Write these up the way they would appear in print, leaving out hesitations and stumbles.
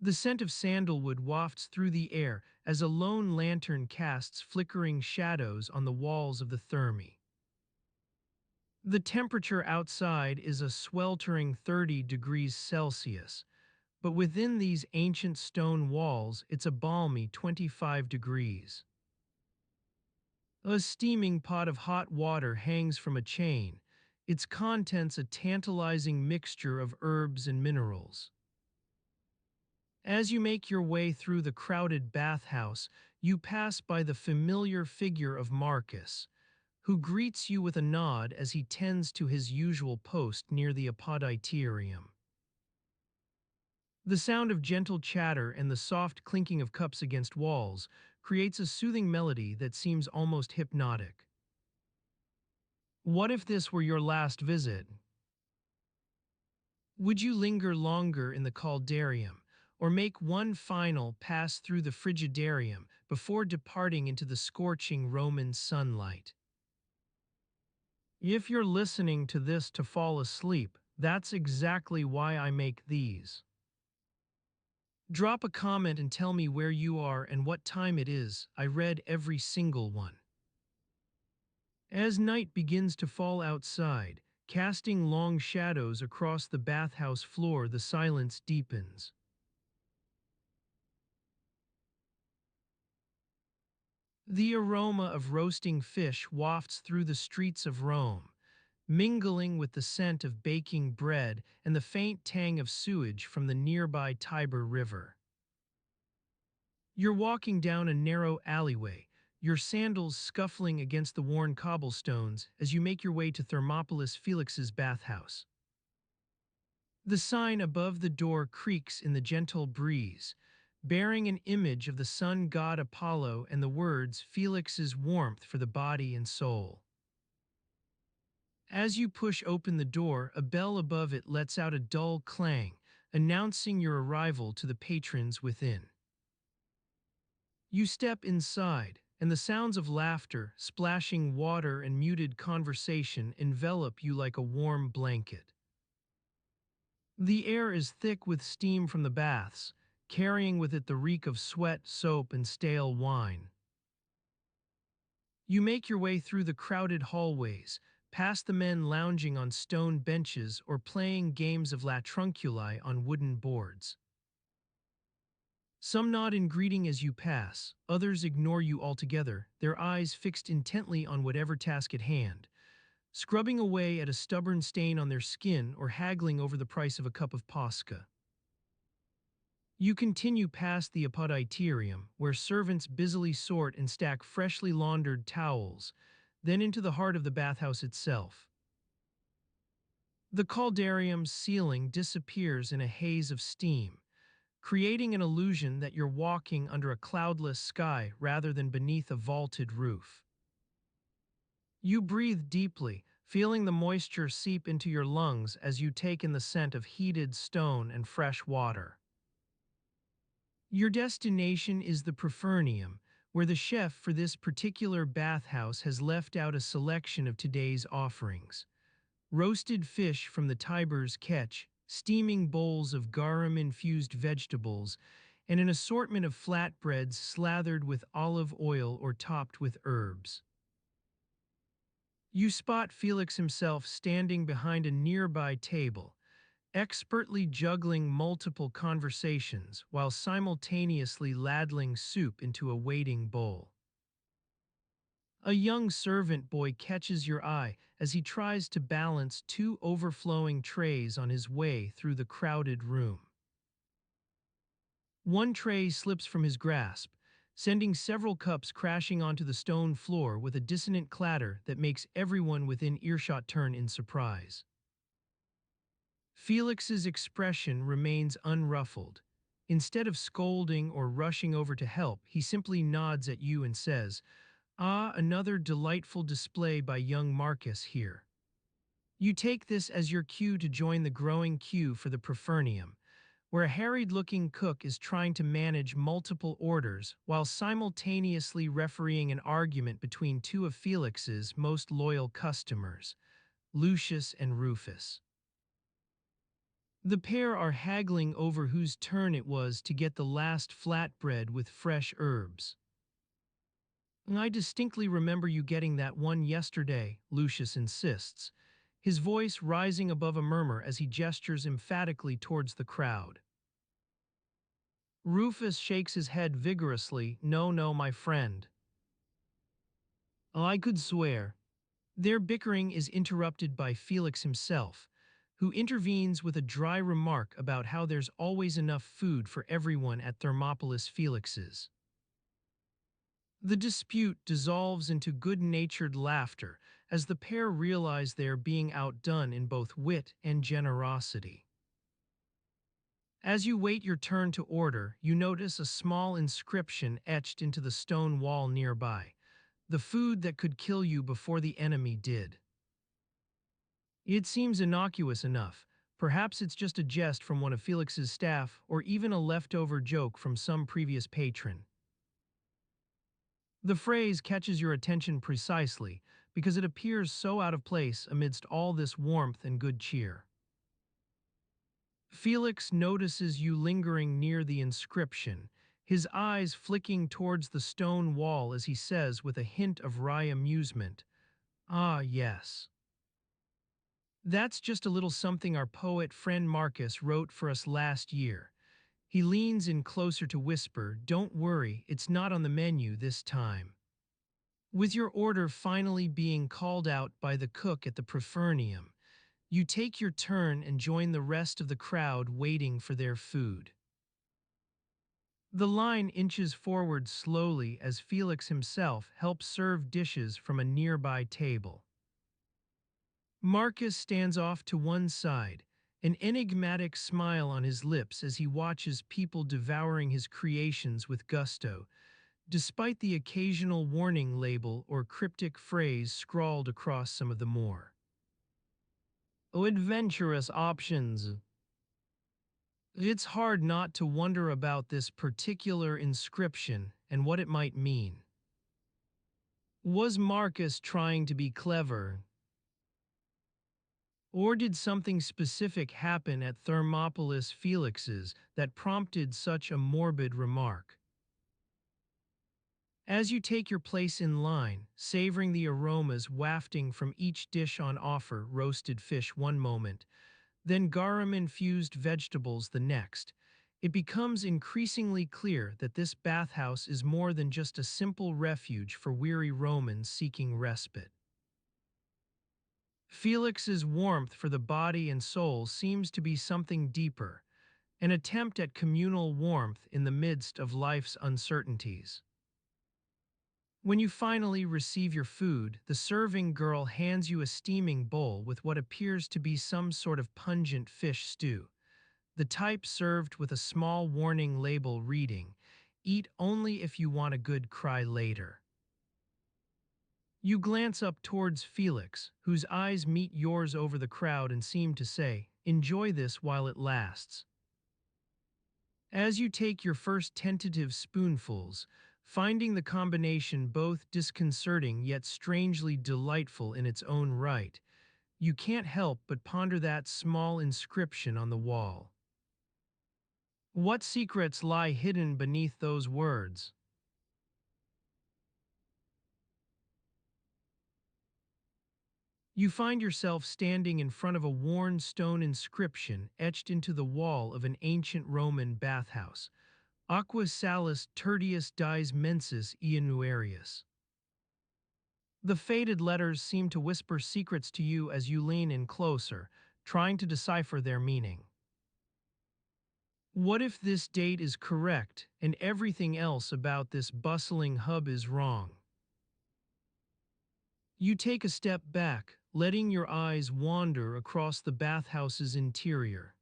The scent of sandalwood wafts through the air as a lone lantern casts flickering shadows on the walls of the therme. The temperature outside is a sweltering 30 degrees Celsius, but within these ancient stone walls it's a balmy 25 degrees. A steaming pot of hot water hangs from a chain, its contents a tantalizing mixture of herbs and minerals. As you make your way through the crowded bathhouse, you pass by the familiar figure of Marcus, who greets you with a nod as he tends to his usual post near the apoditarium. The sound of gentle chatter and the soft clinking of cups against walls creates a soothing melody that seems almost hypnotic. What if this were your last visit? Would you linger longer in the caldarium, or make one final pass through the frigidarium before departing into the scorching Roman sunlight? If you're listening to this to fall asleep, that's exactly why I make these. Drop a comment and tell me where you are and what time it is. I read every single one. As night begins to fall outside, casting long shadows across the bathhouse floor, the silence deepens. The aroma of roasting fish wafts through the streets of Rome, mingling with the scent of baking bread and the faint tang of sewage from the nearby Tiber River. You're walking down a narrow alleyway, your sandals scuffling against the worn cobblestones as you make your way to Thermopolis Felix's bathhouse. The sign above the door creaks in the gentle breeze, bearing an image of the sun god Apollo and the words Felix's warmth for the body and soul. As you push open the door, a bell above it lets out a dull clang, announcing your arrival to the patrons within. You step inside, and the sounds of laughter, splashing water, and muted conversation envelop you like a warm blanket. The air is thick with steam from the baths, carrying with it the reek of sweat, soap, and stale wine. You make your way through the crowded hallways, past the men lounging on stone benches or playing games of la trunculi on wooden boards. Some nod in greeting as you pass, others ignore you altogether, their eyes fixed intently on whatever task at hand, scrubbing away at a stubborn stain on their skin or haggling over the price of a cup of posca. You continue past the apoditarium, where servants busily sort and stack freshly laundered towels, then into the heart of the bathhouse itself. The caldarium's ceiling disappears in a haze of steam, creating an illusion that you're walking under a cloudless sky rather than beneath a vaulted roof. You breathe deeply, feeling the moisture seep into your lungs as you take in the scent of heated stone and fresh water. Your destination is the Prefernium, where the chef for this particular bathhouse has left out a selection of today's offerings. Roasted fish from the Tiber's catch, steaming bowls of garum-infused vegetables, and an assortment of flatbreads slathered with olive oil or topped with herbs. You spot Felix himself standing behind a nearby table, expertly juggling multiple conversations while simultaneously ladling soup into a waiting bowl. A young servant boy catches your eye as he tries to balance two overflowing trays on his way through the crowded room. One tray slips from his grasp, sending several cups crashing onto the stone floor with a dissonant clatter that makes everyone within earshot turn in surprise. Felix's expression remains unruffled. Instead of scolding or rushing over to help, he simply nods at you and says, "Ah, another delightful display by young Marcus here." You take this as your cue to join the growing queue for the Prefernium, where a harried-looking cook is trying to manage multiple orders while simultaneously refereeing an argument between two of Felix's most loyal customers, Lucius and Rufus. The pair are haggling over whose turn it was to get the last flatbread with fresh herbs. I distinctly remember you getting that one yesterday, Lucius insists, his voice rising above a murmur as he gestures emphatically towards the crowd. Rufus shakes his head vigorously. No, no, my friend. I could swear. Their bickering is interrupted by Felix himself, who intervenes with a dry remark about how there's always enough food for everyone at Thermopolis Felix's. The dispute dissolves into good-natured laughter as the pair realize they are being outdone in both wit and generosity. As you wait your turn to order, you notice a small inscription etched into the stone wall nearby, the food that could kill you before the enemy did. It seems innocuous enough. Perhaps it's just a jest from one of Felix's staff or even a leftover joke from some previous patron. The phrase catches your attention precisely because it appears so out of place amidst all this warmth and good cheer. Felix notices you lingering near the inscription, his eyes flicking towards the stone wall as he says with a hint of wry amusement, "Ah, yes. That's just a little something our poet friend Marcus wrote for us last year." He leans in closer to whisper, "Don't worry, it's not on the menu this time." With your order finally being called out by the cook at the Prefernium, you take your turn and join the rest of the crowd waiting for their food. The line inches forward slowly as Felix himself helps serve dishes from a nearby table. Marcus stands off to one side, an enigmatic smile on his lips as he watches people devouring his creations with gusto, despite the occasional warning label or cryptic phrase scrawled across some of the more adventurous options. It's hard not to wonder about this particular inscription and what it might mean. Was Marcus trying to be clever? Or did something specific happen at Thermopolis Felix's that prompted such a morbid remark? As you take your place in line, savoring the aromas wafting from each dish on offer, roasted fish one moment, then garum-infused vegetables the next, it becomes increasingly clear that this bathhouse is more than just a simple refuge for weary Romans seeking respite. Felix's warmth for the body and soul seems to be something deeper, an attempt at communal warmth in the midst of life's uncertainties. When you finally receive your food, the serving girl hands you a steaming bowl with what appears to be some sort of pungent fish stew, the type served with a small warning label reading, "Eat only if you want a good cry later." You glance up towards Felix, whose eyes meet yours over the crowd and seem to say, "Enjoy this while it lasts." As you take your first tentative spoonfuls, finding the combination both disconcerting yet strangely delightful in its own right, you can't help but ponder that small inscription on the wall. What secrets lie hidden beneath those words? You find yourself standing in front of a worn stone inscription etched into the wall of an ancient Roman bathhouse, Aqua Salis Tertius Dies Mensis Ianuarius. The faded letters seem to whisper secrets to you as you lean in closer, trying to decipher their meaning. What if this date is correct and everything else about this bustling hub is wrong? You take a step back, letting your eyes wander across the bathhouse's interior.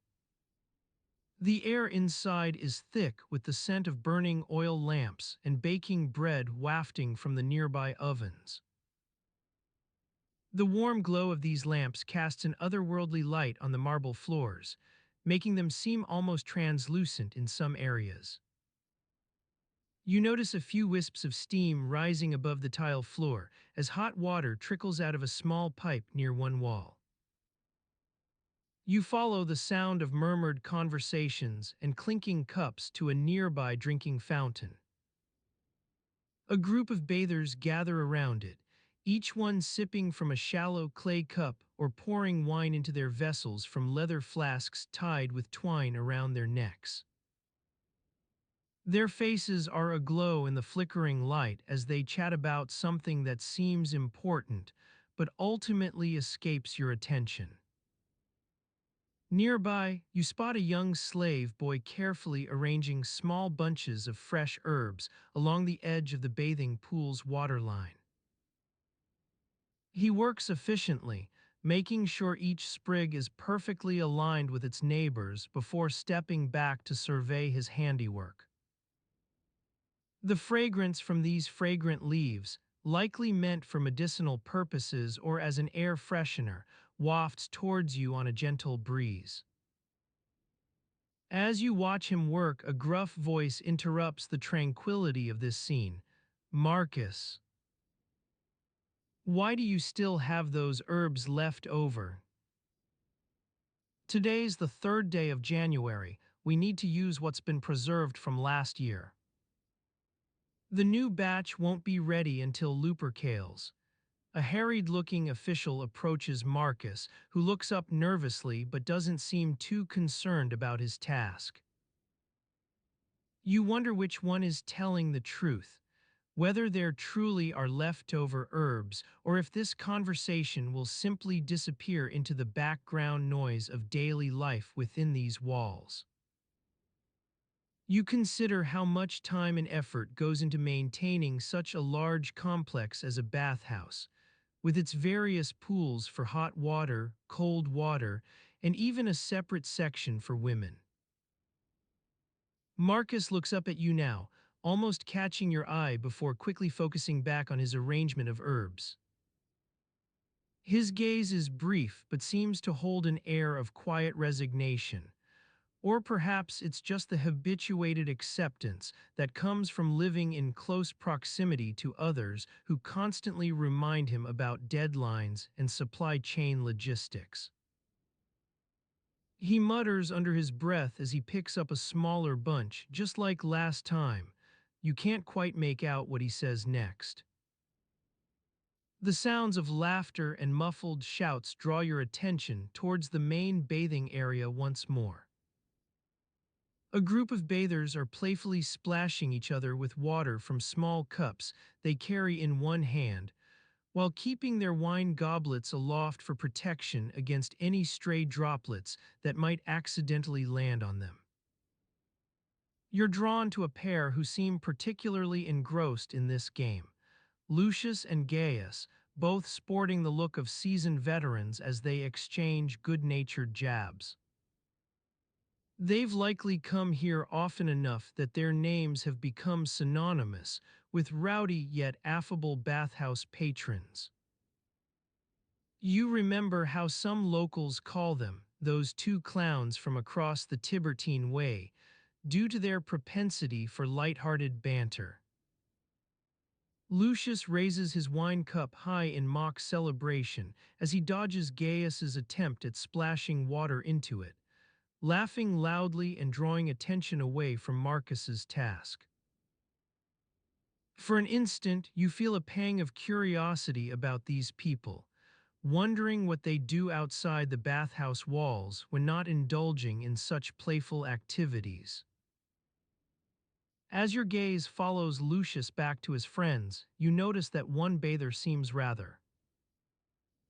The air inside is thick with the scent of burning oil lamps and baking bread wafting from the nearby ovens. The warm glow of these lamps casts an otherworldly light on the marble floors, making them seem almost translucent in some areas. You notice a few wisps of steam rising above the tile floor as hot water trickles out of a small pipe near one wall. You follow the sound of murmured conversations and clinking cups to a nearby drinking fountain. A group of bathers gather around it, each one sipping from a shallow clay cup or pouring wine into their vessels from leather flasks tied with twine around their necks. Their faces are aglow in the flickering light as they chat about something that seems important, but ultimately escapes your attention. Nearby, you spot a young slave boy carefully arranging small bunches of fresh herbs along the edge of the bathing pool's waterline. He works efficiently, making sure each sprig is perfectly aligned with its neighbors before stepping back to survey his handiwork. The fragrance from these fragrant leaves, likely meant for medicinal purposes or as an air freshener, wafts towards you on a gentle breeze. As you watch him work, a gruff voice interrupts the tranquility of this scene. Marcus, why do you still have those herbs left over? Today's the third day of January. We need to use what's been preserved from last year. The new batch won't be ready until Lupercales. A harried-looking official approaches Marcus, who looks up nervously but doesn't seem too concerned about his task. You wonder which one is telling the truth, whether there truly are leftover herbs or if this conversation will simply disappear into the background noise of daily life within these walls. You consider how much time and effort goes into maintaining such a large complex as a bathhouse, with its various pools for hot water, cold water, and even a separate section for women. Marcus looks up at you now, almost catching your eye before quickly focusing back on his arrangement of herbs. His gaze is brief but seems to hold an air of quiet resignation. Or perhaps it's just the habituated acceptance that comes from living in close proximity to others who constantly remind him about deadlines and supply chain logistics. He mutters under his breath as he picks up a smaller bunch, just like last time. You can't quite make out what he says next. The sounds of laughter and muffled shouts draw your attention towards the main bathing area once more. A group of bathers are playfully splashing each other with water from small cups they carry in one hand, while keeping their wine goblets aloft for protection against any stray droplets that might accidentally land on them. You're drawn to a pair who seem particularly engrossed in this game, Lucius and Gaius, both sporting the look of seasoned veterans as they exchange good-natured jabs. They've likely come here often enough that their names have become synonymous with rowdy yet affable bathhouse patrons. You remember how some locals call them, those two clowns from across the Tiburtine Way, due to their propensity for light-hearted banter. Lucius raises his wine cup high in mock celebration as he dodges Gaius's attempt at splashing water into it, laughing loudly and drawing attention away from Marcus's task. For an instant, you feel a pang of curiosity about these people, wondering what they do outside the bathhouse walls when not indulging in such playful activities. As your gaze follows Lucius back to his friends, you notice that one bather seems rather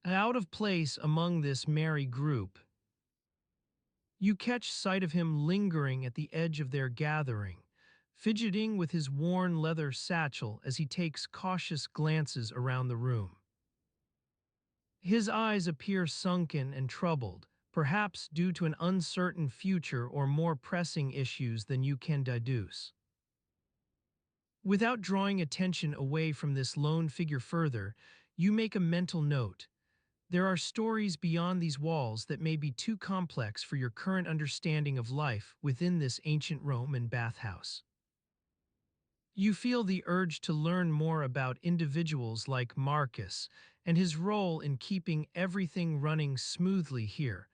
out of place among this merry group. You catch sight of him lingering at the edge of their gathering, fidgeting with his worn leather satchel as he takes cautious glances around the room. His eyes appear sunken and troubled, perhaps due to an uncertain future or more pressing issues than you can deduce. Without drawing attention away from this lone figure further, you make a mental note. There are stories beyond these walls that may be too complex for your current understanding of life within this ancient Roman bathhouse. You feel the urge to learn more about individuals like Marcus and his role in keeping everything running smoothly here,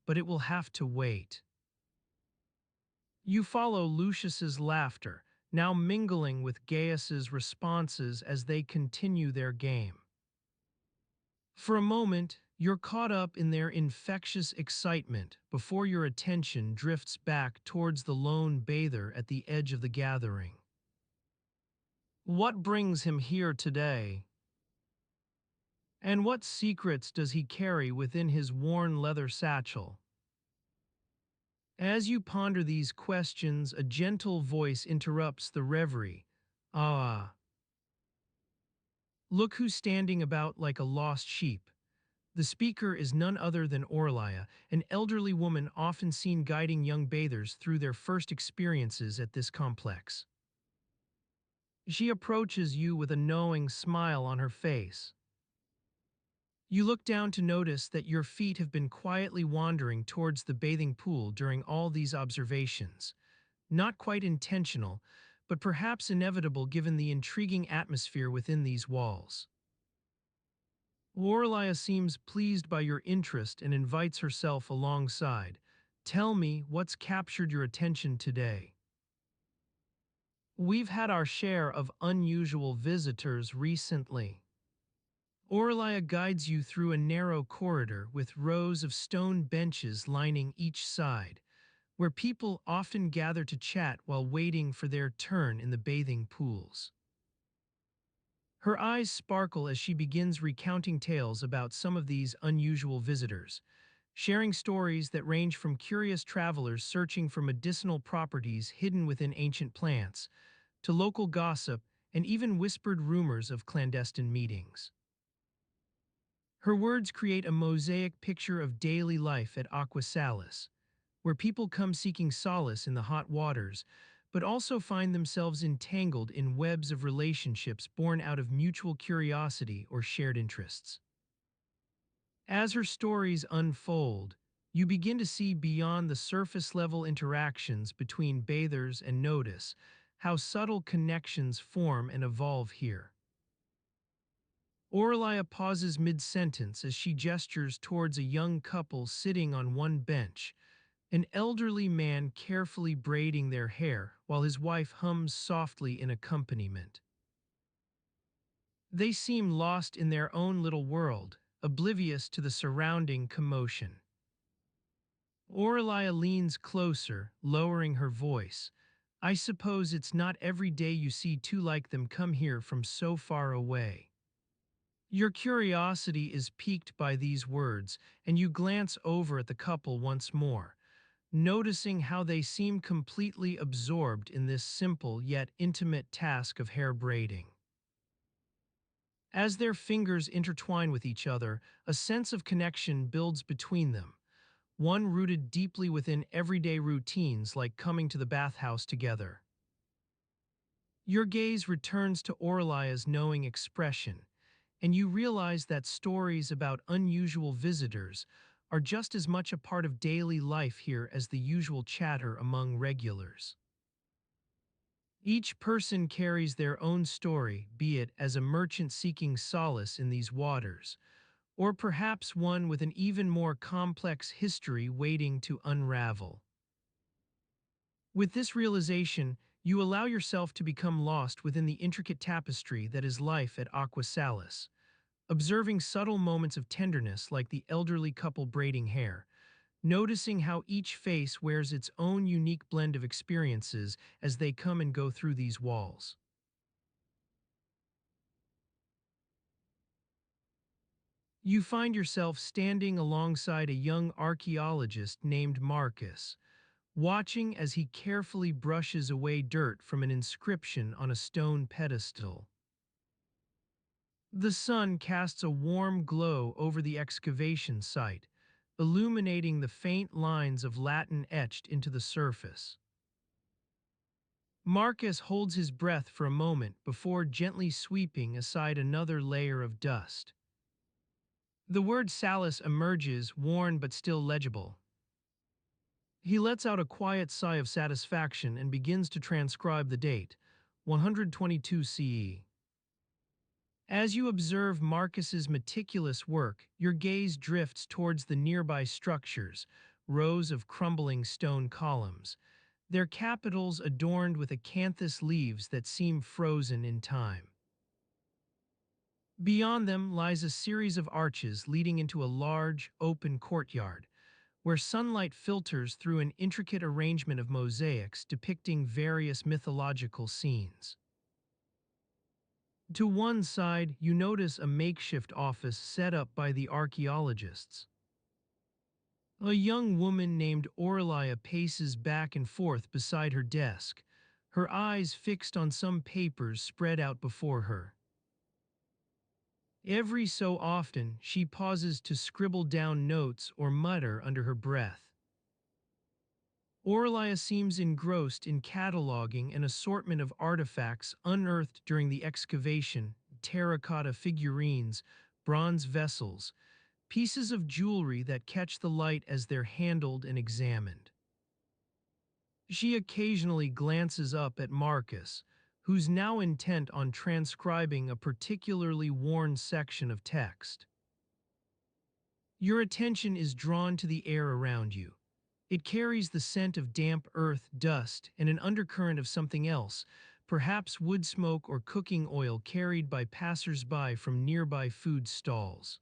but it will have to wait. You follow Lucius's laughter, now mingling with Gaius's responses as they continue their game. For a moment, you're caught up in their infectious excitement before your attention drifts back towards the lone bather at the edge of the gathering. What brings him here today? And what secrets does he carry within his worn leather satchel? As you ponder these questions, a gentle voice interrupts the reverie. Ah, look who's standing about like a lost sheep. The speaker is none other than Orlia, an elderly woman often seen guiding young bathers through their first experiences at this complex. She approaches you with a knowing smile on her face. You look down to notice that your feet have been quietly wandering towards the bathing pool during all these observations. Not quite intentional, but perhaps inevitable given the intriguing atmosphere within these walls. Lorelei seems pleased by your interest and invites herself alongside. Tell me what's captured your attention today. We've had our share of unusual visitors recently. Aurelia guides you through a narrow corridor with rows of stone benches lining each side, where people often gather to chat while waiting for their turn in the bathing pools. Her eyes sparkle as she begins recounting tales about some of these unusual visitors, sharing stories that range from curious travelers searching for medicinal properties hidden within ancient plants, to local gossip and even whispered rumors of clandestine meetings. Her words create a mosaic picture of daily life at Aqua Salis, where people come seeking solace in the hot waters, but also find themselves entangled in webs of relationships born out of mutual curiosity or shared interests. As her stories unfold, you begin to see beyond the surface level interactions between bathers and notice how subtle connections form and evolve here. Aurelia pauses mid-sentence as she gestures towards a young couple sitting on one bench, an elderly man carefully braiding their hair while his wife hums softly in accompaniment. They seem lost in their own little world, oblivious to the surrounding commotion. Aurelia leans closer, lowering her voice. I suppose it's not every day you see two like them come here from so far away. Your curiosity is piqued by these words, and you glance over at the couple once more, noticing how they seem completely absorbed in this simple yet intimate task of hair braiding. As their fingers intertwine with each other, a sense of connection builds between them, one rooted deeply within everyday routines like coming to the bathhouse together. Your gaze returns to Aurelia's knowing expression, and you realize that stories about unusual visitors are just as much a part of daily life here as the usual chatter among regulars. Each person carries their own story, be it as a merchant seeking solace in these waters, or perhaps one with an even more complex history waiting to unravel. With this realization, you allow yourself to become lost within the intricate tapestry that is life at Aqua Salis, observing subtle moments of tenderness like the elderly couple braiding hair, noticing how each face wears its own unique blend of experiences as they come and go through these walls. You find yourself standing alongside a young archaeologist named Marcus, watching as he carefully brushes away dirt from an inscription on a stone pedestal. The sun casts a warm glow over the excavation site, illuminating the faint lines of Latin etched into the surface. Marcus holds his breath for a moment before gently sweeping aside another layer of dust. The word Salus emerges, worn but still legible. He lets out a quiet sigh of satisfaction and begins to transcribe the date, 122 CE. As you observe Marcus's meticulous work, your gaze drifts towards the nearby structures, rows of crumbling stone columns, their capitals adorned with acanthus leaves that seem frozen in time. Beyond them lies a series of arches leading into a large, open courtyard, where sunlight filters through an intricate arrangement of mosaics depicting various mythological scenes. To one side, you notice a makeshift office set up by the archaeologists. A young woman named Aurelia paces back and forth beside her desk, her eyes fixed on some papers spread out before her. Every so often, she pauses to scribble down notes or mutter under her breath. Aurelia seems engrossed in cataloging an assortment of artifacts unearthed during the excavation: terracotta figurines, bronze vessels, pieces of jewelry that catch the light as they're handled and examined. She occasionally glances up at Marcus, who's now intent on transcribing a particularly worn section of text. Your attention is drawn to the air around you. It carries the scent of damp earth, dust, and an undercurrent of something else, perhaps wood smoke or cooking oil carried by passers-by from nearby food stalls.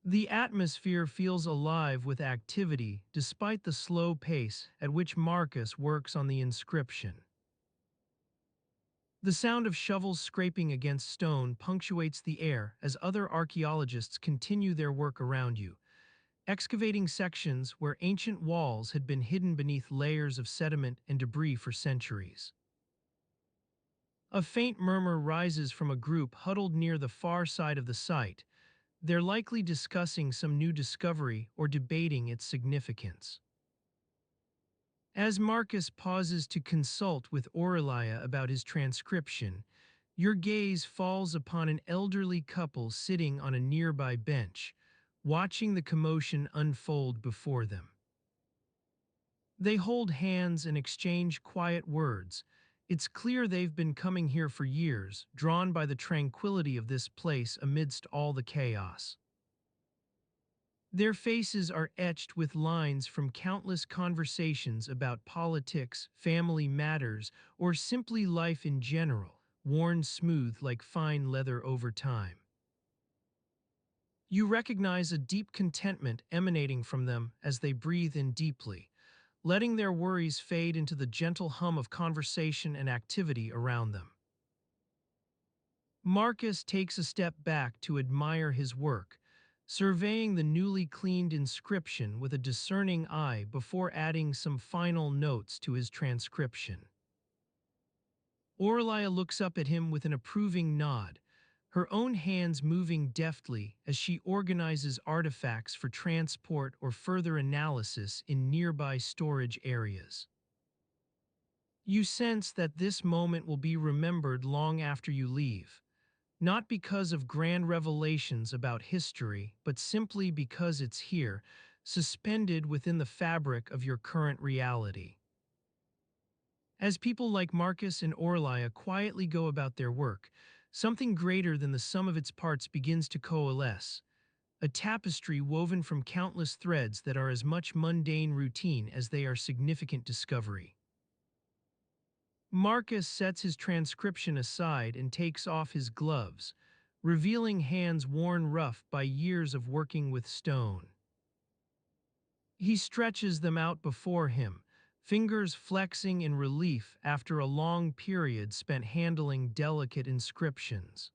The atmosphere feels alive with activity despite the slow pace at which Marcus works on the inscription. The sound of shovels scraping against stone punctuates the air as other archaeologists continue their work around you, excavating sections where ancient walls had been hidden beneath layers of sediment and debris for centuries. A faint murmur rises from a group huddled near the far side of the site. They're likely discussing some new discovery or debating its significance. As Marcus pauses to consult with Aurelia about his transcription, your gaze falls upon an elderly couple sitting on a nearby bench, watching the commotion unfold before them. They hold hands and exchange quiet words. It's clear they've been coming here for years, drawn by the tranquility of this place amidst all the chaos. Their faces are etched with lines from countless conversations about politics, family matters, or simply life in general, worn smooth like fine leather over time. You recognize a deep contentment emanating from them as they breathe in deeply, letting their worries fade into the gentle hum of conversation and activity around them. Marcus takes a step back to admire his work, surveying the newly cleaned inscription with a discerning eye before adding some final notes to his transcription. Aurelia looks up at him with an approving nod, her own hands moving deftly as she organizes artifacts for transport or further analysis in nearby storage areas. You sense that this moment will be remembered long after you leave, not because of grand revelations about history, but simply because it's here, suspended within the fabric of your current reality. As people like Marcus and Aurelia quietly go about their work, something greater than the sum of its parts begins to coalesce, a tapestry woven from countless threads that are as much mundane routine as they are significant discovery. Marcus sets his transcription aside and takes off his gloves, revealing hands worn rough by years of working with stone. He stretches them out before him, fingers flexing in relief after a long period spent handling delicate inscriptions.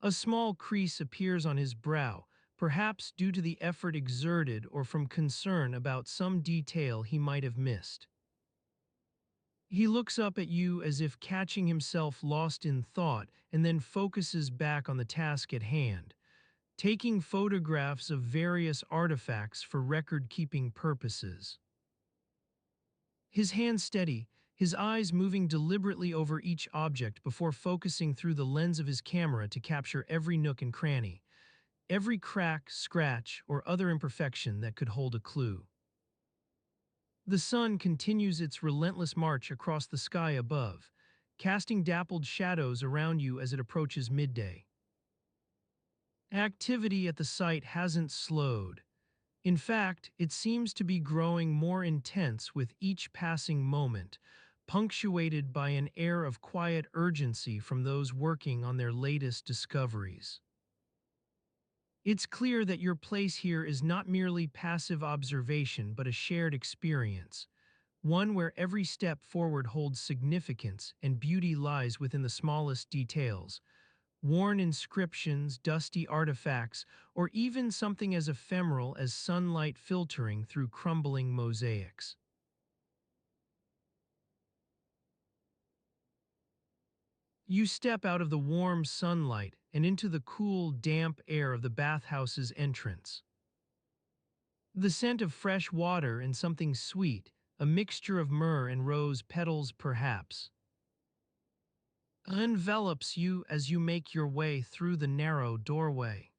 A small crease appears on his brow, perhaps due to the effort exerted or from concern about some detail he might have missed. He looks up at you as if catching himself lost in thought and then focuses back on the task at hand, taking photographs of various artifacts for record-keeping purposes. His hands steady, his eyes moving deliberately over each object before focusing through the lens of his camera to capture every nook and cranny, every crack, scratch, or other imperfection that could hold a clue. The sun continues its relentless march across the sky above, casting dappled shadows around you as it approaches midday. Activity at the site hasn't slowed. In fact, it seems to be growing more intense with each passing moment, punctuated by an air of quiet urgency from those working on their latest discoveries. It's clear that your place here is not merely passive observation but a shared experience, one where every step forward holds significance and beauty lies within the smallest details. Worn inscriptions, dusty artifacts, or even something as ephemeral as sunlight filtering through crumbling mosaics. You step out of the warm sunlight and into the cool, damp air of the bathhouse's entrance. The scent of fresh water and something sweet, a mixture of myrrh and rose petals perhaps, envelops you as you make your way through the narrow doorway.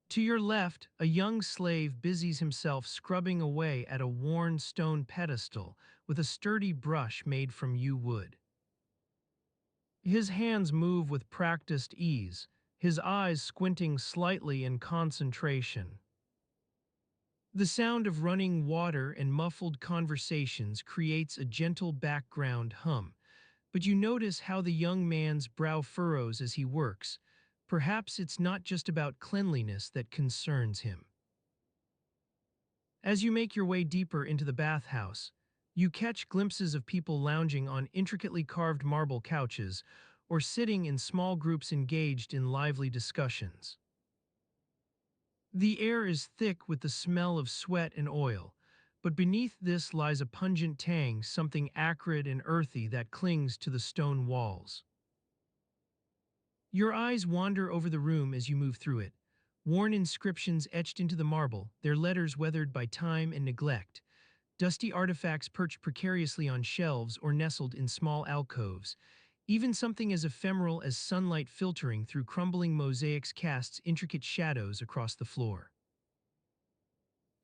To your left, a young slave busies himself scrubbing away at a worn stone pedestal with a sturdy brush made from yew wood. His hands move with practiced ease, his eyes squinting slightly in concentration. The sound of running water and muffled conversations creates a gentle background hum, but you notice how the young man's brow furrows as he works. Perhaps it's not just about cleanliness that concerns him. As you make your way deeper into the bathhouse, you catch glimpses of people lounging on intricately carved marble couches or sitting in small groups engaged in lively discussions. The air is thick with the smell of sweat and oil, but beneath this lies a pungent tang, something acrid and earthy that clings to the stone walls. Your eyes wander over the room as you move through it, worn inscriptions etched into the marble, their letters weathered by time and neglect, dusty artifacts perched precariously on shelves or nestled in small alcoves. Even something as ephemeral as sunlight filtering through crumbling mosaics casts intricate shadows across the floor.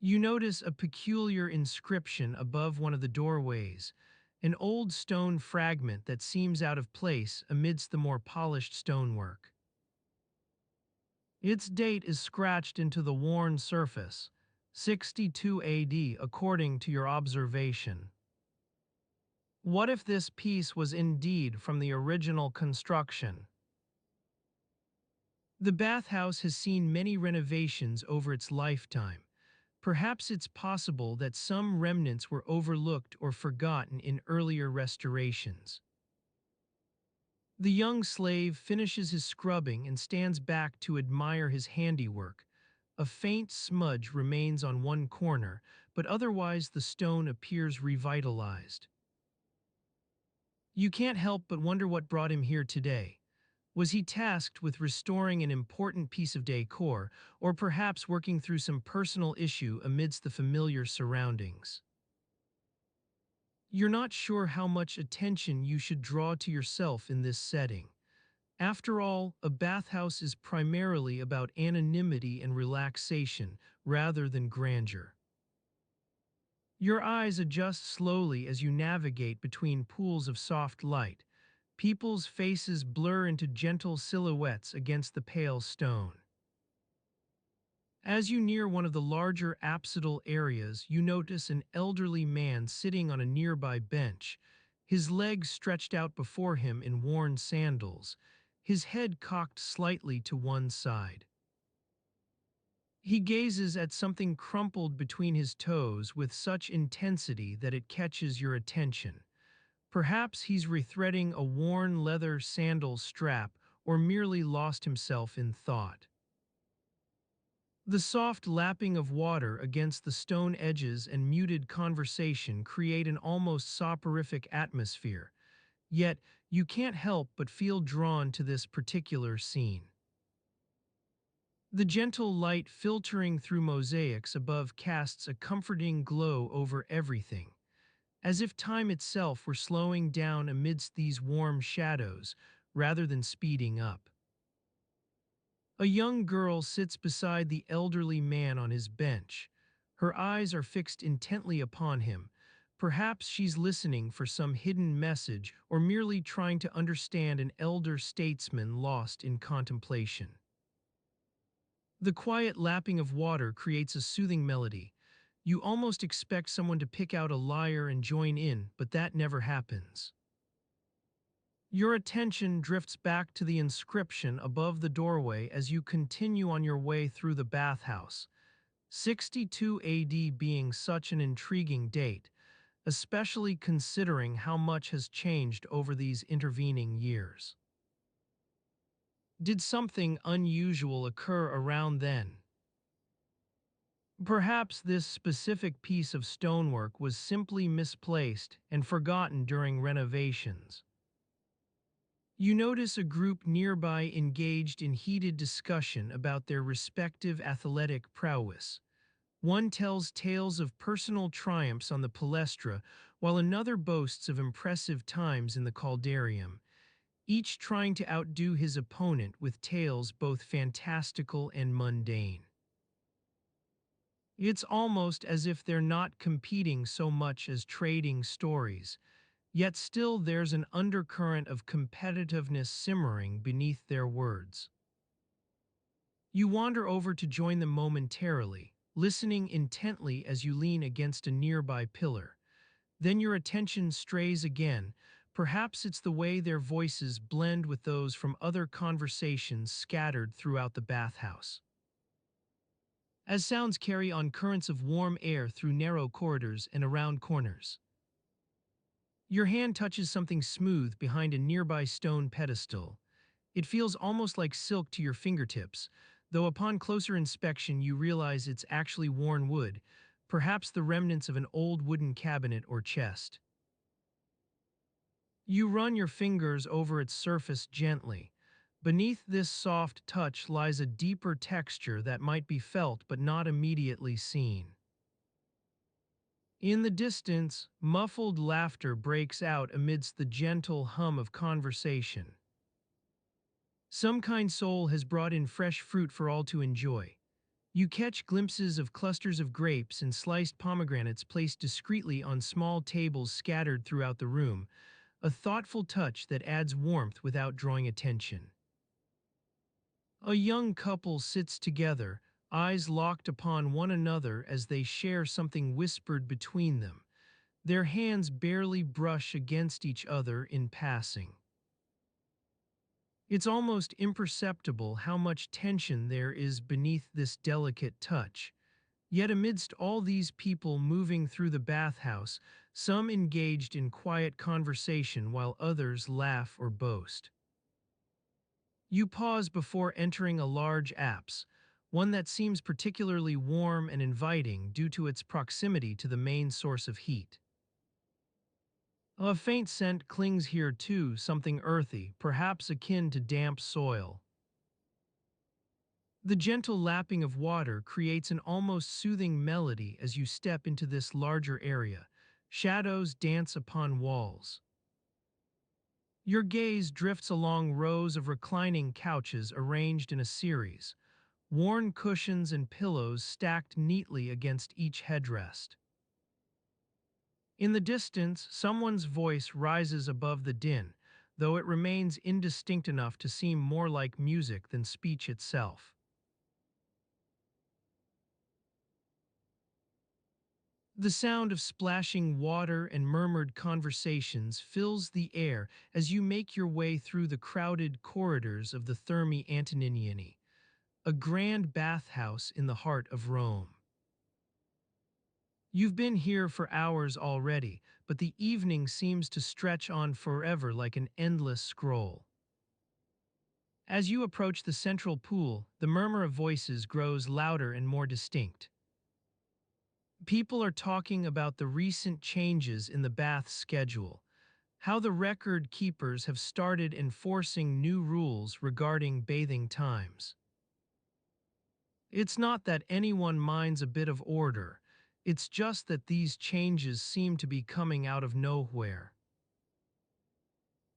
You notice a peculiar inscription above one of the doorways, an old stone fragment that seems out of place amidst the more polished stonework. Its date is scratched into the worn surface, 62 AD according to your observation. What if this piece was indeed from the original construction? The bathhouse has seen many renovations over its lifetime. Perhaps it's possible that some remnants were overlooked or forgotten in earlier restorations. The young slave finishes his scrubbing and stands back to admire his handiwork. A faint smudge remains on one corner, but otherwise the stone appears revitalized. You can't help but wonder what brought him here today. Was he tasked with restoring an important piece of decor, or perhaps working through some personal issue amidst the familiar surroundings? You're not sure how much attention you should draw to yourself in this setting. After all, a bathhouse is primarily about anonymity and relaxation rather than grandeur. Your eyes adjust slowly as you navigate between pools of soft light. People's faces blur into gentle silhouettes against the pale stone. As you near one of the larger apsidal areas, you notice an elderly man sitting on a nearby bench, his legs stretched out before him in worn sandals, his head cocked slightly to one side. He gazes at something crumpled between his toes with such intensity that it catches your attention. Perhaps he's rethreading a worn leather sandal strap or merely lost himself in thought. The soft lapping of water against the stone edges and muted conversation create an almost soporific atmosphere, yet you can't help but feel drawn to this particular scene. The gentle light filtering through mosaics above casts a comforting glow over everything, as if time itself were slowing down amidst these warm shadows rather than speeding up. A young girl sits beside the elderly man on his bench. Her eyes are fixed intently upon him. Perhaps she's listening for some hidden message or merely trying to understand an elder statesman lost in contemplation. The quiet lapping of water creates a soothing melody. You almost expect someone to pick out a lyre and join in, but that never happens. Your attention drifts back to the inscription above the doorway as you continue on your way through the bathhouse. 62 AD being such an intriguing date, especially considering how much has changed over these intervening years. Did something unusual occur around then? Perhaps this specific piece of stonework was simply misplaced and forgotten during renovations. You notice a group nearby engaged in heated discussion about their respective athletic prowess. One tells tales of personal triumphs on the palestra, while another boasts of impressive times in the caldarium, each trying to outdo his opponent with tales both fantastical and mundane. It's almost as if they're not competing so much as trading stories, yet still there's an undercurrent of competitiveness simmering beneath their words. You wander over to join them momentarily, listening intently as you lean against a nearby pillar. Then your attention strays again. Perhaps it's the way their voices blend with those from other conversations scattered throughout the bathhouse. As sounds carry on currents of warm air through narrow corridors and around corners. Your hand touches something smooth behind a nearby stone pedestal. It feels almost like silk to your fingertips, though upon closer inspection you realize it's actually worn wood, perhaps the remnants of an old wooden cabinet or chest. You run your fingers over its surface gently. Beneath this soft touch lies a deeper texture that might be felt but not immediately seen. In the distance, muffled laughter breaks out amidst the gentle hum of conversation. Some kind soul has brought in fresh fruit for all to enjoy. You catch glimpses of clusters of grapes and sliced pomegranates placed discreetly on small tables scattered throughout the room, a thoughtful touch that adds warmth without drawing attention. A young couple sits together, eyes locked upon one another as they share something whispered between them. Their hands barely brush against each other in passing. It's almost imperceptible how much tension there is beneath this delicate touch. Yet amidst all these people moving through the bathhouse, some engaged in quiet conversation while others laugh or boast. You pause before entering a large apse, one that seems particularly warm and inviting due to its proximity to the main source of heat. A faint scent clings here too, something earthy, perhaps akin to damp soil. The gentle lapping of water creates an almost soothing melody as you step into this larger area. Shadows dance upon walls. Your gaze drifts along rows of reclining couches arranged in a series, worn cushions and pillows stacked neatly against each headrest. In the distance, someone's voice rises above the din, though it remains indistinct enough to seem more like music than speech itself. The sound of splashing water and murmured conversations fills the air as you make your way through the crowded corridors of the Thermae Antoninianae, a grand bathhouse in the heart of Rome. You've been here for hours already, but the evening seems to stretch on forever like an endless scroll. As you approach the central pool, the murmur of voices grows louder and more distinct. People are talking about the recent changes in the bath schedule, how the record keepers have started enforcing new rules regarding bathing times. It's not that anyone minds a bit of order, it's just that these changes seem to be coming out of nowhere.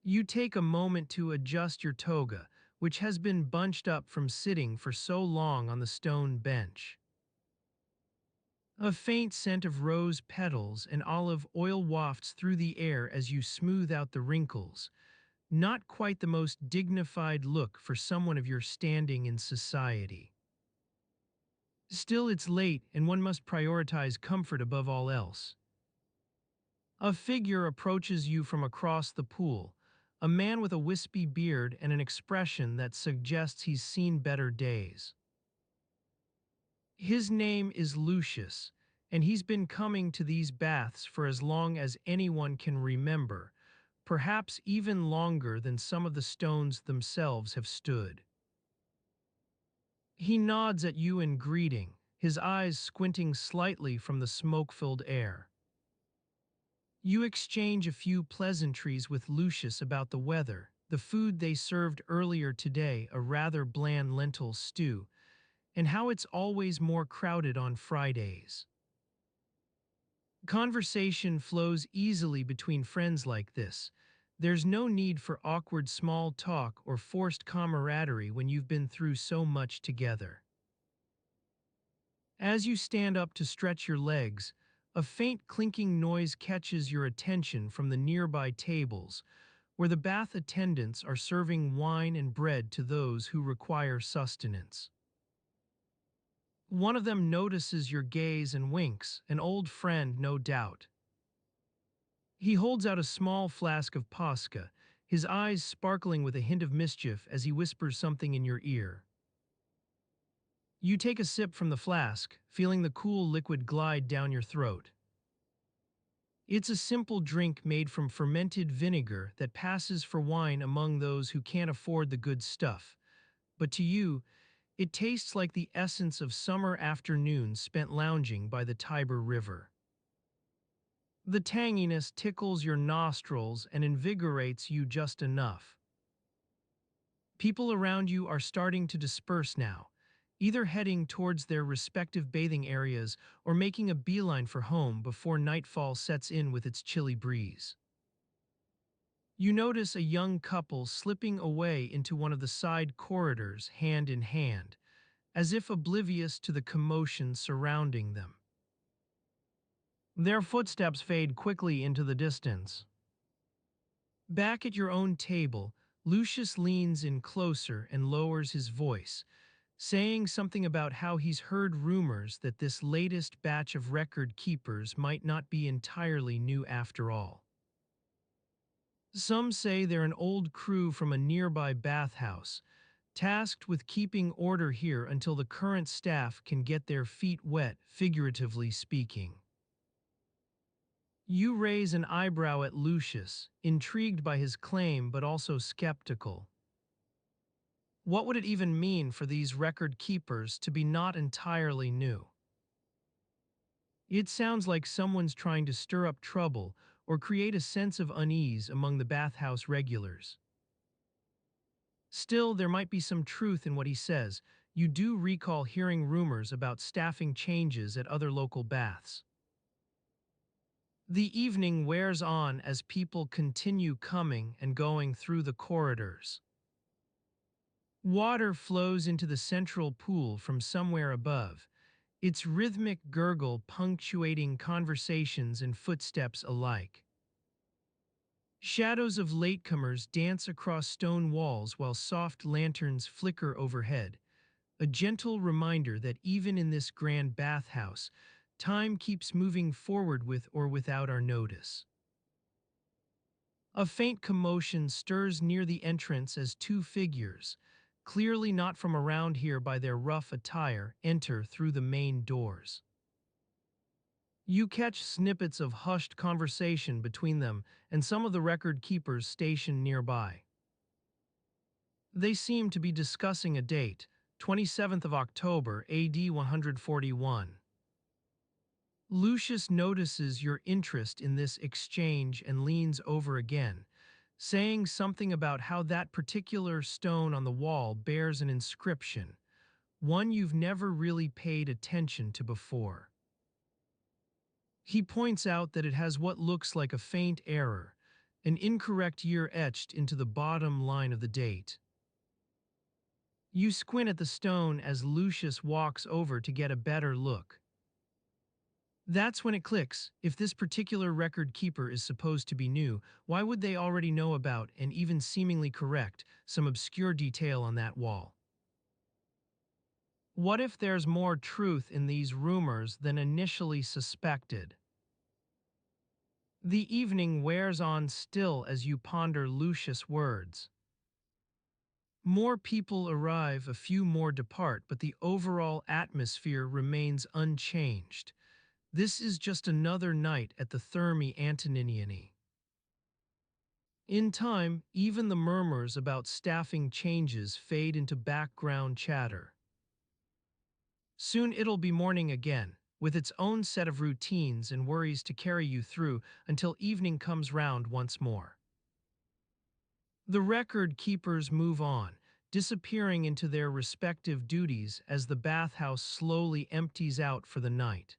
You take a moment to adjust your toga, which has been bunched up from sitting for so long on the stone bench. A faint scent of rose petals and olive oil wafts through the air as you smooth out the wrinkles, not quite the most dignified look for someone of your standing in society. Still, it's late and one must prioritize comfort above all else. A figure approaches you from across the pool, a man with a wispy beard and an expression that suggests he's seen better days. His name is Lucius, and he's been coming to these baths for as long as anyone can remember, perhaps even longer than some of the stones themselves have stood. He nods at you in greeting, his eyes squinting slightly from the smoke-filled air. You exchange a few pleasantries with Lucius about the weather, the food they served earlier today, a rather bland lentil stew, and how it's always more crowded on Fridays. Conversation flows easily between friends like this. There's no need for awkward small talk or forced camaraderie when you've been through so much together. As you stand up to stretch your legs, a faint clinking noise catches your attention from the nearby tables, where the bath attendants are serving wine and bread to those who require sustenance. One of them notices your gaze and winks, an old friend, no doubt. He holds out a small flask of Posca, his eyes sparkling with a hint of mischief as he whispers something in your ear. You take a sip from the flask, feeling the cool liquid glide down your throat. It's a simple drink made from fermented vinegar that passes for wine among those who can't afford the good stuff. But to you, it tastes like the essence of summer afternoons spent lounging by the Tiber River. The tanginess tickles your nostrils and invigorates you just enough. People around you are starting to disperse now, either heading towards their respective bathing areas or making a beeline for home before nightfall sets in with its chilly breeze. You notice a young couple slipping away into one of the side corridors hand in hand, as if oblivious to the commotion surrounding them. Their footsteps fade quickly into the distance. Back at your own table, Lucius leans in closer and lowers his voice, saying something about how he's heard rumors that this latest batch of record keepers might not be entirely new after all. Some say they're an old crew from a nearby bathhouse, tasked with keeping order here until the current staff can get their feet wet, figuratively speaking. You raise an eyebrow at Lucius, intrigued by his claim but also skeptical. What would it even mean for these record keepers to be not entirely new? It sounds like someone's trying to stir up trouble or create a sense of unease among the bathhouse regulars. Still, there might be some truth in what he says. You do recall hearing rumors about staffing changes at other local baths. The evening wears on as people continue coming and going through the corridors. Water flows into the central pool from somewhere above, its rhythmic gurgle punctuating conversations and footsteps alike. Shadows of latecomers dance across stone walls while soft lanterns flicker overhead, a gentle reminder that even in this grand bathhouse, time keeps moving forward with or without our notice. A faint commotion stirs near the entrance as two figures, clearly not from around here by their rough attire, enter through the main doors. You catch snippets of hushed conversation between them and some of the record keepers stationed nearby. They seem to be discussing a date, 27th of October, AD 141. Lucius notices your interest in this exchange and leans over again, saying something about how that particular stone on the wall bears an inscription, one you've never really paid attention to before. He points out that it has what looks like a faint error, an incorrect year etched into the bottom line of the date. You squint at the stone as Lucius walks over to get a better look. That's when it clicks. If this particular record keeper is supposed to be new, why would they already know about, and even seemingly correct, some obscure detail on that wall? What if there's more truth in these rumors than initially suspected? The evening wears on still as you ponder Lucius' words. More people arrive, a few more depart, but the overall atmosphere remains unchanged. This is just another night at the Thermae Antoninianae. In time, even the murmurs about staffing changes fade into background chatter. Soon it'll be morning again, with its own set of routines and worries to carry you through until evening comes round once more. The record keepers move on, disappearing into their respective duties as the bathhouse slowly empties out for the night.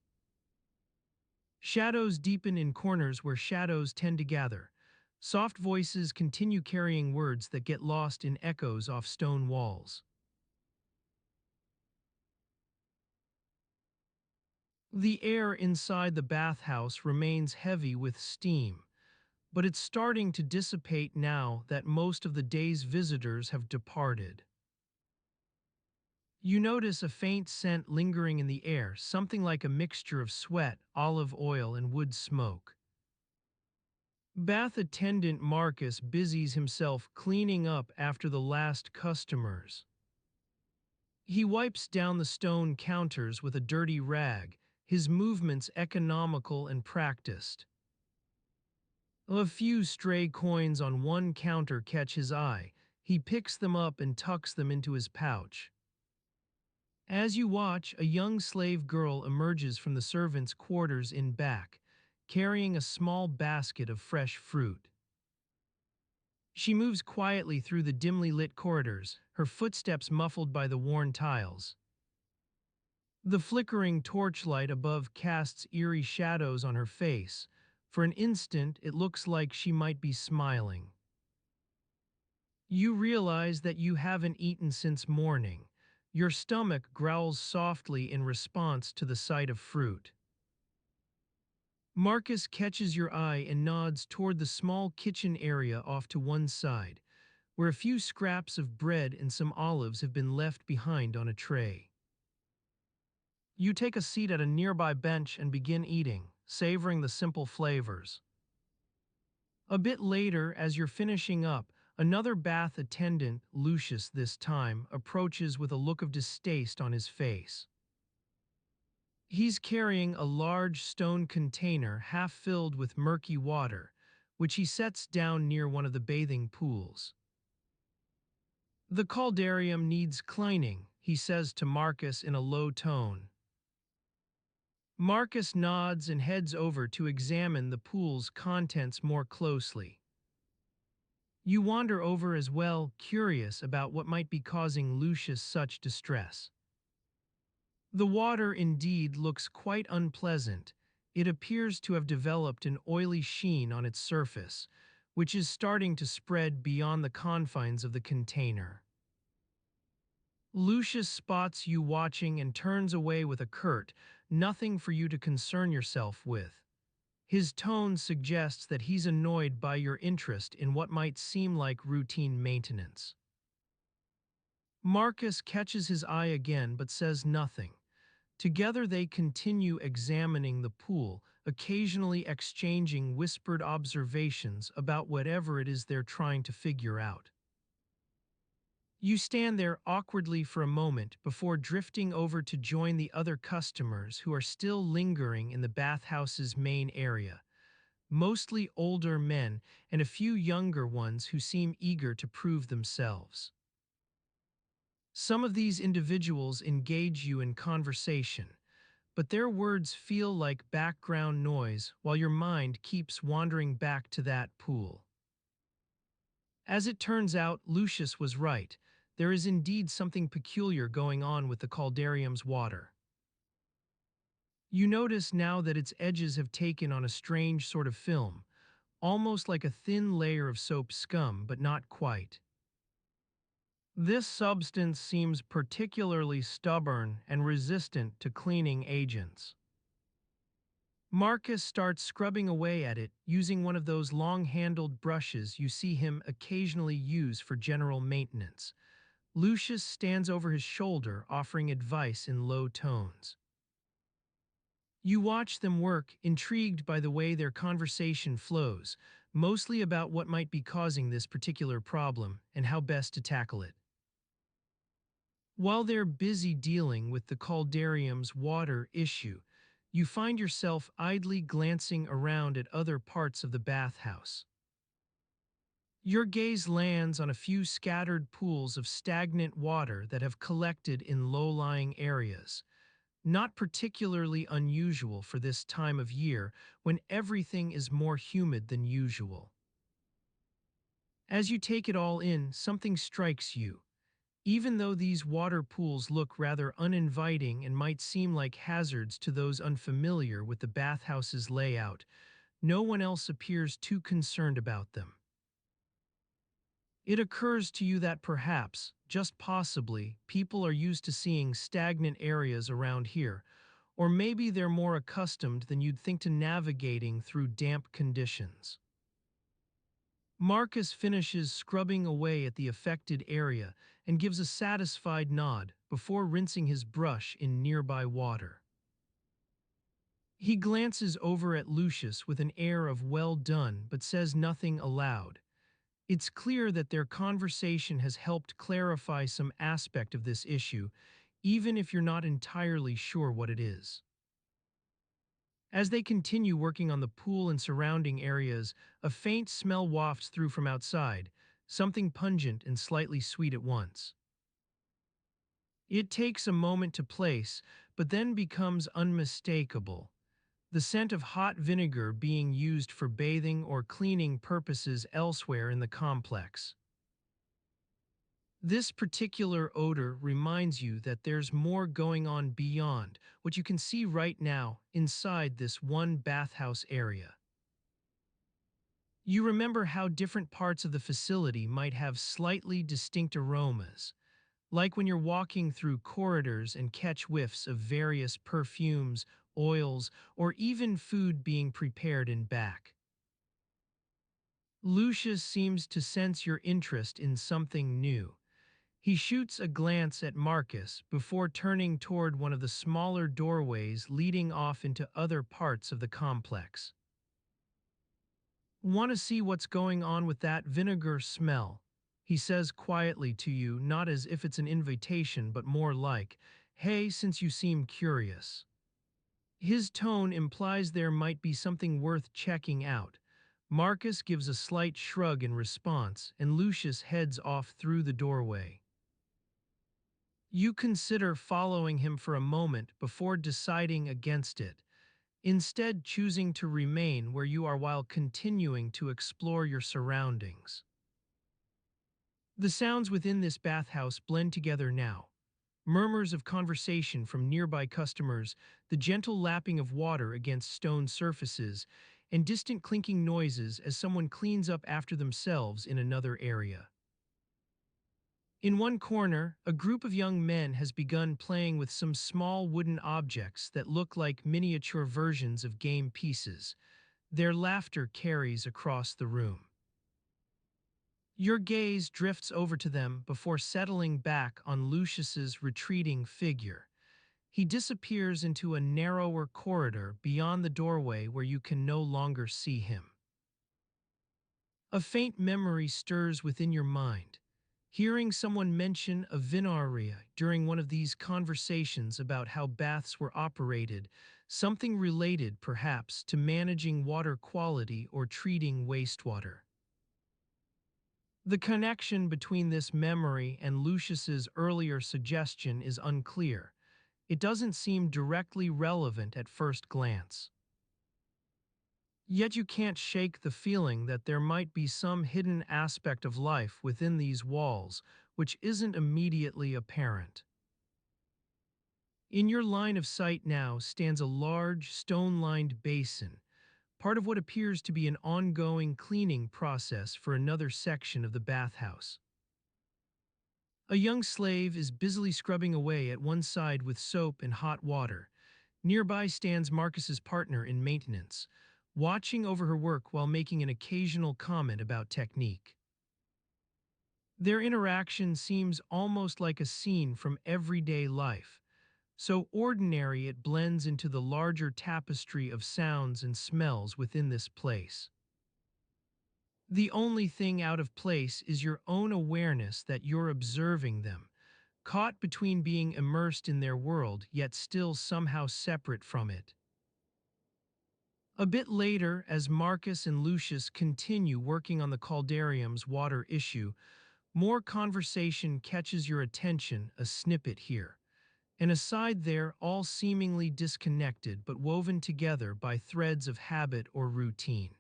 Shadows deepen in corners where shadows tend to gather. Soft voices continue carrying words that get lost in echoes off stone walls. The air inside the bathhouse remains heavy with steam, but it's starting to dissipate now that most of the day's visitors have departed. You notice a faint scent lingering in the air, something like a mixture of sweat, olive oil, and wood smoke. Bath attendant Marcus busies himself cleaning up after the last customers. He wipes down the stone counters with a dirty rag, his movements economical and practiced. A few stray coins on one counter catch his eye. He picks them up and tucks them into his pouch. As you watch, a young slave girl emerges from the servants' quarters in back, carrying a small basket of fresh fruit. She moves quietly through the dimly lit corridors, her footsteps muffled by the worn tiles. The flickering torchlight above casts eerie shadows on her face. For an instant, it looks like she might be smiling. You realize that you haven't eaten since morning. Your stomach growls softly in response to the sight of fruit. Marcus catches your eye and nods toward the small kitchen area off to one side, where a few scraps of bread and some olives have been left behind on a tray. You take a seat at a nearby bench and begin eating, savoring the simple flavors. A bit later, as you're finishing up, another bath attendant, Lucius this time, approaches with a look of distaste on his face. He's carrying a large stone container half filled with murky water, which he sets down near one of the bathing pools. The caldarium needs cleaning, he says to Marcus in a low tone. Marcus nods and heads over to examine the pool's contents more closely. You wander over as well, curious about what might be causing Lucius such distress. The water indeed looks quite unpleasant. It appears to have developed an oily sheen on its surface, which is starting to spread beyond the confines of the container. Lucius spots you watching and turns away with a curt, "Nothing for you to concern yourself with." His tone suggests that he's annoyed by your interest in what might seem like routine maintenance. Marcus catches his eye again but says nothing. Together they continue examining the pool, occasionally exchanging whispered observations about whatever it is they're trying to figure out. You stand there awkwardly for a moment before drifting over to join the other customers who are still lingering in the bathhouse's main area, mostly older men and a few younger ones who seem eager to prove themselves. Some of these individuals engage you in conversation, but their words feel like background noise while your mind keeps wandering back to that pool. As it turns out, Lucius was right. There is indeed something peculiar going on with the caldarium's water. You notice now that its edges have taken on a strange sort of film, almost like a thin layer of soap scum, but not quite. This substance seems particularly stubborn and resistant to cleaning agents. Marcus starts scrubbing away at it using one of those long-handled brushes you see him occasionally use for general maintenance. Lucius stands over his shoulder, offering advice in low tones. You watch them work, intrigued by the way their conversation flows, mostly about what might be causing this particular problem and how best to tackle it. While they're busy dealing with the caldarium's water issue, you find yourself idly glancing around at other parts of the bathhouse. Your gaze lands on a few scattered pools of stagnant water that have collected in low-lying areas, not particularly unusual for this time of year when everything is more humid than usual. As you take it all in, something strikes you. Even though these water pools look rather uninviting and might seem like hazards to those unfamiliar with the bathhouse's layout, no one else appears too concerned about them. It occurs to you that perhaps, just possibly, people are used to seeing stagnant areas around here, or maybe they're more accustomed than you'd think to navigating through damp conditions. Marcus finishes scrubbing away at the affected area and gives a satisfied nod before rinsing his brush in nearby water. He glances over at Lucius with an air of well done but says nothing aloud. It's clear that their conversation has helped clarify some aspect of this issue, even if you're not entirely sure what it is. As they continue working on the pool and surrounding areas, a faint smell wafts through from outside, something pungent and slightly sweet at once. It takes a moment to place, but then becomes unmistakable. The scent of hot vinegar being used for bathing or cleaning purposes elsewhere in the complex. This particular odor reminds you that there's more going on beyond what you can see right now inside this one bathhouse area. You remember how different parts of the facility might have slightly distinct aromas, like when you're walking through corridors and catch whiffs of various perfumes, oils, or even food being prepared in back. Lucius seems to sense your interest in something new. He shoots a glance at Marcus before turning toward one of the smaller doorways leading off into other parts of the complex. Want to see what's going on with that vinegar smell? He says quietly to you, not as if it's an invitation, but more like, hey, since you seem curious. His tone implies there might be something worth checking out. Marcus gives a slight shrug in response, and Lucius heads off through the doorway. You consider following him for a moment before deciding against it, instead choosing to remain where you are while continuing to explore your surroundings. The sounds within this bathhouse blend together now. Murmurs of conversation from nearby customers, the gentle lapping of water against stone surfaces, and distant clinking noises as someone cleans up after themselves in another area. In one corner, a group of young men has begun playing with some small wooden objects that look like miniature versions of game pieces. Their laughter carries across the room. Your gaze drifts over to them before settling back on Lucius's retreating figure. He disappears into a narrower corridor beyond the doorway where you can no longer see him. A faint memory stirs within your mind. Hearing someone mention a vinaria during one of these conversations about how baths were operated, something related perhaps to managing water quality or treating wastewater. The connection between this memory and Lucius's earlier suggestion is unclear. It doesn't seem directly relevant at first glance. Yet you can't shake the feeling that there might be some hidden aspect of life within these walls which isn't immediately apparent. In your line of sight now stands a large, stone-lined basin, part of what appears to be an ongoing cleaning process for another section of the bathhouse. A young slave is busily scrubbing away at one side with soap and hot water. Nearby stands Marcus's partner in maintenance, watching over her work while making an occasional comment about technique. Their interaction seems almost like a scene from everyday life, so ordinary it blends into the larger tapestry of sounds and smells within this place. The only thing out of place is your own awareness that you're observing them, caught between being immersed in their world yet still somehow separate from it. A bit later, as Marcus and Lucius continue working on the Caldarium's water issue, more conversation catches your attention, a snippet here. An aside there, all seemingly disconnected but woven together by threads of habit or routine.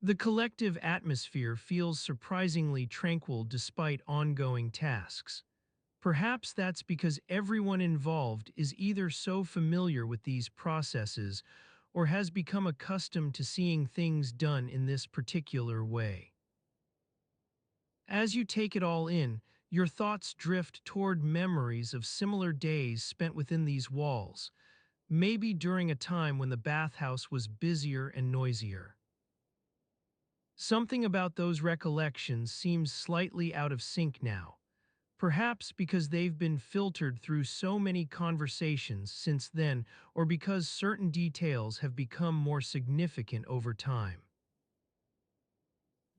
The collective atmosphere feels surprisingly tranquil despite ongoing tasks. Perhaps that's because everyone involved is either so familiar with these processes or has become accustomed to seeing things done in this particular way. As you take it all in, your thoughts drift toward memories of similar days spent within these walls, maybe during a time when the bathhouse was busier and noisier. Something about those recollections seems slightly out of sync now, perhaps because they've been filtered through so many conversations since then, or because certain details have become more significant over time.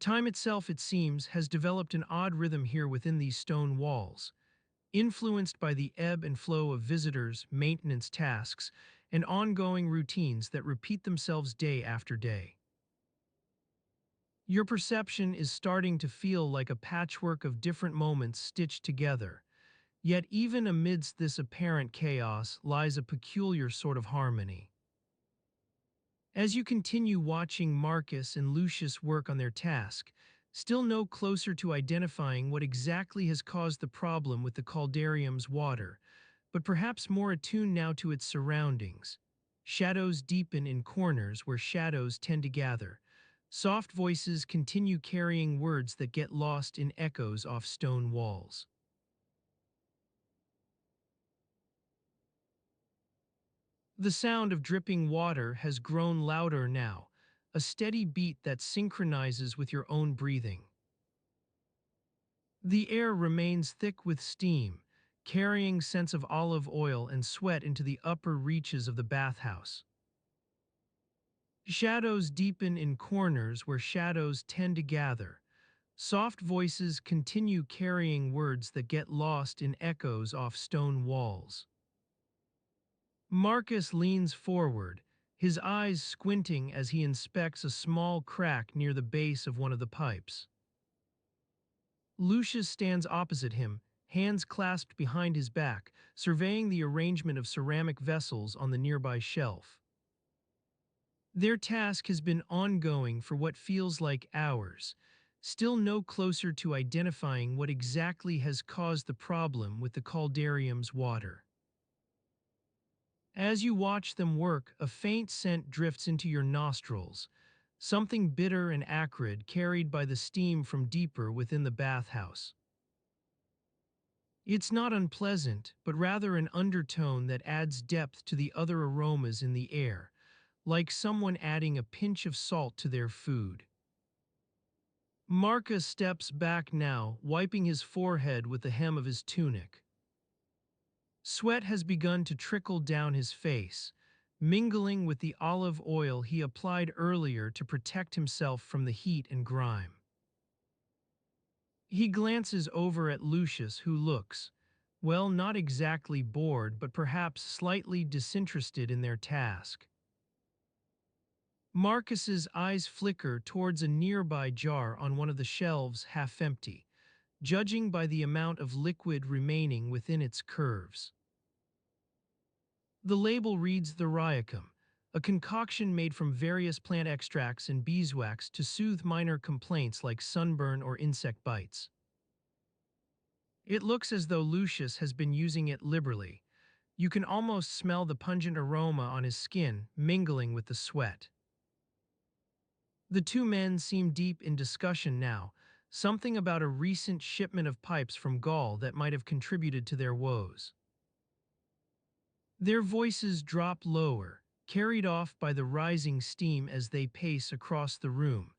Time itself, it seems, has developed an odd rhythm here within these stone walls, influenced by the ebb and flow of visitors, maintenance tasks, and ongoing routines that repeat themselves day after day. Your perception is starting to feel like a patchwork of different moments stitched together, yet even amidst this apparent chaos lies a peculiar sort of harmony. As you continue watching Marcus and Lucius work on their task, still no closer to identifying what exactly has caused the problem with the caldarium's water, but perhaps more attuned now to its surroundings. Shadows deepen in corners where shadows tend to gather. Soft voices continue carrying words that get lost in echoes off stone walls. The sound of dripping water has grown louder now, a steady beat that synchronizes with your own breathing. The air remains thick with steam, carrying scents of olive oil and sweat into the upper reaches of the bathhouse. Shadows deepen in corners where shadows tend to gather. Soft voices continue carrying words that get lost in echoes off stone walls. Marcus leans forward, his eyes squinting as he inspects a small crack near the base of one of the pipes. Lucius stands opposite him, hands clasped behind his back, surveying the arrangement of ceramic vessels on the nearby shelf. Their task has been ongoing for what feels like hours, still no closer to identifying what exactly has caused the problem with the caldarium's water. As you watch them work, a faint scent drifts into your nostrils, something bitter and acrid carried by the steam from deeper within the bathhouse. It's not unpleasant, but rather an undertone that adds depth to the other aromas in the air, like someone adding a pinch of salt to their food. Marcus steps back now, wiping his forehead with the hem of his tunic. Sweat has begun to trickle down his face, mingling with the olive oil he applied earlier to protect himself from the heat and grime. He glances over at Lucius, who looks, well, not exactly bored, but perhaps slightly disinterested in their task. Marcus's eyes flicker towards a nearby jar on one of the shelves, half empty, judging by the amount of liquid remaining within its curves. The label reads Theriacum, a concoction made from various plant extracts and beeswax to soothe minor complaints like sunburn or insect bites. It looks as though Lucius has been using it liberally. You can almost smell the pungent aroma on his skin mingling with the sweat. The two men seem deep in discussion now, something about a recent shipment of pipes from Gaul that might have contributed to their woes. Their voices drop lower, carried off by the rising steam as they pace across the room,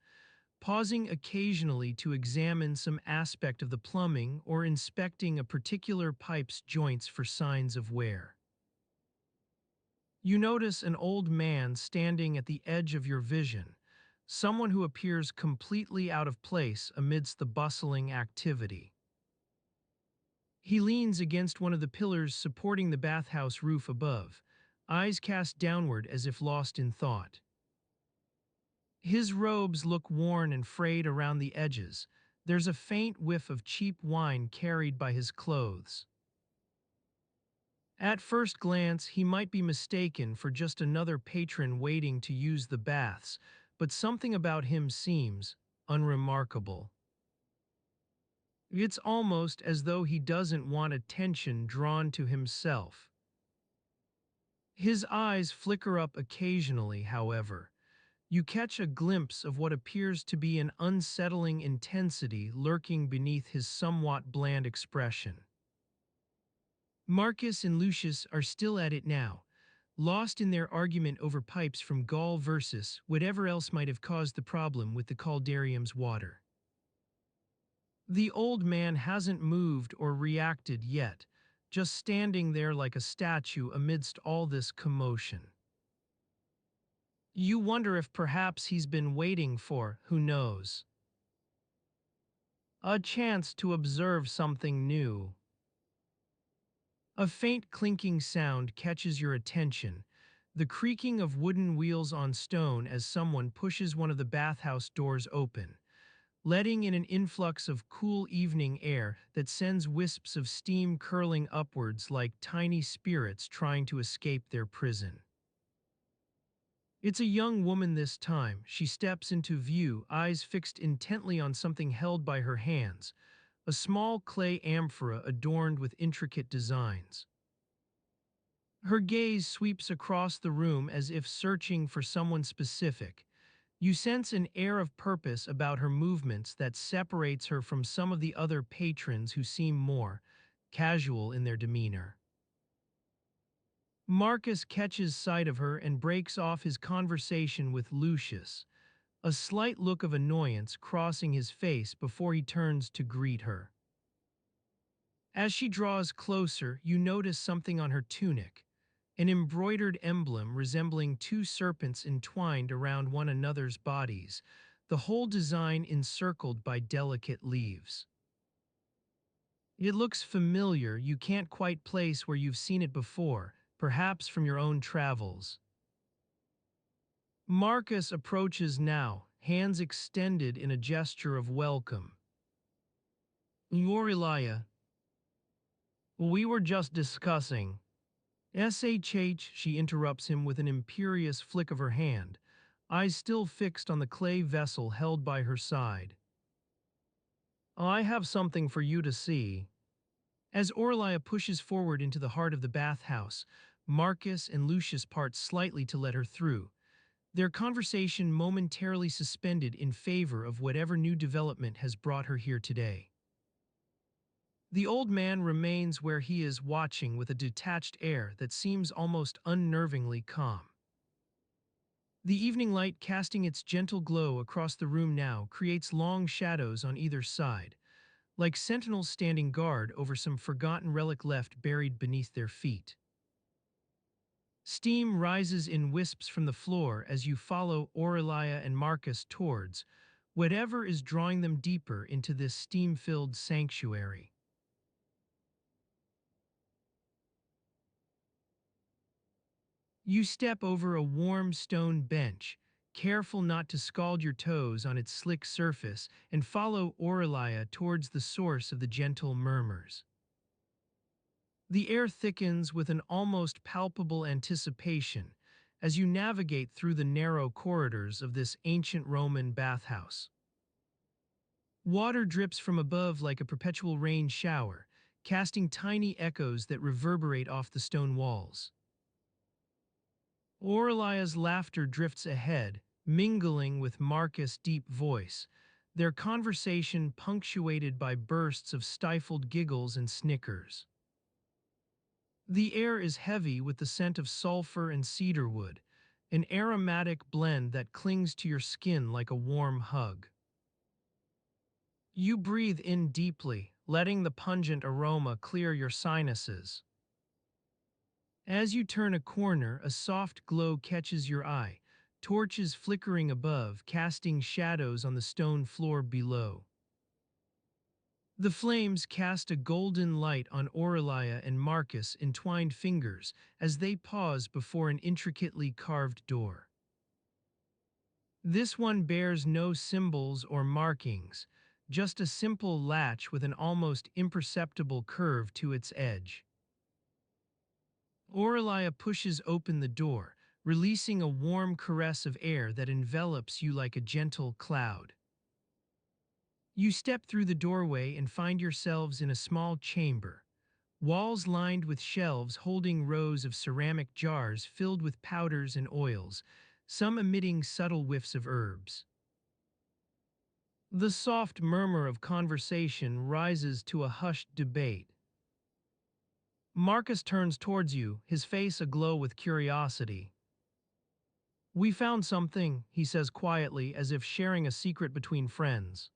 pausing occasionally to examine some aspect of the plumbing or inspecting a particular pipe's joints for signs of wear. You notice an old man standing at the edge of your vision, someone who appears completely out of place amidst the bustling activity. He leans against one of the pillars supporting the bathhouse roof above, eyes cast downward as if lost in thought. His robes look worn and frayed around the edges. There's a faint whiff of cheap wine carried by his clothes. At first glance, he might be mistaken for just another patron waiting to use the baths, but something about him seems unremarkable. It's almost as though he doesn't want attention drawn to himself. His eyes flicker up occasionally, however. You catch a glimpse of what appears to be an unsettling intensity lurking beneath his somewhat bland expression. Marcus and Lucius are still at it now, lost in their argument over pipes from Gaul versus whatever else might have caused the problem with the caldarium's water. The old man hasn't moved or reacted yet, just standing there like a statue amidst all this commotion. You wonder if perhaps he's been waiting for, who knows, a chance to observe something new. A faint clinking sound catches your attention, the creaking of wooden wheels on stone as someone pushes one of the bathhouse doors open, letting in an influx of cool evening air that sends wisps of steam curling upwards like tiny spirits trying to escape their prison. It's a young woman this time. She steps into view, eyes fixed intently on something held by her hands, a small clay amphora adorned with intricate designs. Her gaze sweeps across the room as if searching for someone specific. You sense an air of purpose about her movements that separates her from some of the other patrons who seem more casual in their demeanor. Marcus catches sight of her and breaks off his conversation with Lucius, a slight look of annoyance crossing his face before he turns to greet her. As she draws closer, you notice something on her tunic, an embroidered emblem resembling two serpents entwined around one another's bodies, the whole design encircled by delicate leaves. It looks familiar, you can't quite place where you've seen it before, perhaps from your own travels. Marcus approaches now, hands extended in a gesture of welcome. Eurelia, we were just discussing. SHH, she interrupts him with an imperious flick of her hand, eyes still fixed on the clay vessel held by her side. I have something for you to see. As Aurelia pushes forward into the heart of the bathhouse, Marcus and Lucius part slightly to let her through, their conversation momentarily suspended in favor of whatever new development has brought her here today. The old man remains where he is, watching with a detached air that seems almost unnervingly calm. The evening light, casting its gentle glow across the room now, creates long shadows on either side, like sentinels standing guard over some forgotten relic left buried beneath their feet. Steam rises in wisps from the floor as you follow Aurelia and Marcus towards whatever is drawing them deeper into this steam-filled sanctuary. You step over a warm stone bench, careful not to scald your toes on its slick surface, and follow Aurelia towards the source of the gentle murmurs. The air thickens with an almost palpable anticipation as you navigate through the narrow corridors of this ancient Roman bathhouse. Water drips from above like a perpetual rain shower, casting tiny echoes that reverberate off the stone walls. Aurelia's laughter drifts ahead, mingling with Marcus' deep voice, their conversation punctuated by bursts of stifled giggles and snickers. The air is heavy with the scent of sulfur and cedarwood, an aromatic blend that clings to your skin like a warm hug. You breathe in deeply, letting the pungent aroma clear your sinuses. As you turn a corner, a soft glow catches your eye, torches flickering above, casting shadows on the stone floor below. The flames cast a golden light on Aurelia and Marcus' entwined fingers as they pause before an intricately carved door. This one bears no symbols or markings, just a simple latch with an almost imperceptible curve to its edge. Aurelia pushes open the door, releasing a warm caress of air that envelops you like a gentle cloud. You step through the doorway and find yourselves in a small chamber, walls lined with shelves holding rows of ceramic jars filled with powders and oils, some emitting subtle whiffs of herbs. The soft murmur of conversation rises to a hushed debate. Marcus turns towards you, his face aglow with curiosity. "We found something," he says quietly, as if sharing a secret between friends.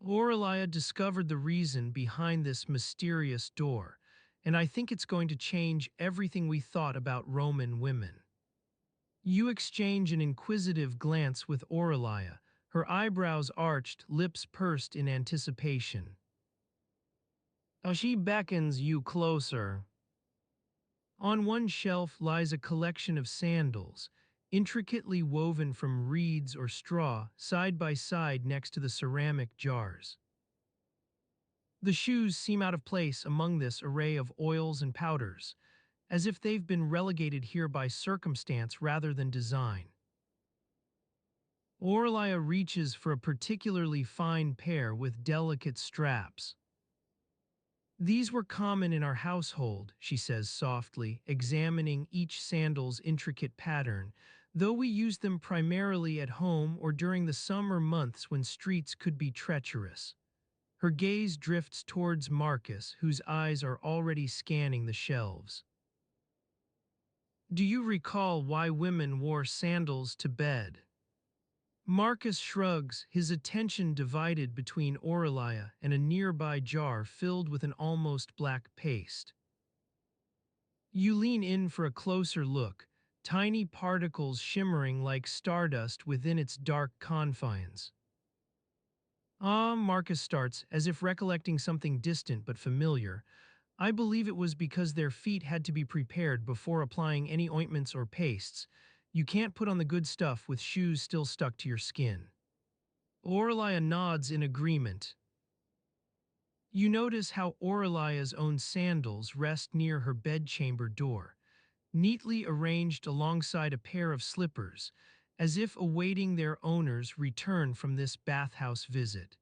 Aurelia discovered the reason behind this mysterious door, and I think it's going to change everything we thought about Roman women. You exchange an inquisitive glance with Aurelia, her eyebrows arched, lips pursed in anticipation. As she beckons you closer. On one shelf lies a collection of sandals, intricately woven from reeds or straw, side by side next to the ceramic jars. The shoes seem out of place among this array of oils and powders, as if they've been relegated here by circumstance rather than design. Aurelia reaches for a particularly fine pair with delicate straps. "These were common in our household," she says softly, examining each sandal's intricate pattern, "though we used them primarily at home or during the summer months when streets could be treacherous." Her gaze drifts towards Marcus, whose eyes are already scanning the shelves. "Do you recall why women wore sandals to bed?" Marcus shrugs, his attention divided between Aurelia and a nearby jar filled with an almost black paste. You lean in for a closer look, tiny particles shimmering like stardust within its dark confines. "Ah," Marcus starts, as if recollecting something distant but familiar. "I believe it was because their feet had to be prepared before applying any ointments or pastes. You can't put on the good stuff with shoes still stuck to your skin." Aurelia nods in agreement. You notice how Aurelia's own sandals rest near her bedchamber door, neatly arranged alongside a pair of slippers, as if awaiting their owner's return from this bathhouse visit.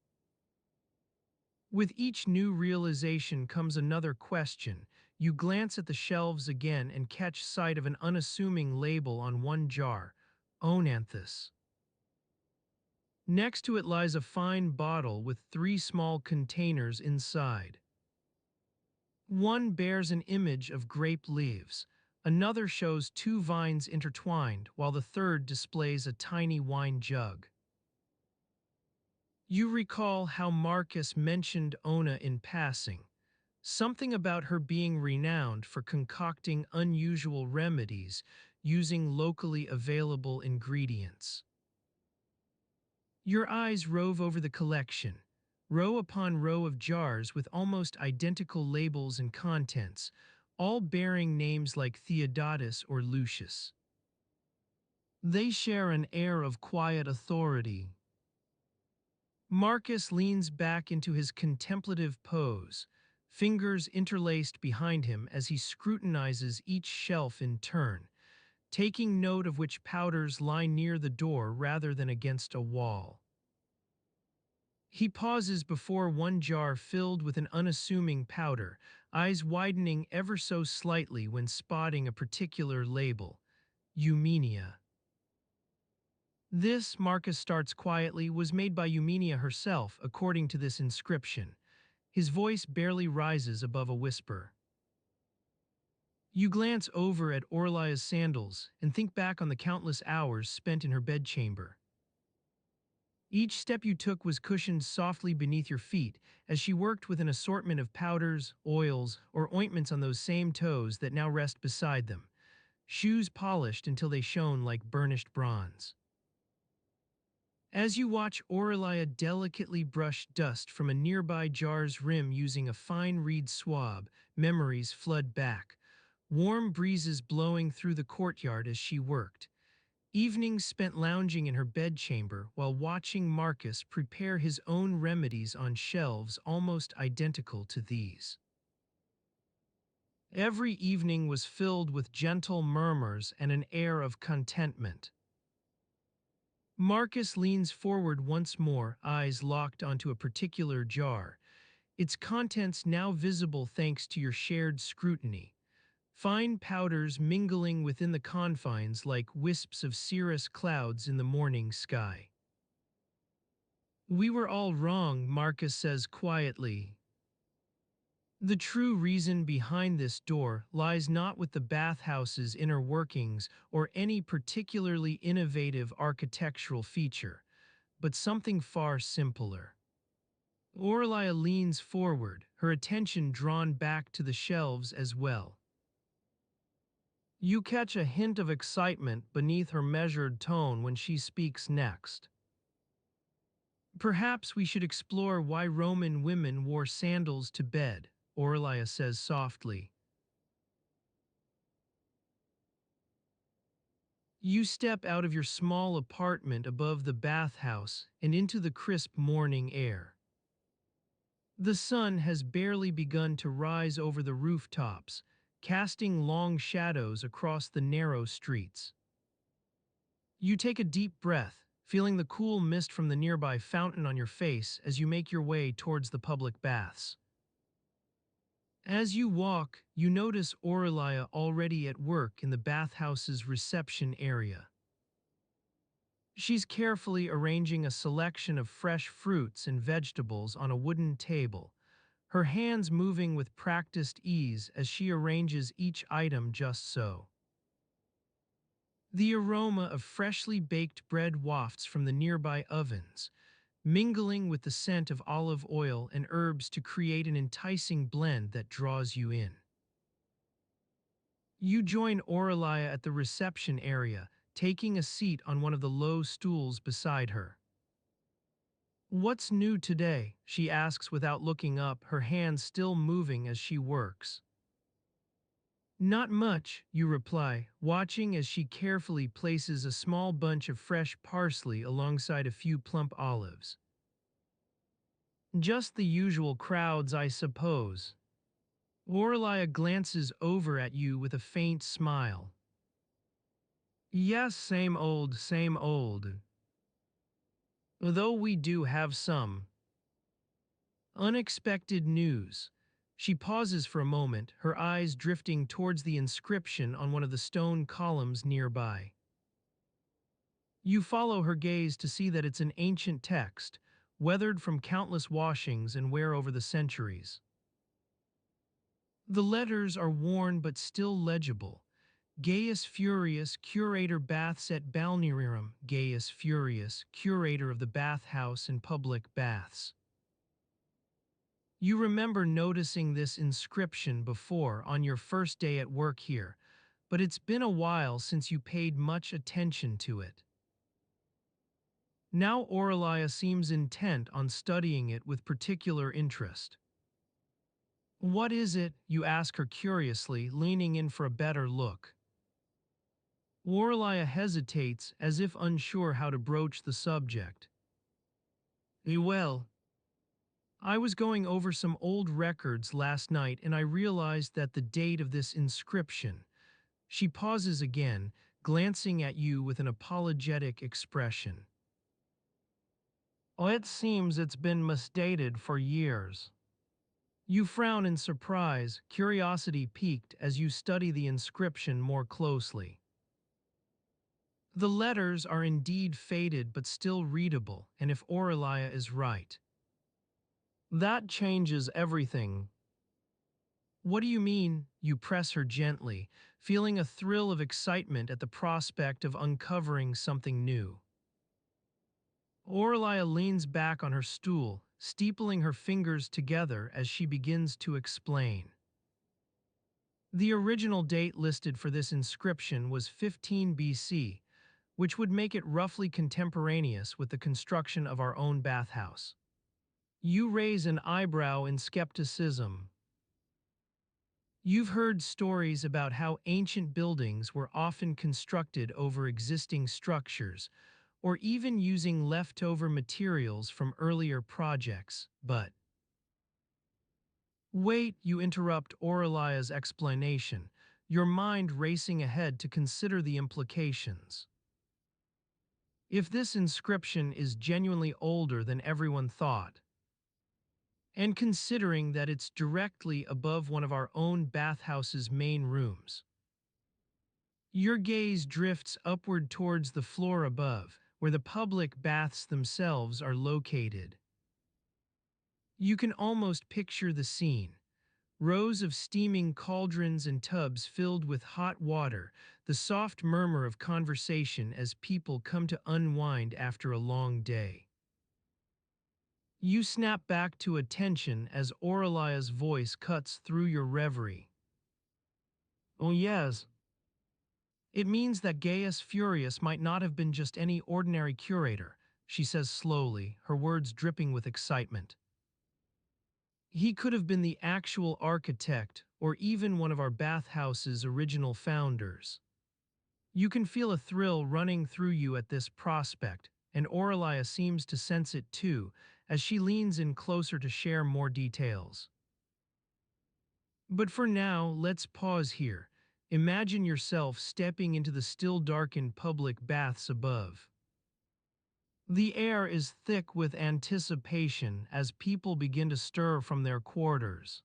With each new realization comes another question. You glance at the shelves again and catch sight of an unassuming label on one jar, Onanthus. Next to it lies a fine bottle with 3 small containers inside. One bears an image of grape leaves, another shows 2 vines intertwined, while the third displays a tiny wine jug. You recall how Marcus mentioned Ona in passing, something about her being renowned for concocting unusual remedies using locally available ingredients. Your eyes rove over the collection, row upon row of jars with almost identical labels and contents, all bearing names like Theodotus or Lucius. They share an air of quiet authority. Marcus leans back into his contemplative pose, fingers interlaced behind him as he scrutinizes each shelf in turn, taking note of which powders lie near the door rather than against a wall. He pauses before one jar filled with an unassuming powder, eyes widening ever so slightly when spotting a particular label, Eumenia. This, Marcus starts quietly, was made by Eumenia herself, according to this inscription. His voice barely rises above a whisper. You glance over at Orlia's sandals and think back on the countless hours spent in her bedchamber. Each step you took was cushioned softly beneath your feet as she worked with an assortment of powders, oils, or ointments on those same toes that now rest beside them, shoes polished until they shone like burnished bronze. As you watch Aurelia delicately brush dust from a nearby jar's rim using a fine reed swab, memories flood back. Warm breezes blowing through the courtyard as she worked. Evenings spent lounging in her bedchamber while watching Marcus prepare his own remedies on shelves almost identical to these. Every evening was filled with gentle murmurs and an air of contentment. Marcus leans forward once more, eyes locked onto a particular jar, its contents now visible thanks to your shared scrutiny. Fine powders mingling within the confines like wisps of cirrus clouds in the morning sky. We were all wrong, Marcus says quietly. The true reason behind this door lies not with the bathhouse's inner workings or any particularly innovative architectural feature, but something far simpler. Aurelia leans forward, her attention drawn back to the shelves as well. You catch a hint of excitement beneath her measured tone when she speaks next. Perhaps we should explore why Roman women wore sandals to bed, Aurelia says softly. You step out of your small apartment above the bathhouse and into the crisp morning air. The sun has barely begun to rise over the rooftops, casting long shadows across the narrow streets. You take a deep breath, feeling the cool mist from the nearby fountain on your face as you make your way towards the public baths. As you walk, you notice Aurelia already at work in the bathhouse's reception area. She's carefully arranging a selection of fresh fruits and vegetables on a wooden table, her hands moving with practiced ease as she arranges each item just so. The aroma of freshly baked bread wafts from the nearby ovens, mingling with the scent of olive oil and herbs to create an enticing blend that draws you in. You join Aurelia at the reception area, taking a seat on one of the low stools beside her. "What's new today?" she asks without looking up, her hands still moving as she works. "Not much," you reply, watching as she carefully places a small bunch of fresh parsley alongside a few plump olives. "Just the usual crowds, I suppose." Aurelia glances over at you with a faint smile. "Yes, same old, same old. Though we do have some unexpected news." She pauses for a moment, her eyes drifting towards the inscription on one of the stone columns nearby. You follow her gaze to see that it's an ancient text, weathered from countless washings and wear over the centuries. The letters are worn but still legible. Gaius Furius, curator baths at Balnearium. Gaius Furius, curator of the bathhouse and public baths. You remember noticing this inscription before on your first day at work here, but it's been a while since you paid much attention to it. Now Aurelia seems intent on studying it with particular interest. "What is it?" you ask her curiously, leaning in for a better look. Aurelia hesitates as if unsure how to broach the subject. "Well, I was going over some old records last night and I realized that the date of this inscription." She pauses again, glancing at you with an apologetic expression. "Oh, it seems it's been misdated for years." You frown in surprise, curiosity piqued as you study the inscription more closely. The letters are indeed faded but still readable, and if Aurelia is right, that changes everything. "What do you mean?" You press her gently, feeling a thrill of excitement at the prospect of uncovering something new. Aurelia leans back on her stool, steepling her fingers together as she begins to explain. The original date listed for this inscription was 15 BC, which would make it roughly contemporaneous with the construction of our own bathhouse. You raise an eyebrow in skepticism. You've heard stories about how ancient buildings were often constructed over existing structures, or even using leftover materials from earlier projects, but wait, you interrupt Aurelia's explanation, your mind racing ahead to consider the implications. If this inscription is genuinely older than everyone thought, and considering that it's directly above one of our own bathhouse's main rooms, your gaze drifts upward towards the floor above, where the public baths themselves are located. You can almost picture the scene. Rows of steaming cauldrons and tubs filled with hot water, the soft murmur of conversation as people come to unwind after a long day. You snap back to attention as Aurelia's voice cuts through your reverie. Oh yes. It means that Gaius Furius might not have been just any ordinary curator, she says slowly, her words dripping with excitement. He could have been the actual architect or even one of our bathhouse's original founders. You can feel a thrill running through you at this prospect, and Aurelia seems to sense it too, as she leans in closer to share more details. But for now, let's pause here. Imagine yourself stepping into the still darkened public baths above. The air is thick with anticipation as people begin to stir from their quarters.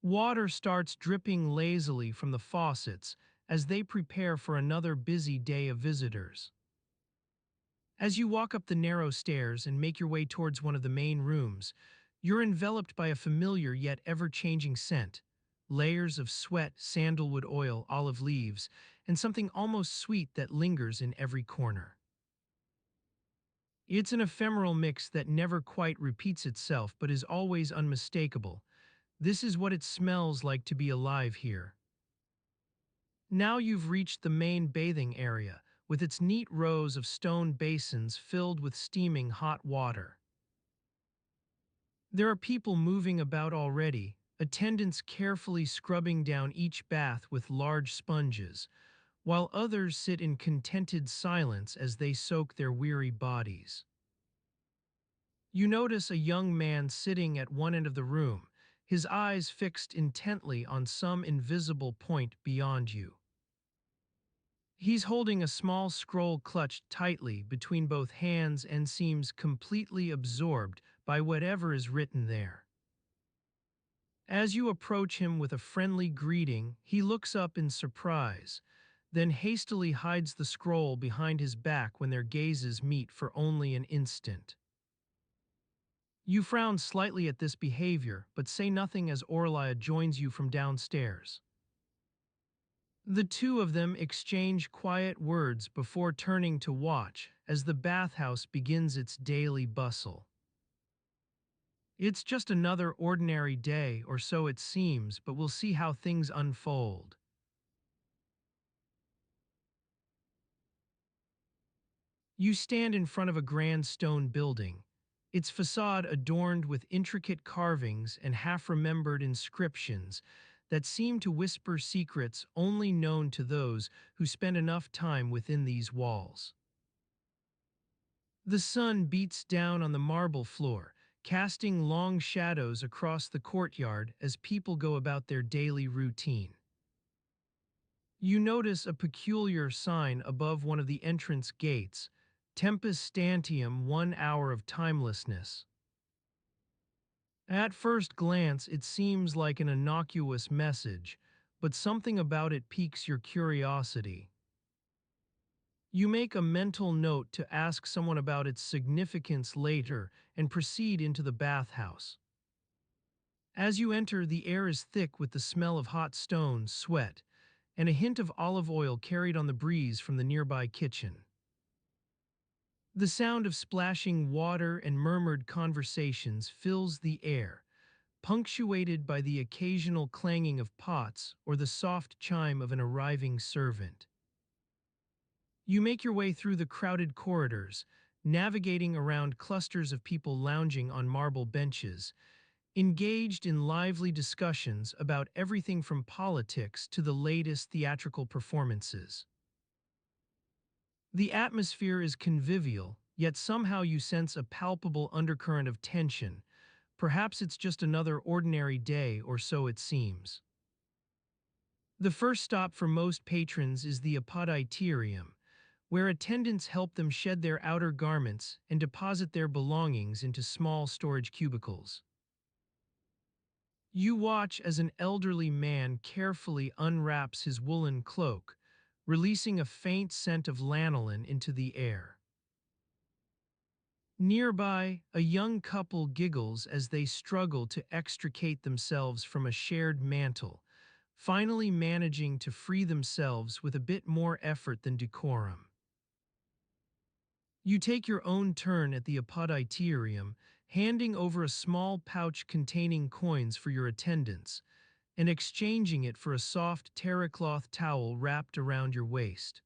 Water starts dripping lazily from the faucets as they prepare for another busy day of visitors. As you walk up the narrow stairs and make your way towards one of the main rooms, you're enveloped by a familiar yet ever-changing scent. Layers of sweat, sandalwood oil, olive leaves, and something almost sweet that lingers in every corner. It's an ephemeral mix that never quite repeats itself but is always unmistakable. This is what it smells like to be alive here. Now you've reached the main bathing area, with its neat rows of stone basins filled with steaming hot water. There are people moving about already, attendants carefully scrubbing down each bath with large sponges, while others sit in contented silence as they soak their weary bodies. You notice a young man sitting at one end of the room, his eyes fixed intently on some invisible point beyond you. He's holding a small scroll clutched tightly between both hands and seems completely absorbed by whatever is written there. As you approach him with a friendly greeting, he looks up in surprise, then hastily hides the scroll behind his back when their gazes meet for only an instant. You frown slightly at this behavior, but say nothing as Aurelia joins you from downstairs. The two of them exchange quiet words before turning to watch as the bathhouse begins its daily bustle. It's just another ordinary day, or so it seems, but we'll see how things unfold. You stand in front of a grand stone building, its facade adorned with intricate carvings and half-remembered inscriptions that seem to whisper secrets only known to those who spend enough time within these walls. The sun beats down on the marble floor, casting long shadows across the courtyard as people go about their daily routine. You notice a peculiar sign above one of the entrance gates, Tempus Stantium, 1 hour of timelessness. At first glance, it seems like an innocuous message, but something about it piques your curiosity. You make a mental note to ask someone about its significance later and proceed into the bathhouse. As you enter, the air is thick with the smell of hot stones, sweat, and a hint of olive oil carried on the breeze from the nearby kitchen. The sound of splashing water and murmured conversations fills the air, punctuated by the occasional clanging of pots or the soft chime of an arriving servant. You make your way through the crowded corridors, navigating around clusters of people lounging on marble benches, engaged in lively discussions about everything from politics to the latest theatrical performances. The atmosphere is convivial, yet somehow you sense a palpable undercurrent of tension. Perhaps it's just another ordinary day, or so it seems. The first stop for most patrons is the apoditerium, where attendants help them shed their outer garments and deposit their belongings into small storage cubicles. You watch as an elderly man carefully unwraps his woolen cloak, releasing a faint scent of lanolin into the air. Nearby, a young couple giggles as they struggle to extricate themselves from a shared mantle, finally managing to free themselves with a bit more effort than decorum. You take your own turn at the apoditerium, handing over a small pouch containing coins for your attendants, and exchanging it for a soft terracloth towel wrapped around your waist.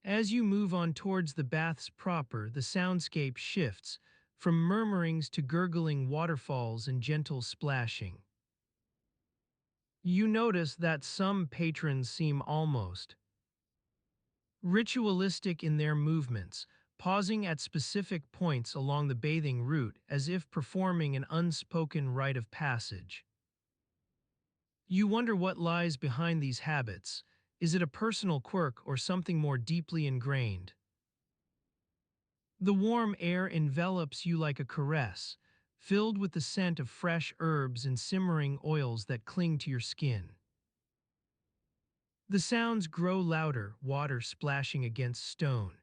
As you move on towards the baths proper, the soundscape shifts, from murmurings to gurgling waterfalls and gentle splashing. You notice that some patrons seem almost ritualistic in their movements, pausing at specific points along the bathing route as if performing an unspoken rite of passage. You wonder what lies behind these habits. Is it a personal quirk or something more deeply ingrained? The warm air envelops you like a caress, filled with the scent of fresh herbs and simmering oils that cling to your skin. The sounds grow louder, water splashing against stone,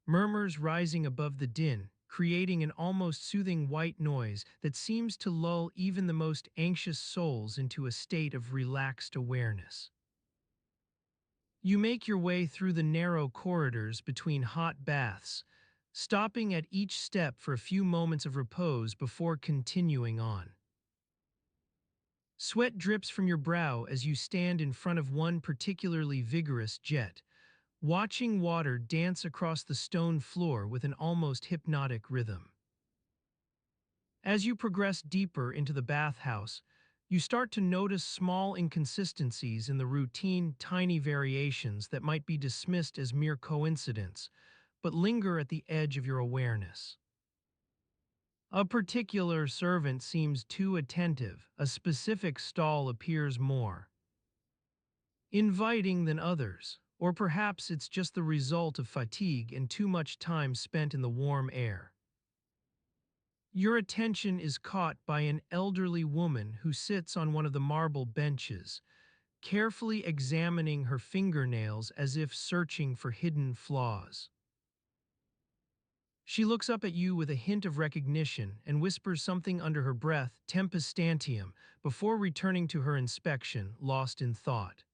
murmurs rising above the din, creating an almost soothing white noise that seems to lull even the most anxious souls into a state of relaxed awareness. You make your way through the narrow corridors between hot baths, stopping at each step for a few moments of repose before continuing on. Sweat drips from your brow as you stand in front of one particularly vigorous jet, watching water dance across the stone floor with an almost hypnotic rhythm. As you progress deeper into the bathhouse, you start to notice small inconsistencies in the routine, tiny variations that might be dismissed as mere coincidence, but linger at the edge of your awareness. A particular servant seems too attentive, a specific stall appears more inviting than others, or perhaps it's just the result of fatigue and too much time spent in the warm air. Your attention is caught by an elderly woman who sits on one of the marble benches, carefully examining her fingernails as if searching for hidden flaws. She looks up at you with a hint of recognition and whispers something under her breath, tempus stantium, before returning to her inspection, lost in thought.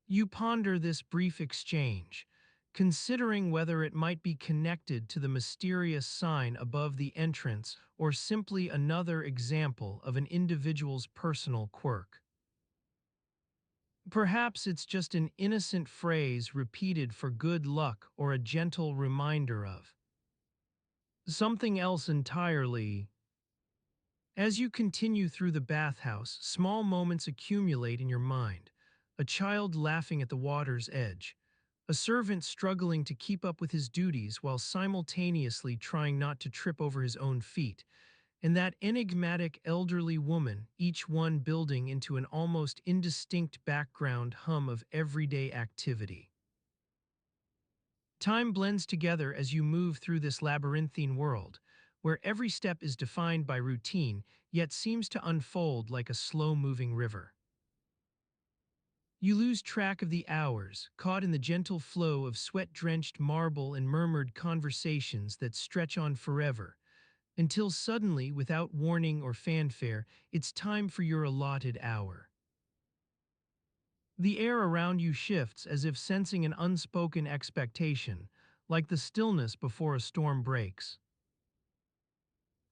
You ponder this brief exchange, considering whether it might be connected to the mysterious sign above the entrance or simply another example of an individual's personal quirk. Perhaps it's just an innocent phrase repeated for good luck or a gentle reminder of something else entirely. As you continue through the bathhouse, small moments accumulate in your mind. A child laughing at the water's edge, a servant struggling to keep up with his duties while simultaneously trying not to trip over his own feet, and that enigmatic elderly woman, each one building into an almost indistinct background hum of everyday activity. Time blends together as you move through this labyrinthine world, where every step is defined by routine, yet seems to unfold like a slow-moving river. You lose track of the hours, caught in the gentle flow of sweat-drenched marble and murmured conversations that stretch on forever, until suddenly, without warning or fanfare, it's time for your allotted hour. The air around you shifts as if sensing an unspoken expectation, like the stillness before a storm breaks.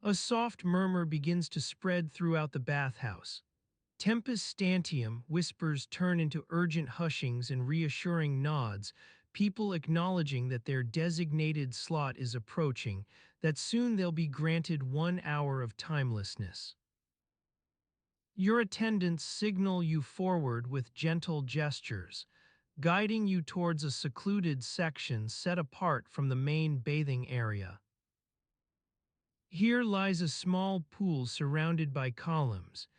A soft murmur begins to spread throughout the bathhouse. Tempus stantium whispers turn into urgent hushings and reassuring nods, people acknowledging that their designated slot is approaching, that soon they'll be granted 1 hour of timelessness. Your attendants signal you forward with gentle gestures, guiding you towards a secluded section set apart from the main bathing area. Here lies a small pool surrounded by columns,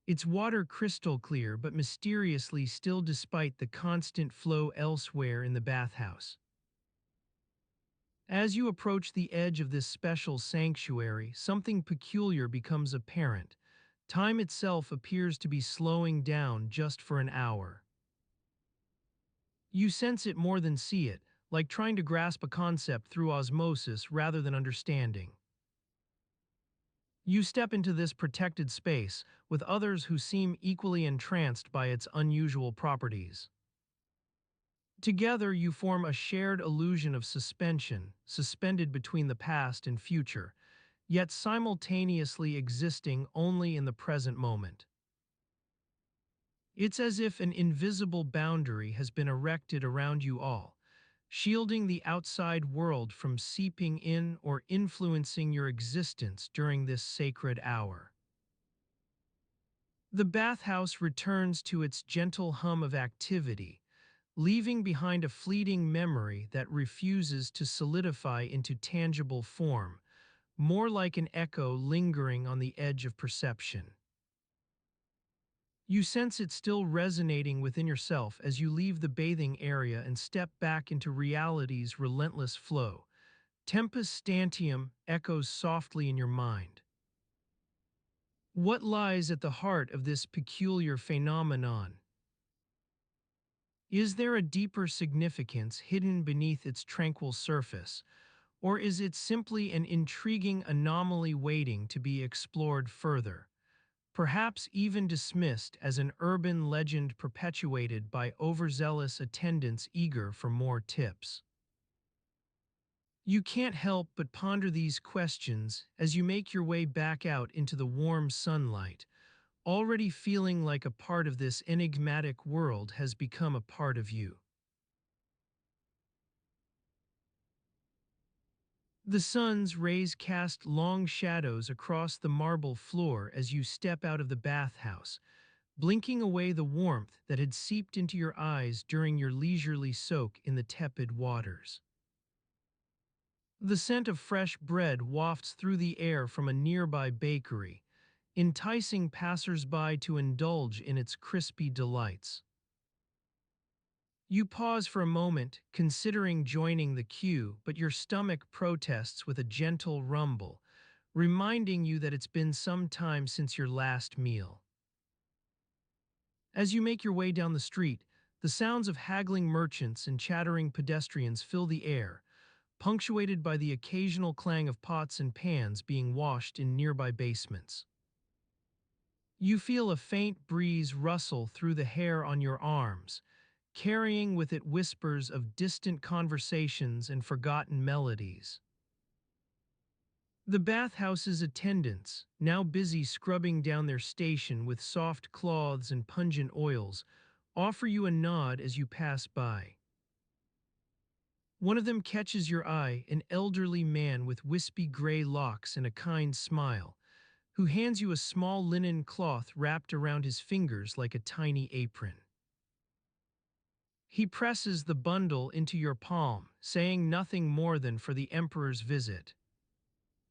its water crystal clear but mysteriously still despite the constant flow elsewhere in the bathhouse. As you approach the edge of this special sanctuary, something peculiar becomes apparent. Time itself appears to be slowing down just for an hour. You sense it more than see it, like trying to grasp a concept through osmosis rather than understanding. You step into this protected space with others who seem equally entranced by its unusual properties. Together you form a shared illusion of suspension, suspended between the past and future, yet simultaneously existing only in the present moment. It's as if an invisible boundary has been erected around you all, shielding the outside world from seeping in or influencing your existence during this sacred hour. The bathhouse returns to its gentle hum of activity, leaving behind a fleeting memory that refuses to solidify into tangible form, more like an echo lingering on the edge of perception. You sense it still resonating within yourself as you leave the bathing area and step back into reality's relentless flow. Tempus stantium echoes softly in your mind. What lies at the heart of this peculiar phenomenon? Is there a deeper significance hidden beneath its tranquil surface, or is it simply an intriguing anomaly waiting to be explored further, perhaps even dismissed as an urban legend perpetuated by overzealous attendants eager for more tips? You can't help but ponder these questions as you make your way back out into the warm sunlight, already feeling like a part of this enigmatic world has become a part of you. The sun's rays cast long shadows across the marble floor as you step out of the bathhouse, blinking away the warmth that had seeped into your eyes during your leisurely soak in the tepid waters. The scent of fresh bread wafts through the air from a nearby bakery, enticing passers-by to indulge in its crispy delights. You pause for a moment, considering joining the queue, but your stomach protests with a gentle rumble, reminding you that it's been some time since your last meal. As you make your way down the street, the sounds of haggling merchants and chattering pedestrians fill the air, punctuated by the occasional clang of pots and pans being washed in nearby basements. You feel a faint breeze rustle through the hair on your arms, carrying with it whispers of distant conversations and forgotten melodies. The bathhouse's attendants, now busy scrubbing down their station with soft cloths and pungent oils, offer you a nod as you pass by. One of them catches your eye, an elderly man with wispy gray locks and a kind smile, who hands you a small linen cloth wrapped around his fingers like a tiny apron. He presses the bundle into your palm, saying nothing more than for the emperor's visit.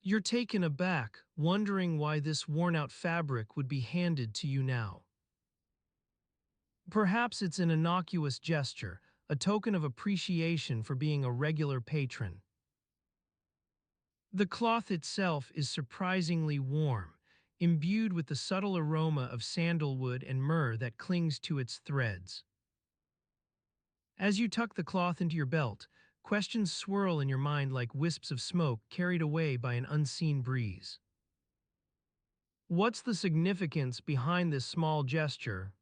You're taken aback, wondering why this worn-out fabric would be handed to you now. Perhaps it's an innocuous gesture, a token of appreciation for being a regular patron. The cloth itself is surprisingly warm, imbued with the subtle aroma of sandalwood and myrrh that clings to its threads. As you tuck the cloth into your belt, questions swirl in your mind like wisps of smoke carried away by an unseen breeze. What's the significance behind this small gesture?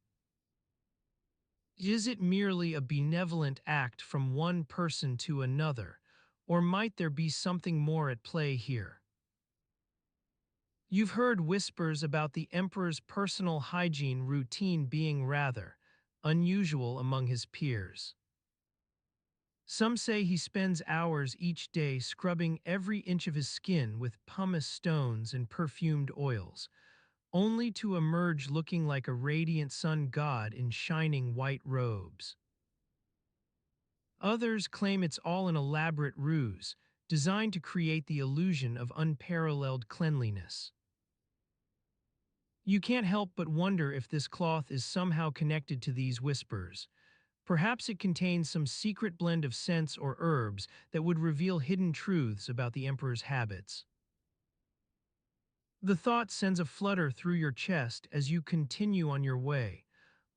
Is it merely a benevolent act from one person to another, Or might there be something more at play here? You've heard whispers about the emperor's personal hygiene routine being rather unusual among his peers. Some say he spends hours each day scrubbing every inch of his skin with pumice stones and perfumed oils, only to emerge looking like a radiant sun god in shining white robes. Others claim it's all an elaborate ruse, designed to create the illusion of unparalleled cleanliness. You can't help but wonder if this cloth is somehow connected to these whispers. Perhaps it contains some secret blend of scents or herbs that would reveal hidden truths about the emperor's habits. The thought sends a flutter through your chest as you continue on your way,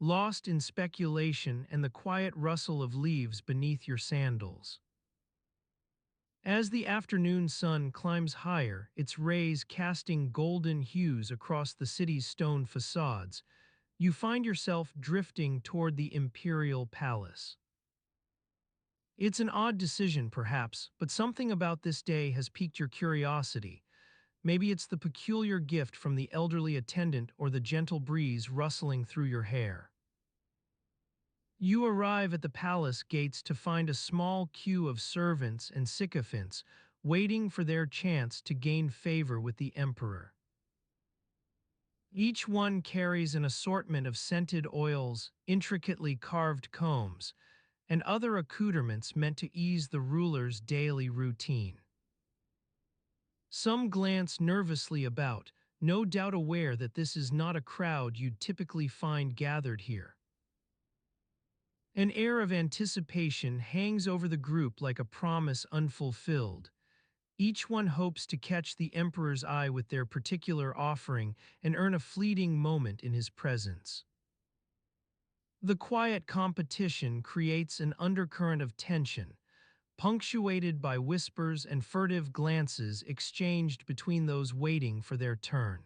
lost in speculation and the quiet rustle of leaves beneath your sandals. As the afternoon sun climbs higher, its rays casting golden hues across the city's stone facades, you find yourself drifting toward the imperial palace. It's an odd decision, perhaps, but something about this day has piqued your curiosity. Maybe it's the peculiar gift from the elderly attendant or the gentle breeze rustling through your hair. You arrive at the palace gates to find a small queue of servants and sycophants waiting for their chance to gain favor with the emperor. Each one carries an assortment of scented oils, intricately carved combs, and other accoutrements meant to ease the ruler's daily routine. Some glance nervously about, no doubt aware that this is not a crowd you'd typically find gathered here. An air of anticipation hangs over the group like a promise unfulfilled. Each one hopes to catch the emperor's eye with their particular offering and earn a fleeting moment in his presence. The quiet competition creates an undercurrent of tension, punctuated by whispers and furtive glances exchanged between those waiting for their turn.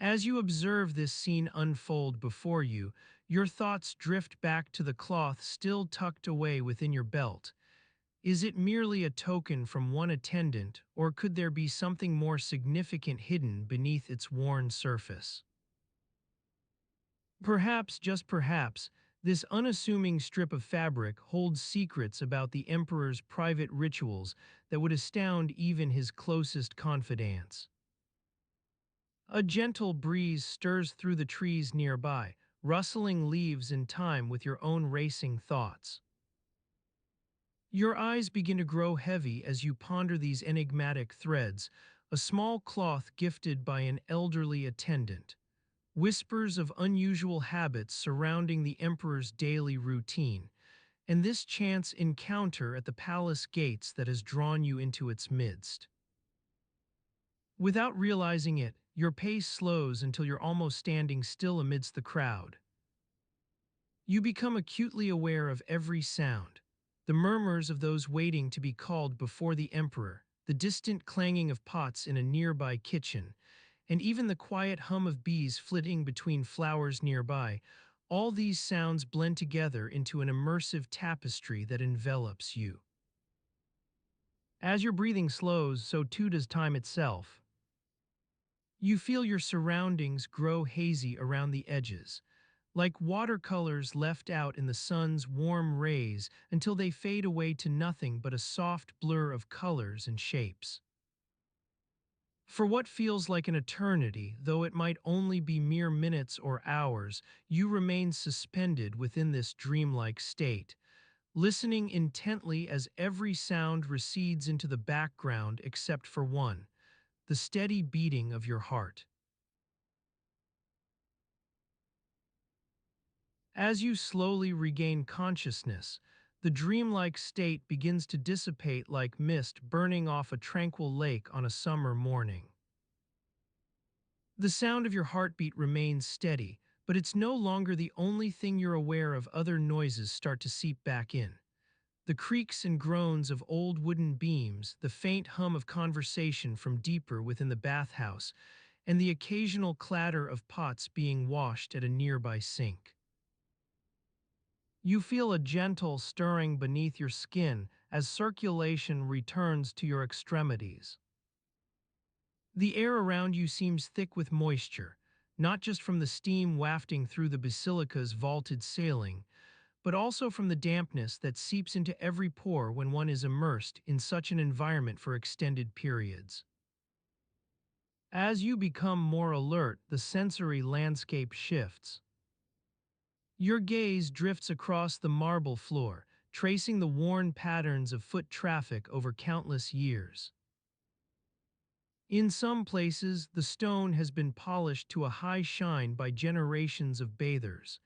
As you observe this scene unfold before you, your thoughts drift back to the cloth still tucked away within your belt. Is it merely a token from one attendant, or could there be something more significant hidden beneath its worn surface? Perhaps, just perhaps, this unassuming strip of fabric holds secrets about the emperor's private rituals that would astound even his closest confidants. A gentle breeze stirs through the trees nearby, rustling leaves in time with your own racing thoughts. Your eyes begin to grow heavy as you ponder these enigmatic threads, a small cloth gifted by an elderly attendant, whispers of unusual habits surrounding the emperor's daily routine, and this chance encounter at the palace gates that has drawn you into its midst. Without realizing it, your pace slows until you're almost standing still amidst the crowd. You become acutely aware of every sound, the murmurs of those waiting to be called before the emperor, the distant clanging of pots in a nearby kitchen, and even the quiet hum of bees flitting between flowers nearby. All these sounds blend together into an immersive tapestry that envelops you. As your breathing slows, so too does time itself. You feel your surroundings grow hazy around the edges, like watercolors left out in the sun's warm rays until they fade away to nothing but a soft blur of colors and shapes. For what feels like an eternity, though it might only be mere minutes or hours, you remain suspended within this dreamlike state, listening intently as every sound recedes into the background except for one, the steady beating of your heart. As you slowly regain consciousness, the dreamlike state begins to dissipate like mist burning off a tranquil lake on a summer morning. The sound of your heartbeat remains steady, but it's no longer the only thing you're aware of. Other noises start to seep back in. The creaks and groans of old wooden beams, the faint hum of conversation from deeper within the bathhouse, and the occasional clatter of pots being washed at a nearby sink. You feel a gentle stirring beneath your skin as circulation returns to your extremities. The air around you seems thick with moisture, not just from the steam wafting through the basilica's vaulted ceiling, but also from the dampness that seeps into every pore when one is immersed in such an environment for extended periods. As you become more alert, the sensory landscape shifts. Your gaze drifts across the marble floor, tracing the worn patterns of foot traffic over countless years. In some places, the stone has been polished to a high shine by generations of bathers.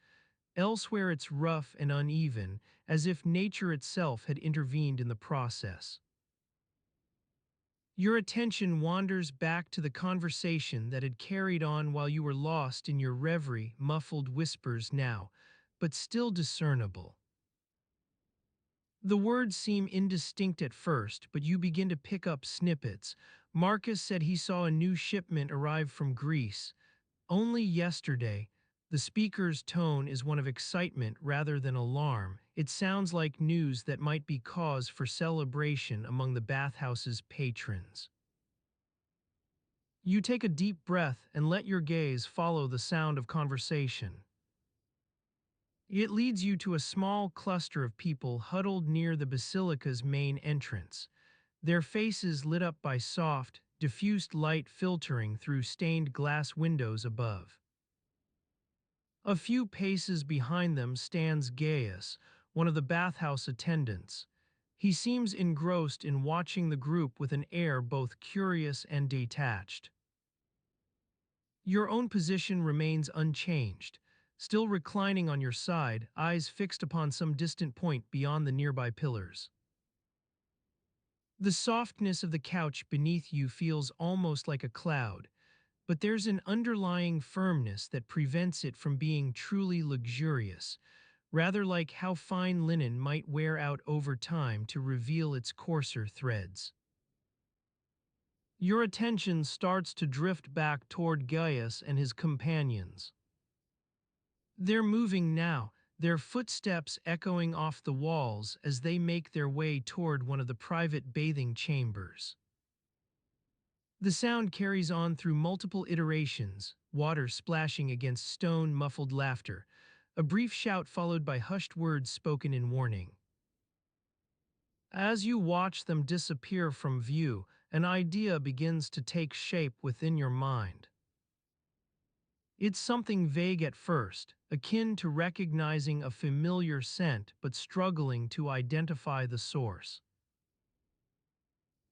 Elsewhere, it's rough and uneven, as if nature itself had intervened in the process. Your attention wanders back to the conversation that had carried on while you were lost in your reverie, muffled whispers now, but still discernible. The words seem indistinct at first, but you begin to pick up snippets. Marcus said he saw a new shipment arrive from Greece. Only yesterday. The speaker's tone is one of excitement rather than alarm. It sounds like news that might be cause for celebration among the bathhouse's patrons. You take a deep breath and let your gaze follow the sound of conversation. It leads you to a small cluster of people huddled near the basilica's main entrance, their faces lit up by soft, diffused light filtering through stained glass windows above. A few paces behind them stands Gaius, one of the bathhouse attendants. He seems engrossed in watching the group with an air both curious and detached. Your own position remains unchanged, still reclining on your side, eyes fixed upon some distant point beyond the nearby pillars. The softness of the couch beneath you feels almost like a cloud, but there's an underlying firmness that prevents it from being truly luxurious, rather like how fine linen might wear out over time to reveal its coarser threads. Your attention starts to drift back toward Gaius and his companions. They're moving now, their footsteps echoing off the walls as they make their way toward one of the private bathing chambers. The sound carries on through multiple iterations, water splashing against stone, muffled laughter, a brief shout followed by hushed words spoken in warning. As you watch them disappear from view, an idea begins to take shape within your mind. It's something vague at first, akin to recognizing a familiar scent but struggling to identify the source.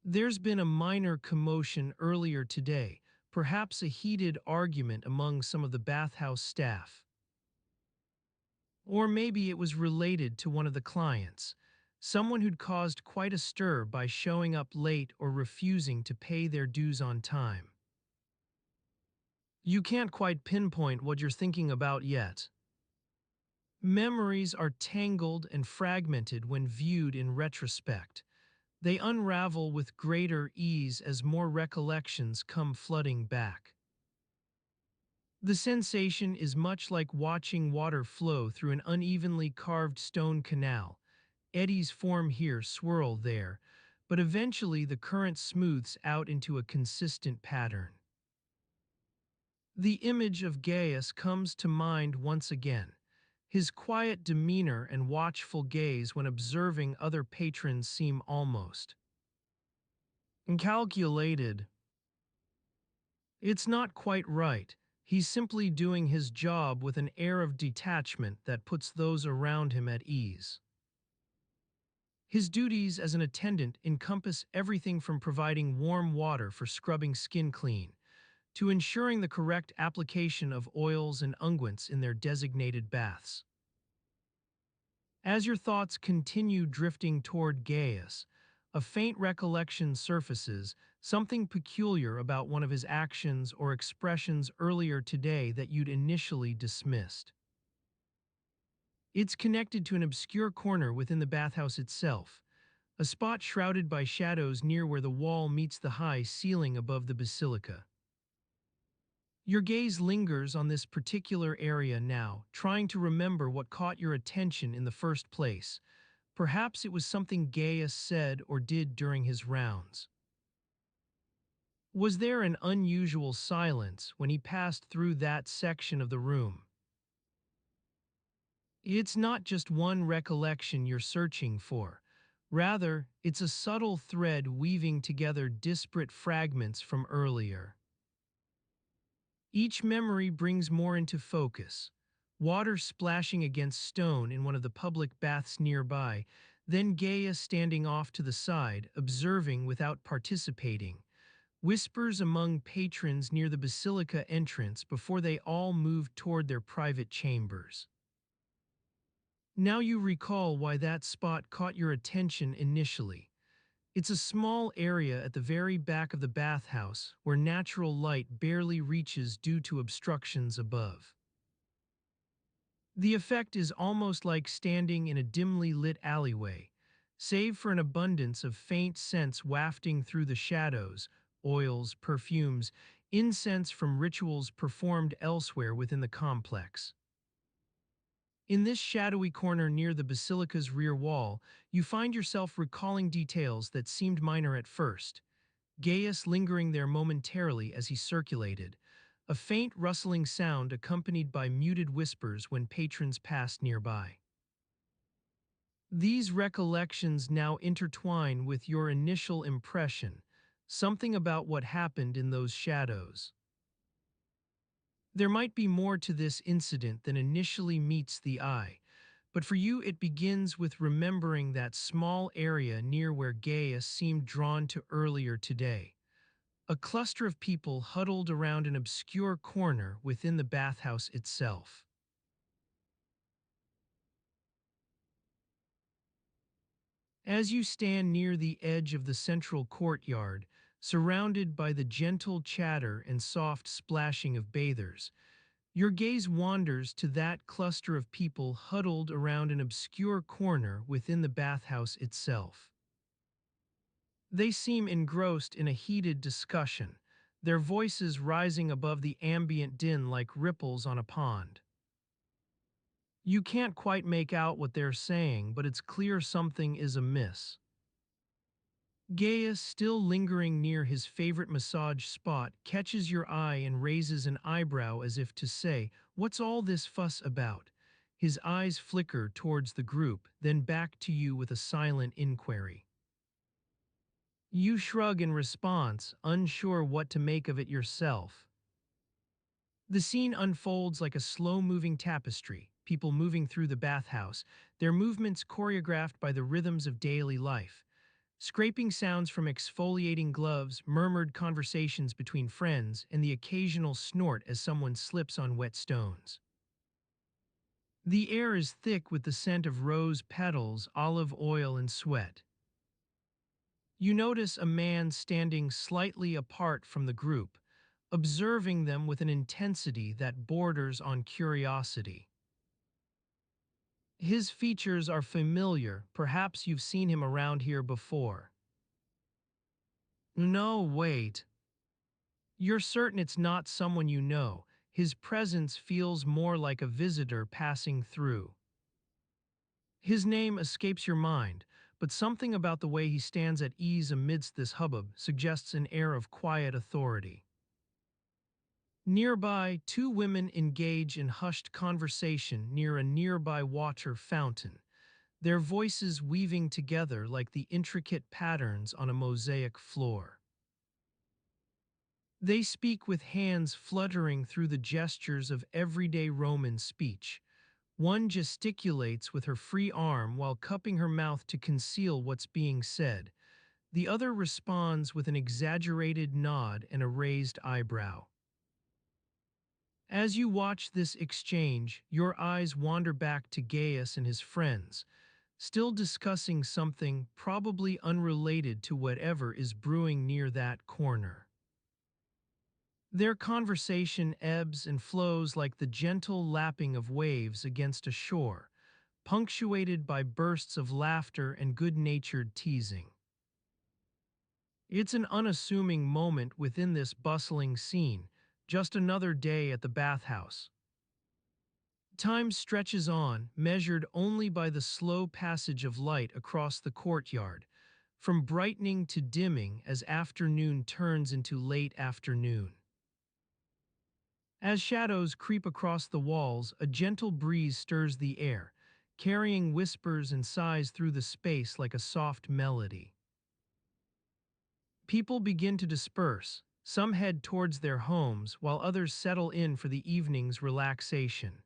There's been a minor commotion earlier today, perhaps a heated argument among some of the bathhouse staff. Or maybe it was related to one of the clients, someone who'd caused quite a stir by showing up late or refusing to pay their dues on time. You can't quite pinpoint what you're thinking about yet. Memories are tangled and fragmented when viewed in retrospect. They unravel with greater ease as more recollections come flooding back. The sensation is much like watching water flow through an unevenly carved stone canal. Eddies form here, swirl there, but eventually the current smooths out into a consistent pattern. The image of Gaius comes to mind once again, his quiet demeanor and watchful gaze when observing other patrons seem almost calculated. It's not quite right. He's simply doing his job with an air of detachment that puts those around him at ease. His duties as an attendant encompass everything from providing warm water for scrubbing skin clean to ensuring the correct application of oils and unguents in their designated baths. As your thoughts continue drifting toward Gaius, a faint recollection surfaces, something peculiar about one of his actions or expressions earlier today that you'd initially dismissed. It's connected to an obscure corner within the bathhouse itself, a spot shrouded by shadows near where the wall meets the high ceiling above the basilica. Your gaze lingers on this particular area now, trying to remember what caught your attention in the first place. Perhaps it was something Gaius said or did during his rounds. Was there an unusual silence when he passed through that section of the room? It's not just one recollection you're searching for. Rather, it's a subtle thread weaving together disparate fragments from earlier. Each memory brings more into focus. Water splashing against stone in one of the public baths nearby, then Gaia standing off to the side, observing without participating. Whispers among patrons near the basilica entrance before they all moved toward their private chambers. Now you recall why that spot caught your attention initially. It's a small area at the very back of the bathhouse where natural light barely reaches due to obstructions above. The effect is almost like standing in a dimly lit alleyway, save for an abundance of faint scents wafting through the shadows, oils, perfumes, incense from rituals performed elsewhere within the complex. In this shadowy corner near the basilica's rear wall, you find yourself recalling details that seemed minor at first. Gaius lingering there momentarily as he circulated, a faint rustling sound accompanied by muted whispers when patrons passed nearby. These recollections now intertwine with your initial impression, something about what happened in those shadows. There might be more to this incident than initially meets the eye, but for you it begins with remembering that small area near where Gaius seemed drawn to earlier today. A cluster of people huddled around an obscure corner within the bathhouse itself. As you stand near the edge of the central courtyard, surrounded by the gentle chatter and soft splashing of bathers, your gaze wanders to that cluster of people huddled around an obscure corner within the bathhouse itself. They seem engrossed in a heated discussion, their voices rising above the ambient din like ripples on a pond. You can't quite make out what they're saying, but it's clear something is amiss. Gaius, still lingering near his favorite massage spot, catches your eye and raises an eyebrow as if to say, "What's all this fuss about?" His eyes flicker towards the group, then back to you with a silent inquiry. You shrug in response, unsure what to make of it yourself. The scene unfolds like a slow-moving tapestry, people moving through the bathhouse, their movements choreographed by the rhythms of daily life. Scraping sounds from exfoliating gloves, murmured conversations between friends, and the occasional snort as someone slips on wet stones. The air is thick with the scent of rose petals, olive oil, and sweat. You notice a man standing slightly apart from the group, observing them with an intensity that borders on curiosity. His features are familiar, perhaps you've seen him around here before. No, wait. You're certain it's not someone you know. His presence feels more like a visitor passing through. His name escapes your mind, but something about the way he stands at ease amidst this hubbub suggests an air of quiet authority. Nearby, two women engage in hushed conversation near a nearby water fountain, their voices weaving together like the intricate patterns on a mosaic floor. They speak with hands fluttering through the gestures of everyday Roman speech. One gesticulates with her free arm while cupping her mouth to conceal what's being said. The other responds with an exaggerated nod and a raised eyebrow. As you watch this exchange, your eyes wander back to Gaius and his friends, still discussing something probably unrelated to whatever is brewing near that corner. Their conversation ebbs and flows like the gentle lapping of waves against a shore, punctuated by bursts of laughter and good-natured teasing. It's an unassuming moment within this bustling scene, just another day at the bathhouse. Time stretches on, measured only by the slow passage of light across the courtyard, from brightening to dimming as afternoon turns into late afternoon. As shadows creep across the walls, a gentle breeze stirs the air, carrying whispers and sighs through the space like a soft melody. People begin to disperse. Some head towards their homes, while others settle in for the evening's relaxation.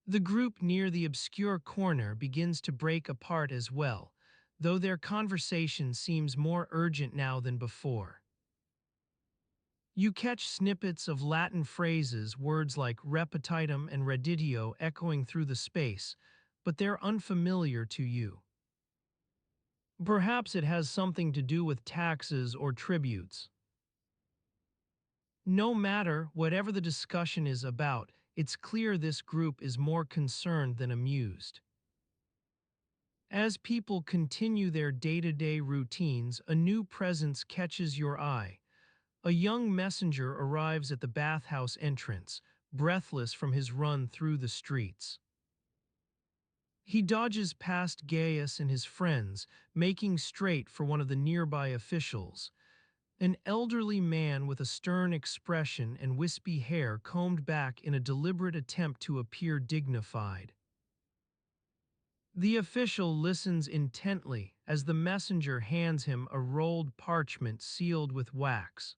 The group near the obscure corner begins to break apart as well, though their conversation seems more urgent now than before. You catch snippets of Latin phrases, words like repetitum and redditio echoing through the space, but they're unfamiliar to you. Perhaps it has something to do with taxes or tributes. No matter whatever the discussion is about, it's clear this group is more concerned than amused. As people continue their day-to-day routines, a new presence catches your eye. A young messenger arrives at the bathhouse entrance, breathless from his run through the streets. He dodges past Gaius and his friends, making straight for one of the nearby officials. An elderly man with a stern expression and wispy hair combed back in a deliberate attempt to appear dignified. The official listens intently as the messenger hands him a rolled parchment sealed with wax.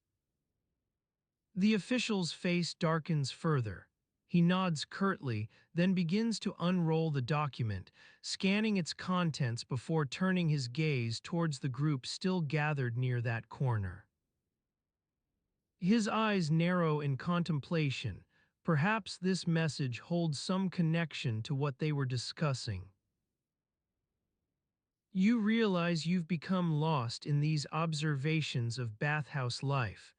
The official's face darkens further. He nods curtly, then begins to unroll the document, scanning its contents before turning his gaze towards the group still gathered near that corner. His eyes narrow in contemplation. Perhaps this message holds some connection to what they were discussing. You realize you've become lost in these observations of bathhouse life,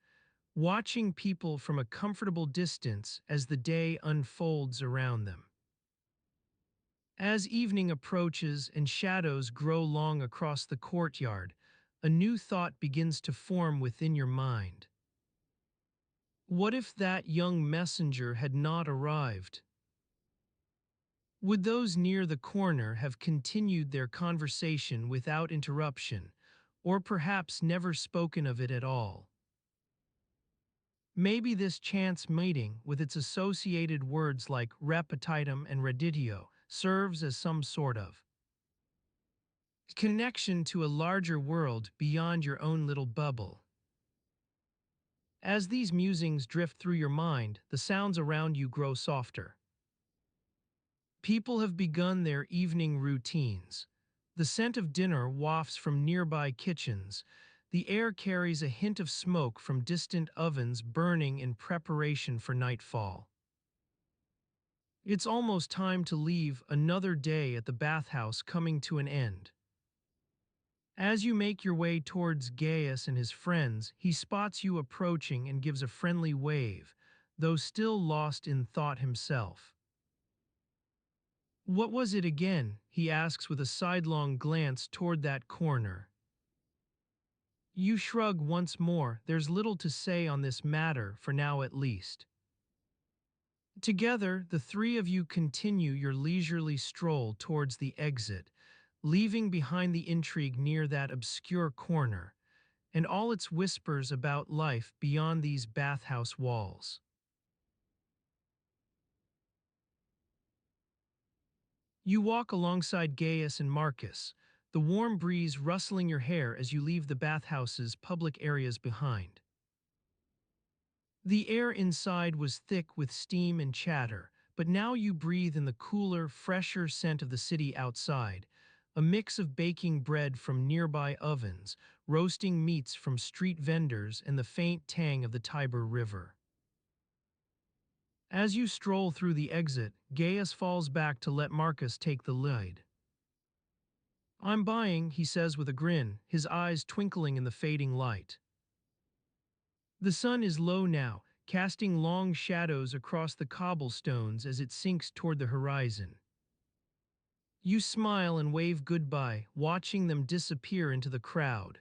watching people from a comfortable distance as the day unfolds around them. As evening approaches and shadows grow long across the courtyard, a new thought begins to form within your mind. What if that young messenger had not arrived? Would those near the corner have continued their conversation without interruption, or perhaps never spoken of it at all? Maybe this chance meeting, with its associated words like repetitum and redditio, serves as some sort of connection to a larger world beyond your own little bubble. As these musings drift through your mind, the sounds around you grow softer. People have begun their evening routines. The scent of dinner wafts from nearby kitchens. The air carries a hint of smoke from distant ovens burning in preparation for nightfall. It's almost time to leave, another day at the bathhouse coming to an end. As you make your way towards Gaius and his friends, he spots you approaching and gives a friendly wave, though still lost in thought himself. "What was it again?" he asks with a sidelong glance toward that corner. You shrug once more. There's little to say on this matter, for now at least. Together, the three of you continue your leisurely stroll towards the exit, leaving behind the intrigue near that obscure corner, and all its whispers about life beyond these bathhouse walls. You walk alongside Gaius and Marcus, the warm breeze rustling your hair as you leave the bathhouse's public areas behind. The air inside was thick with steam and chatter, but now you breathe in the cooler, fresher scent of the city outside, a mix of baking bread from nearby ovens, roasting meats from street vendors, and the faint tang of the Tiber River. As you stroll through the exit, Gaius falls back to let Marcus take the lead. "I'm buying," he says with a grin, his eyes twinkling in the fading light. The sun is low now, casting long shadows across the cobblestones as it sinks toward the horizon. You smile and wave goodbye, watching them disappear into the crowd.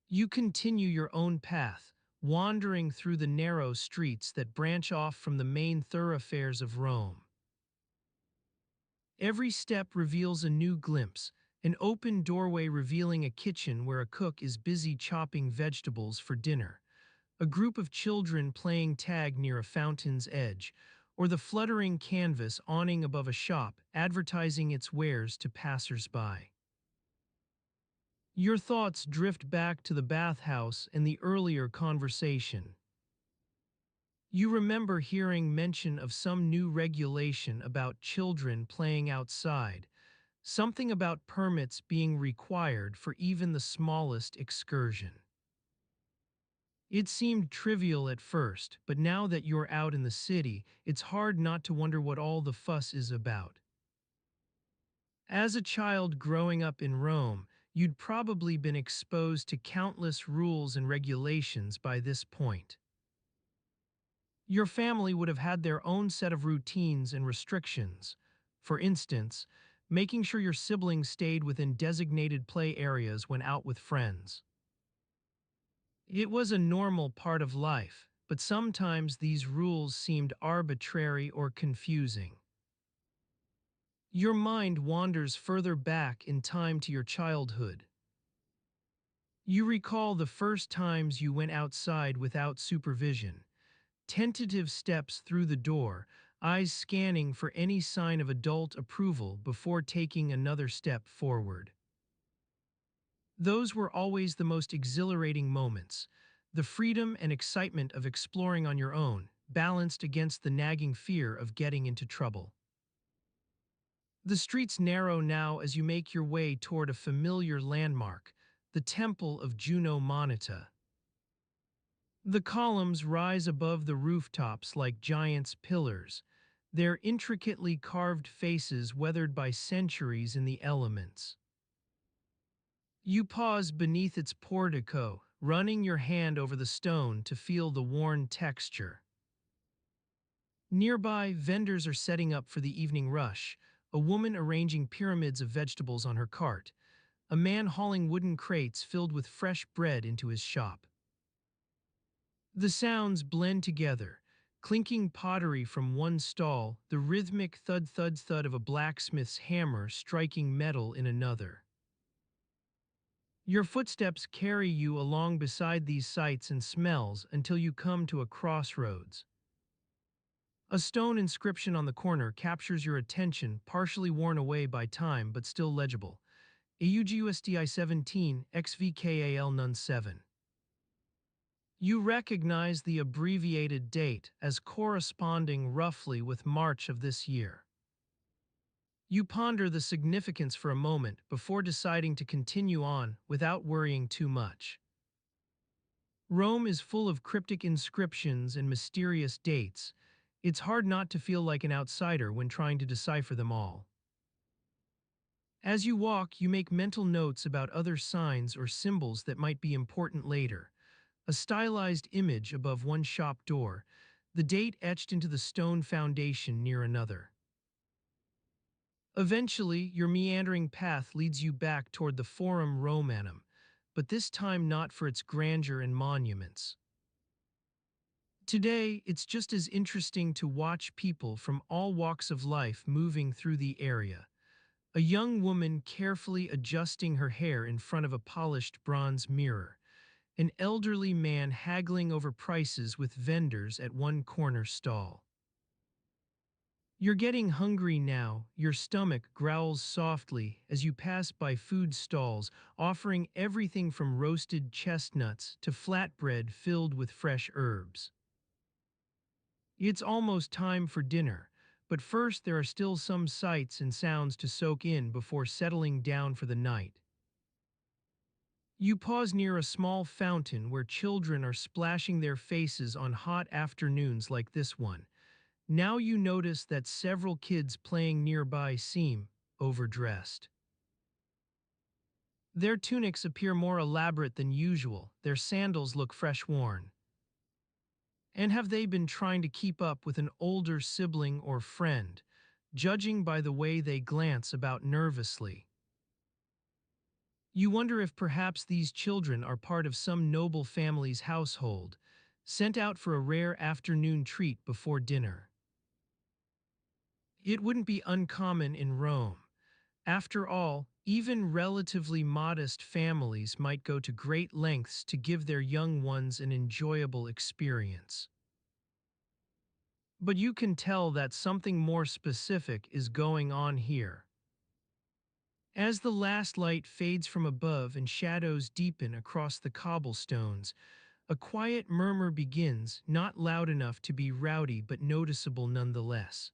You continue your own path, wandering through the narrow streets that branch off from the main thoroughfares of Rome. Every step reveals a new glimpse, an open doorway revealing a kitchen where a cook is busy chopping vegetables for dinner, a group of children playing tag near a fountain's edge, or the fluttering canvas awning above a shop advertising its wares to passers-by. Your thoughts drift back to the bathhouse and the earlier conversation. You remember hearing mention of some new regulation about children playing outside, something about permits being required for even the smallest excursion. It seemed trivial at first, but now that you're out in the city, it's hard not to wonder what all the fuss is about. As a child growing up in Rome, you'd probably been exposed to countless rules and regulations by this point. Your family would have had their own set of routines and restrictions. For instance, making sure your siblings stayed within designated play areas when out with friends. It was a normal part of life, but sometimes these rules seemed arbitrary or confusing. Your mind wanders further back in time to your childhood. You recall the first times you went outside without supervision, tentative steps through the door, eyes scanning for any sign of adult approval before taking another step forward. Those were always the most exhilarating moments, the freedom and excitement of exploring on your own, balanced against the nagging fear of getting into trouble. The streets narrow now as you make your way toward a familiar landmark, the Temple of Juno Moneta. The columns rise above the rooftops like giant's pillars, their intricately carved faces weathered by centuries in the elements. You pause beneath its portico, running your hand over the stone to feel the worn texture. Nearby, vendors are setting up for the evening rush, a woman arranging pyramids of vegetables on her cart, a man hauling wooden crates filled with fresh bread into his shop. The sounds blend together, clinking pottery from one stall, the rhythmic thud-thud-thud of a blacksmith's hammer striking metal in another. Your footsteps carry you along beside these sights and smells until you come to a crossroads. A stone inscription on the corner captures your attention, partially worn away by time but still legible. AUGUSDI 17 XVKAL Nun 7. You recognize the abbreviated date as corresponding roughly with March of this year. You ponder the significance for a moment before deciding to continue on without worrying too much. Rome is full of cryptic inscriptions and mysterious dates. It's hard not to feel like an outsider when trying to decipher them all. As you walk, you make mental notes about other signs or symbols that might be important later. A stylized image above one shop door, the date etched into the stone foundation near another. Eventually, your meandering path leads you back toward the Forum Romanum, but this time not for its grandeur and monuments. Today, it's just as interesting to watch people from all walks of life moving through the area. A young woman carefully adjusting her hair in front of a polished bronze mirror. An elderly man haggling over prices with vendors at one corner stall. You're getting hungry now, your stomach growls softly as you pass by food stalls offering everything from roasted chestnuts to flatbread filled with fresh herbs. It's almost time for dinner, but first there are still some sights and sounds to soak in before settling down for the night. You pause near a small fountain where children are splashing their faces on hot afternoons like this one. Now you notice that several kids playing nearby seem overdressed. Their tunics appear more elaborate than usual, their sandals look fresh worn. And have they been trying to keep up with an older sibling or friend, judging by the way they glance about nervously? You wonder if perhaps these children are part of some noble family's household, sent out for a rare afternoon treat before dinner. It wouldn't be uncommon in Rome. After all, even relatively modest families might go to great lengths to give their young ones an enjoyable experience. But you can tell that something more specific is going on here. As the last light fades from above and shadows deepen across the cobblestones, a quiet murmur begins, not loud enough to be rowdy but noticeable nonetheless.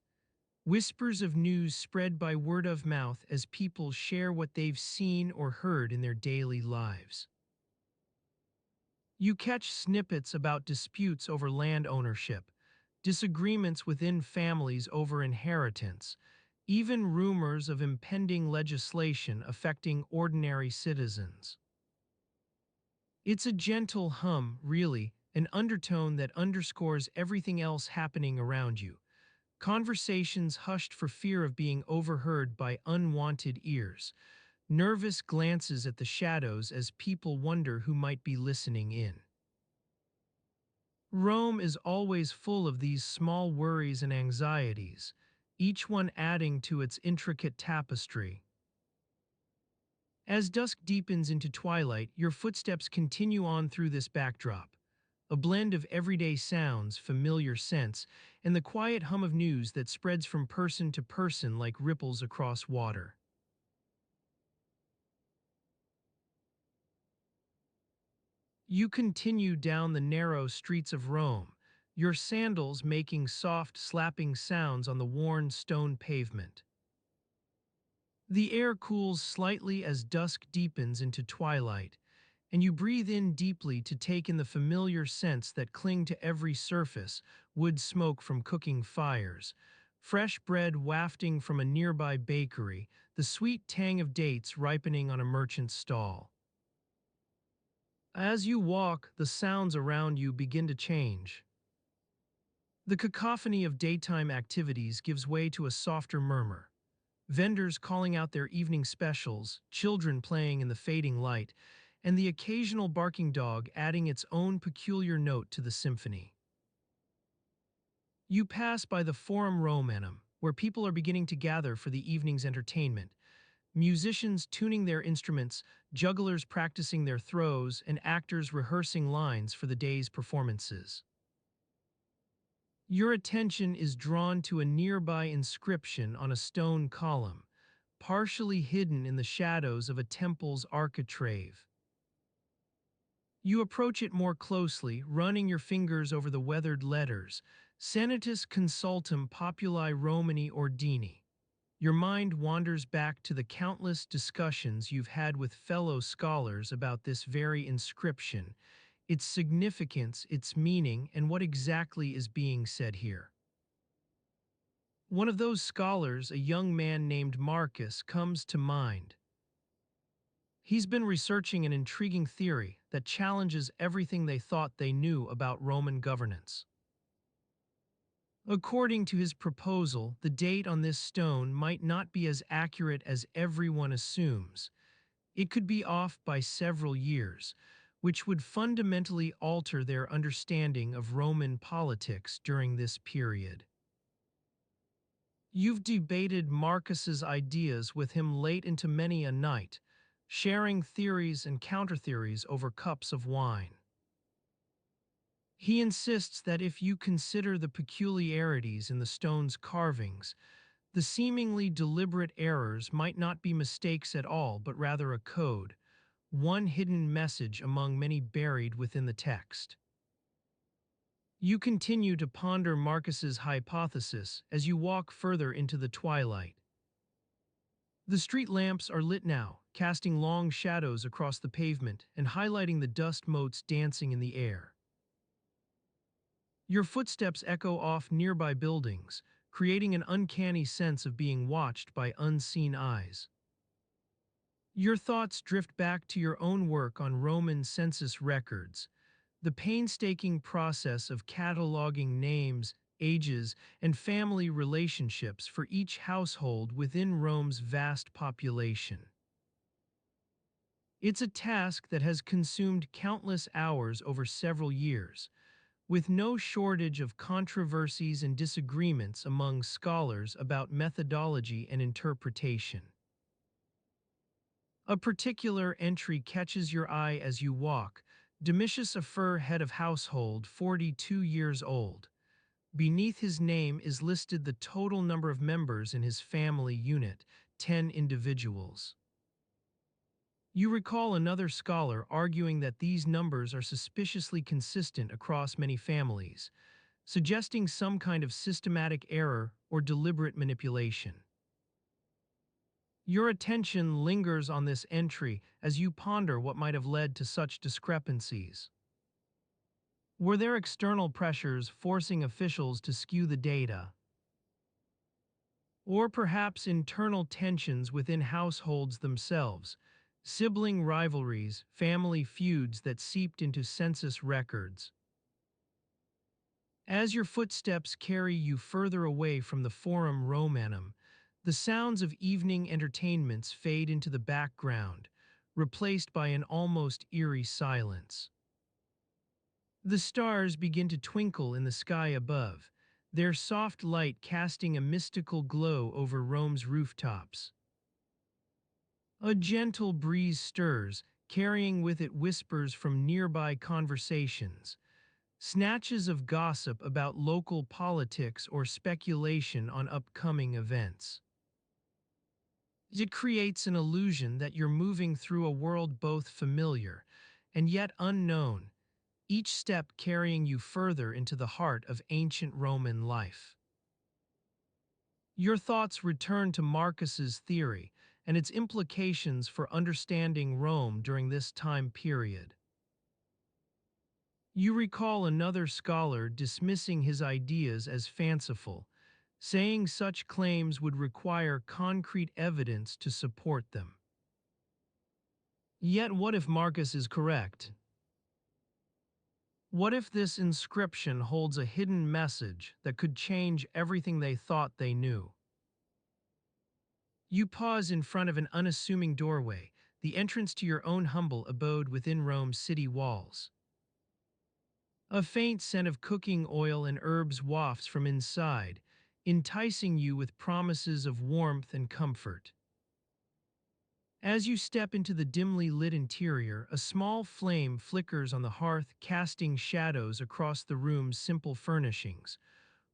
Whispers of news spread by word of mouth as people share what they've seen or heard in their daily lives. You catch snippets about disputes over land ownership, disagreements within families over inheritance, even rumors of impending legislation affecting ordinary citizens. It's a gentle hum, really, an undertone that underscores everything else happening around you. Conversations hushed for fear of being overheard by unwanted ears, nervous glances at the shadows as people wonder who might be listening in. Rome is always full of these small worries and anxieties, each one adding to its intricate tapestry. As dusk deepens into twilight, your footsteps continue on through this backdrop, a blend of everyday sounds, familiar scents, and the quiet hum of news that spreads from person to person like ripples across water. You continue down the narrow streets of Rome, your sandals making soft, slapping sounds on the worn stone pavement. The air cools slightly as dusk deepens into twilight, and you breathe in deeply to take in the familiar scents that cling to every surface: wood smoke from cooking fires, fresh bread wafting from a nearby bakery, the sweet tang of dates ripening on a merchant's stall. As you walk, the sounds around you begin to change. The cacophony of daytime activities gives way to a softer murmur. Vendors calling out their evening specials, children playing in the fading light, and the occasional barking dog adding its own peculiar note to the symphony. You pass by the Forum Romanum, where people are beginning to gather for the evening's entertainment. Musicians tuning their instruments, jugglers practicing their throws, and actors rehearsing lines for the day's performances. Your attention is drawn to a nearby inscription on a stone column, partially hidden in the shadows of a temple's architrave. You approach it more closely, running your fingers over the weathered letters, Senatus Consultum Populi Romani Ordini. Your mind wanders back to the countless discussions you've had with fellow scholars about this very inscription, its significance, its meaning, and what exactly is being said here. One of those scholars, a young man named Marcus, comes to mind. He's been researching an intriguing theory that challenges everything they thought they knew about Roman governance. According to his proposal, the date on this stone might not be as accurate as everyone assumes. It could be off by several years, which would fundamentally alter their understanding of Roman politics during this period. You've debated Marcus's ideas with him late into many a night, sharing theories and countertheories over cups of wine. He insists that if you consider the peculiarities in the stone's carvings, the seemingly deliberate errors might not be mistakes at all, but rather a code, one hidden message among many buried within the text. You continue to ponder Marcus's hypothesis as you walk further into the twilight. The street lamps are lit now, casting long shadows across the pavement and highlighting the dust motes dancing in the air. Your footsteps echo off nearby buildings, creating an uncanny sense of being watched by unseen eyes. Your thoughts drift back to your own work on Roman census records, the painstaking process of cataloging names, ages, and family relationships for each household within Rome's vast population. It's a task that has consumed countless hours over several years, with no shortage of controversies and disagreements among scholars about methodology and interpretation. A particular entry catches your eye as you walk. Domitius a fur head of household, 42 years old. Beneath his name is listed the total number of members in his family unit, 10 individuals. You recall another scholar arguing that these numbers are suspiciously consistent across many families, suggesting some kind of systematic error or deliberate manipulation. Your attention lingers on this entry as you ponder what might have led to such discrepancies. Were there external pressures forcing officials to skew the data? Or perhaps internal tensions within households themselves, sibling rivalries, family feuds that seeped into census records? As your footsteps carry you further away from the Forum Romanum, the sounds of evening entertainments fade into the background, replaced by an almost eerie silence. The stars begin to twinkle in the sky above, their soft light casting a mystical glow over Rome's rooftops. A gentle breeze stirs, carrying with it whispers from nearby conversations, snatches of gossip about local politics or speculation on upcoming events. It creates an illusion that you're moving through a world both familiar and yet unknown, each step carrying you further into the heart of ancient Roman life. Your thoughts return to Marcus's theory and its implications for understanding Rome during this time period. You recall another scholar dismissing his ideas as fanciful, saying such claims would require concrete evidence to support them. Yet what if Marcus is correct? What if this inscription holds a hidden message that could change everything they thought they knew? You pause in front of an unassuming doorway, the entrance to your own humble abode within Rome's city walls. A faint scent of cooking oil and herbs wafts from inside, enticing you with promises of warmth and comfort. As you step into the dimly lit interior, a small flame flickers on the hearth, casting shadows across the room's simple furnishings.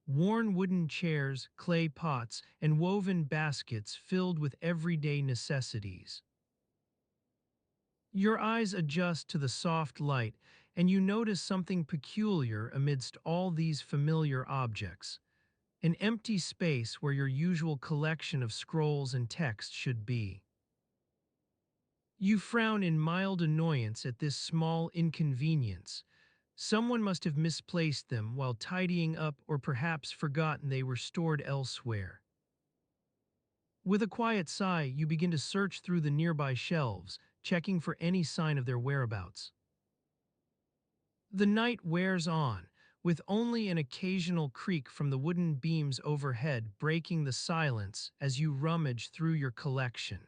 Worn wooden chairs, clay pots, and woven baskets filled with everyday necessities. Your eyes adjust to the soft light, and you notice something peculiar amidst all these familiar objects. An empty space where your usual collection of scrolls and text should be. You frown in mild annoyance at this small inconvenience. Someone must have misplaced them while tidying up or perhaps forgotten they were stored elsewhere. With a quiet sigh, you begin to search through the nearby shelves, checking for any sign of their whereabouts. The night wears on, with only an occasional creak from the wooden beams overhead breaking the silence as you rummage through your collection.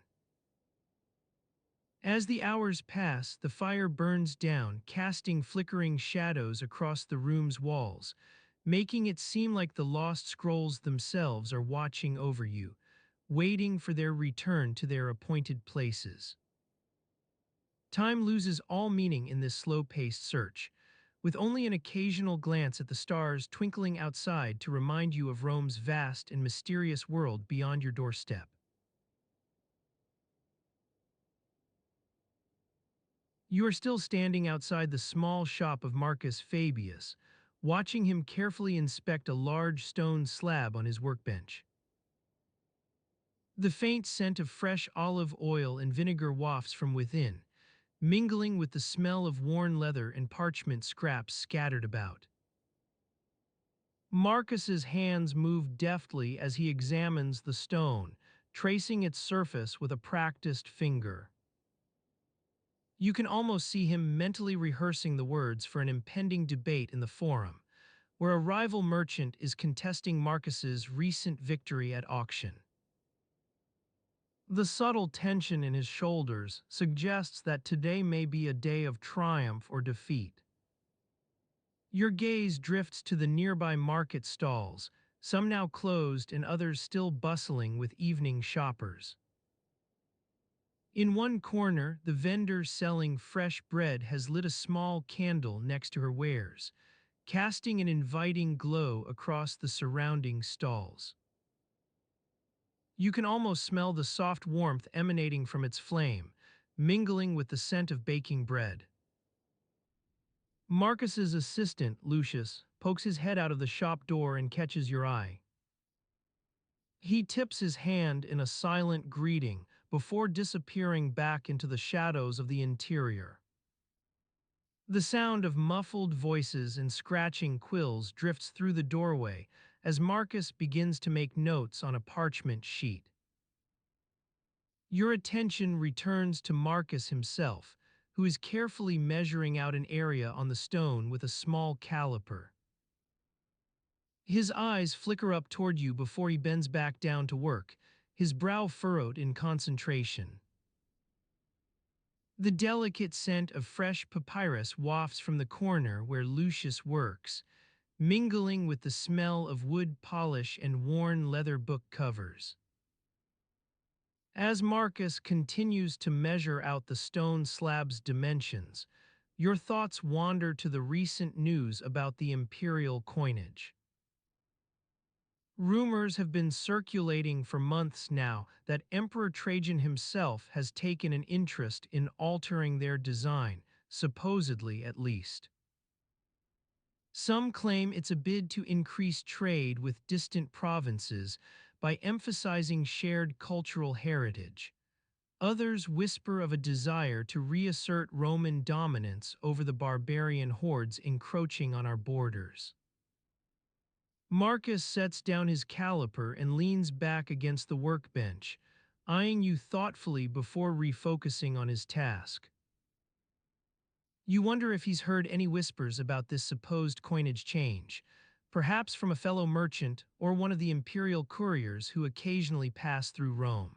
As the hours pass, the fire burns down, casting flickering shadows across the room's walls, making it seem like the lost scrolls themselves are watching over you, waiting for their return to their appointed places. Time loses all meaning in this slow-paced search, with only an occasional glance at the stars twinkling outside to remind you of Rome's vast and mysterious world beyond your doorstep. You are still standing outside the small shop of Marcus Fabius, watching him carefully inspect a large stone slab on his workbench. The faint scent of fresh olive oil and vinegar wafts from within, mingling with the smell of worn leather and parchment scraps scattered about. Marcus's hands move deftly as he examines the stone, tracing its surface with a practiced finger. You can almost see him mentally rehearsing the words for an impending debate in the forum, where a rival merchant is contesting Marcus's recent victory at auction. The subtle tension in his shoulders suggests that today may be a day of triumph or defeat. Your gaze drifts to the nearby market stalls, some now closed and others still bustling with evening shoppers. In one corner, the vendor selling fresh bread has lit a small candle next to her wares, casting an inviting glow across the surrounding stalls. You can almost smell the soft warmth emanating from its flame, mingling with the scent of baking bread. Marcus's assistant, Lucius, pokes his head out of the shop door and catches your eye. He tips his hand in a silent greeting before disappearing back into the shadows of the interior. The sound of muffled voices and scratching quills drifts through the doorway as Marcus begins to make notes on a parchment sheet. Your attention returns to Marcus himself, who is carefully measuring out an area on the stone with a small caliper. His eyes flicker up toward you before he bends back down to work, his brow furrowed in concentration. The delicate scent of fresh papyrus wafts from the corner where Lucius works, mingling with the smell of wood polish and worn leather book covers. As Marcus continues to measure out the stone slab's dimensions, your thoughts wander to the recent news about the imperial coinage. Rumors have been circulating for months now that Emperor Trajan himself has taken an interest in altering their design, supposedly at least. Some claim it's a bid to increase trade with distant provinces by emphasizing shared cultural heritage. Others whisper of a desire to reassert Roman dominance over the barbarian hordes encroaching on our borders. Marcus sets down his caliper and leans back against the workbench, eyeing you thoughtfully before refocusing on his task. You wonder if he's heard any whispers about this supposed coinage change, perhaps from a fellow merchant or one of the imperial couriers who occasionally pass through Rome.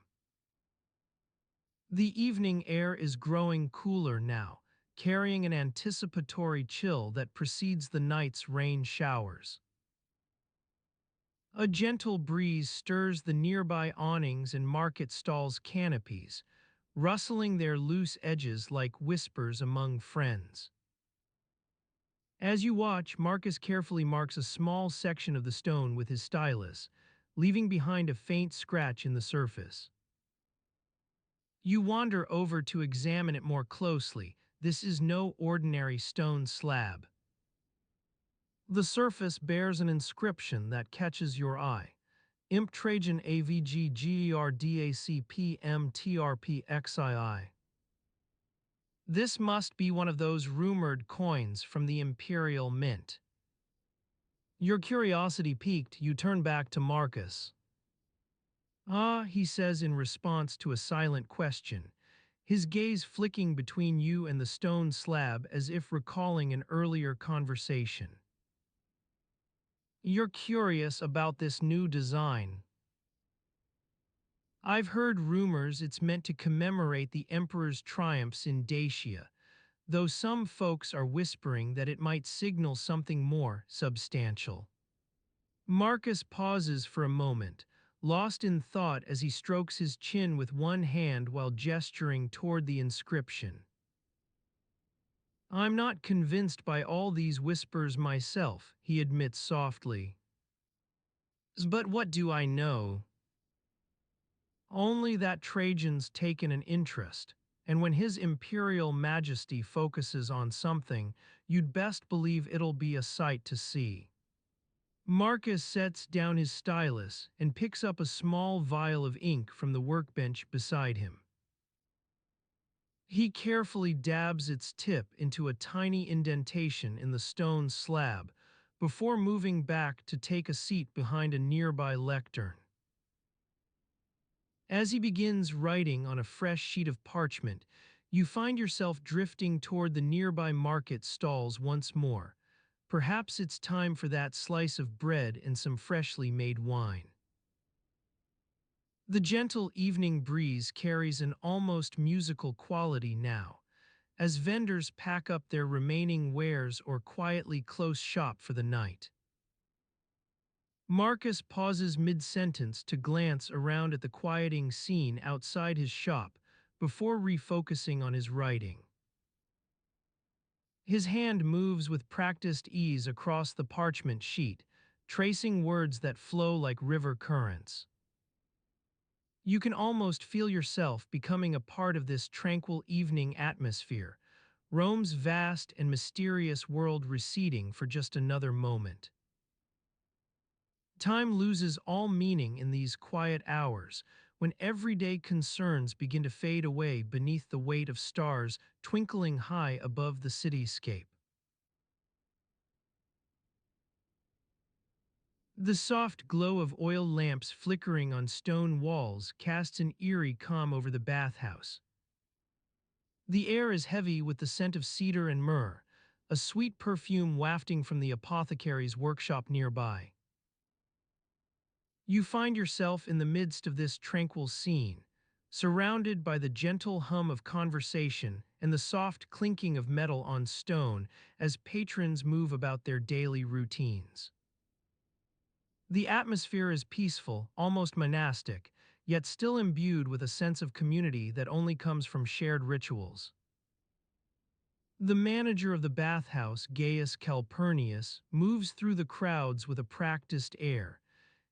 The evening air is growing cooler now, carrying an anticipatory chill that precedes the night's rain showers. A gentle breeze stirs the nearby awnings and market stalls' canopies, rustling their loose edges like whispers among friends. As you watch, Marcus carefully marks a small section of the stone with his stylus, leaving behind a faint scratch in the surface. You wander over to examine it more closely. This is no ordinary stone slab. The surface bears an inscription that catches your eye. Imp Trajan AVG GERDAC PMTRPXII. This must be one of those rumored coins from the Imperial Mint. Your curiosity piqued, you turn back to Marcus. Ah, he says in response to a silent question, his gaze flicking between you and the stone slab as if recalling an earlier conversation. You're curious about this new design. I've heard rumors it's meant to commemorate the emperor's triumphs in Dacia, though some folks are whispering that it might signal something more substantial. Marcus pauses for a moment, lost in thought as he strokes his chin with one hand while gesturing toward the inscription. I'm not convinced by all these whispers myself, he admits softly. But what do I know? Only that Trajan's taken an interest, and when his imperial majesty focuses on something, you'd best believe it'll be a sight to see. Marcus sets down his stylus and picks up a small vial of ink from the workbench beside him. He carefully dabs its tip into a tiny indentation in the stone slab before moving back to take a seat behind a nearby lectern. As he begins writing on a fresh sheet of parchment, you find yourself drifting toward the nearby market stalls once more. Perhaps it's time for that slice of bread and some freshly made wine. The gentle evening breeze carries an almost musical quality now, as vendors pack up their remaining wares or quietly close shop for the night. Marcus pauses mid-sentence to glance around at the quieting scene outside his shop before refocusing on his writing. His hand moves with practiced ease across the parchment sheet, tracing words that flow like river currents. You can almost feel yourself becoming a part of this tranquil evening atmosphere, Rome's vast and mysterious world receding for just another moment. Time loses all meaning in these quiet hours, when everyday concerns begin to fade away beneath the weight of stars twinkling high above the cityscape. The soft glow of oil lamps flickering on stone walls casts an eerie calm over the bathhouse. The air is heavy with the scent of cedar and myrrh, a sweet perfume wafting from the apothecary's workshop nearby. You find yourself in the midst of this tranquil scene, surrounded by the gentle hum of conversation and the soft clinking of metal on stone as patrons move about their daily routines. The atmosphere is peaceful, almost monastic, yet still imbued with a sense of community that only comes from shared rituals. The manager of the bathhouse, Gaius Calpurnius, moves through the crowds with a practiced air,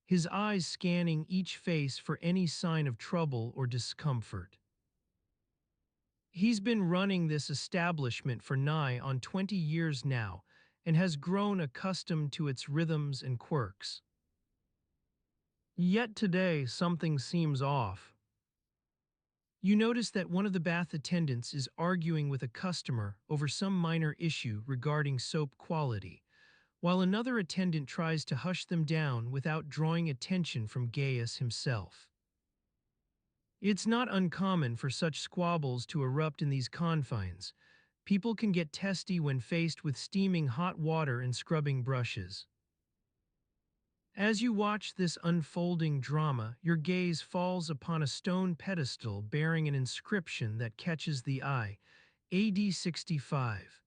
his eyes scanning each face for any sign of trouble or discomfort. He's been running this establishment for nigh on 20 years now and has grown accustomed to its rhythms and quirks. Yet today, something seems off. You notice that one of the bath attendants is arguing with a customer over some minor issue regarding soap quality, while another attendant tries to hush them down without drawing attention from Gaius himself. It's not uncommon for such squabbles to erupt in these confines. People can get testy when faced with steaming hot water and scrubbing brushes. As you watch this unfolding drama, your gaze falls upon a stone pedestal bearing an inscription that catches the eye, AD 65.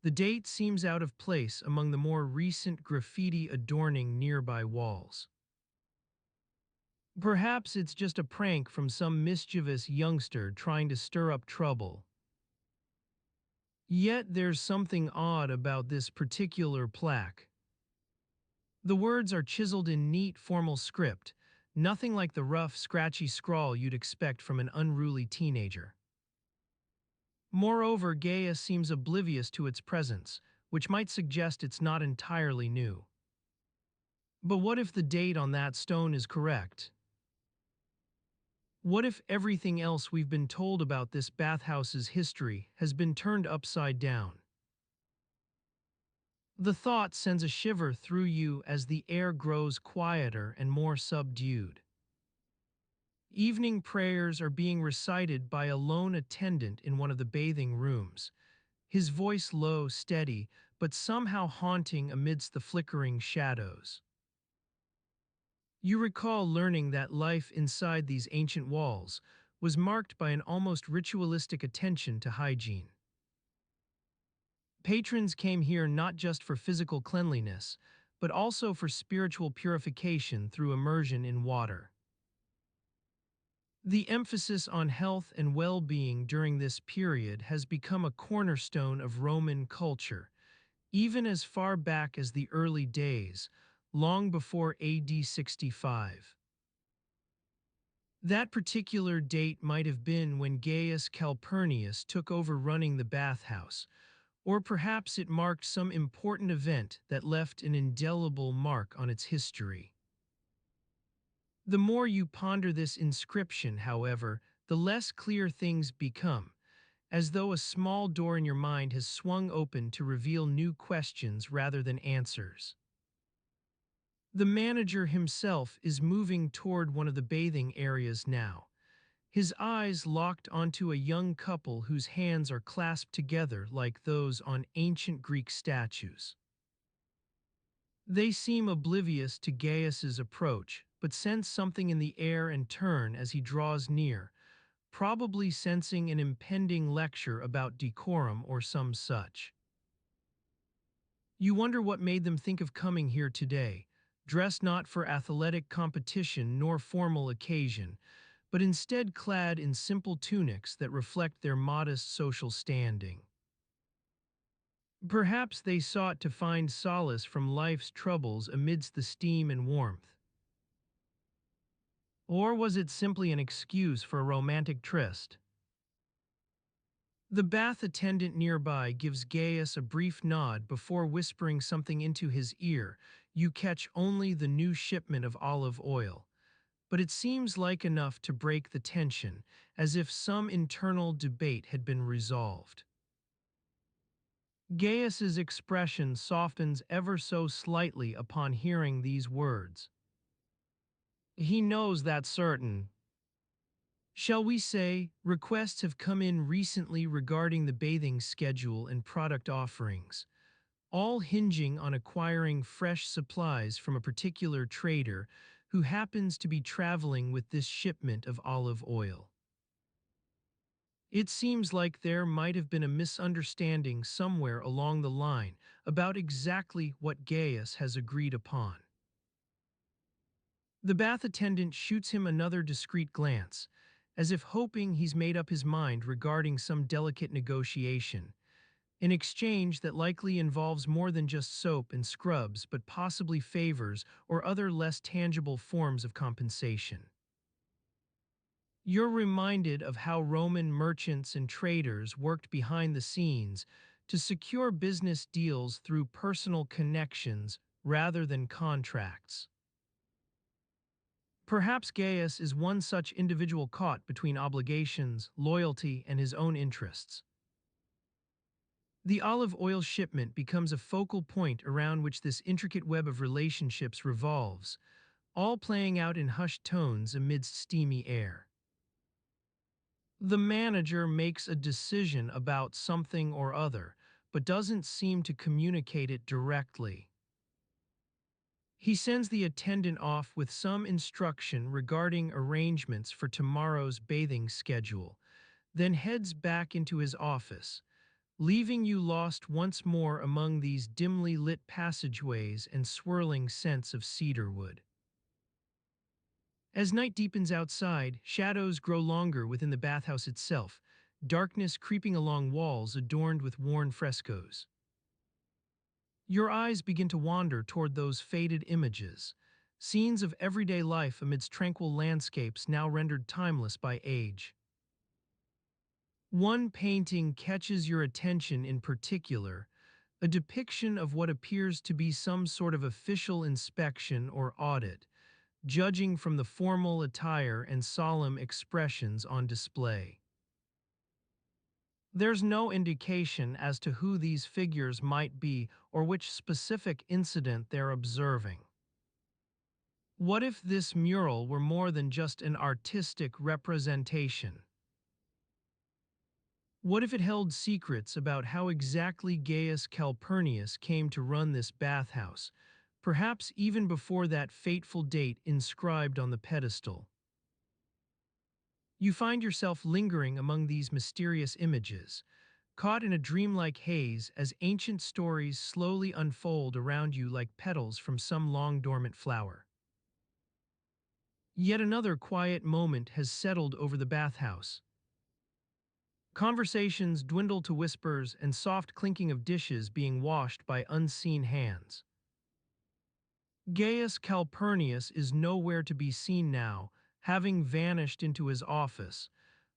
The date seems out of place among the more recent graffiti adorning nearby walls. Perhaps it's just a prank from some mischievous youngster trying to stir up trouble. Yet there's something odd about this particular plaque. The words are chiseled in neat, formal script, nothing like the rough, scratchy scrawl you'd expect from an unruly teenager. Moreover, Gaius seems oblivious to its presence, which might suggest it's not entirely new. But what if the date on that stone is correct? What if everything else we've been told about this bathhouse's history has been turned upside down? The thought sends a shiver through you as the air grows quieter and more subdued. Evening prayers are being recited by a lone attendant in one of the bathing rooms, his voice low, steady, but somehow haunting amidst the flickering shadows. You recall learning that life inside these ancient walls was marked by an almost ritualistic attention to hygiene. Patrons came here not just for physical cleanliness, but also for spiritual purification through immersion in water. The emphasis on health and well-being during this period has become a cornerstone of Roman culture, even as far back as the early days, long before AD 65. That particular date might have been when Gaius Calpurnius took over running the bathhouse, or perhaps it marked some important event that left an indelible mark on its history. The more you ponder this inscription, however, the less clear things become, as though a small door in your mind has swung open to reveal new questions rather than answers. The manager himself is moving toward one of the bathing areas now, his eyes locked onto a young couple whose hands are clasped together like those on ancient Greek statues. They seem oblivious to Gaius's approach, but sense something in the air and turn as he draws near, probably sensing an impending lecture about decorum or some such. You wonder what made them think of coming here today, dressed not for athletic competition nor formal occasion, but instead clad in simple tunics that reflect their modest social standing. Perhaps they sought to find solace from life's troubles amidst the steam and warmth. Or was it simply an excuse for a romantic tryst? The bath attendant nearby gives Gaius a brief nod before whispering something into his ear. You catch only the new shipment of olive oil, but it seems like enough to break the tension, as if some internal debate had been resolved. Gaius's expression softens ever so slightly upon hearing these words. He knows that's certain. Shall we say, requests have come in recently regarding the bathing schedule and product offerings, all hinging on acquiring fresh supplies from a particular trader who happens to be traveling with this shipment of olive oil. It seems like there might have been a misunderstanding somewhere along the line about exactly what Gaius has agreed upon. The bath attendant shoots him another discreet glance, as if hoping he's made up his mind regarding some delicate negotiation, an exchange that likely involves more than just soap and scrubs but possibly favors or other less tangible forms of compensation. You're reminded of how Roman merchants and traders worked behind the scenes to secure business deals through personal connections rather than contracts. Perhaps Gaius is one such individual caught between obligations, loyalty, and his own interests. The olive oil shipment becomes a focal point around which this intricate web of relationships revolves, all playing out in hushed tones amidst steamy air. The manager makes a decision about something or other, but doesn't seem to communicate it directly. He sends the attendant off with some instruction regarding arrangements for tomorrow's bathing schedule, then heads back into his office, leaving you lost once more among these dimly lit passageways and swirling scents of cedarwood. As night deepens outside, shadows grow longer within the bathhouse itself, darkness creeping along walls adorned with worn frescoes. Your eyes begin to wander toward those faded images, scenes of everyday life amidst tranquil landscapes now rendered timeless by age. One painting catches your attention in particular, a depiction of what appears to be some sort of official inspection or audit, judging from the formal attire and solemn expressions on display. There's no indication as to who these figures might be or which specific incident they're observing. What if this mural were more than just an artistic representation? What if it held secrets about how exactly Gaius Calpurnius came to run this bathhouse, perhaps even before that fateful date inscribed on the pedestal? You find yourself lingering among these mysterious images, caught in a dreamlike haze as ancient stories slowly unfold around you like petals from some long-dormant flower. Yet another quiet moment has settled over the bathhouse. Conversations dwindle to whispers and soft clinking of dishes being washed by unseen hands. Gaius Calpurnius is nowhere to be seen now, having vanished into his office,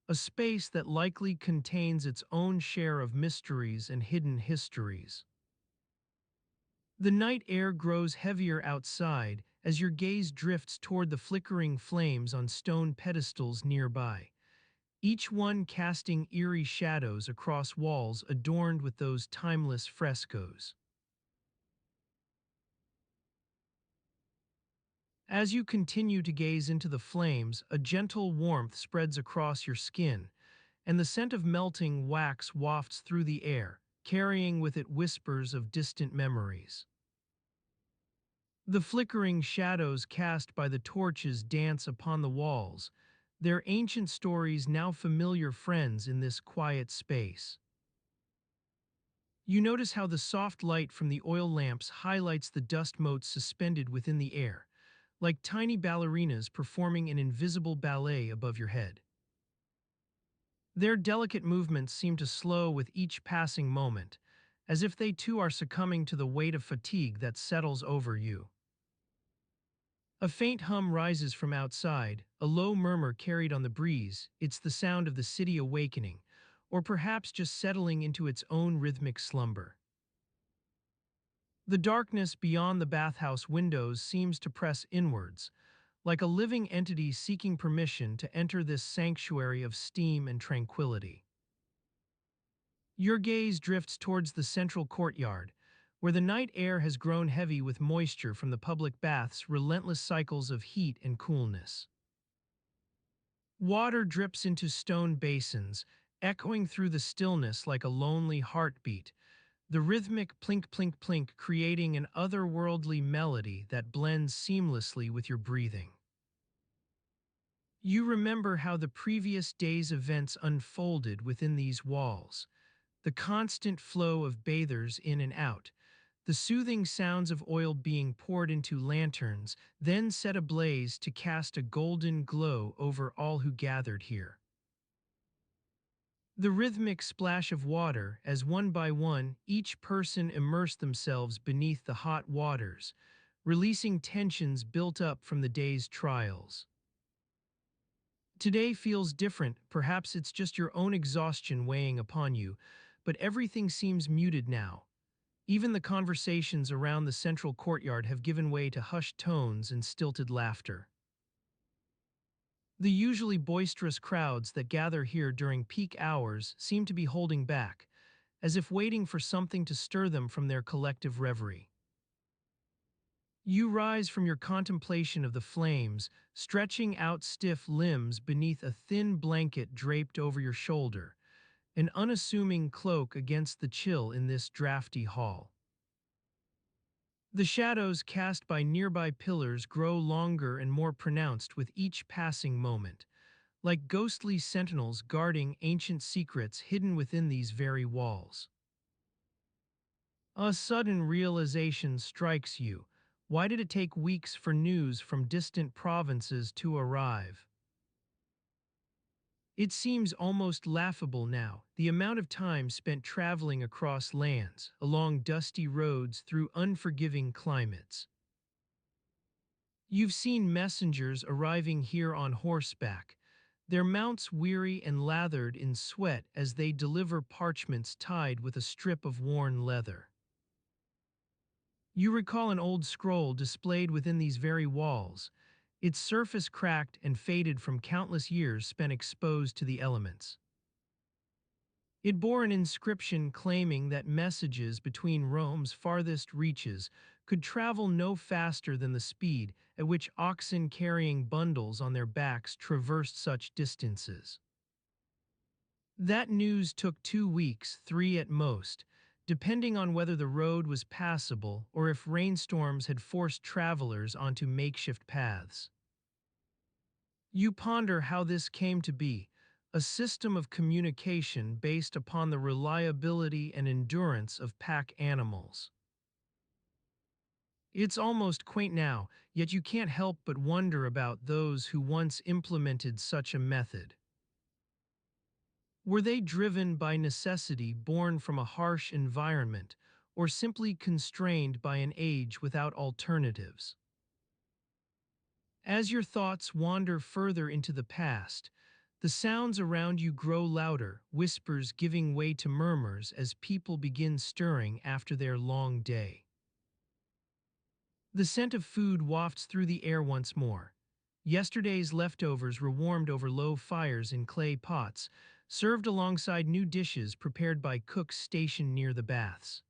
a space that likely contains its own share of mysteries and hidden histories. The night air grows heavier outside as your gaze drifts toward the flickering flames on stone pedestals nearby, each one casting eerie shadows across walls adorned with those timeless frescoes. As you continue to gaze into the flames, a gentle warmth spreads across your skin, and the scent of melting wax wafts through the air, carrying with it whispers of distant memories. The flickering shadows cast by the torches dance upon the walls, Their ancient stories now familiar friends in this quiet space. You notice how the soft light from the oil lamps highlights the dust motes suspended within the air, like tiny ballerinas performing an invisible ballet above your head. Their delicate movements seem to slow with each passing moment, as if they too are succumbing to the weight of fatigue that settles over you. A faint hum rises from outside, a low murmur carried on the breeze. It's the sound of the city awakening, or perhaps just settling into its own rhythmic slumber. The darkness beyond the bathhouse windows seems to press inwards, like a living entity seeking permission to enter this sanctuary of steam and tranquility. Your gaze drifts towards the central courtyard, where the night air has grown heavy with moisture from the public bath's relentless cycles of heat and coolness. Water drips into stone basins, echoing through the stillness like a lonely heartbeat, the rhythmic plink plink plink creating an otherworldly melody that blends seamlessly with your breathing. You remember how the previous day's events unfolded within these walls, the constant flow of bathers in and out, the soothing sounds of oil being poured into lanterns, then set ablaze to cast a golden glow over all who gathered here. The rhythmic splash of water, as one by one each person immersed themselves beneath the hot waters, releasing tensions built up from the day's trials. Today feels different, perhaps it's just your own exhaustion weighing upon you, but everything seems muted now. Even the conversations around the central courtyard have given way to hushed tones and stilted laughter. The usually boisterous crowds that gather here during peak hours seem to be holding back, as if waiting for something to stir them from their collective reverie. You rise from your contemplation of the flames, stretching out stiff limbs beneath a thin blanket draped over your shoulder, an unassuming cloak against the chill in this drafty hall. The shadows cast by nearby pillars grow longer and more pronounced with each passing moment, like ghostly sentinels guarding ancient secrets hidden within these very walls. A sudden realization strikes you. Why did it take weeks for news from distant provinces to arrive? It seems almost laughable now, the amount of time spent traveling across lands, along dusty roads through unforgiving climates. You've seen messengers arriving here on horseback, their mounts weary and lathered in sweat as they deliver parchments tied with a strip of worn leather. You recall an old scroll displayed within these very walls, its surface cracked and faded from countless years spent exposed to the elements. It bore an inscription claiming that messages between Rome's farthest reaches could travel no faster than the speed at which oxen carrying bundles on their backs traversed such distances. That news took 2 weeks, 3 at most, depending on whether the road was passable or if rainstorms had forced travelers onto makeshift paths. You ponder how this came to be, a system of communication based upon the reliability and endurance of pack animals. It's almost quaint now, yet you can't help but wonder about those who once implemented such a method. Were they driven by necessity born from a harsh environment, or simply constrained by an age without alternatives? As your thoughts wander further into the past, the sounds around you grow louder, whispers giving way to murmurs as people begin stirring after their long day. The scent of food wafts through the air once more. Yesterday's leftovers were warmed over low fires in clay pots, served alongside new dishes prepared by cooks stationed near the baths.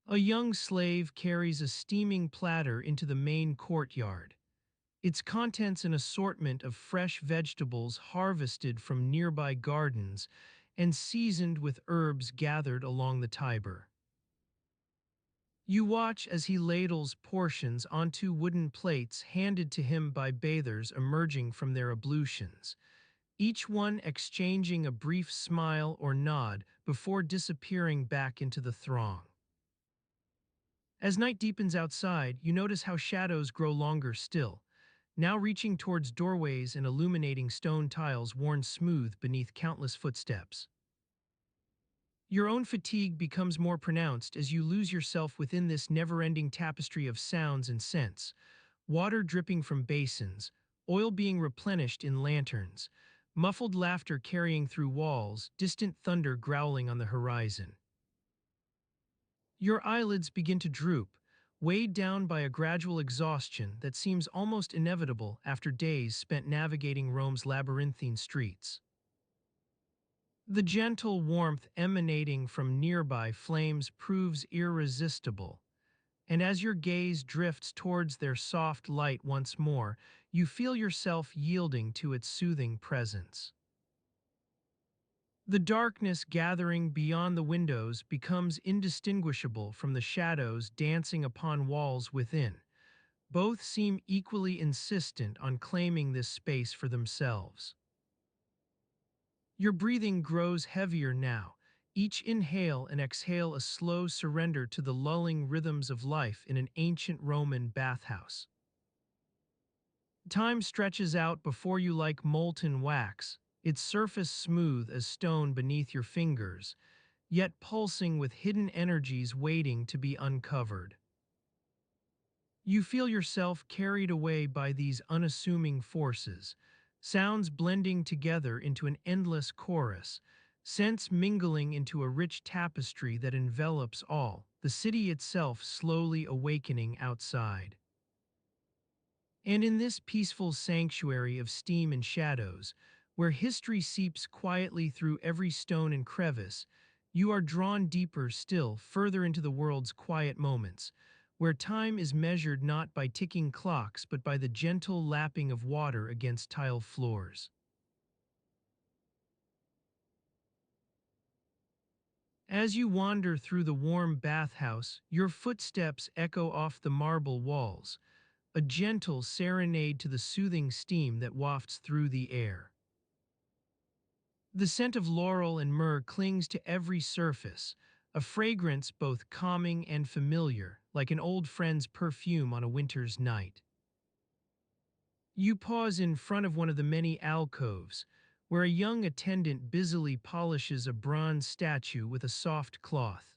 A young slave carries a steaming platter into the main courtyard, its contents an assortment of fresh vegetables harvested from nearby gardens and seasoned with herbs gathered along the Tiber. You watch as he ladles portions onto wooden plates handed to him by bathers emerging from their ablutions, each one exchanging a brief smile or nod before disappearing back into the throng. As night deepens outside, you notice how shadows grow longer still, now reaching towards doorways and illuminating stone tiles worn smooth beneath countless footsteps. Your own fatigue becomes more pronounced as you lose yourself within this never-ending tapestry of sounds and scents, water dripping from basins, oil being replenished in lanterns, muffled laughter carrying through walls, distant thunder growling on the horizon. Your eyelids begin to droop, weighed down by a gradual exhaustion that seems almost inevitable after days spent navigating Rome's labyrinthine streets. The gentle warmth emanating from nearby flames proves irresistible, and as your gaze drifts towards their soft light once more, you feel yourself yielding to its soothing presence. The darkness gathering beyond the windows becomes indistinguishable from the shadows dancing upon walls within. Both seem equally insistent on claiming this space for themselves. Your breathing grows heavier now, each inhale and exhale a slow surrender to the lulling rhythms of life in an ancient Roman bathhouse. Time stretches out before you like molten wax, its surface smooth as stone beneath your fingers, yet pulsing with hidden energies waiting to be uncovered. You feel yourself carried away by these unassuming forces, sounds blending together into an endless chorus, scents mingling into a rich tapestry that envelops all, the city itself slowly awakening outside. And in this peaceful sanctuary of steam and shadows, where history seeps quietly through every stone and crevice, you are drawn deeper still, further into the world's quiet moments, where time is measured not by ticking clocks but by the gentle lapping of water against tile floors. As you wander through the warm bathhouse, your footsteps echo off the marble walls, a gentle serenade to the soothing steam that wafts through the air. The scent of laurel and myrrh clings to every surface, a fragrance both calming and familiar, like an old friend's perfume on a winter's night. You pause in front of one of the many alcoves, where a young attendant busily polishes a bronze statue with a soft cloth.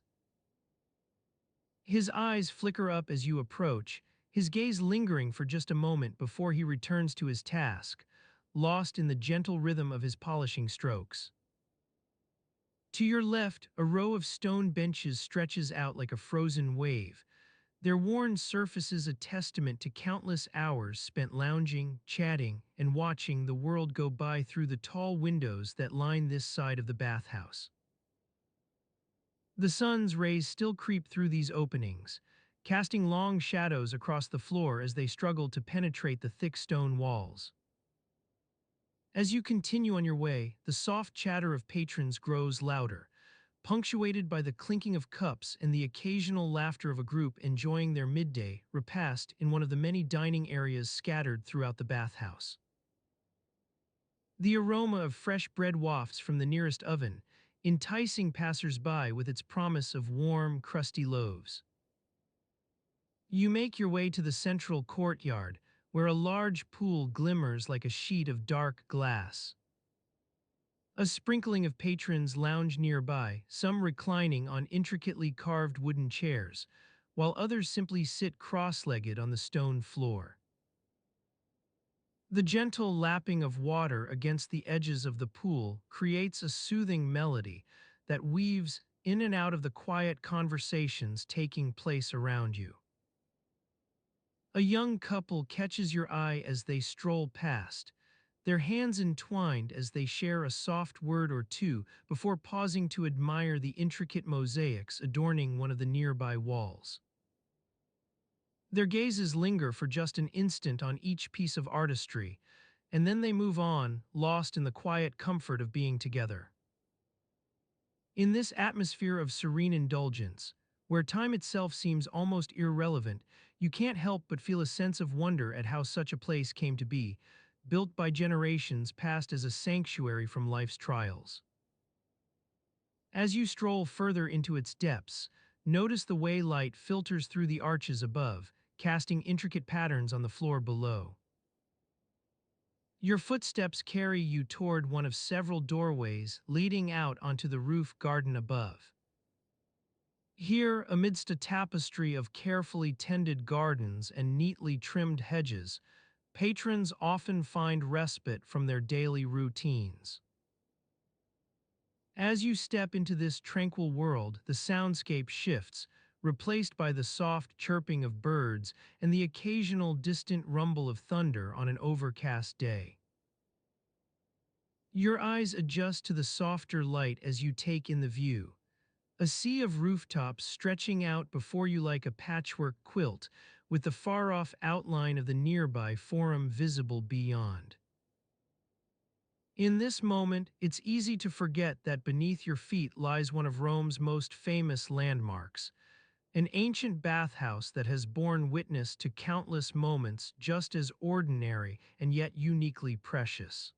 His eyes flicker up as you approach, his gaze lingering for just a moment before he returns to his task, lost in the gentle rhythm of his polishing strokes. To your left, a row of stone benches stretches out like a frozen wave, their worn surfaces a testament to countless hours spent lounging, chatting, and watching the world go by through the tall windows that line this side of the bathhouse. The sun's rays still creep through these openings, casting long shadows across the floor as they struggle to penetrate the thick stone walls. As you continue on your way, the soft chatter of patrons grows louder, punctuated by the clinking of cups and the occasional laughter of a group enjoying their midday repast in one of the many dining areas scattered throughout the bathhouse. The aroma of fresh bread wafts from the nearest oven, enticing passers-by with its promise of warm, crusty loaves. You make your way to the central courtyard, where a large pool glimmers like a sheet of dark glass. A sprinkling of patrons lounge nearby, some reclining on intricately carved wooden chairs, while others simply sit cross-legged on the stone floor. The gentle lapping of water against the edges of the pool creates a soothing melody that weaves in and out of the quiet conversations taking place around you. A young couple catches your eye as they stroll past, their hands entwined as they share a soft word or two before pausing to admire the intricate mosaics adorning one of the nearby walls. Their gazes linger for just an instant on each piece of artistry, and then they move on, lost in the quiet comfort of being together. In this atmosphere of serene indulgence, where time itself seems almost irrelevant, you can't help but feel a sense of wonder at how such a place came to be, built by generations past as a sanctuary from life's trials. As you stroll further into its depths, notice the way light filters through the arches above, casting intricate patterns on the floor below. Your footsteps carry you toward one of several doorways leading out onto the roof garden above. Here, amidst a tapestry of carefully tended gardens and neatly trimmed hedges, patrons often find respite from their daily routines. As you step into this tranquil world, the soundscape shifts, replaced by the soft chirping of birds and the occasional distant rumble of thunder on an overcast day. Your eyes adjust to the softer light as you take in the view, a sea of rooftops stretching out before you like a patchwork quilt, with the far-off outline of the nearby forum visible beyond. In this moment, it's easy to forget that beneath your feet lies one of Rome's most famous landmarks, an ancient bathhouse that has borne witness to countless moments just as ordinary and yet uniquely precious.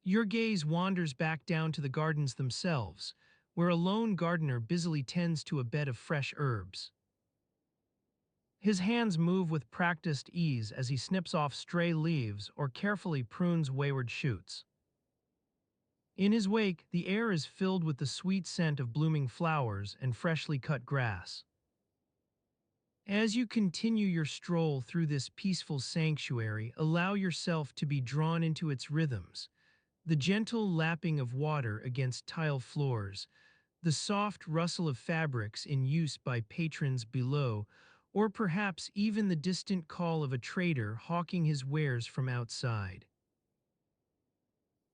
Your gaze wanders back down to the gardens themselves, where a lone gardener busily tends to a bed of fresh herbs. His hands move with practiced ease as he snips off stray leaves or carefully prunes wayward shoots. In his wake, the air is filled with the sweet scent of blooming flowers and freshly cut grass. As you continue your stroll through this peaceful sanctuary, allow yourself to be drawn into its rhythms, the gentle lapping of water against tile floors, the soft rustle of fabrics in use by patrons below, or perhaps even the distant call of a trader hawking his wares from outside.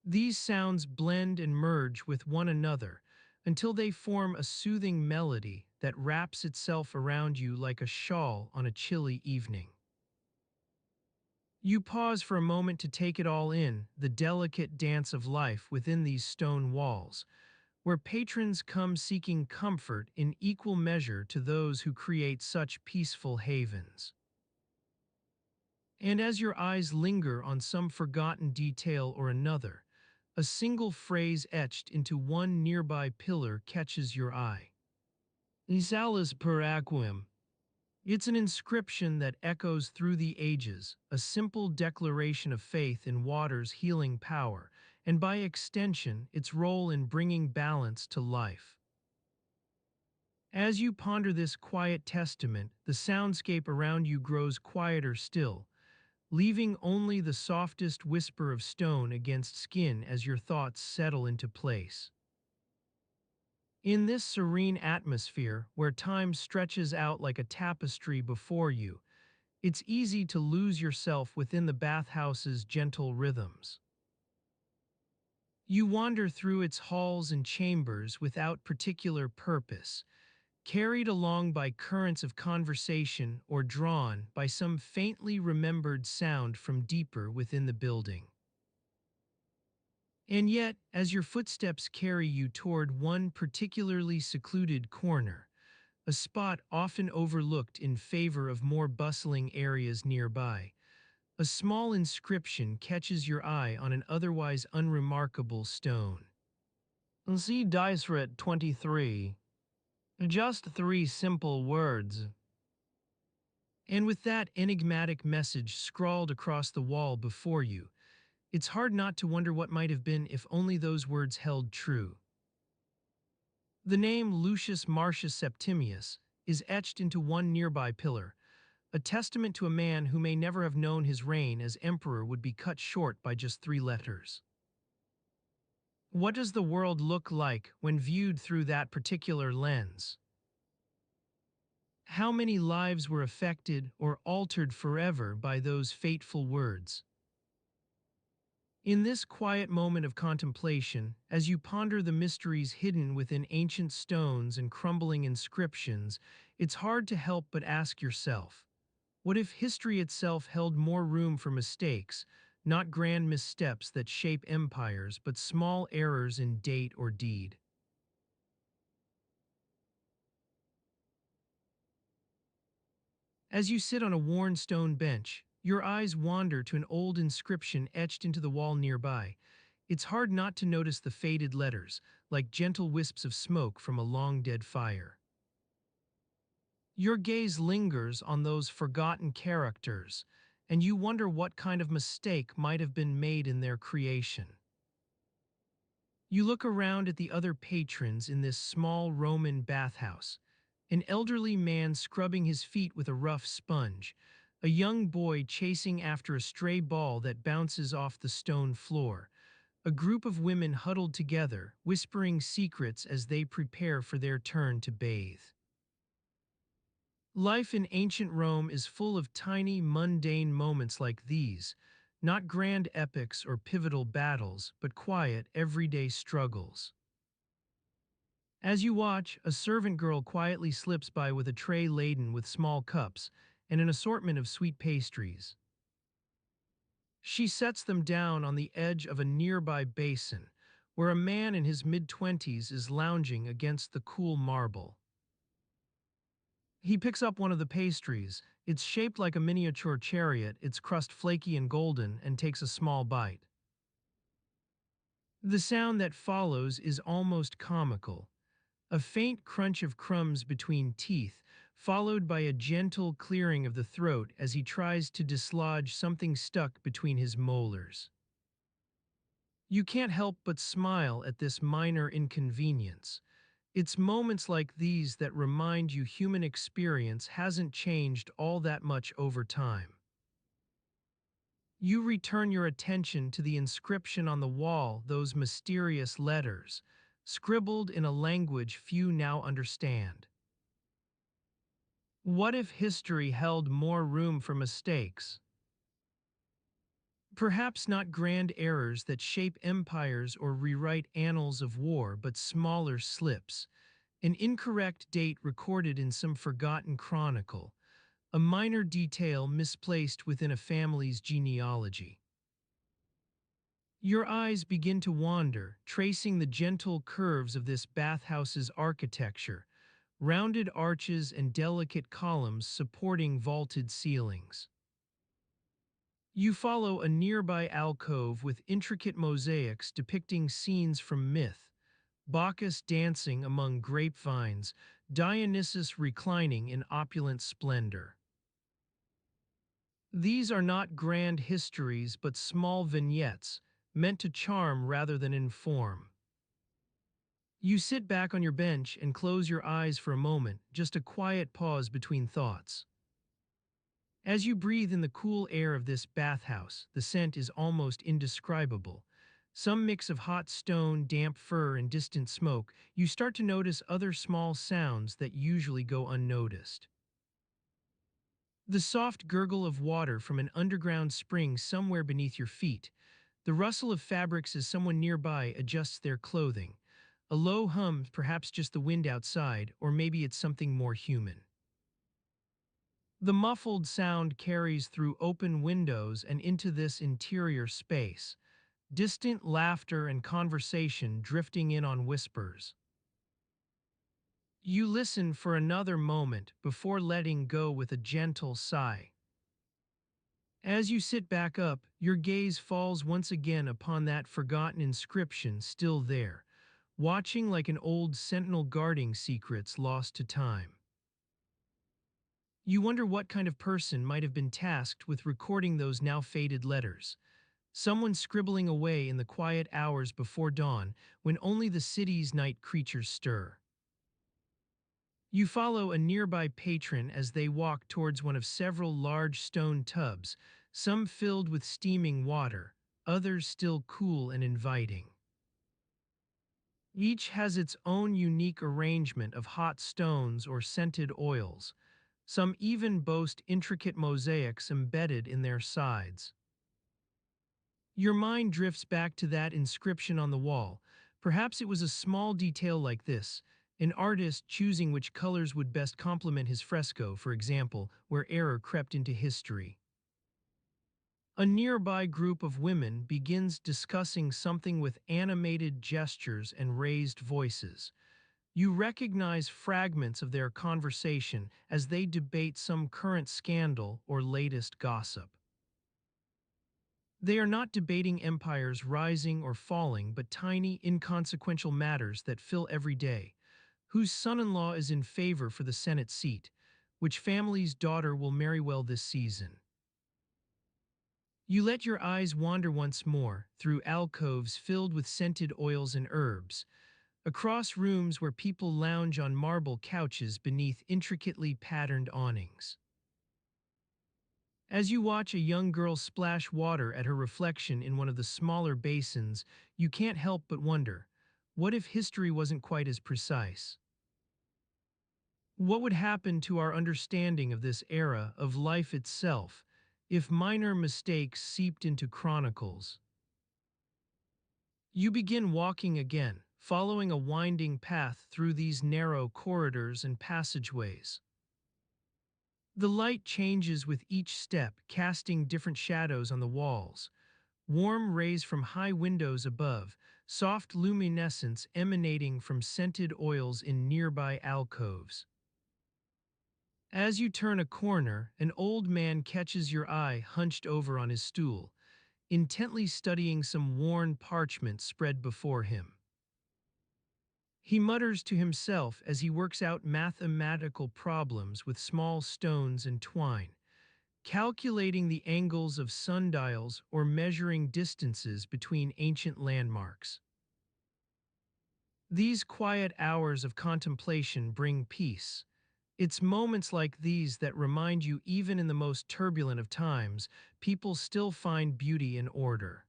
These sounds blend and merge with one another until they form a soothing melody that wraps itself around you like a shawl on a chilly evening. You pause for a moment to take it all in, the delicate dance of life within these stone walls, where patrons come seeking comfort in equal measure to those who create such peaceful havens. And as your eyes linger on some forgotten detail or another, a single phrase etched into one nearby pillar catches your eye. Isalis per aquam. It's an inscription that echoes through the ages, a simple declaration of faith in water's healing power, and by extension, its role in bringing balance to life. As you ponder this quiet testament, the soundscape around you grows quieter still, leaving only the softest whisper of stone against skin as your thoughts settle into place. In this serene atmosphere, where time stretches out like a tapestry before you, it's easy to lose yourself within the bathhouse's gentle rhythms. You wander through its halls and chambers without particular purpose, carried along by currents of conversation or drawn by some faintly remembered sound from deeper within the building. And yet, as your footsteps carry you toward one particularly secluded corner, a spot often overlooked in favor of more bustling areas nearby, a small inscription catches your eye on an otherwise unremarkable stone. See Dicerit 23. Just three simple words. And with that enigmatic message scrawled across the wall before you, it's hard not to wonder what might have been if only those words held true. The name Lucius Marcius Septimius is etched into one nearby pillar, a testament to a man who may never have known his reign as emperor would be cut short by just three letters. What does the world look like when viewed through that particular lens? How many lives were affected or altered forever by those fateful words? In this quiet moment of contemplation, as you ponder the mysteries hidden within ancient stones and crumbling inscriptions, it's hard to help but ask yourself, what if history itself held more room for mistakes, not grand missteps that shape empires, but small errors in date or deed? As you sit on a worn stone bench, your eyes wander to an old inscription etched into the wall nearby. It's hard not to notice the faded letters, like gentle wisps of smoke from a long-dead fire. Your gaze lingers on those forgotten characters, and you wonder what kind of mistake might have been made in their creation. You look around at the other patrons in this small Roman bathhouse. An elderly man scrubbing his feet with a rough sponge, a young boy chasing after a stray ball that bounces off the stone floor, a group of women huddled together, whispering secrets as they prepare for their turn to bathe. Life in ancient Rome is full of tiny, mundane moments like these, not grand epics or pivotal battles, but quiet, everyday struggles. As you watch, a servant girl quietly slips by with a tray laden with small cups and an assortment of sweet pastries. She sets them down on the edge of a nearby basin, where a man in his mid-twenties is lounging against the cool marble. He picks up one of the pastries. It's shaped like a miniature chariot, its crust flaky and golden, and takes a small bite. The sound that follows is almost comical. A faint crunch of crumbs between teeth, followed by a gentle clearing of the throat as he tries to dislodge something stuck between his molars. You can't help but smile at this minor inconvenience. It's moments like these that remind you human experience hasn't changed all that much over time. You return your attention to the inscription on the wall, those mysterious letters, scribbled in a language few now understand. What if history held more room for mistakes? Perhaps not grand errors that shape empires or rewrite annals of war, but smaller slips. An incorrect date recorded in some forgotten chronicle, a minor detail misplaced within a family's genealogy. Your eyes begin to wander, tracing the gentle curves of this bathhouse's architecture, rounded arches and delicate columns supporting vaulted ceilings. You follow a nearby alcove with intricate mosaics depicting scenes from myth, Bacchus dancing among grapevines, Dionysus reclining in opulent splendor. These are not grand histories but small vignettes, meant to charm rather than inform. You sit back on your bench and close your eyes for a moment, just a quiet pause between thoughts. As you breathe in the cool air of this bathhouse, the scent is almost indescribable. Some mix of hot stone, damp fur, and distant smoke, you start to notice other small sounds that usually go unnoticed. The soft gurgle of water from an underground spring somewhere beneath your feet, the rustle of fabrics as someone nearby adjusts their clothing, a low hum, perhaps just the wind outside, or maybe it's something more human. The muffled sound carries through open windows and into this interior space, distant laughter and conversation drifting in on whispers. You listen for another moment before letting go with a gentle sigh. As you sit back up, your gaze falls once again upon that forgotten inscription still there, watching like an old sentinel guarding secrets lost to time. You wonder what kind of person might have been tasked with recording those now faded letters. Someone scribbling away in the quiet hours before dawn when only the city's night creatures stir. You follow a nearby patron as they walk towards one of several large stone tubs, some filled with steaming water, others still cool and inviting. Each has its own unique arrangement of hot stones or scented oils. Some even boast intricate mosaics embedded in their sides. Your mind drifts back to that inscription on the wall. Perhaps it was a small detail like this, an artist choosing which colors would best complement his fresco, for example, where error crept into history. A nearby group of women begins discussing something with animated gestures and raised voices. You recognize fragments of their conversation as they debate some current scandal or latest gossip. They are not debating empires rising or falling, but tiny, inconsequential matters that fill every day. Whose son-in-law is in favor for the Senate seat? Which family's daughter will marry well this season? You let your eyes wander once more through alcoves filled with scented oils and herbs, across rooms where people lounge on marble couches beneath intricately patterned awnings. As you watch a young girl splash water at her reflection in one of the smaller basins, you can't help but wonder, what if history wasn't quite as precise? What would happen to our understanding of this era of life itself if minor mistakes seeped into chronicles? You begin walking again, following a winding path through these narrow corridors and passageways. The light changes with each step, casting different shadows on the walls. Warm rays from high windows above, soft luminescence emanating from scented oils in nearby alcoves. As you turn a corner, an old man catches your eye hunched over on his stool, intently studying some worn parchment spread before him. He mutters to himself as he works out mathematical problems with small stones and twine, calculating the angles of sundials or measuring distances between ancient landmarks. These quiet hours of contemplation bring peace. It's moments like these that remind you, even in the most turbulent of times, people still find beauty in order.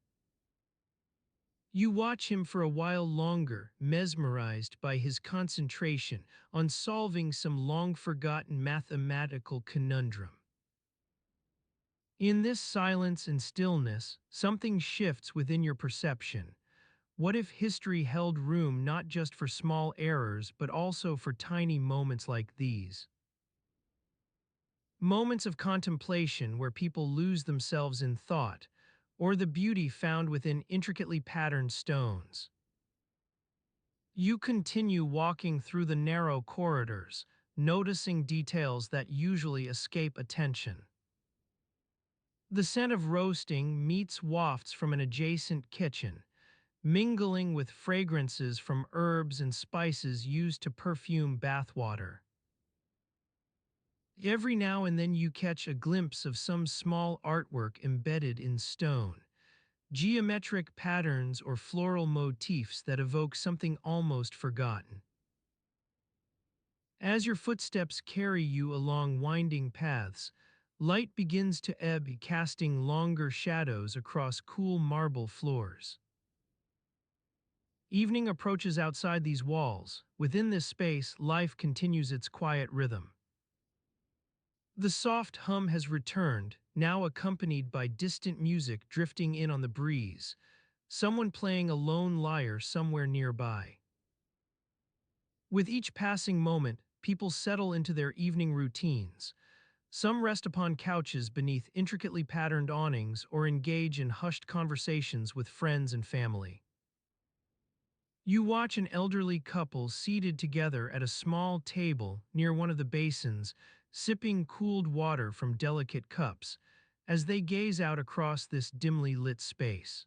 You watch him for a while longer, mesmerized by his concentration on solving some long-forgotten mathematical conundrum. In this silence and stillness, something shifts within your perception. What if history held room not just for small errors, but also for tiny moments like these? Moments of contemplation where people lose themselves in thought, or the beauty found within intricately patterned stones. You continue walking through the narrow corridors, noticing details that usually escape attention. The scent of roasting meats wafts from an adjacent kitchen, mingling with fragrances from herbs and spices used to perfume bathwater. Every now and then you catch a glimpse of some small artwork embedded in stone, geometric patterns or floral motifs that evoke something almost forgotten. As your footsteps carry you along winding paths, light begins to ebb, casting longer shadows across cool marble floors. Evening approaches outside these walls. Within this space, life continues its quiet rhythm. The soft hum has returned, now accompanied by distant music drifting in on the breeze, someone playing a lone lyre somewhere nearby. With each passing moment, people settle into their evening routines. Some rest upon couches beneath intricately patterned awnings or engage in hushed conversations with friends and family. You watch an elderly couple seated together at a small table near one of the basins, sipping cooled water from delicate cups, as they gaze out across this dimly lit space.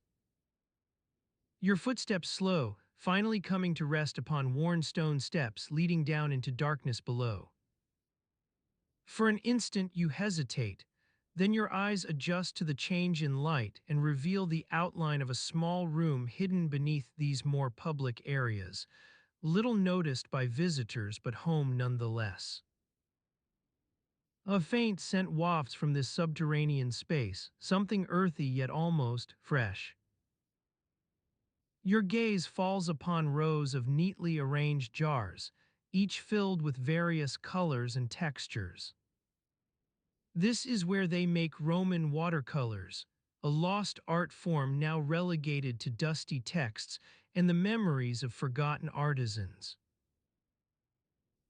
Your footsteps slow, finally coming to rest upon worn stone steps leading down into darkness below. For an instant you hesitate, then your eyes adjust to the change in light and reveal the outline of a small room hidden beneath these more public areas, little noticed by visitors but home nonetheless. A faint scent wafts from this subterranean space, something earthy yet almost fresh. Your gaze falls upon rows of neatly arranged jars, each filled with various colors and textures. This is where they make Roman watercolors, a lost art form now relegated to dusty texts and the memories of forgotten artisans.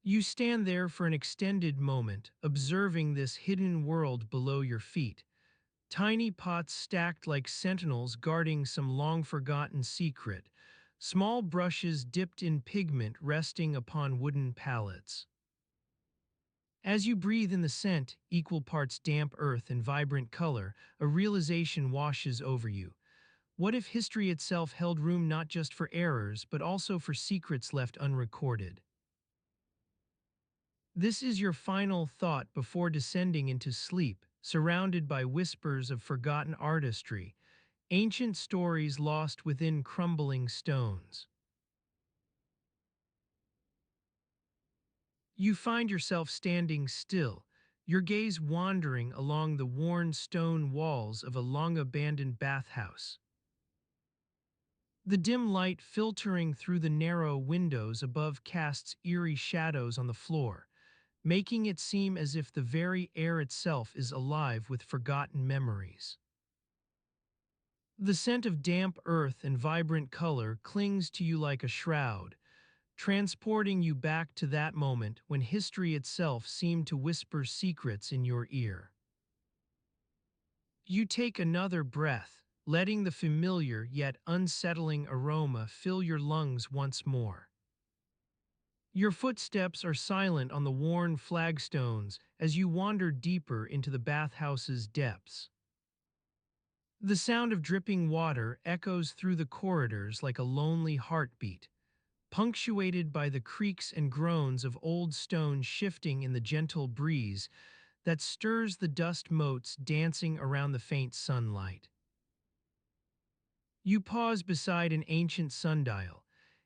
You stand there for an extended moment, observing this hidden world below your feet, tiny pots stacked like sentinels guarding some long-forgotten secret, small brushes dipped in pigment resting upon wooden pallets. As you breathe in the scent, equal parts damp earth and vibrant color, a realization washes over you. What if history itself held room not just for errors, but also for secrets left unrecorded? This is your final thought before descending into sleep, surrounded by whispers of forgotten artistry, ancient stories lost within crumbling stones. You find yourself standing still, your gaze wandering along the worn stone walls of a long-abandoned bathhouse. The dim light filtering through the narrow windows above casts eerie shadows on the floor, making it seem as if the very air itself is alive with forgotten memories. The scent of damp earth and vibrant color clings to you like a shroud, transporting you back to that moment when history itself seemed to whisper secrets in your ear. You take another breath, letting the familiar yet unsettling aroma fill your lungs once more. Your footsteps are silent on the worn flagstones as you wander deeper into the bathhouse's depths. The sound of dripping water echoes through the corridors like a lonely heartbeat, punctuated by the creaks and groans of old stone shifting in the gentle breeze that stirs the dust motes dancing around the faint sunlight. You pause beside an ancient sundial,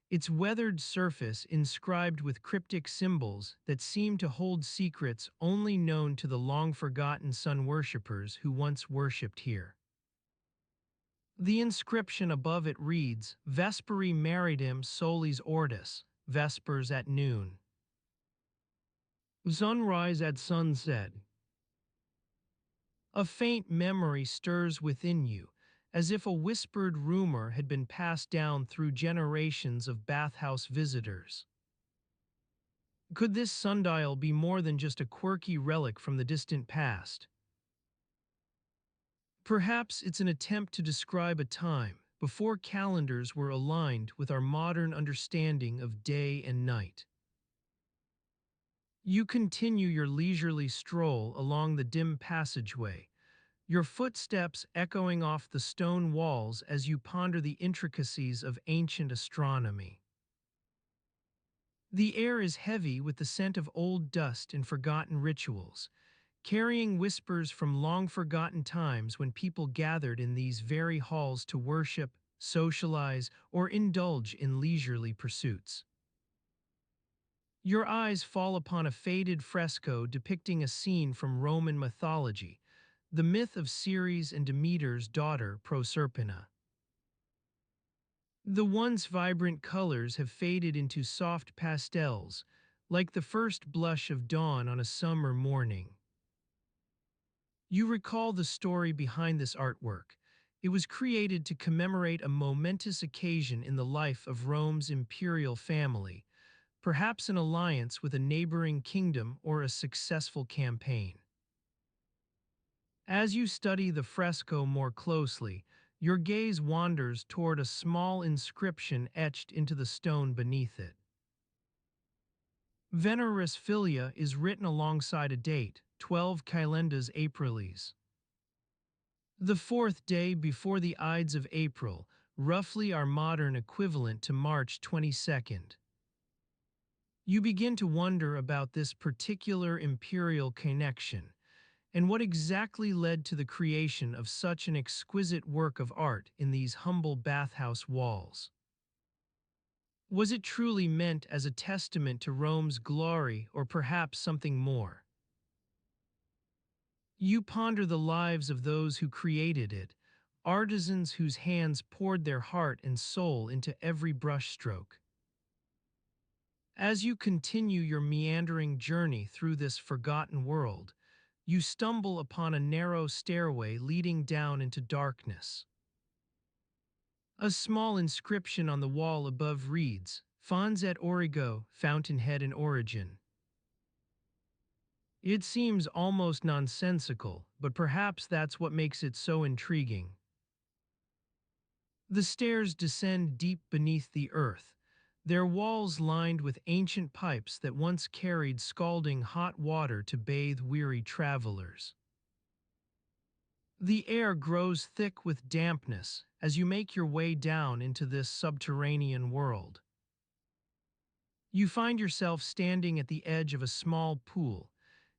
its weathered surface inscribed with cryptic symbols that seem to hold secrets only known to the long-forgotten sun worshippers who once worshipped here. The inscription above it reads, Vesperi Meridem Solis Ortis, Vespers at noon. Sunrise at sunset. A faint memory stirs within you, as if a whispered rumor had been passed down through generations of bathhouse visitors. Could this sundial be more than just a quirky relic from the distant past? Perhaps it's an attempt to describe a time before calendars were aligned with our modern understanding of day and night. You continue your leisurely stroll along the dim passageway, your footsteps echoing off the stone walls as you ponder the intricacies of ancient astronomy. The air is heavy with the scent of old dust and forgotten rituals, carrying whispers from long-forgotten times when people gathered in these very halls to worship, socialize, or indulge in leisurely pursuits. Your eyes fall upon a faded fresco depicting a scene from Roman mythology, the myth of Ceres and Demeter's daughter Proserpina. The once vibrant colors have faded into soft pastels, like the first blush of dawn on a summer morning. You recall the story behind this artwork. It was created to commemorate a momentous occasion in the life of Rome's imperial family, perhaps an alliance with a neighboring kingdom or a successful campaign. As you study the fresco more closely, your gaze wanders toward a small inscription etched into the stone beneath it. Veneris Filia is written alongside a date, 12 Calendas Aprilis. The fourth day before the Ides of April, roughly our modern equivalent to March 22nd. You begin to wonder about this particular imperial connection, and what exactly led to the creation of such an exquisite work of art in these humble bathhouse walls. Was it truly meant as a testament to Rome's glory or perhaps something more? You ponder the lives of those who created it, artisans whose hands poured their heart and soul into every brushstroke. As you continue your meandering journey through this forgotten world, you stumble upon a narrow stairway leading down into darkness. A small inscription on the wall above reads, Fons et Origo, fountainhead and origin. It seems almost nonsensical, but perhaps that's what makes it so intriguing. The stairs descend deep beneath the earth, their walls lined with ancient pipes that once carried scalding hot water to bathe weary travelers. The air grows thick with dampness as you make your way down into this subterranean world. You find yourself standing at the edge of a small pool,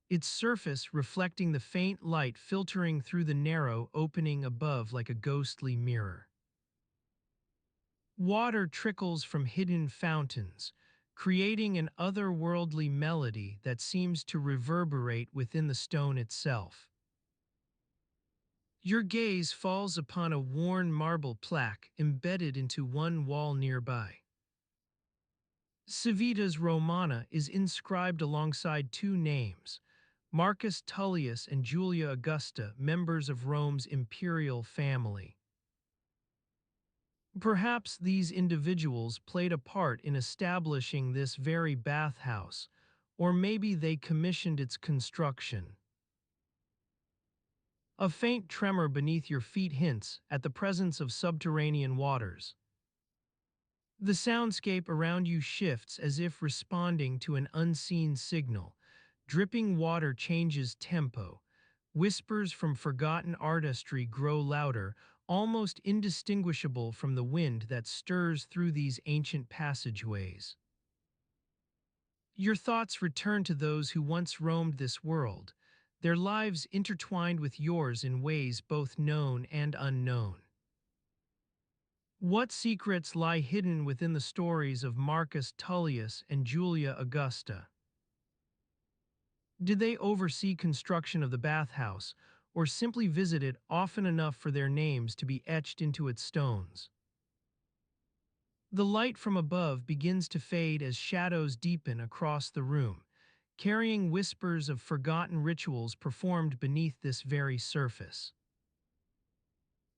its surface reflecting the faint light filtering through the narrow opening above like a ghostly mirror. Water trickles from hidden fountains, creating an otherworldly melody that seems to reverberate within the stone itself. Your gaze falls upon a worn marble plaque embedded into one wall nearby. Civitas Romana is inscribed alongside two names, Marcus Tullius and Julia Augusta, members of Rome's imperial family. Perhaps these individuals played a part in establishing this very bathhouse, or maybe they commissioned its construction. A faint tremor beneath your feet hints at the presence of subterranean waters. The soundscape around you shifts as if responding to an unseen signal. Dripping water changes tempo. Whispers from forgotten artistry grow louder, almost indistinguishable from the wind that stirs through these ancient passageways. Your thoughts return to those who once roamed this world, their lives intertwined with yours in ways both known and unknown. What secrets lie hidden within the stories of Marcus Tullius and Julia Augusta? Did they oversee construction of the bathhouse, or simply visit it often enough for their names to be etched into its stones? The light from above begins to fade as shadows deepen across the room, carrying whispers of forgotten rituals performed beneath this very surface.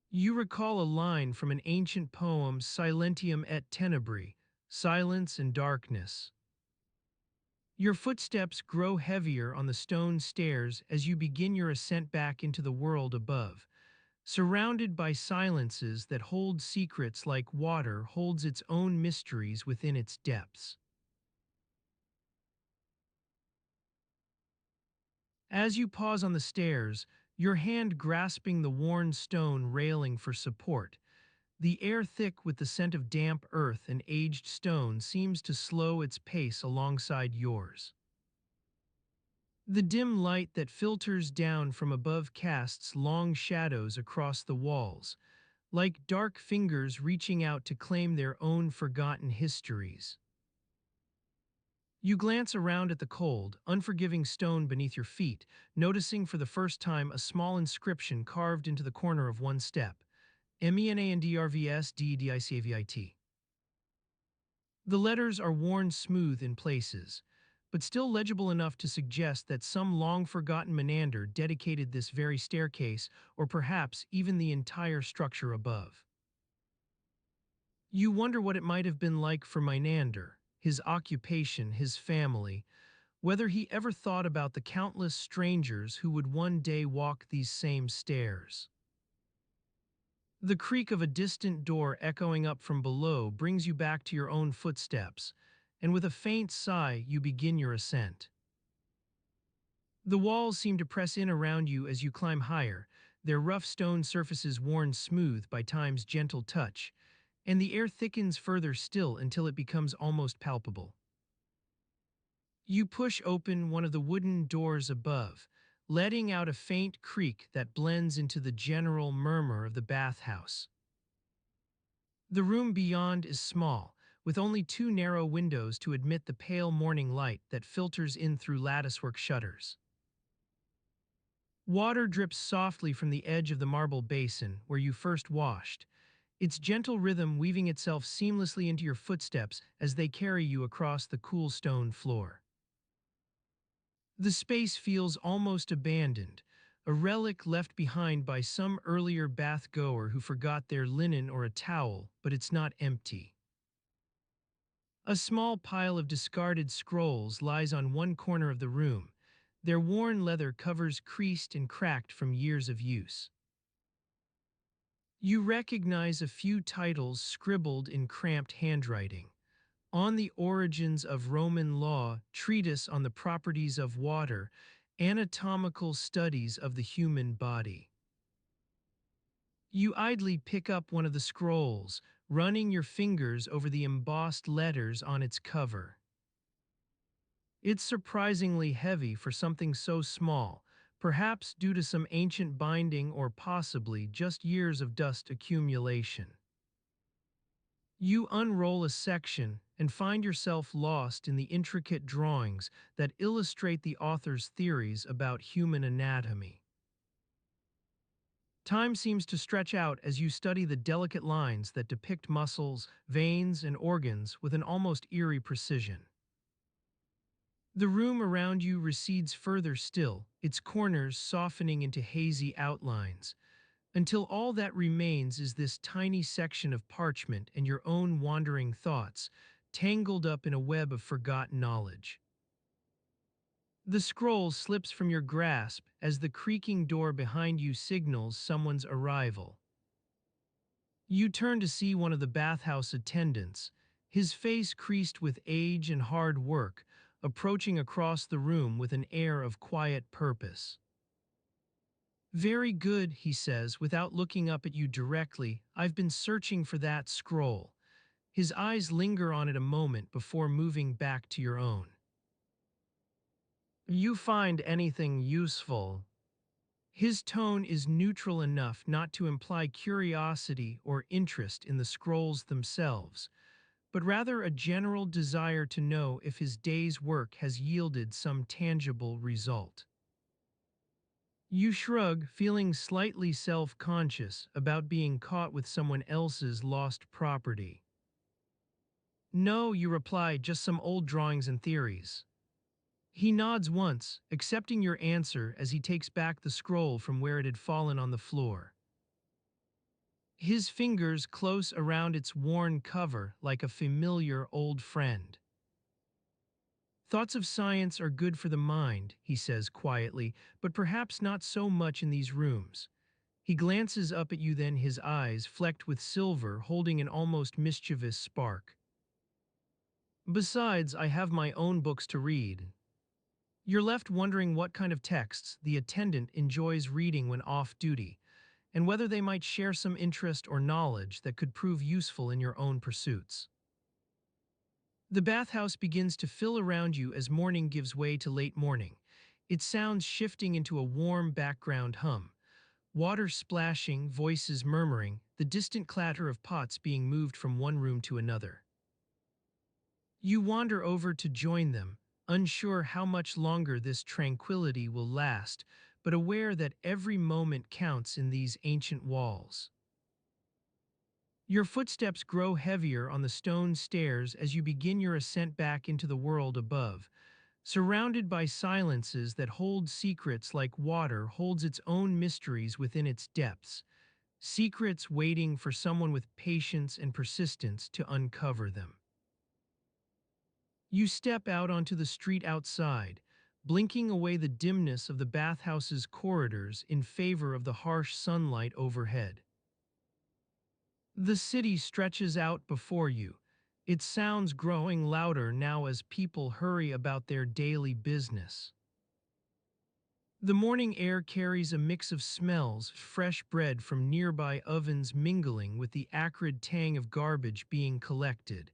You recall a line from an ancient poem, Silentium et Tenebri, silence and darkness. Your footsteps grow heavier on the stone stairs as you begin your ascent back into the world above, surrounded by silences that hold secrets like water holds its own mysteries within its depths. As you pause on the stairs, your hand grasping the worn stone railing for support, the air thick with the scent of damp earth and aged stone seems to slow its pace alongside yours. The dim light that filters down from above casts long shadows across the walls, like dark fingers reaching out to claim their own forgotten histories. You glance around at the cold, unforgiving stone beneath your feet, noticing for the first time a small inscription carved into the corner of one step. MENANDRVSDDICAVIT. The letters are worn smooth in places, but still legible enough to suggest that some long-forgotten menander dedicated this very staircase or perhaps even the entire structure above. You wonder what it might have been like for Menander, his occupation, his family, whether he ever thought about the countless strangers who would one day walk these same stairs. The creak of a distant door echoing up from below brings you back to your own footsteps, and with a faint sigh you begin your ascent. The walls seem to press in around you as you climb higher, their rough stone surfaces worn smooth by time's gentle touch, and the air thickens further still until it becomes almost palpable. You push open one of the wooden doors above, letting out a faint creak that blends into the general murmur of the bathhouse. The room beyond is small, with only two narrow windows to admit the pale morning light that filters in through latticework shutters. Water drips softly from the edge of the marble basin where you first washed, its gentle rhythm weaving itself seamlessly into your footsteps as they carry you across the cool stone floor. The space feels almost abandoned, a relic left behind by some earlier bath-goer who forgot their linen or a towel, but it's not empty. A small pile of discarded scrolls lies on one corner of the room, their worn leather covers creased and cracked from years of use. You recognize a few titles scribbled in cramped handwriting. On the Origins of Roman Law, Treatise on the Properties of Water, Anatomical Studies of the Human Body. You idly pick up one of the scrolls, running your fingers over the embossed letters on its cover. It's surprisingly heavy for something so small, perhaps due to some ancient binding or possibly just years of dust accumulation. You unroll a section and find yourself lost in the intricate drawings that illustrate the author's theories about human anatomy. Time seems to stretch out as you study the delicate lines that depict muscles, veins, and organs with an almost eerie precision. The room around you recedes further still, its corners softening into hazy outlines, until all that remains is this tiny section of parchment and your own wandering thoughts, tangled up in a web of forgotten knowledge. The scroll slips from your grasp as the creaking door behind you signals someone's arrival. You turn to see one of the bathhouse attendants, his face creased with age and hard work, approaching across the room with an air of quiet purpose. "Very good," he says, without looking up at you directly. "I've been searching for that scroll." His eyes linger on it a moment before moving back to your own. "You find anything useful?" His tone is neutral enough not to imply curiosity or interest in the scrolls themselves, but rather a general desire to know if his day's work has yielded some tangible result. You shrug, feeling slightly self-conscious about being caught with someone else's lost property. "No," you reply, "just some old drawings and theories." He nods once, accepting your answer as he takes back the scroll from where it had fallen on the floor. His fingers close around its worn cover like a familiar old friend. "Thoughts of science are good for the mind," he says quietly, "but perhaps not so much in these rooms." He glances up at you then, his eyes flecked with silver, holding an almost mischievous spark. "Besides, I have my own books to read." You're left wondering what kind of texts the attendant enjoys reading when off duty, and whether they might share some interest or knowledge that could prove useful in your own pursuits. The bathhouse begins to fill around you as morning gives way to late morning, its sounds shifting into a warm background hum. Water splashing, voices murmuring, the distant clatter of pots being moved from one room to another. You wander over to join them, unsure how much longer this tranquility will last, but aware that every moment counts in these ancient walls. Your footsteps grow heavier on the stone stairs as you begin your ascent back into the world above, surrounded by silences that hold secrets like water holds its own mysteries within its depths, secrets waiting for someone with patience and persistence to uncover them. You step out onto the street outside, blinking away the dimness of the bathhouse's corridors in favor of the harsh sunlight overhead. The city stretches out before you, its sounds growing louder now as people hurry about their daily business. The morning air carries a mix of smells, fresh bread from nearby ovens mingling with the acrid tang of garbage being collected.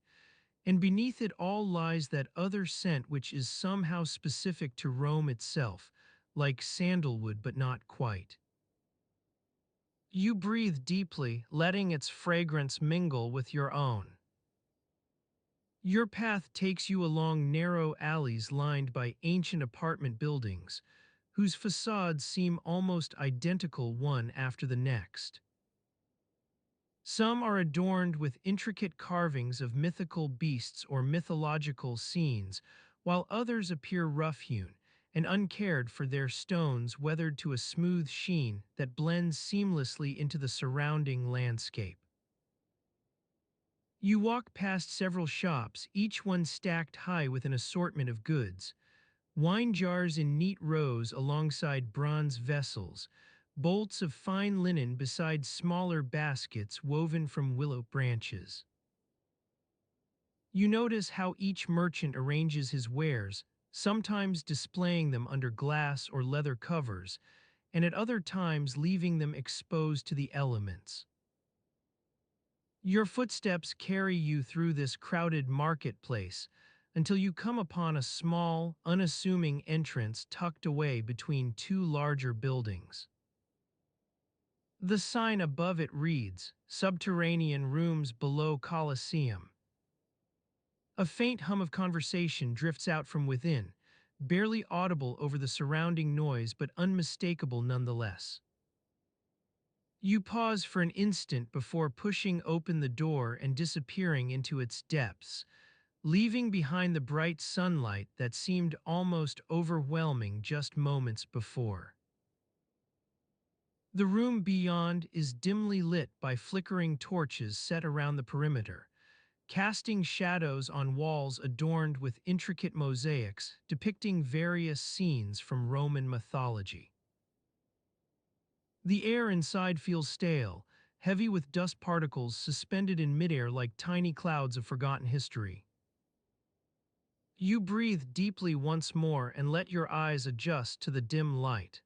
And beneath it all lies that other scent which is somehow specific to Rome itself, like sandalwood but not quite. You breathe deeply, letting its fragrance mingle with your own. Your path takes you along narrow alleys lined by ancient apartment buildings, whose facades seem almost identical one after the next. Some are adorned with intricate carvings of mythical beasts or mythological scenes, while others appear rough-hewn and uncared for, their stones weathered to a smooth sheen that blends seamlessly into the surrounding landscape. You walk past several shops, each one stacked high with an assortment of goods, wine jars in neat rows alongside bronze vessels, bolts of fine linen beside smaller baskets woven from willow branches. You notice how each merchant arranges his wares, sometimes displaying them under glass or leather covers, and at other times leaving them exposed to the elements. Your footsteps carry you through this crowded marketplace until you come upon a small, unassuming entrance tucked away between two larger buildings. The sign above it reads, "Subterranean Rooms Below Colosseum." A faint hum of conversation drifts out from within, barely audible over the surrounding noise but unmistakable nonetheless. You pause for an instant before pushing open the door and disappearing into its depths, leaving behind the bright sunlight that seemed almost overwhelming just moments before. The room beyond is dimly lit by flickering torches set around the perimeter, casting shadows on walls adorned with intricate mosaics depicting various scenes from Roman mythology. The air inside feels stale, heavy with dust particles suspended in midair like tiny clouds of forgotten history. You breathe deeply once more and let your eyes adjust to the dim light.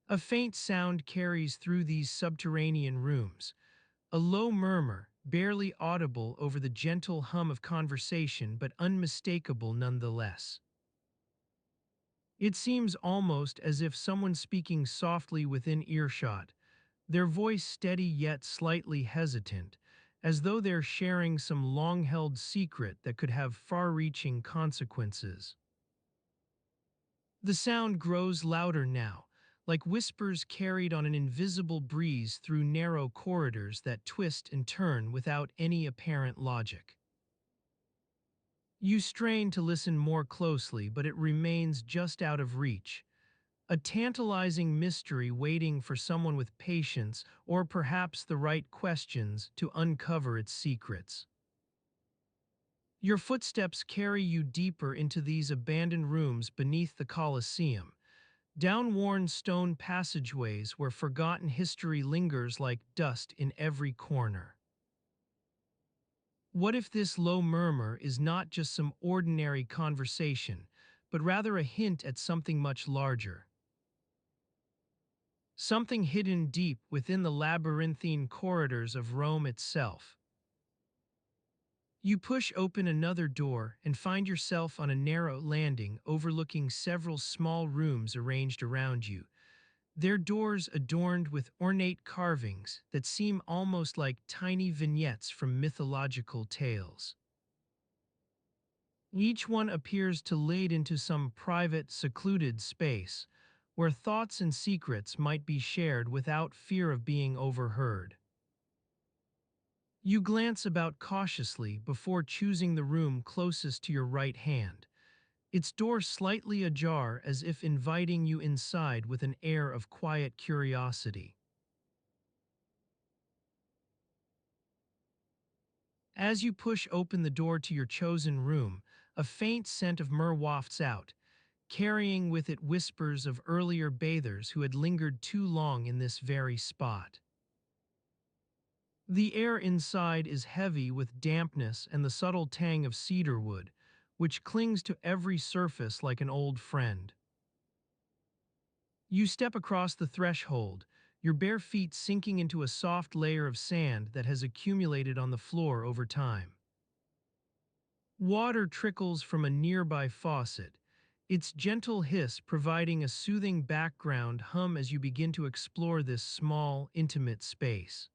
A faint sound carries through these subterranean rooms, a low murmur, barely audible over the gentle hum of conversation but unmistakable nonetheless. It seems almost as if someone speaking softly within earshot, their voice steady yet slightly hesitant, as though they're sharing some long-held secret that could have far-reaching consequences. The sound grows louder now, like whispers carried on an invisible breeze through narrow corridors that twist and turn without any apparent logic. You strain to listen more closely, but it remains just out of reach, a tantalizing mystery waiting for someone with patience or perhaps the right questions to uncover its secrets. Your footsteps carry you deeper into these abandoned rooms beneath the Colosseum, down worn stone passageways where forgotten history lingers like dust in every corner. What if this low murmur is not just some ordinary conversation, but rather a hint at something much larger? Something hidden deep within the labyrinthine corridors of Rome itself. You push open another door and find yourself on a narrow landing overlooking several small rooms arranged around you, their doors adorned with ornate carvings that seem almost like tiny vignettes from mythological tales. Each one appears to lead into some private, secluded space where thoughts and secrets might be shared without fear of being overheard. You glance about cautiously before choosing the room closest to your right hand, its door slightly ajar as if inviting you inside with an air of quiet curiosity. As you push open the door to your chosen room, a faint scent of myrrh wafts out, carrying with it whispers of earlier bathers who had lingered too long in this very spot. The air inside is heavy with dampness and the subtle tang of cedarwood, which clings to every surface like an old friend. You step across the threshold, your bare feet sinking into a soft layer of sand that has accumulated on the floor over time. Water trickles from a nearby faucet, its gentle hiss providing a soothing background hum as you begin to explore this small, intimate space.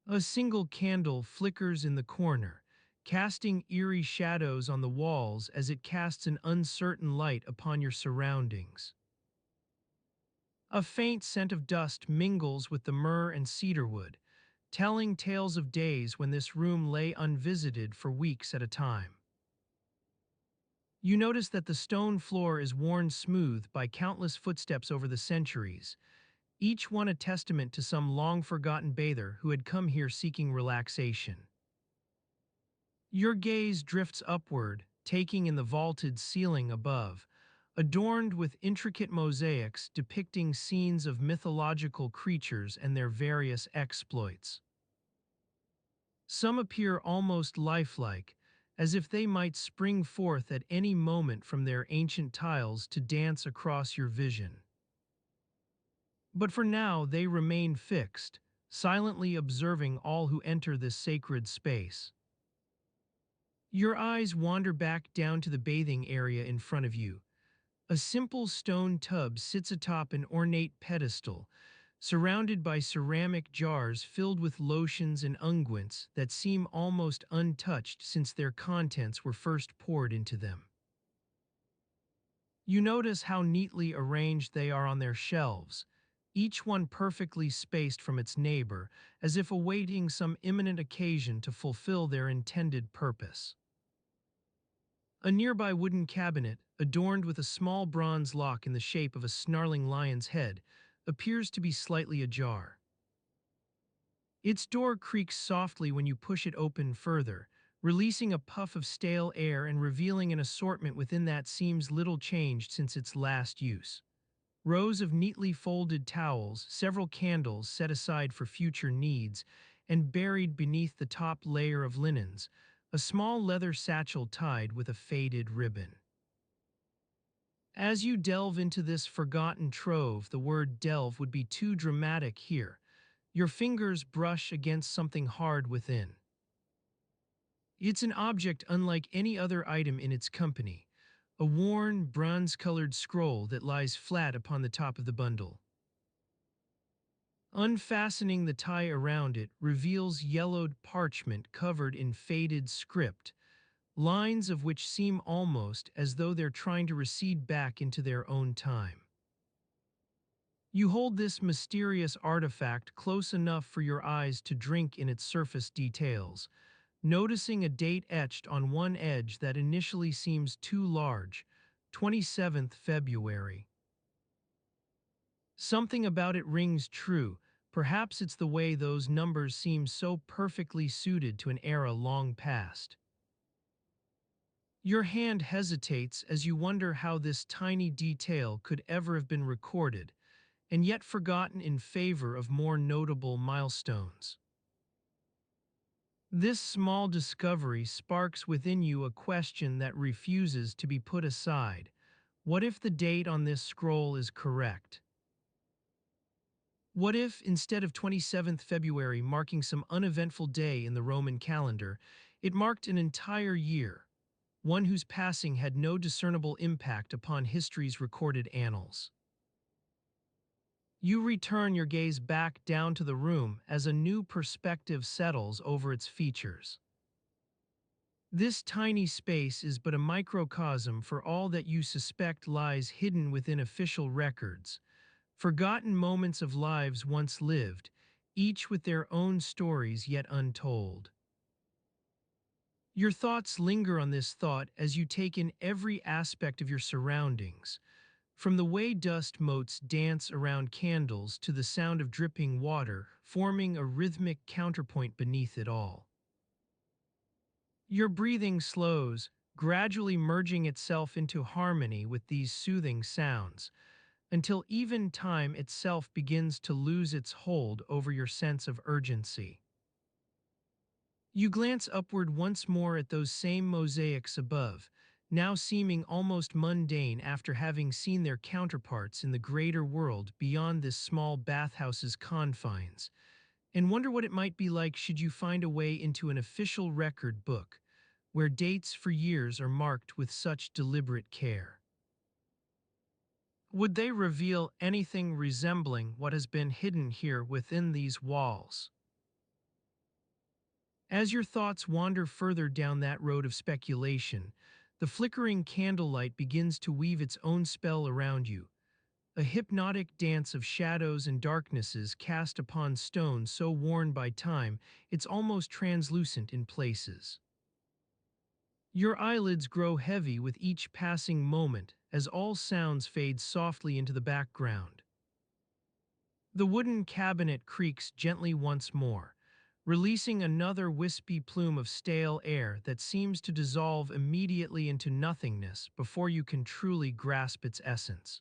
A single candle flickers in the corner, casting eerie shadows on the walls as it casts an uncertain light upon your surroundings. A faint scent of dust mingles with the myrrh and cedarwood, telling tales of days when this room lay unvisited for weeks at a time. You notice that the stone floor is worn smooth by countless footsteps over the centuries, each one a testament to some long-forgotten bather who had come here seeking relaxation. Your gaze drifts upward, taking in the vaulted ceiling above, adorned with intricate mosaics depicting scenes of mythological creatures and their various exploits. Some appear almost lifelike, as if they might spring forth at any moment from their ancient tiles to dance across your vision. But for now, they remain fixed, silently observing all who enter this sacred space. Your eyes wander back down to the bathing area in front of you. A simple stone tub sits atop an ornate pedestal, surrounded by ceramic jars filled with lotions and unguents that seem almost untouched since their contents were first poured into them. You notice how neatly arranged they are on their shelves, each one perfectly spaced from its neighbor, as if awaiting some imminent occasion to fulfill their intended purpose. A nearby wooden cabinet, adorned with a small bronze lock in the shape of a snarling lion's head, appears to be slightly ajar. Its door creaks softly when you push it open further, releasing a puff of stale air and revealing an assortment within that seems little changed since its last use. Rows of neatly folded towels, several candles set aside for future needs, and buried beneath the top layer of linens, a small leather satchel tied with a faded ribbon. As you delve into this forgotten trove, the word delve would be too dramatic here. Your fingers brush against something hard within. It's an object unlike any other item in its company, a worn, bronze-colored scroll that lies flat upon the top of the bundle. Unfastening the tie around it reveals yellowed parchment covered in faded script, lines of which seem almost as though they're trying to recede back into their own time. You hold this mysterious artifact close enough for your eyes to drink in its surface details, noticing a date etched on one edge that initially seems too large, 27th February. Something about it rings true. Perhaps it's the way those numbers seem so perfectly suited to an era long past. Your hand hesitates as you wonder how this tiny detail could ever have been recorded, and yet forgotten in favor of more notable milestones. This small discovery sparks within you a question that refuses to be put aside. What if the date on this scroll is correct? What if, instead of 27th February marking some uneventful day in the Roman calendar, it marked an entire year, one whose passing had no discernible impact upon history's recorded annals? You return your gaze back down to the room as a new perspective settles over its features. This tiny space is but a microcosm for all that you suspect lies hidden within official records, forgotten moments of lives once lived, each with their own stories yet untold. Your thoughts linger on this thought as you take in every aspect of your surroundings, from the way dust motes dance around candles to the sound of dripping water, forming a rhythmic counterpoint beneath it all. Your breathing slows, gradually merging itself into harmony with these soothing sounds, until even time itself begins to lose its hold over your sense of urgency. You glance upward once more at those same mosaics above, now seeming almost mundane after having seen their counterparts in the greater world beyond this small bathhouse's confines, and wonder what it might be like should you find a way into an official record book, where dates for years are marked with such deliberate care. Would they reveal anything resembling what has been hidden here within these walls? As your thoughts wander further down that road of speculation, the flickering candlelight begins to weave its own spell around you, a hypnotic dance of shadows and darknesses cast upon stone so worn by time it's almost translucent in places. Your eyelids grow heavy with each passing moment as all sounds fade softly into the background. The wooden cabinet creaks gently once more, releasing another wispy plume of stale air that seems to dissolve immediately into nothingness before you can truly grasp its essence.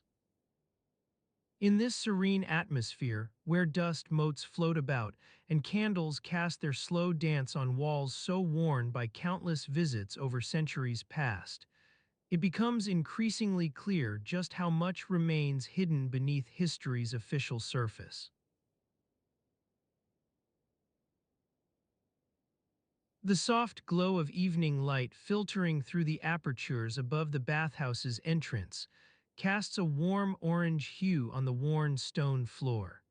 In this serene atmosphere, where dust motes float about and candles cast their slow dance on walls so worn by countless visits over centuries past, it becomes increasingly clear just how much remains hidden beneath history's official surface. The soft glow of evening light filtering through the apertures above the bathhouse's entrance casts a warm orange hue on the worn stone floor.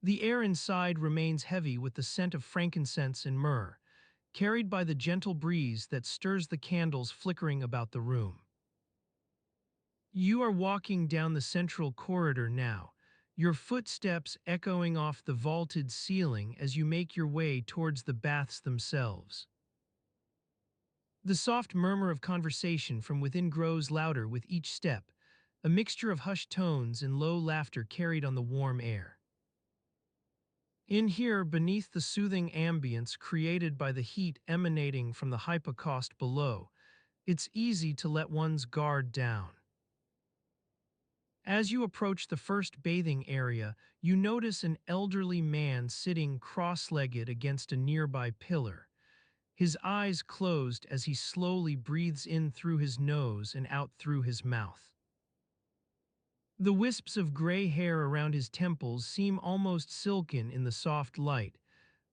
The air inside remains heavy with the scent of frankincense and myrrh, carried by the gentle breeze that stirs the candles flickering about the room. You are walking down the central corridor now, your footsteps echoing off the vaulted ceiling as you make your way towards the baths themselves. The soft murmur of conversation from within grows louder with each step, a mixture of hushed tones and low laughter carried on the warm air. In here, beneath the soothing ambience created by the heat emanating from the hypocaust below, it's easy to let one's guard down. As you approach the first bathing area, you notice an elderly man sitting cross-legged against a nearby pillar, his eyes closed as he slowly breathes in through his nose and out through his mouth. The wisps of gray hair around his temples seem almost silken in the soft light,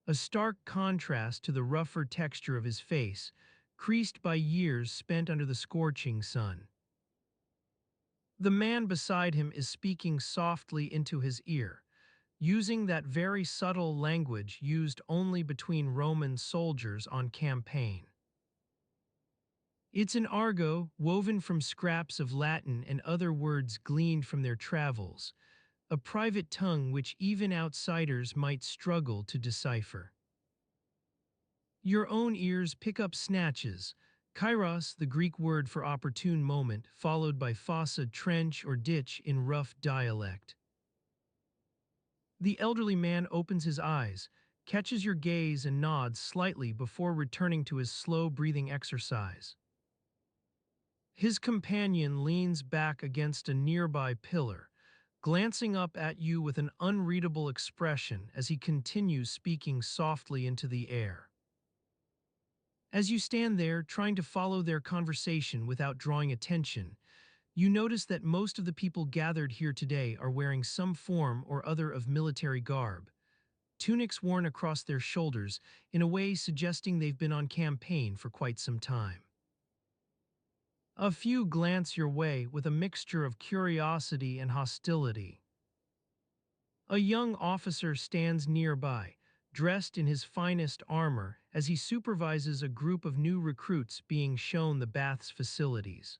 a stark contrast to the rougher texture of his face, creased by years spent under the scorching sun. The man beside him is speaking softly into his ear, using that very subtle language used only between Roman soldiers on campaign. It's an argot woven from scraps of Latin and other words gleaned from their travels, a private tongue which even outsiders might struggle to decipher. Your own ears pick up snatches, kairos, the Greek word for opportune moment, followed by fossa, trench or ditch in rough dialect. The elderly man opens his eyes, catches your gaze and nods slightly before returning to his slow breathing exercise. His companion leans back against a nearby pillar, glancing up at you with an unreadable expression as he continues speaking softly into the air. As you stand there trying to follow their conversation without drawing attention, you notice that most of the people gathered here today are wearing some form or other of military garb, tunics worn across their shoulders in a way suggesting they've been on campaign for quite some time. A few glance your way with a mixture of curiosity and hostility. A young officer stands nearby, dressed in his finest armor as he supervises a group of new recruits being shown the bath's facilities.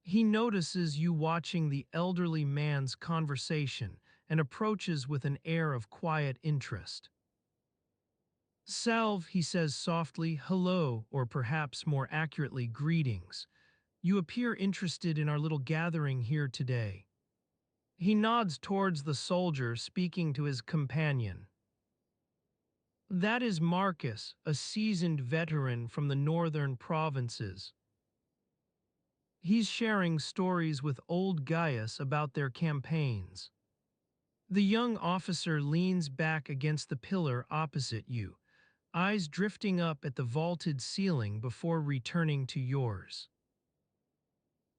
He notices you watching the elderly man's conversation and approaches with an air of quiet interest. Salve, he says softly, hello, or perhaps more accurately, greetings. You appear interested in our little gathering here today. He nods towards the soldier speaking to his companion. That is Marcus, a seasoned veteran from the northern provinces. He's sharing stories with old Gaius about their campaigns. The young officer leans back against the pillar opposite you, eyes drifting up at the vaulted ceiling before returning to yours.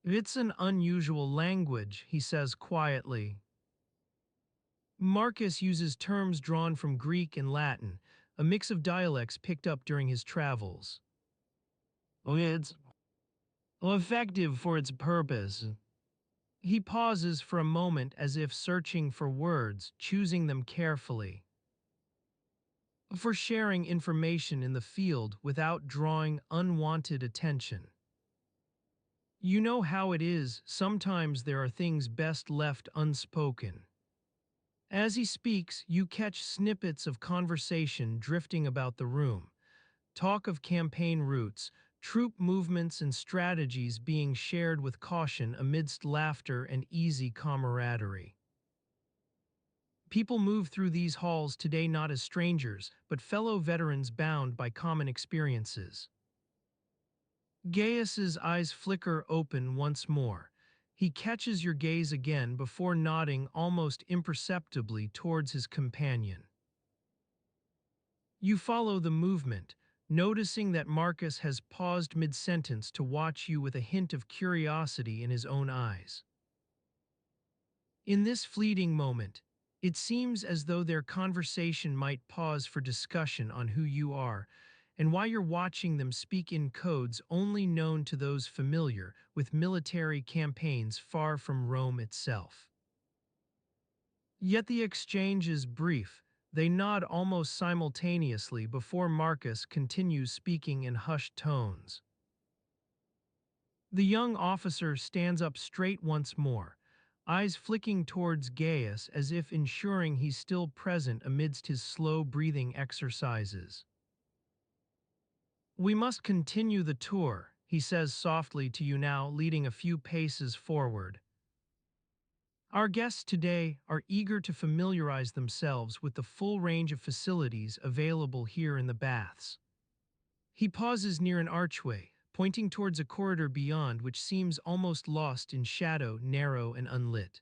It's an unusual language, he says quietly. Marcus uses terms drawn from Greek and Latin, a mix of dialects picked up during his travels. It's effective for its purpose. He pauses for a moment as if searching for words, choosing them carefully. For sharing information in the field without drawing unwanted attention. You know how it is, sometimes there are things best left unspoken. As he speaks, you catch snippets of conversation drifting about the room, talk of campaign routes, troop movements and strategies being shared with caution amidst laughter and easy camaraderie. People move through these halls today not as strangers, but fellow veterans bound by common experiences. Gaius's eyes flicker open once more. He catches your gaze again before nodding almost imperceptibly towards his companion. You follow the movement, noticing that Marcus has paused mid-sentence to watch you with a hint of curiosity in his own eyes. In this fleeting moment, it seems as though their conversation might pause for discussion on who you are and why you're watching them speak in codes only known to those familiar with military campaigns far from Rome itself. Yet the exchange is brief. They nod almost simultaneously before Marcus continues speaking in hushed tones. The young officer stands up straight once more, eyes flicking towards Gaius as if ensuring he's still present amidst his slow breathing exercises. "We must continue the tour," he says softly to you now, leading a few paces forward. "Our guests today are eager to familiarize themselves with the full range of facilities available here in the baths." He pauses near an archway, pointing towards a corridor beyond which seems almost lost in shadow, narrow and unlit.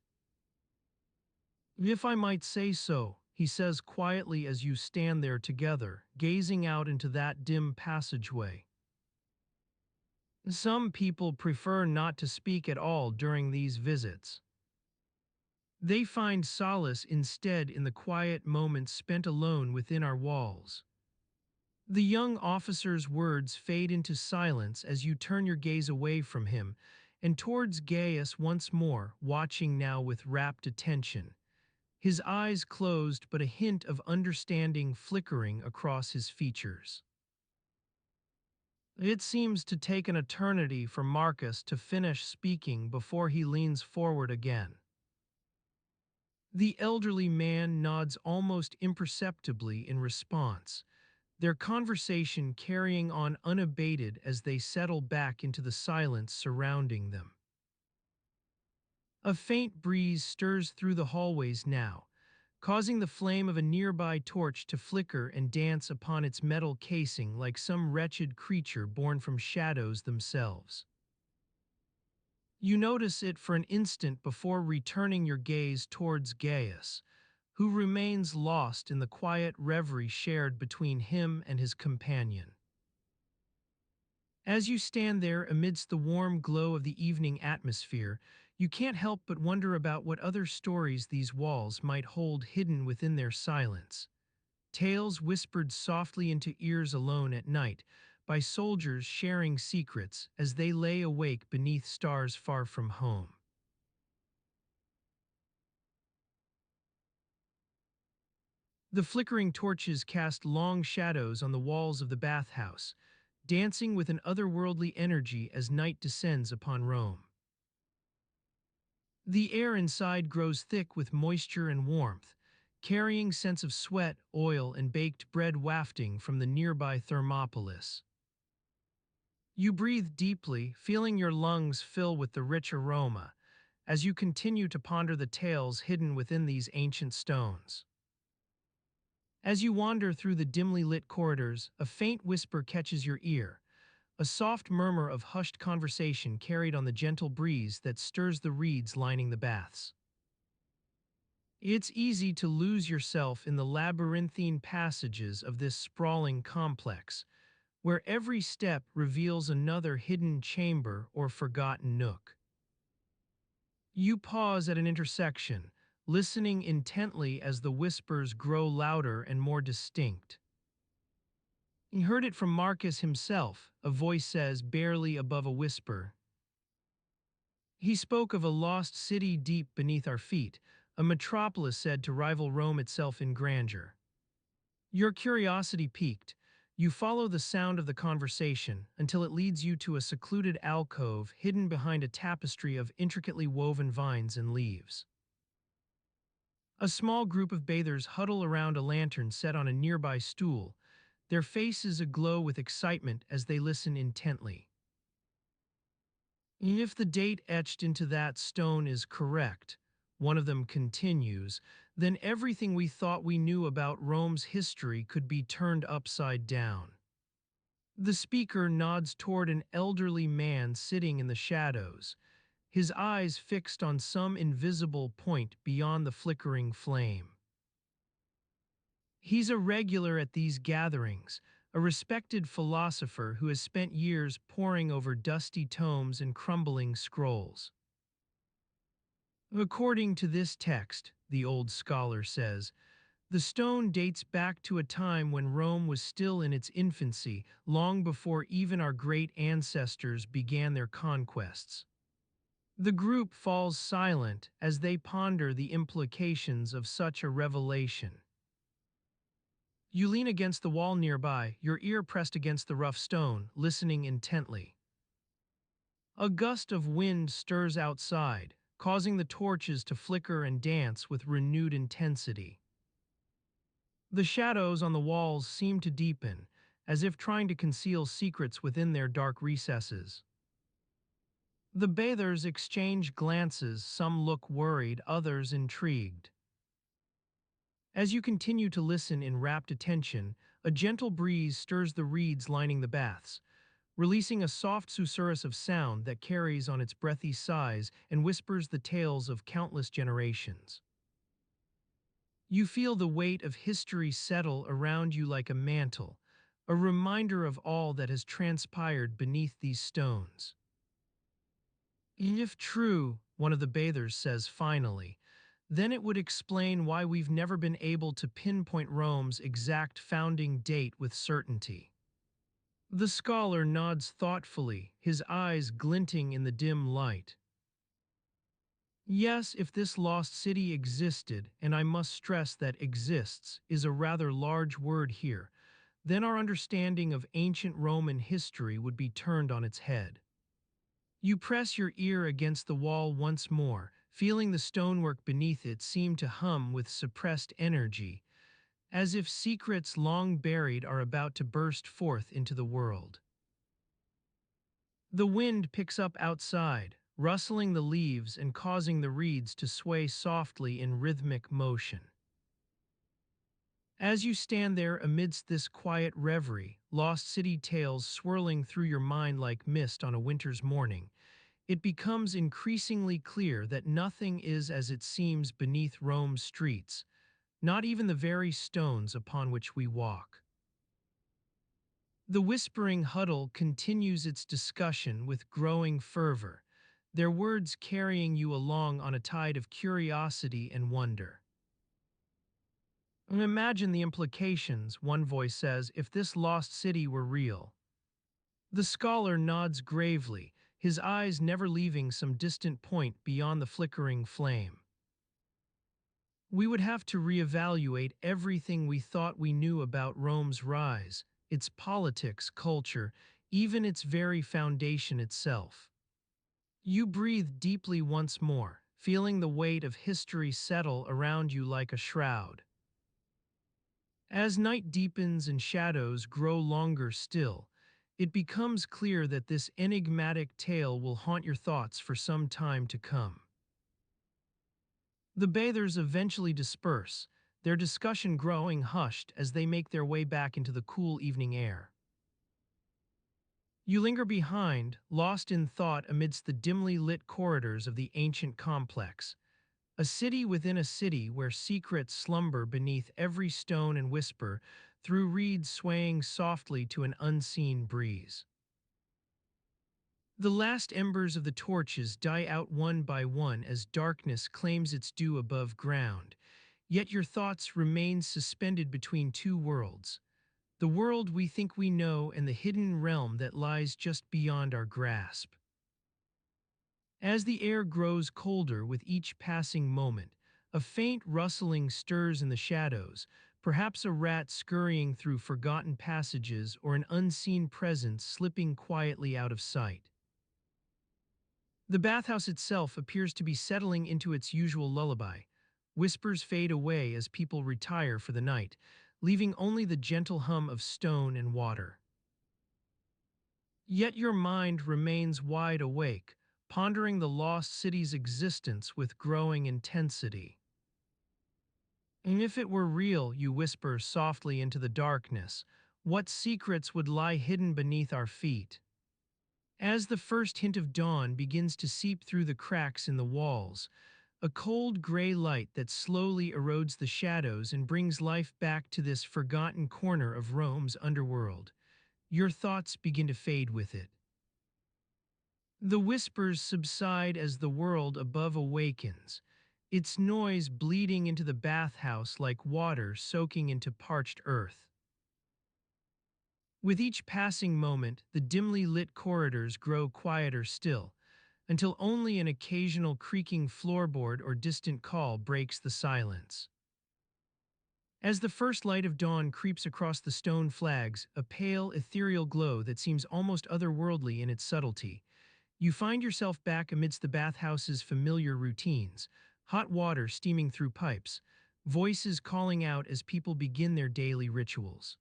"If I might say so," he says quietly as you stand there together, gazing out into that dim passageway. "Some people prefer not to speak at all during these visits. They find solace instead in the quiet moments spent alone within our walls." The young officer's words fade into silence as you turn your gaze away from him and towards Gaius once more, watching now with rapt attention. His eyes closed, but a hint of understanding flickering across his features. It seems to take an eternity for Marcus to finish speaking before he leans forward again. The elderly man nods almost imperceptibly in response, their conversation carrying on unabated as they settle back into the silence surrounding them. A faint breeze stirs through the hallways now, causing the flame of a nearby torch to flicker and dance upon its metal casing like some wretched creature born from shadows themselves. You notice it for an instant before returning your gaze towards Gaius, who remains lost in the quiet reverie shared between him and his companion. As you stand there amidst the warm glow of the evening atmosphere, you can't help but wonder about what other stories these walls might hold hidden within their silence. Tales whispered softly into ears alone at night by soldiers sharing secrets as they lay awake beneath stars far from home. The flickering torches cast long shadows on the walls of the bathhouse, dancing with an otherworldly energy as night descends upon Rome. The air inside grows thick with moisture and warmth, carrying scents of sweat, oil, and baked bread wafting from the nearby Thermopolis. You breathe deeply, feeling your lungs fill with the rich aroma, as you continue to ponder the tales hidden within these ancient stones. As you wander through the dimly lit corridors, a faint whisper catches your ear, a soft murmur of hushed conversation carried on the gentle breeze that stirs the reeds lining the baths. It's easy to lose yourself in the labyrinthine passages of this sprawling complex, where every step reveals another hidden chamber or forgotten nook. You pause at an intersection, listening intently as the whispers grow louder and more distinct. You heard it from Marcus himself, a voice says barely above a whisper. He spoke of a lost city deep beneath our feet, a metropolis said to rival Rome itself in grandeur. Your curiosity piqued. You follow the sound of the conversation until it leads you to a secluded alcove hidden behind a tapestry of intricately woven vines and leaves. A small group of bathers huddle around a lantern set on a nearby stool, their faces aglow with excitement as they listen intently. "If the date etched into that stone is correct," one of them continues, then everything we thought we knew about Rome's history could be turned upside down. The speaker nods toward an elderly man sitting in the shadows, his eyes fixed on some invisible point beyond the flickering flame. He's a regular at these gatherings, a respected philosopher who has spent years poring over dusty tomes and crumbling scrolls. According to this text, the old scholar says, the stone dates back to a time when Rome was still in its infancy, long before even our great ancestors began their conquests. The group falls silent as they ponder the implications of such a revelation. You lean against the wall nearby, your ear pressed against the rough stone, listening intently. A gust of wind stirs outside, causing the torches to flicker and dance with renewed intensity. The shadows on the walls seem to deepen, as if trying to conceal secrets within their dark recesses. The bathers exchange glances, some look worried, others intrigued. As you continue to listen in rapt attention, a gentle breeze stirs the reeds lining the baths, releasing a soft susurrus of sound that carries on its breathy sighs and whispers the tales of countless generations. You feel the weight of history settle around you like a mantle, a reminder of all that has transpired beneath these stones. If true, one of the bathers says finally, then it would explain why we've never been able to pinpoint Rome's exact founding date with certainty. The scholar nods thoughtfully, his eyes glinting in the dim light. Yes, if this lost city existed, and I must stress that exists is a rather large word here, then our understanding of ancient Roman history would be turned on its head. You press your ear against the wall once more, feeling the stonework beneath it seem to hum with suppressed energy, as if secrets long buried are about to burst forth into the world. The wind picks up outside, rustling the leaves and causing the reeds to sway softly in rhythmic motion. As you stand there amidst this quiet reverie, lost city tales swirling through your mind like mist on a winter's morning, it becomes increasingly clear that nothing is as it seems beneath Rome's streets, not even the very stones upon which we walk. The whispering huddle continues its discussion with growing fervor, their words carrying you along on a tide of curiosity and wonder. Imagine the implications, one voice says, if this lost city were real. The scholar nods gravely, his eyes never leaving some distant point beyond the flickering flame. We would have to reevaluate everything we thought we knew about Rome's rise, its politics, culture, even its very foundation itself. You breathe deeply once more, feeling the weight of history settle around you like a shroud. As night deepens and shadows grow longer still, it becomes clear that this enigmatic tale will haunt your thoughts for some time to come. The bathers eventually disperse, their discussion growing hushed as they make their way back into the cool evening air. You linger behind, lost in thought amidst the dimly lit corridors of the ancient complex, a city within a city where secrets slumber beneath every stone and whisper through reeds swaying softly to an unseen breeze. The last embers of the torches die out one by one as darkness claims its due above ground, yet your thoughts remain suspended between two worlds, the world we think we know and the hidden realm that lies just beyond our grasp. As the air grows colder with each passing moment, a faint rustling stirs in the shadows, perhaps a rat scurrying through forgotten passages or an unseen presence slipping quietly out of sight. The bathhouse itself appears to be settling into its usual lullaby. Whispers fade away as people retire for the night, leaving only the gentle hum of stone and water. Yet your mind remains wide awake, pondering the lost city's existence with growing intensity. And if it were real, you whisper softly into the darkness, what secrets would lie hidden beneath our feet? As the first hint of dawn begins to seep through the cracks in the walls, a cold gray light that slowly erodes the shadows and brings life back to this forgotten corner of Rome's underworld, your thoughts begin to fade with it. The whispers subside as the world above awakens, its noise bleeding into the bathhouse like water soaking into parched earth. With each passing moment, the dimly lit corridors grow quieter still, until only an occasional creaking floorboard or distant call breaks the silence. As the first light of dawn creeps across the stone flags, a pale, ethereal glow that seems almost otherworldly in its subtlety, you find yourself back amidst the bathhouse's familiar routines, hot water steaming through pipes, voices calling out as people begin their daily rituals.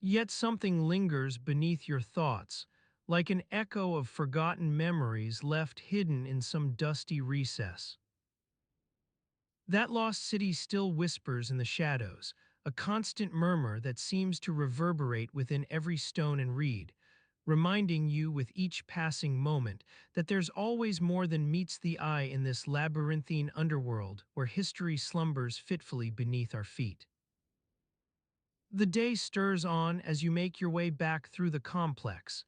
Yet something lingers beneath your thoughts, like an echo of forgotten memories left hidden in some dusty recess. That lost city still whispers in the shadows, a constant murmur that seems to reverberate within every stone and reed, reminding you with each passing moment that there's always more than meets the eye in this labyrinthine underworld where history slumbers fitfully beneath our feet. The day stirs on as you make your way back through the complex,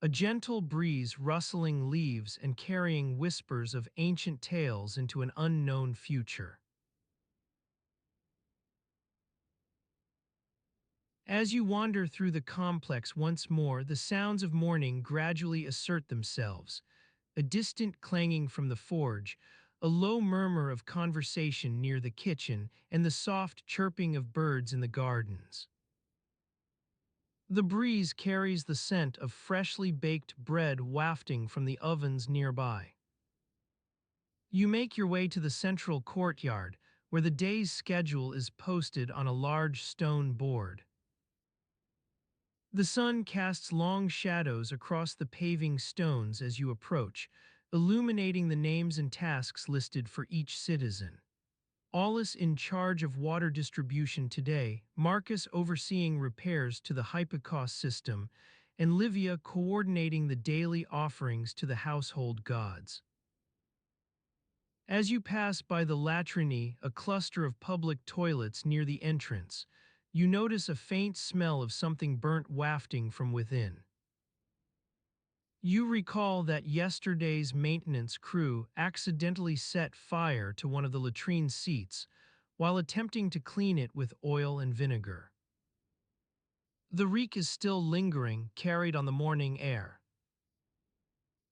a gentle breeze rustling leaves and carrying whispers of ancient tales into an unknown future. As you wander through the complex once more, the sounds of morning gradually assert themselves, a distant clanging from the forge, a low murmur of conversation near the kitchen, and the soft chirping of birds in the gardens. The breeze carries the scent of freshly baked bread wafting from the ovens nearby. You make your way to the central courtyard, where the day's schedule is posted on a large stone board. The sun casts long shadows across the paving stones as you approach, illuminating the names and tasks listed for each citizen. Aulus in charge of water distribution today, Marcus overseeing repairs to the Hypocos system, and Livia coordinating the daily offerings to the household gods. As you pass by the latrinae, a cluster of public toilets near the entrance, you notice a faint smell of something burnt wafting from within. You recall that yesterday's maintenance crew accidentally set fire to one of the latrine seats while attempting to clean it with oil and vinegar. The reek is still lingering, carried on the morning air.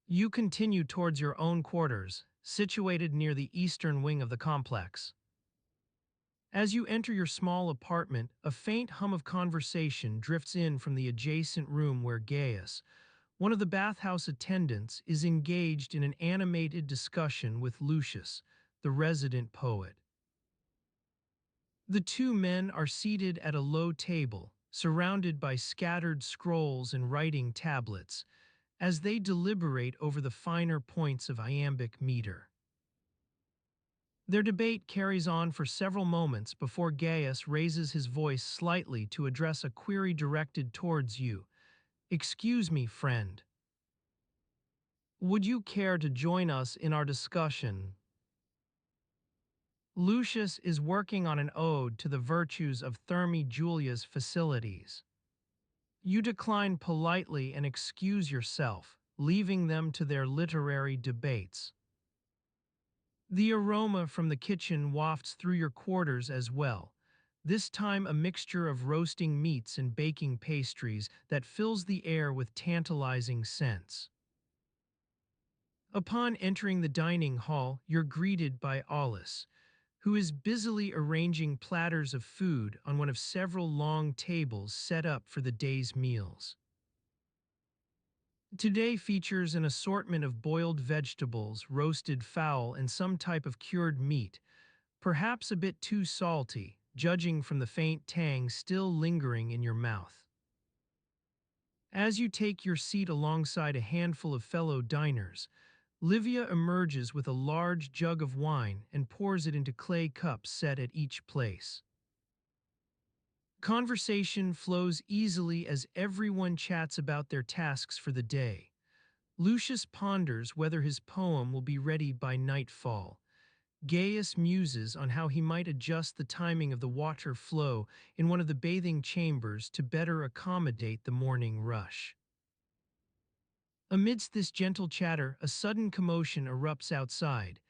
You continue towards your own quarters, situated near the eastern wing of the complex. As you enter your small apartment, a faint hum of conversation drifts in from the adjacent room where Gaius, one of the bathhouse attendants, is engaged in an animated discussion with Lucius, the resident poet. The two men are seated at a low table, surrounded by scattered scrolls and writing tablets, as they deliberate over the finer points of iambic meter. Their debate carries on for several moments before Gaius raises his voice slightly to address a query directed towards you. "Excuse me, friend. Would you care to join us in our discussion?" Lucius is working on an ode to the virtues of Thermi Julia's facilities. You decline politely and excuse yourself, leaving them to their literary debates. The aroma from the kitchen wafts through your quarters as well, this time a mixture of roasting meats and baking pastries that fills the air with tantalizing scents. Upon entering the dining hall, you're greeted by Aulus, who is busily arranging platters of food on one of several long tables set up for the day's meals. Today features an assortment of boiled vegetables, roasted fowl, and some type of cured meat, perhaps a bit too salty, judging from the faint tang still lingering in your mouth. As you take your seat alongside a handful of fellow diners, Livia emerges with a large jug of wine and pours it into clay cups set at each place. Conversation flows easily as everyone chats about their tasks for the day. Lucius ponders whether his poem will be ready by nightfall. Gaius muses on how he might adjust the timing of the water flow in one of the bathing chambers to better accommodate the morning rush. Amidst this gentle chatter, a sudden commotion erupts outside,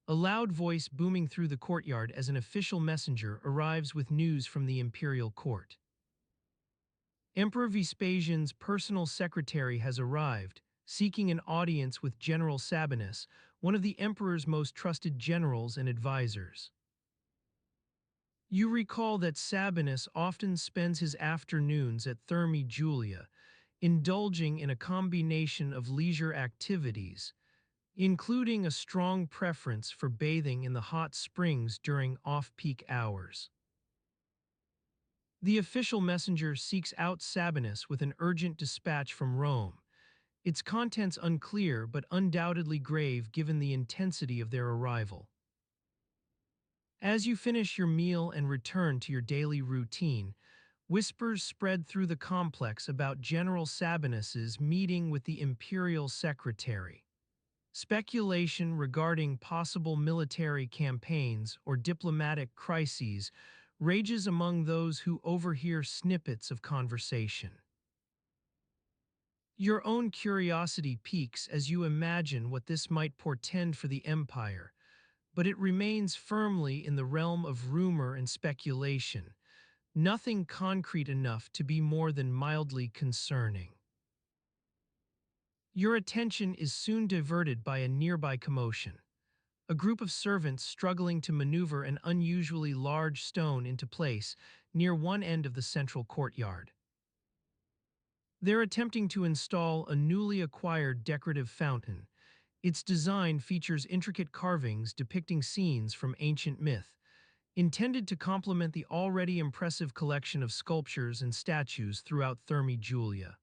a loud voice booming through the courtyard as an official messenger arrives with news from the imperial court. Emperor Vespasian's personal secretary has arrived, seeking an audience with General Sabinus, one of the emperor's most trusted generals and advisors. You recall that Sabinus often spends his afternoons at Thermae Julia, indulging in a combination of leisure activities, including a strong preference for bathing in the hot springs during off-peak hours. The official messenger seeks out Sabinus with an urgent dispatch from Rome, its contents unclear but undoubtedly grave given the intensity of their arrival. As you finish your meal and return to your daily routine, whispers spread through the complex about General Sabinus's meeting with the imperial secretary. Speculation regarding possible military campaigns or diplomatic crises rages among those who overhear snippets of conversation. Your own curiosity piques as you imagine what this might portend for the empire, but it remains firmly in the realm of rumor and speculation, nothing concrete enough to be more than mildly concerning. Your attention is soon diverted by a nearby commotion. A group of servants struggling to maneuver an unusually large stone into place near one end of the central courtyard. They're attempting to install a newly acquired decorative fountain. Its design features intricate carvings depicting scenes from ancient myth, intended to complement the already impressive collection of sculptures and statues throughout Thermae Julia.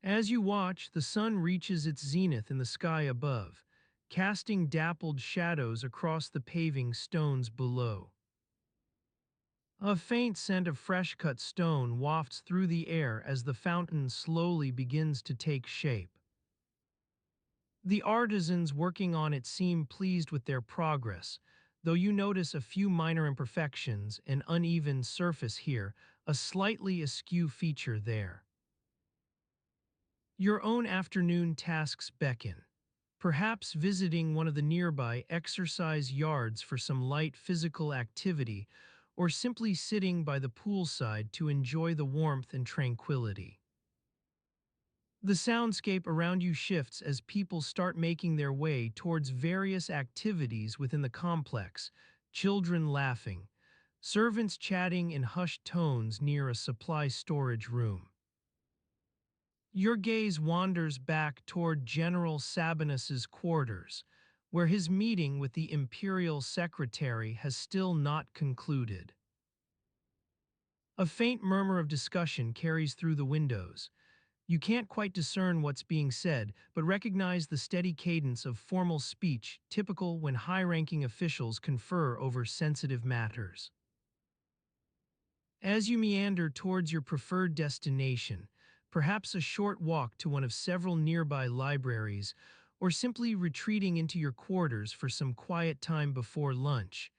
As you watch, the sun reaches its zenith in the sky above, casting dappled shadows across the paving stones below. A faint scent of fresh-cut stone wafts through the air as the fountain slowly begins to take shape. The artisans working on it seem pleased with their progress, though you notice a few minor imperfections, an uneven surface here, a slightly askew feature there. Your own afternoon tasks beckon, perhaps visiting one of the nearby exercise yards for some light physical activity, or simply sitting by the poolside to enjoy the warmth and tranquility. The soundscape around you shifts as people start making their way towards various activities within the complex, children laughing, servants chatting in hushed tones near a supply storage room. Your gaze wanders back toward General Sabinus's quarters, where his meeting with the imperial secretary has still not concluded. A faint murmur of discussion carries through the windows. You can't quite discern what's being said, but recognize the steady cadence of formal speech typical when high-ranking officials confer over sensitive matters. As you meander towards your preferred destination, perhaps a short walk to one of several nearby libraries, or simply retreating into your quarters for some quiet time before lunch,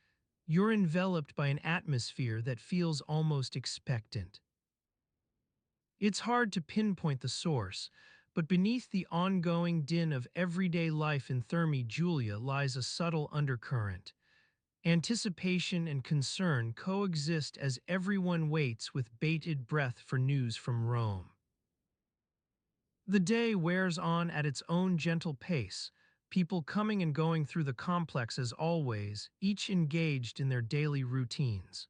you're enveloped by an atmosphere that feels almost expectant. It's hard to pinpoint the source, but beneath the ongoing din of everyday life in Thermae Julia lies a subtle undercurrent. Anticipation and concern coexist as everyone waits with bated breath for news from Rome. The day wears on at its own gentle pace, people coming and going through the complex as always, each engaged in their daily routines.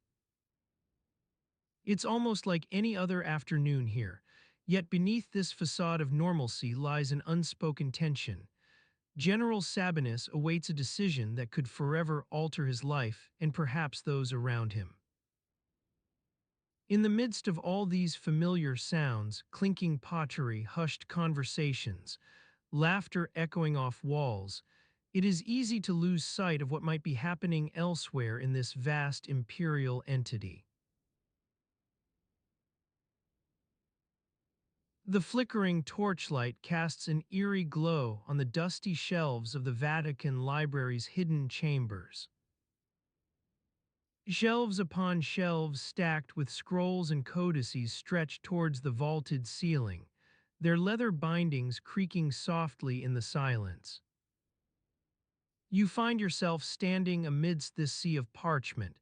It's almost like any other afternoon here, yet beneath this facade of normalcy lies an unspoken tension. General Sabinus awaits a decision that could forever alter his life and perhaps those around him. In the midst of all these familiar sounds, clinking pottery, hushed conversations, laughter echoing off walls, it is easy to lose sight of what might be happening elsewhere in this vast imperial entity. The flickering torchlight casts an eerie glow on the dusty shelves of the Vatican Library's hidden chambers. Shelves upon shelves stacked with scrolls and codices stretch towards the vaulted ceiling, their leather bindings creaking softly in the silence. You find yourself standing amidst this sea of parchment,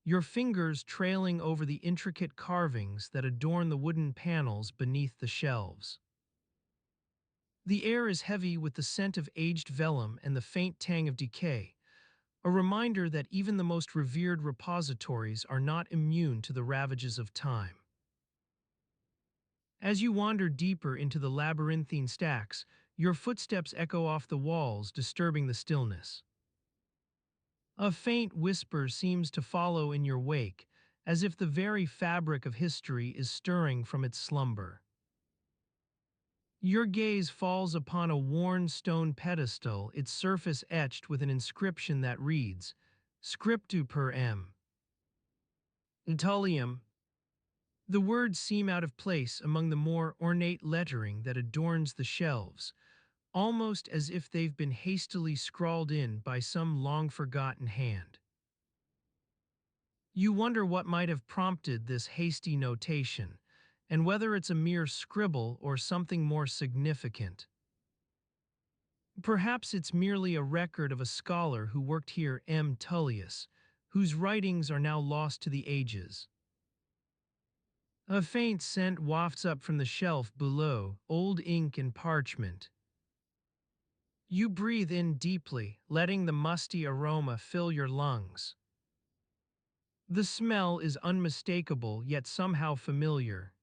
your fingers trailing over the intricate carvings that adorn the wooden panels beneath the shelves. The air is heavy with the scent of aged vellum and the faint tang of decay, a reminder that even the most revered repositories are not immune to the ravages of time. As you wander deeper into the labyrinthine stacks, your footsteps echo off the walls, disturbing the stillness. A faint whisper seems to follow in your wake, as if the very fabric of history is stirring from its slumber. Your gaze falls upon a worn stone pedestal, its surface etched with an inscription that reads, Scriptu per M. Tullium. The words seem out of place among the more ornate lettering that adorns the shelves, almost as if they've been hastily scrawled in by some long-forgotten hand. You wonder what might have prompted this hasty notation, and whether it's a mere scribble or something more significant. Perhaps it's merely a record of a scholar who worked here, M. Tullius, whose writings are now lost to the ages. A faint scent wafts up from the shelf below, old ink and parchment. You breathe in deeply, letting the musty aroma fill your lungs. The smell is unmistakable yet somehow familiar.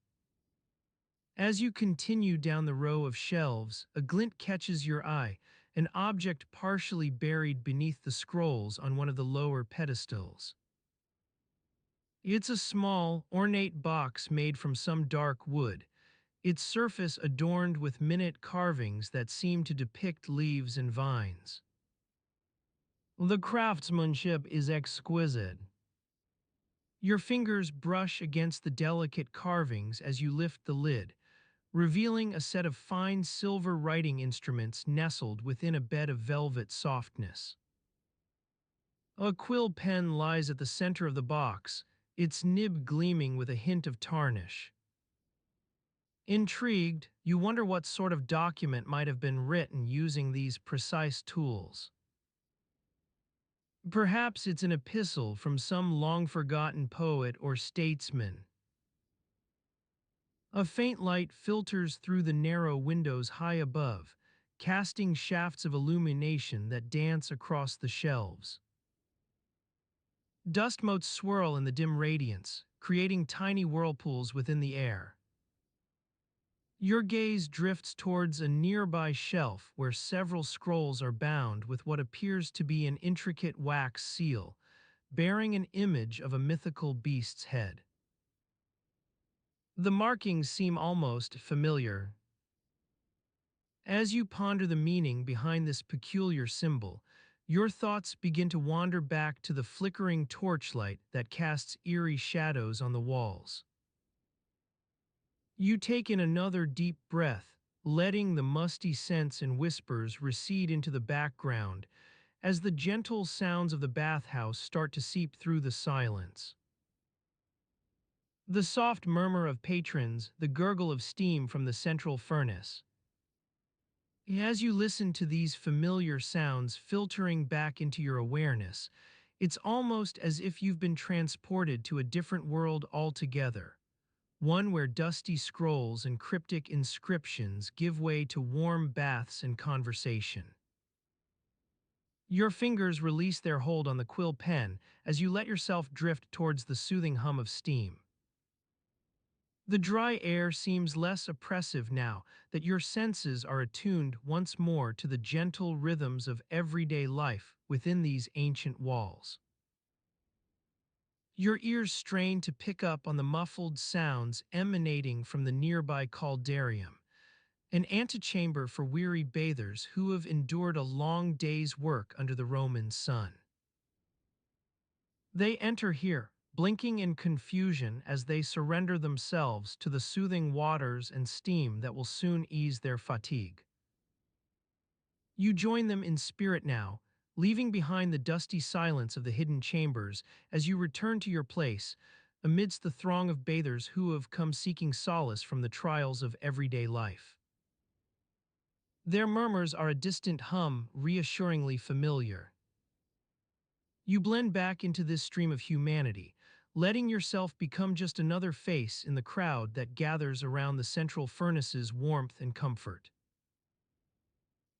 As you continue down the row of shelves, a glint catches your eye, an object partially buried beneath the scrolls on one of the lower pedestals. It's a small, ornate box made from some dark wood, its surface adorned with minute carvings that seem to depict leaves and vines. The craftsmanship is exquisite. Your fingers brush against the delicate carvings as you lift the lid, revealing a set of fine silver writing instruments nestled within a bed of velvet softness. A quill pen lies at the center of the box, its nib gleaming with a hint of tarnish. Intrigued, you wonder what sort of document might have been written using these precise tools. Perhaps it's an epistle from some long-forgotten poet or statesman. A faint light filters through the narrow windows high above, casting shafts of illumination that dance across the shelves. Dust motes swirl in the dim radiance, creating tiny whirlpools within the air. Your gaze drifts towards a nearby shelf where several scrolls are bound with what appears to be an intricate wax seal, bearing an image of a mythical beast's head. The markings seem almost familiar. As you ponder the meaning behind this peculiar symbol, your thoughts begin to wander back to the flickering torchlight that casts eerie shadows on the walls. You take in another deep breath, letting the musty scents and whispers recede into the background as the gentle sounds of the bathhouse start to seep through the silence. The soft murmur of patrons, the gurgle of steam from the central furnace. As you listen to these familiar sounds filtering back into your awareness, it's almost as if you've been transported to a different world altogether, one where dusty scrolls and cryptic inscriptions give way to warm baths and conversation. Your fingers release their hold on the quill pen as you let yourself drift towards the soothing hum of steam. The dry air seems less oppressive now that your senses are attuned once more to the gentle rhythms of everyday life within these ancient walls. Your ears strain to pick up on the muffled sounds emanating from the nearby caldarium, an antechamber for weary bathers who have endured a long day's work under the Roman sun. They enter here, blinking in confusion as they surrender themselves to the soothing waters and steam that will soon ease their fatigue. You join them in spirit now, leaving behind the dusty silence of the hidden chambers as you return to your place, amidst the throng of bathers who have come seeking solace from the trials of everyday life. Their murmurs are a distant hum, reassuringly familiar. You blend back into this stream of humanity, letting yourself become just another face in the crowd that gathers around the central furnace's warmth and comfort.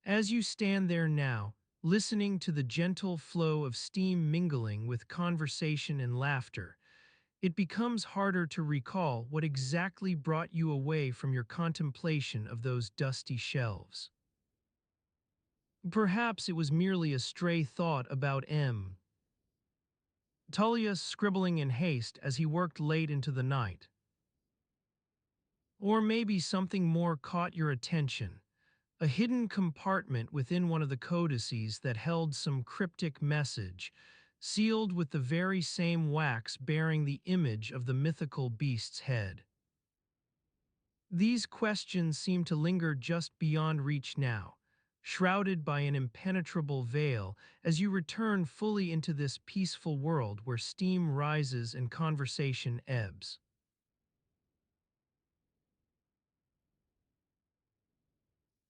As you stand there now, listening to the gentle flow of steam mingling with conversation and laughter, it becomes harder to recall what exactly brought you away from your contemplation of those dusty shelves. Perhaps it was merely a stray thought about Tullius scribbling in haste as he worked late into the night. Or maybe something more caught your attention, a hidden compartment within one of the codices that held some cryptic message, sealed with the very same wax bearing the image of the mythical beast's head. These questions seem to linger just beyond reach now, shrouded by an impenetrable veil as you return fully into this peaceful world where steam rises and conversation ebbs.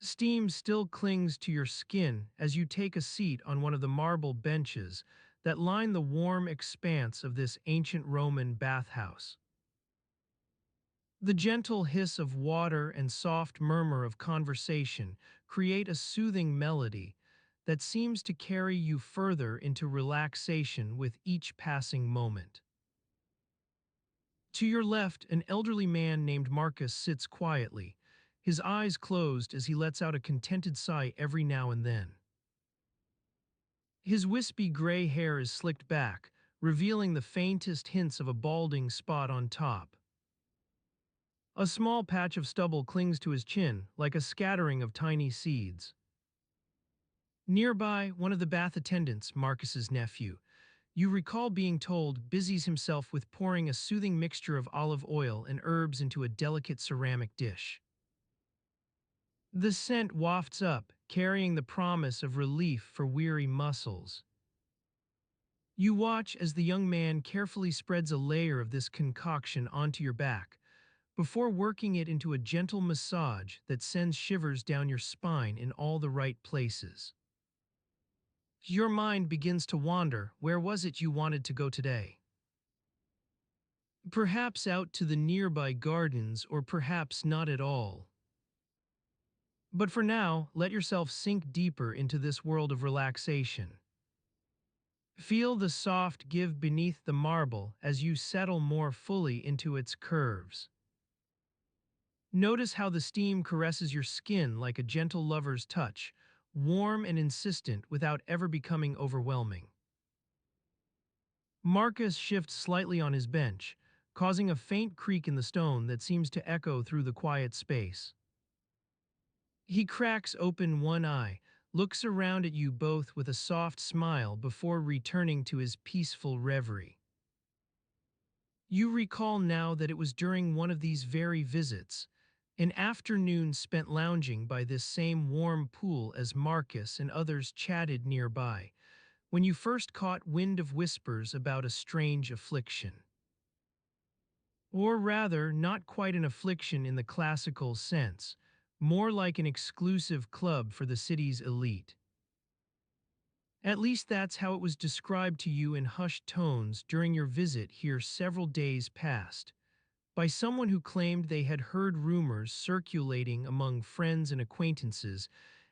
Steam still clings to your skin as you take a seat on one of the marble benches that line the warm expanse of this ancient Roman bathhouse. The gentle hiss of water and soft murmur of conversation create a soothing melody that seems to carry you further into relaxation with each passing moment. To your left, an elderly man named Marcus sits quietly, his eyes closed as he lets out a contented sigh every now and then. His wispy gray hair is slicked back, revealing the faintest hints of a balding spot on top. A small patch of stubble clings to his chin, like a scattering of tiny seeds. Nearby, one of the bath attendants, Marcus's nephew, you recall being told, busies himself with pouring a soothing mixture of olive oil and herbs into a delicate ceramic dish. The scent wafts up, carrying the promise of relief for weary muscles. You watch as the young man carefully spreads a layer of this concoction onto your back, before working it into a gentle massage that sends shivers down your spine in all the right places. Your mind begins to wander. Where was it you wanted to go today? Perhaps out to the nearby gardens, or perhaps not at all. But for now, let yourself sink deeper into this world of relaxation. Feel the soft give beneath the marble as you settle more fully into its curves. Notice how the steam caresses your skin like a gentle lover's touch, warm and insistent without ever becoming overwhelming. Marcus shifts slightly on his bench, causing a faint creak in the stone that seems to echo through the quiet space. He cracks open one eye, looks around at you both with a soft smile before returning to his peaceful reverie. You recall now that it was during one of these very visits, an afternoon spent lounging by this same warm pool as Marcus and others chatted nearby, when you first caught wind of whispers about a strange affliction. Or rather, not quite an affliction in the classical sense, more like an exclusive club for the city's elite. At least that's how it was described to you in hushed tones during your visit here several days past, by someone who claimed they had heard rumors circulating among friends and acquaintances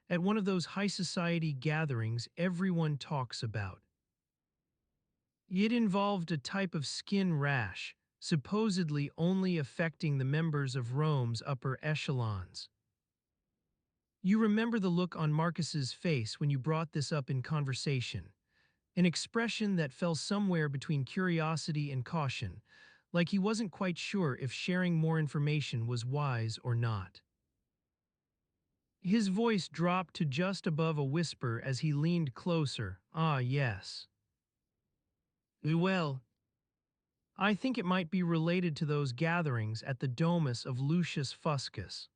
at one of those high society gatherings everyone talks about. It involved a type of skin rash, supposedly only affecting the members of Rome's upper echelons. You remember the look on Marcus's face when you brought this up in conversation, an expression that fell somewhere between curiosity and caution, like he wasn't quite sure if sharing more information was wise or not. His voice dropped to just above a whisper as he leaned closer. Ah, yes. Well, I think it might be related to those gatherings at the domus of Lucius Fuscus.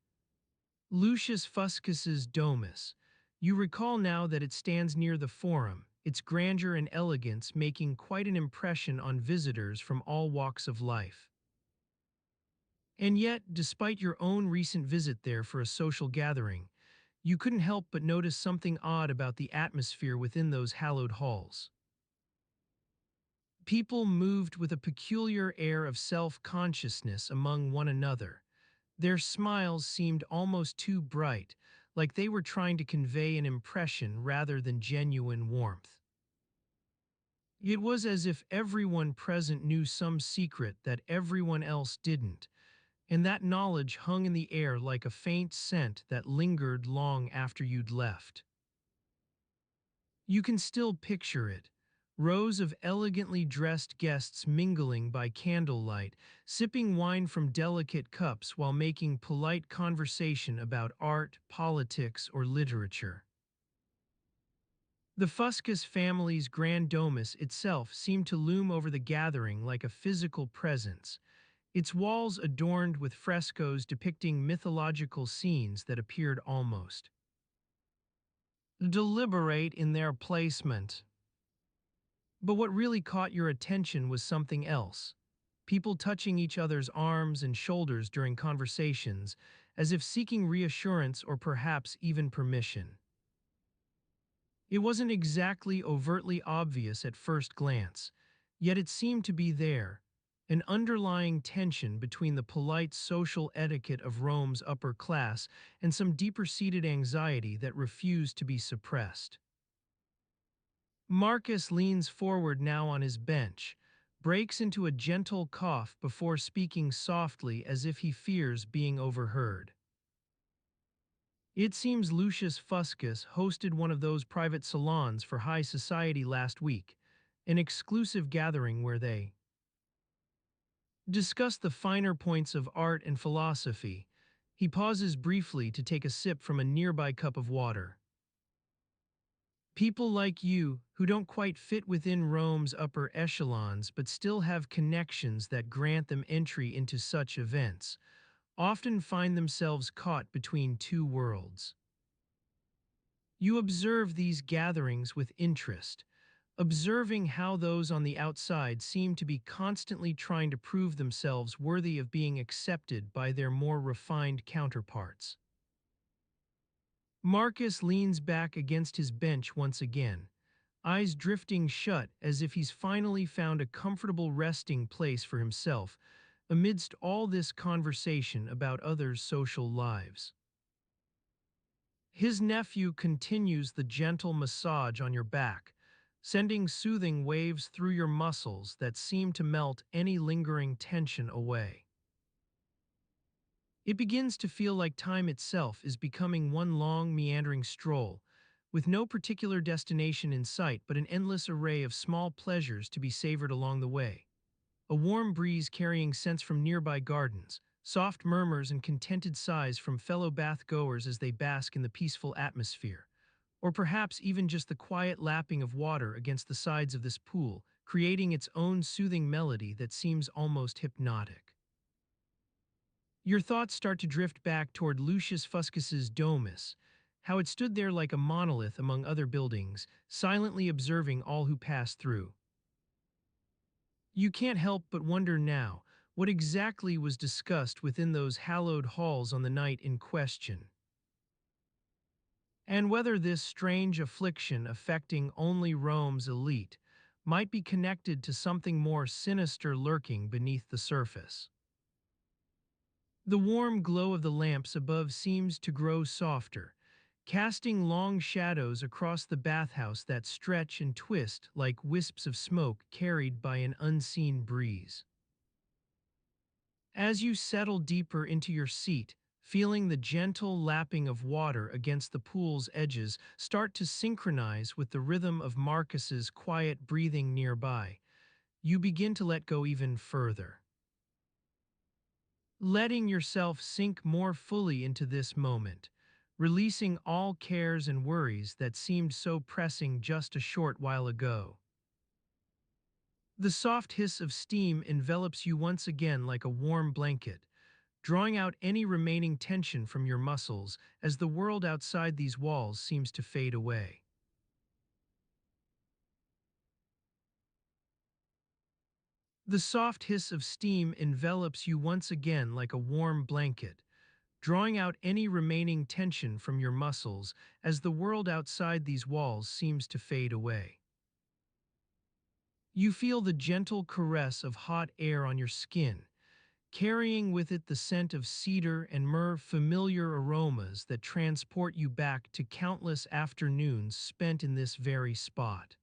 Lucius Fuscus's domus. You recall now that it stands near the Forum, its grandeur and elegance making quite an impression on visitors from all walks of life. And yet, despite your own recent visit there for a social gathering, you couldn't help but notice something odd about the atmosphere within those hallowed halls. People moved with a peculiar air of self-consciousness among one another. Their smiles seemed almost too bright, like they were trying to convey an impression rather than genuine warmth. It was as if everyone present knew some secret that everyone else didn't, and that knowledge hung in the air like a faint scent that lingered long after you'd left. You can still picture it. Rows of elegantly dressed guests mingling by candlelight, sipping wine from delicate cups while making polite conversation about art, politics, or literature. The Fuscus family's grand domus itself seemed to loom over the gathering like a physical presence, its walls adorned with frescoes depicting mythological scenes that appeared almost deliberate in their placement. But what really caught your attention was something else. People touching each other's arms and shoulders during conversations, as if seeking reassurance or perhaps even permission. It wasn't exactly overtly obvious at first glance, yet it seemed to be there, an underlying tension between the polite social etiquette of Rome's upper class and some deeper-seated anxiety that refused to be suppressed. Marcus leans forward now on his bench, breaks into a gentle cough before speaking softly as if he fears being overheard. It seems Lucius Fuscus hosted one of those private salons for high society last week, an exclusive gathering where they discuss the finer points of art and philosophy. He pauses briefly to take a sip from a nearby cup of water. People like you, who don't quite fit within Rome's upper echelons but still have connections that grant them entry into such events, often find themselves caught between two worlds. You observe these gatherings with interest, observing how those on the outside seem to be constantly trying to prove themselves worthy of being accepted by their more refined counterparts. Marcus leans back against his bench once again, eyes drifting shut as if he's finally found a comfortable resting place for himself amidst all this conversation about others' social lives. His nephew continues the gentle massage on your back, sending soothing waves through your muscles that seem to melt any lingering tension away. It begins to feel like time itself is becoming one long, meandering stroll, with no particular destination in sight but an endless array of small pleasures to be savored along the way. A warm breeze carrying scents from nearby gardens, soft murmurs and contented sighs from fellow bath-goers as they bask in the peaceful atmosphere, or perhaps even just the quiet lapping of water against the sides of this pool, creating its own soothing melody that seems almost hypnotic. Your thoughts start to drift back toward Lucius Fuscus's domus, how it stood there like a monolith among other buildings, silently observing all who passed through. You can't help but wonder now what exactly was discussed within those hallowed halls on the night in question, and whether this strange affliction affecting only Rome's elite might be connected to something more sinister lurking beneath the surface. The warm glow of the lamps above seems to grow softer, casting long shadows across the bathhouse that stretch and twist like wisps of smoke carried by an unseen breeze. As you settle deeper into your seat, feeling the gentle lapping of water against the pool's edges start to synchronize with the rhythm of Marcus's quiet breathing nearby, you begin to let go even further. Letting yourself sink more fully into this moment, releasing all cares and worries that seemed so pressing just a short while ago. The soft hiss of steam envelops you once again like a warm blanket, drawing out any remaining tension from your muscles as the world outside these walls seems to fade away. The soft hiss of steam envelops you once again like a warm blanket, drawing out any remaining tension from your muscles as the world outside these walls seems to fade away. You feel the gentle caress of hot air on your skin, carrying with it the scent of cedar and myrrh, familiar aromas that transport you back to countless afternoons spent in this very spot.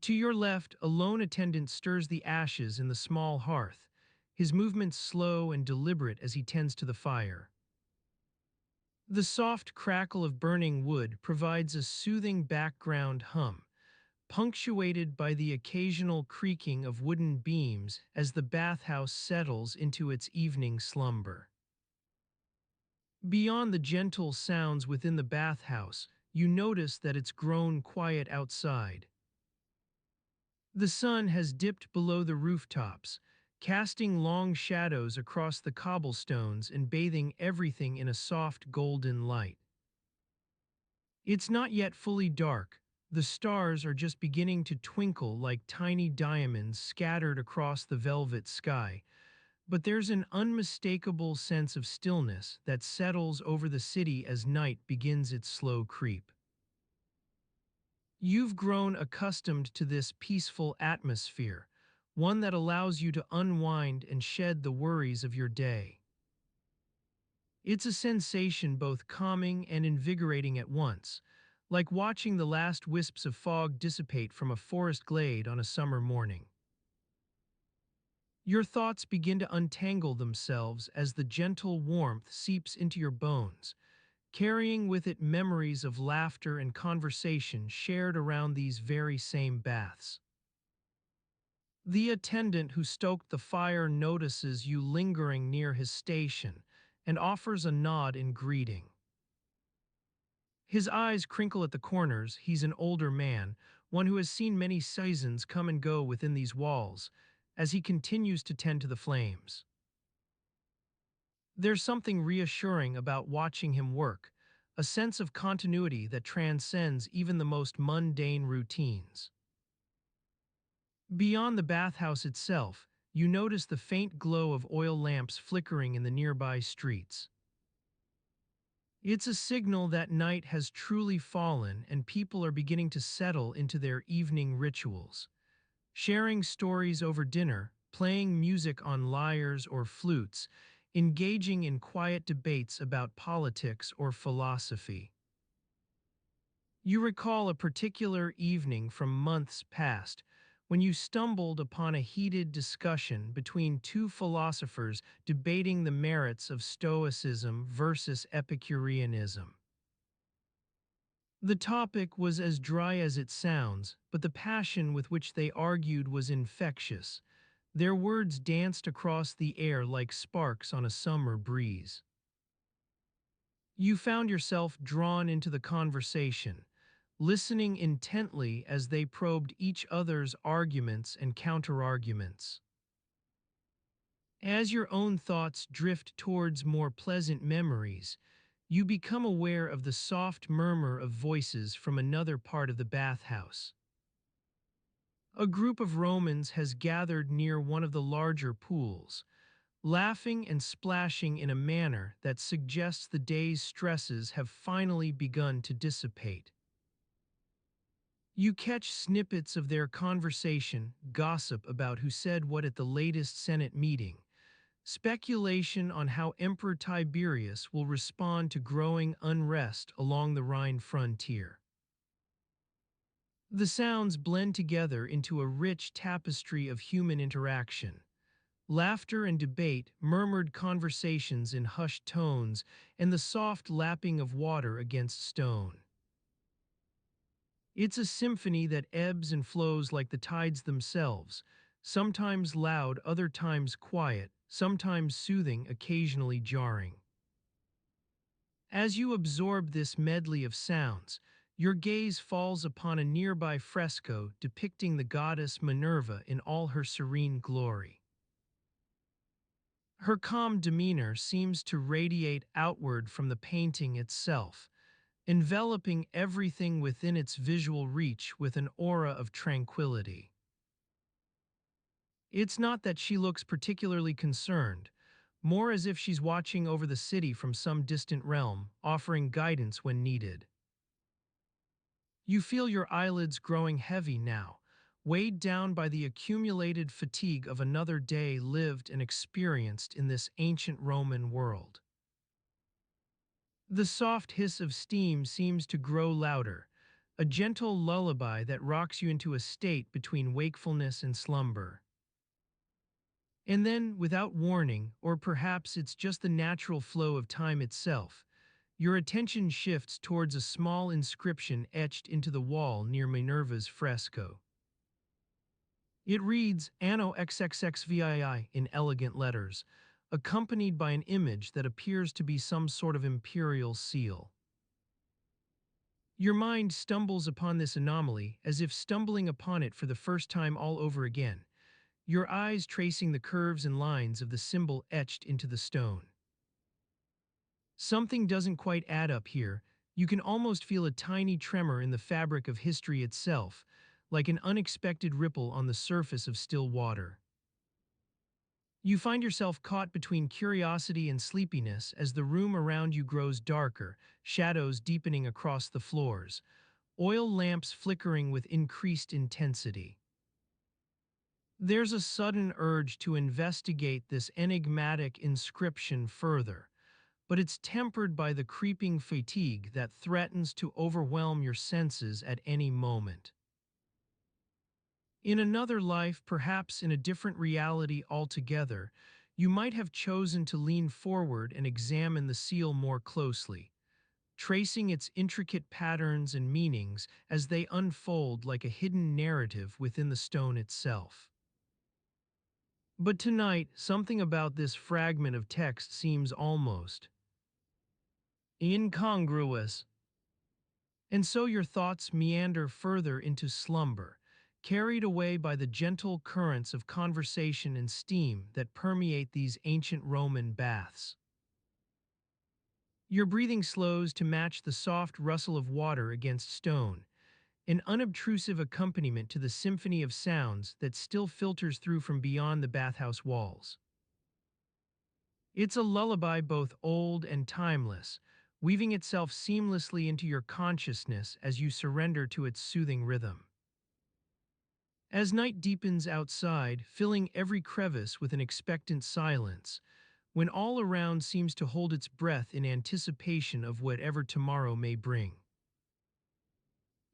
To your left, a lone attendant stirs the ashes in the small hearth, his movements slow and deliberate as he tends to the fire. The soft crackle of burning wood provides a soothing background hum, punctuated by the occasional creaking of wooden beams as the bathhouse settles into its evening slumber. Beyond the gentle sounds within the bathhouse, you notice that it's grown quiet outside. The sun has dipped below the rooftops, casting long shadows across the cobblestones and bathing everything in a soft golden light. It's not yet fully dark. The stars are just beginning to twinkle like tiny diamonds scattered across the velvet sky, but there's an unmistakable sense of stillness that settles over the city as night begins its slow creep. You've grown accustomed to this peaceful atmosphere, one that allows you to unwind and shed the worries of your day. It's a sensation both calming and invigorating at once, like watching the last wisps of fog dissipate from a forest glade on a summer morning. Your thoughts begin to untangle themselves as the gentle warmth seeps into your bones, carrying with it memories of laughter and conversation shared around these very same baths. The attendant who stoked the fire notices you lingering near his station and offers a nod in greeting. His eyes crinkle at the corners. He's an older man, one who has seen many seasons come and go within these walls, as he continues to tend to the flames. There's something reassuring about watching him work, a sense of continuity that transcends even the most mundane routines. Beyond the bathhouse itself, you notice the faint glow of oil lamps flickering in the nearby streets. It's a signal that night has truly fallen and people are beginning to settle into their evening rituals. Sharing stories over dinner, playing music on lyres or flutes, engaging in quiet debates about politics or philosophy. You recall a particular evening from months past when you stumbled upon a heated discussion between two philosophers debating the merits of Stoicism versus Epicureanism. The topic was as dry as it sounds, but the passion with which they argued was infectious. Their words danced across the air like sparks on a summer breeze. You found yourself drawn into the conversation, listening intently as they probed each other's arguments and counterarguments. As your own thoughts drift towards more pleasant memories, you become aware of the soft murmur of voices from another part of the bathhouse. A group of Romans has gathered near one of the larger pools, laughing and splashing in a manner that suggests the day's stresses have finally begun to dissipate. You catch snippets of their conversation, gossip about who said what at the latest Senate meeting, speculation on how Emperor Tiberius will respond to growing unrest along the Rhine frontier. The sounds blend together into a rich tapestry of human interaction. Laughter and debate, murmured conversations in hushed tones, and the soft lapping of water against stone. It's a symphony that ebbs and flows like the tides themselves, sometimes loud, other times quiet, sometimes soothing, occasionally jarring. As you absorb this medley of sounds, your gaze falls upon a nearby fresco depicting the goddess Minerva in all her serene glory. Her calm demeanor seems to radiate outward from the painting itself, enveloping everything within its visual reach with an aura of tranquility. It's not that she looks particularly concerned, more as if she's watching over the city from some distant realm, offering guidance when needed. You feel your eyelids growing heavy now, weighed down by the accumulated fatigue of another day lived and experienced in this ancient Roman world. The soft hiss of steam seems to grow louder, a gentle lullaby that rocks you into a state between wakefulness and slumber. And then, without warning, or perhaps it's just the natural flow of time itself, your attention shifts towards a small inscription etched into the wall near Minerva's fresco. It reads Anno XXXVII in elegant letters, accompanied by an image that appears to be some sort of imperial seal. Your mind stumbles upon this anomaly as if stumbling upon it for the first time all over again, your eyes tracing the curves and lines of the symbol etched into the stone. Something doesn't quite add up here. You can almost feel a tiny tremor in the fabric of history itself, like an unexpected ripple on the surface of still water. You find yourself caught between curiosity and sleepiness as the room around you grows darker, shadows deepening across the floors, oil lamps flickering with increased intensity. There's a sudden urge to investigate this enigmatic inscription further, but it's tempered by the creeping fatigue that threatens to overwhelm your senses at any moment. In another life, perhaps in a different reality altogether, you might have chosen to lean forward and examine the seal more closely, tracing its intricate patterns and meanings as they unfold like a hidden narrative within the stone itself. But tonight, something about this fragment of text seems almost incongruous. And so your thoughts meander further into slumber, carried away by the gentle currents of conversation and steam that permeate these ancient Roman baths. Your breathing slows to match the soft rustle of water against stone, an unobtrusive accompaniment to the symphony of sounds that still filters through from beyond the bathhouse walls. It's a lullaby both old and timeless, weaving itself seamlessly into your consciousness as you surrender to its soothing rhythm. As night deepens outside, filling every crevice with an expectant silence, when all around seems to hold its breath in anticipation of whatever tomorrow may bring,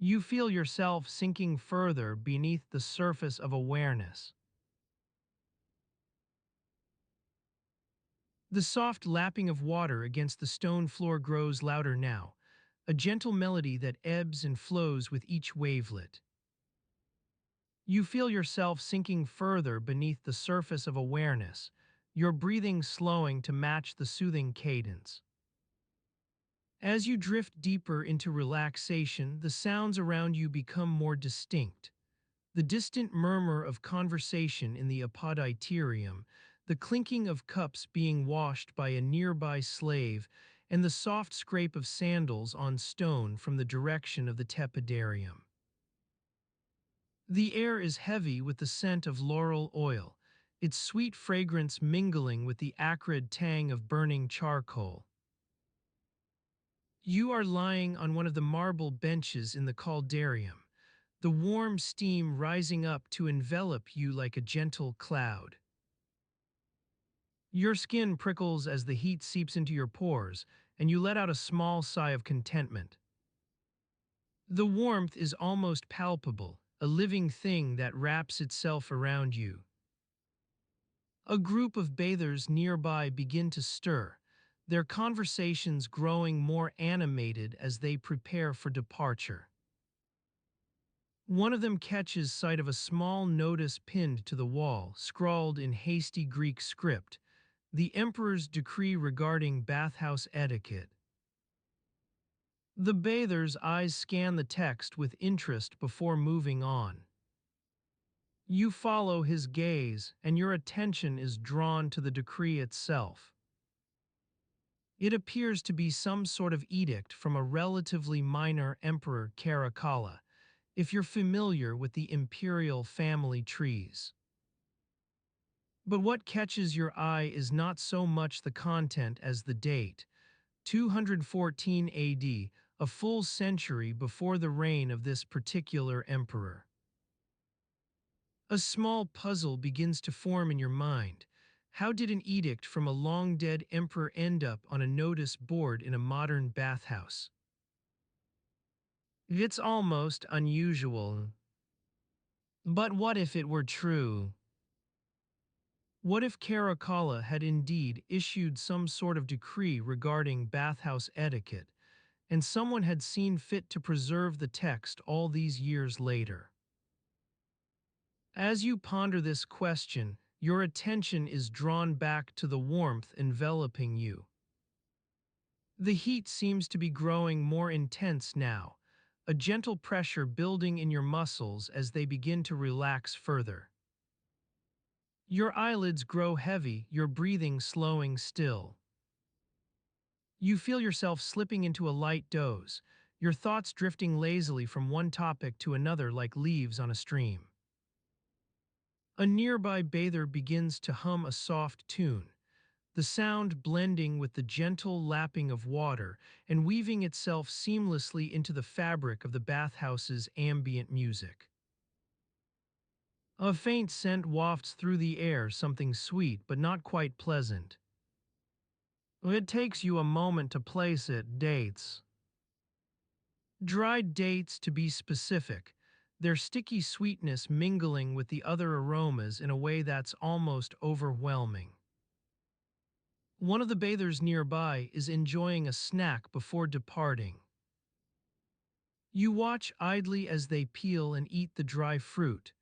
you feel yourself sinking further beneath the surface of awareness. The soft lapping of water against the stone floor grows louder now, a gentle melody that ebbs and flows with each wavelet. You feel yourself sinking further beneath the surface of awareness, your breathing slowing to match the soothing cadence. As you drift deeper into relaxation, the sounds around you become more distinct. The distant murmur of conversation in the apoditerium, the clinking of cups being washed by a nearby slave, and the soft scrape of sandals on stone from the direction of the tepidarium. The air is heavy with the scent of laurel oil, its sweet fragrance mingling with the acrid tang of burning charcoal. You are lying on one of the marble benches in the caldarium, the warm steam rising up to envelop you like a gentle cloud. Your skin prickles as the heat seeps into your pores, and you let out a small sigh of contentment. The warmth is almost palpable, a living thing that wraps itself around you. A group of bathers nearby begin to stir, their conversations growing more animated as they prepare for departure. One of them catches sight of a small notice pinned to the wall, scrawled in hasty Greek script, the emperor's decree regarding bathhouse etiquette. The bather's eyes scan the text with interest before moving on. You follow his gaze, and your attention is drawn to the decree itself. It appears to be some sort of edict from a relatively minor emperor Caracalla, if you're familiar with the imperial family trees. But what catches your eye is not so much the content as the date, 214 AD, a full century before the reign of this particular emperor. A small puzzle begins to form in your mind. How did an edict from a long-dead emperor end up on a notice board in a modern bathhouse? It's almost unusual. But what if it were true? What if Caracalla had indeed issued some sort of decree regarding bathhouse etiquette, and someone had seen fit to preserve the text all these years later? As you ponder this question, your attention is drawn back to the warmth enveloping you. The heat seems to be growing more intense now, a gentle pressure building in your muscles as they begin to relax further. Your eyelids grow heavy, your breathing slowing still. You feel yourself slipping into a light doze, your thoughts drifting lazily from one topic to another like leaves on a stream. A nearby bather begins to hum a soft tune, the sound blending with the gentle lapping of water and weaving itself seamlessly into the fabric of the bathhouse's ambient music. A faint scent wafts through the air, something sweet but not quite pleasant. It takes you a moment to place it, dates. Dried dates, to be specific, their sticky sweetness mingling with the other aromas in a way that's almost overwhelming. One of the bathers nearby is enjoying a snack before departing. You watch idly as they peel and eat the dry fruit,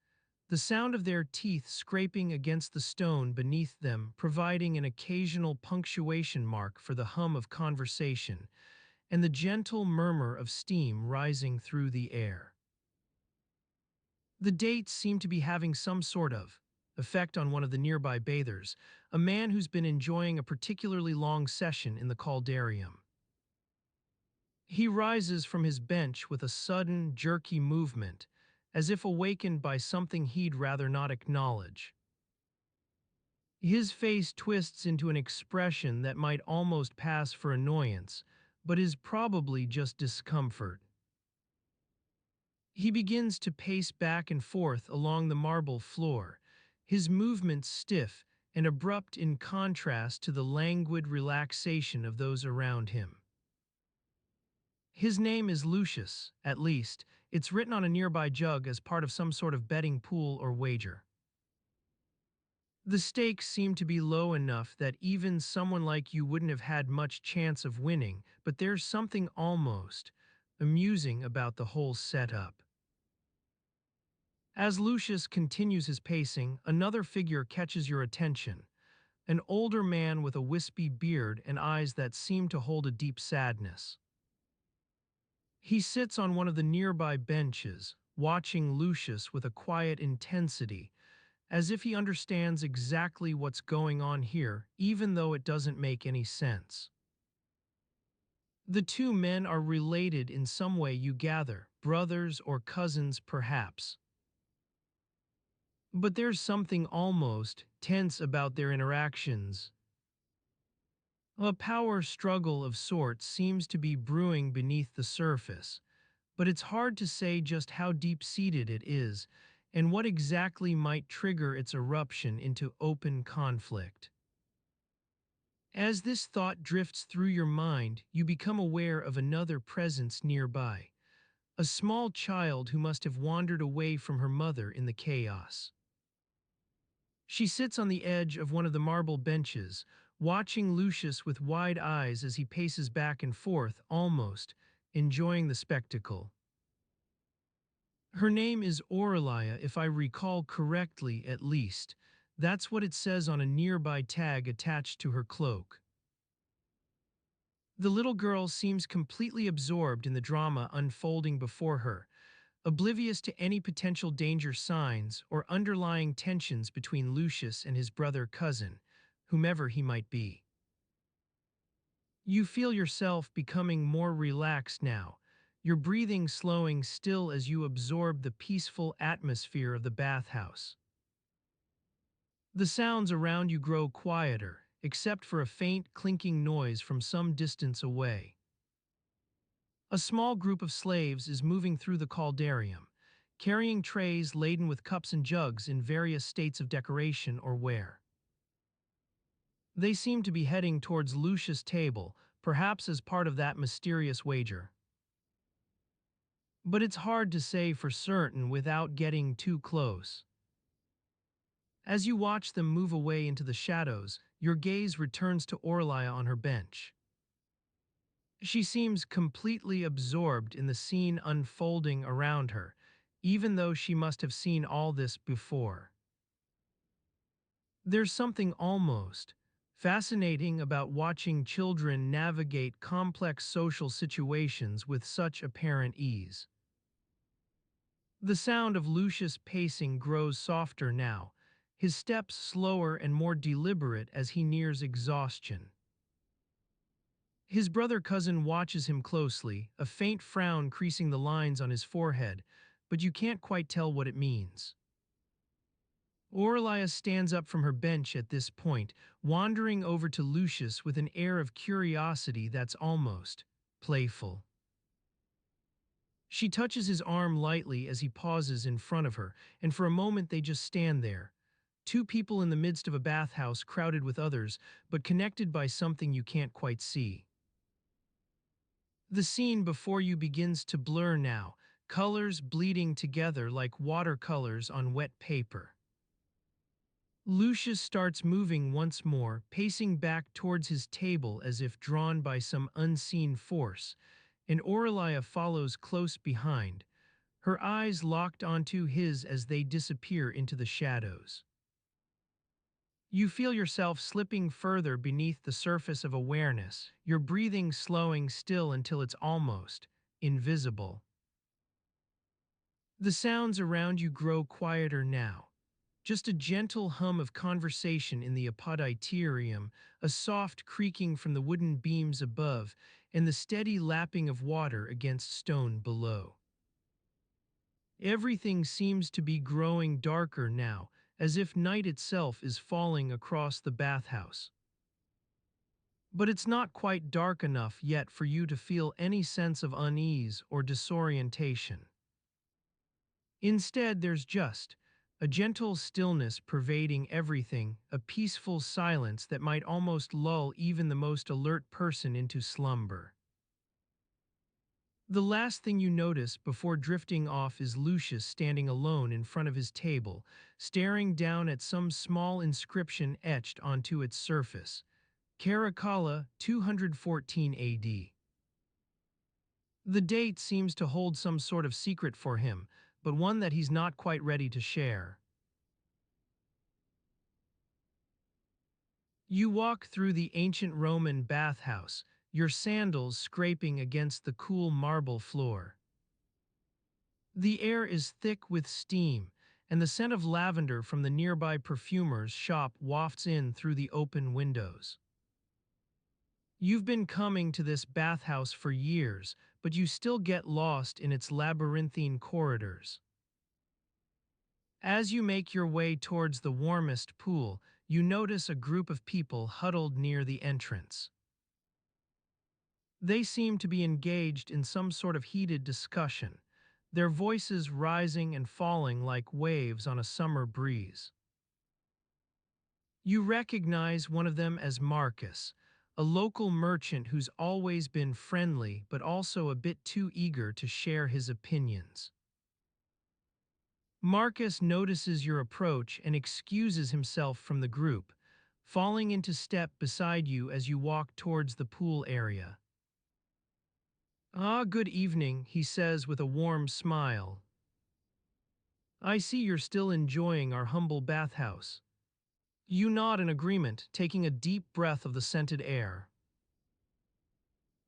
the sound of their teeth scraping against the stone beneath them providing an occasional punctuation mark for the hum of conversation and the gentle murmur of steam rising through the air. The dates seem to be having some sort of effect on one of the nearby bathers, a man who's been enjoying a particularly long session in the caldarium. He rises from his bench with a sudden, jerky movement, as if awakened by something he'd rather not acknowledge. His face twists into an expression that might almost pass for annoyance, but is probably just discomfort. He begins to pace back and forth along the marble floor, his movements stiff and abrupt in contrast to the languid relaxation of those around him. His name is Lucius, at least. It's written on a nearby jug as part of some sort of betting pool or wager. The stakes seem to be low enough that even someone like you wouldn't have had much chance of winning, but there's something almost amusing about the whole setup. As Lucius continues his pacing, another figure catches your attention, an older man with a wispy beard and eyes that seem to hold a deep sadness. He sits on one of the nearby benches, watching Lucius with a quiet intensity, as if he understands exactly what's going on here, even though it doesn't make any sense. The two men are related in some way, you gather, brothers or cousins perhaps. But there's something almost tense about their interactions. A power struggle of sorts seems to be brewing beneath the surface, but it's hard to say just how deep-seated it is and what exactly might trigger its eruption into open conflict. As this thought drifts through your mind, you become aware of another presence nearby, a small child who must have wandered away from her mother in the chaos. She sits on the edge of one of the marble benches, watching Lucius with wide eyes as he paces back and forth, almost enjoying the spectacle. Her name is Aurelia, if I recall correctly at least. That's what it says on a nearby tag attached to her cloak. The little girl seems completely absorbed in the drama unfolding before her, oblivious to any potential danger signs or underlying tensions between Lucius and his brother cousin, whomever he might be. You feel yourself becoming more relaxed now, your breathing slowing still as you absorb the peaceful atmosphere of the bathhouse. The sounds around you grow quieter, except for a faint clinking noise from some distance away. A small group of slaves is moving through the caldarium, carrying trays laden with cups and jugs in various states of decoration or wear. They seem to be heading towards Lucius' table, perhaps as part of that mysterious wager. But it's hard to say for certain without getting too close. As you watch them move away into the shadows, your gaze returns to Orlia on her bench. She seems completely absorbed in the scene unfolding around her, even though she must have seen all this before. There's something almost fascinating about watching children navigate complex social situations with such apparent ease. The sound of Lucius pacing grows softer now, his steps slower and more deliberate as he nears exhaustion. His brother cousin watches him closely, a faint frown creasing the lines on his forehead, but you can't quite tell what it means. Aurelia stands up from her bench at this point, wandering over to Lucius with an air of curiosity that's almost playful. She touches his arm lightly as he pauses in front of her, and for a moment they just stand there. Two people in the midst of a bathhouse crowded with others, but connected by something you can't quite see. The scene before you begins to blur now, colors bleeding together like watercolors on wet paper. Lucius starts moving once more, pacing back towards his table as if drawn by some unseen force, and Aurelia follows close behind, her eyes locked onto his as they disappear into the shadows. You feel yourself slipping further beneath the surface of awareness, your breathing slowing still until it's almost invisible. The sounds around you grow quieter now. Just a gentle hum of conversation in the apoditerium, a soft creaking from the wooden beams above, and the steady lapping of water against stone below. Everything seems to be growing darker now, as if night itself is falling across the bathhouse. But it's not quite dark enough yet for you to feel any sense of unease or disorientation. Instead, there's just a gentle stillness pervading everything, a peaceful silence that might almost lull even the most alert person into slumber. The last thing you notice before drifting off is Lucius standing alone in front of his table, staring down at some small inscription etched onto its surface. Caracalla, 214 AD. The date seems to hold some sort of secret for him, but one that he's not quite ready to share. You walk through the ancient Roman bathhouse, your sandals scraping against the cool marble floor. The air is thick with steam, and the scent of lavender from the nearby perfumer's shop wafts in through the open windows. You've been coming to this bathhouse for years, but you still get lost in its labyrinthine corridors. As you make your way towards the warmest pool, you notice a group of people huddled near the entrance. They seem to be engaged in some sort of heated discussion, their voices rising and falling like waves on a summer breeze. You recognize one of them as Marcus, a local merchant who's always been friendly but also a bit too eager to share his opinions. Marcus notices your approach and excuses himself from the group, falling into step beside you as you walk towards the pool area. "Ah, good evening," he says with a warm smile. "I see you're still enjoying our humble bathhouse." You nod in agreement, taking a deep breath of the scented air.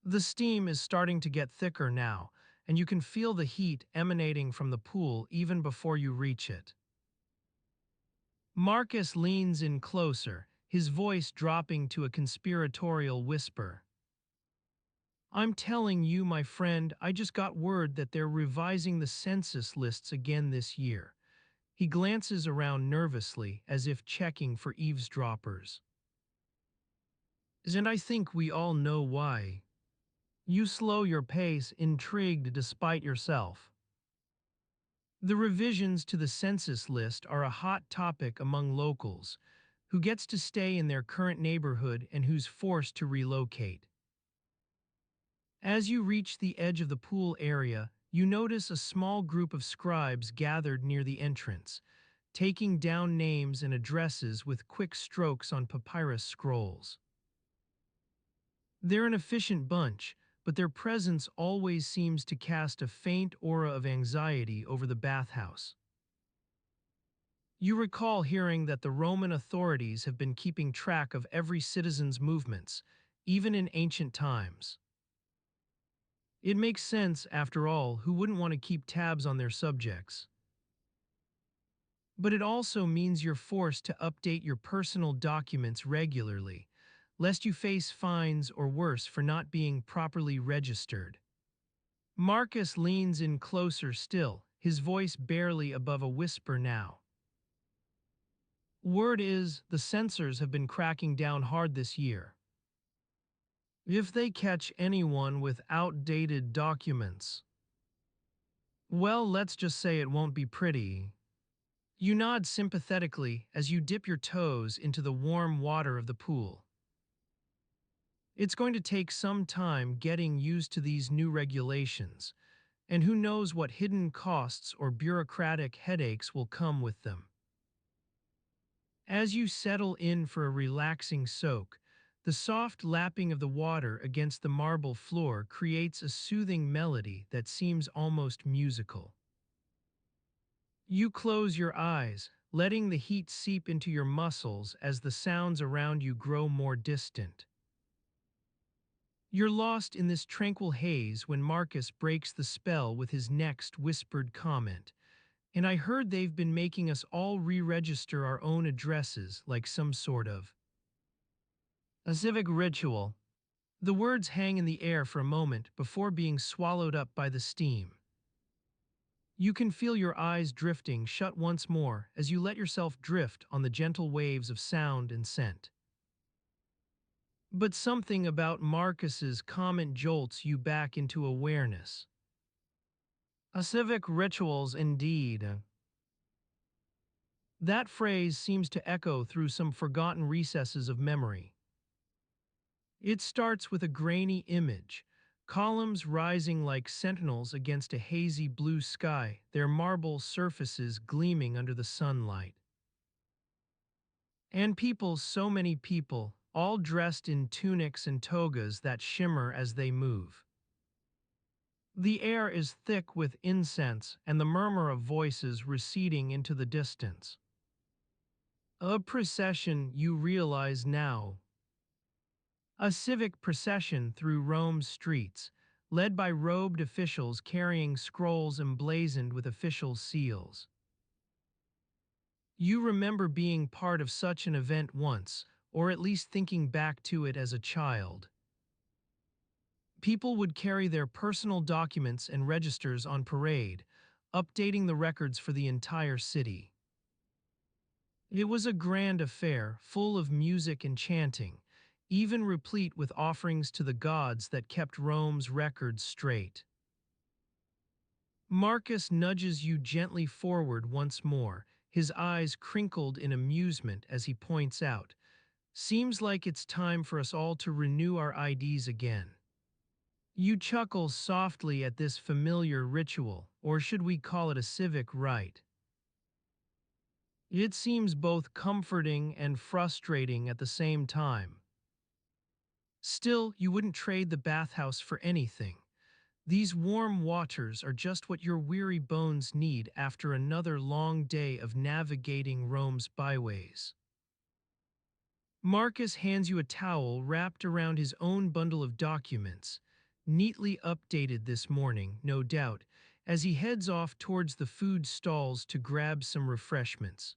The steam is starting to get thicker now, and you can feel the heat emanating from the pool even before you reach it. Marcus leans in closer, his voice dropping to a conspiratorial whisper. I'm telling you, my friend, I just got word that they're revising the census lists again this year. He glances around nervously, as if checking for eavesdroppers. And I think we all know why. You slow your pace, intrigued despite yourself. The revisions to the census list are a hot topic among locals, who gets to stay in their current neighborhood and who's forced to relocate. As you reach the edge of the pool area, you notice a small group of scribes gathered near the entrance, taking down names and addresses with quick strokes on papyrus scrolls. They're an efficient bunch, but their presence always seems to cast a faint aura of anxiety over the bathhouse. You recall hearing that the Roman authorities have been keeping track of every citizen's movements, even in ancient times. It makes sense, after all, who wouldn't want to keep tabs on their subjects? But it also means you're forced to update your personal documents regularly, lest you face fines or worse for not being properly registered. Marcus leans in closer still, his voice barely above a whisper now. Word is, the censors have been cracking down hard this year. If they catch anyone with outdated documents, well, let's just say it won't be pretty. You nod sympathetically as you dip your toes into the warm water of the pool. It's going to take some time getting used to these new regulations, and who knows what hidden costs or bureaucratic headaches will come with them. As you settle in for a relaxing soak, the soft lapping of the water against the marble floor creates a soothing melody that seems almost musical. You close your eyes, letting the heat seep into your muscles as the sounds around you grow more distant. You're lost in this tranquil haze when Marcus breaks the spell with his next whispered comment. And I heard they've been making us all re-register our own addresses like some sort of a civic ritual. The words hang in the air for a moment before being swallowed up by the steam. You can feel your eyes drifting shut once more as you let yourself drift on the gentle waves of sound and scent. But something about Marcus's comment jolts you back into awareness. A civic rituals indeed. That phrase seems to echo through some forgotten recesses of memory. It starts with a grainy image, columns rising like sentinels against a hazy blue sky, their marble surfaces gleaming under the sunlight. And people, so many people, all dressed in tunics and togas that shimmer as they move. The air is thick with incense and the murmur of voices receding into the distance. A procession, you realize now. A civic procession through Rome's streets, led by robed officials carrying scrolls emblazoned with official seals. You remember being part of such an event once, or at least thinking back to it as a child. People would carry their personal documents and registers on parade, updating the records for the entire city. It was a grand affair, full of music and chanting, even replete with offerings to the gods that kept Rome's records straight. Marcus nudges you gently forward once more, his eyes crinkled in amusement as he points out, "Seems like it's time for us all to renew our IDs again." You chuckle softly at this familiar ritual, or should we call it a civic rite? It seems both comforting and frustrating at the same time. Still, you wouldn't trade the bathhouse for anything. These warm waters are just what your weary bones need after another long day of navigating Rome's byways. Marcus hands you a towel wrapped around his own bundle of documents, neatly updated this morning, no doubt, as he heads off towards the food stalls to grab some refreshments.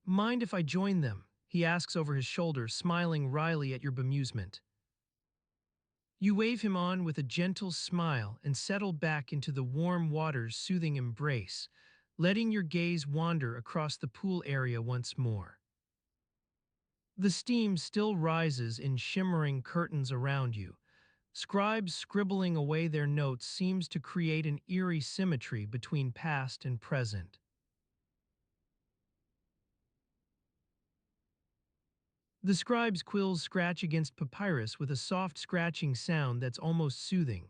Mind if I join them? He asks over his shoulder, smiling wryly at your bemusement. You wave him on with a gentle smile and settle back into the warm water's soothing embrace, letting your gaze wander across the pool area once more. The steam still rises in shimmering curtains around you. Scribes scribbling away their notes seems to create an eerie symmetry between past and present. The scribe's quills scratch against papyrus with a soft scratching sound that's almost soothing,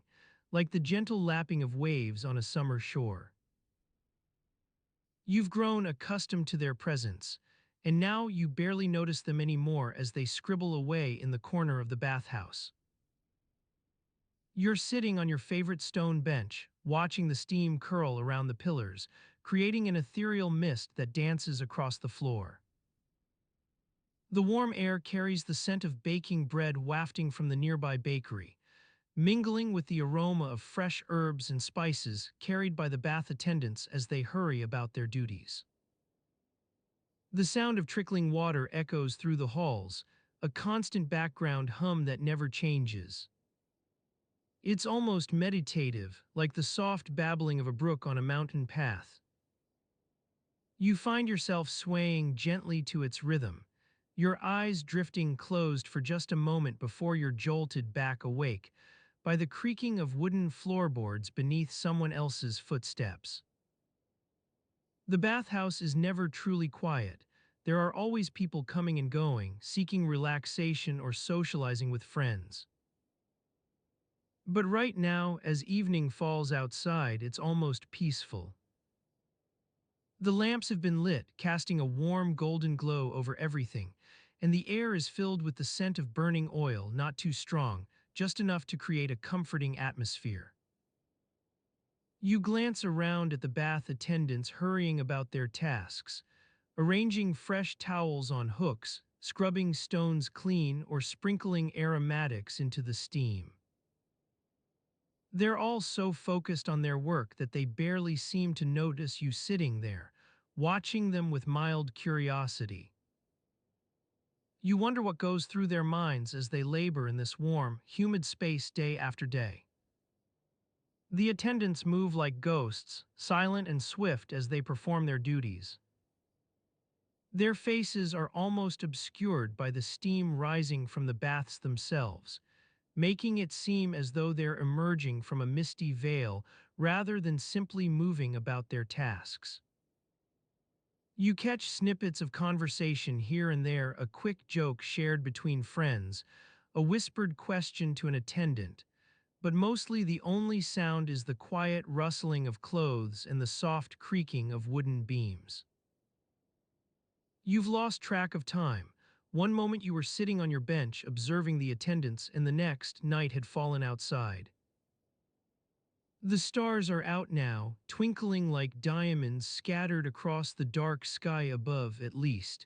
like the gentle lapping of waves on a summer shore. You've grown accustomed to their presence, and now you barely notice them anymore as they scribble away in the corner of the bathhouse. You're sitting on your favorite stone bench, watching the steam curl around the pillars, creating an ethereal mist that dances across the floor. The warm air carries the scent of baking bread wafting from the nearby bakery, mingling with the aroma of fresh herbs and spices carried by the bath attendants as they hurry about their duties. The sound of trickling water echoes through the halls, a constant background hum that never changes. It's almost meditative, like the soft babbling of a brook on a mountain path. You find yourself swaying gently to its rhythm, your eyes drifting closed for just a moment before you're jolted back awake by the creaking of wooden floorboards beneath someone else's footsteps. The bathhouse is never truly quiet. There are always people coming and going, seeking relaxation or socializing with friends. But right now, as evening falls outside, it's almost peaceful. The lamps have been lit, casting a warm golden glow over everything, and the air is filled with the scent of burning oil, not too strong, just enough to create a comforting atmosphere. You glance around at the bath attendants hurrying about their tasks, arranging fresh towels on hooks, scrubbing stones clean, or sprinkling aromatics into the steam. They're all so focused on their work that they barely seem to notice you sitting there, watching them with mild curiosity. You wonder what goes through their minds as they labor in this warm, humid space day after day. The attendants move like ghosts, silent and swift as they perform their duties. Their faces are almost obscured by the steam rising from the baths themselves, making it seem as though they're emerging from a misty veil rather than simply moving about their tasks. You catch snippets of conversation here and there, a quick joke shared between friends, a whispered question to an attendant, but mostly the only sound is the quiet rustling of clothes and the soft creaking of wooden beams. You've lost track of time. One moment you were sitting on your bench observing the attendants, and the next, night had fallen outside. The stars are out now, twinkling like diamonds scattered across the dark sky above, at least.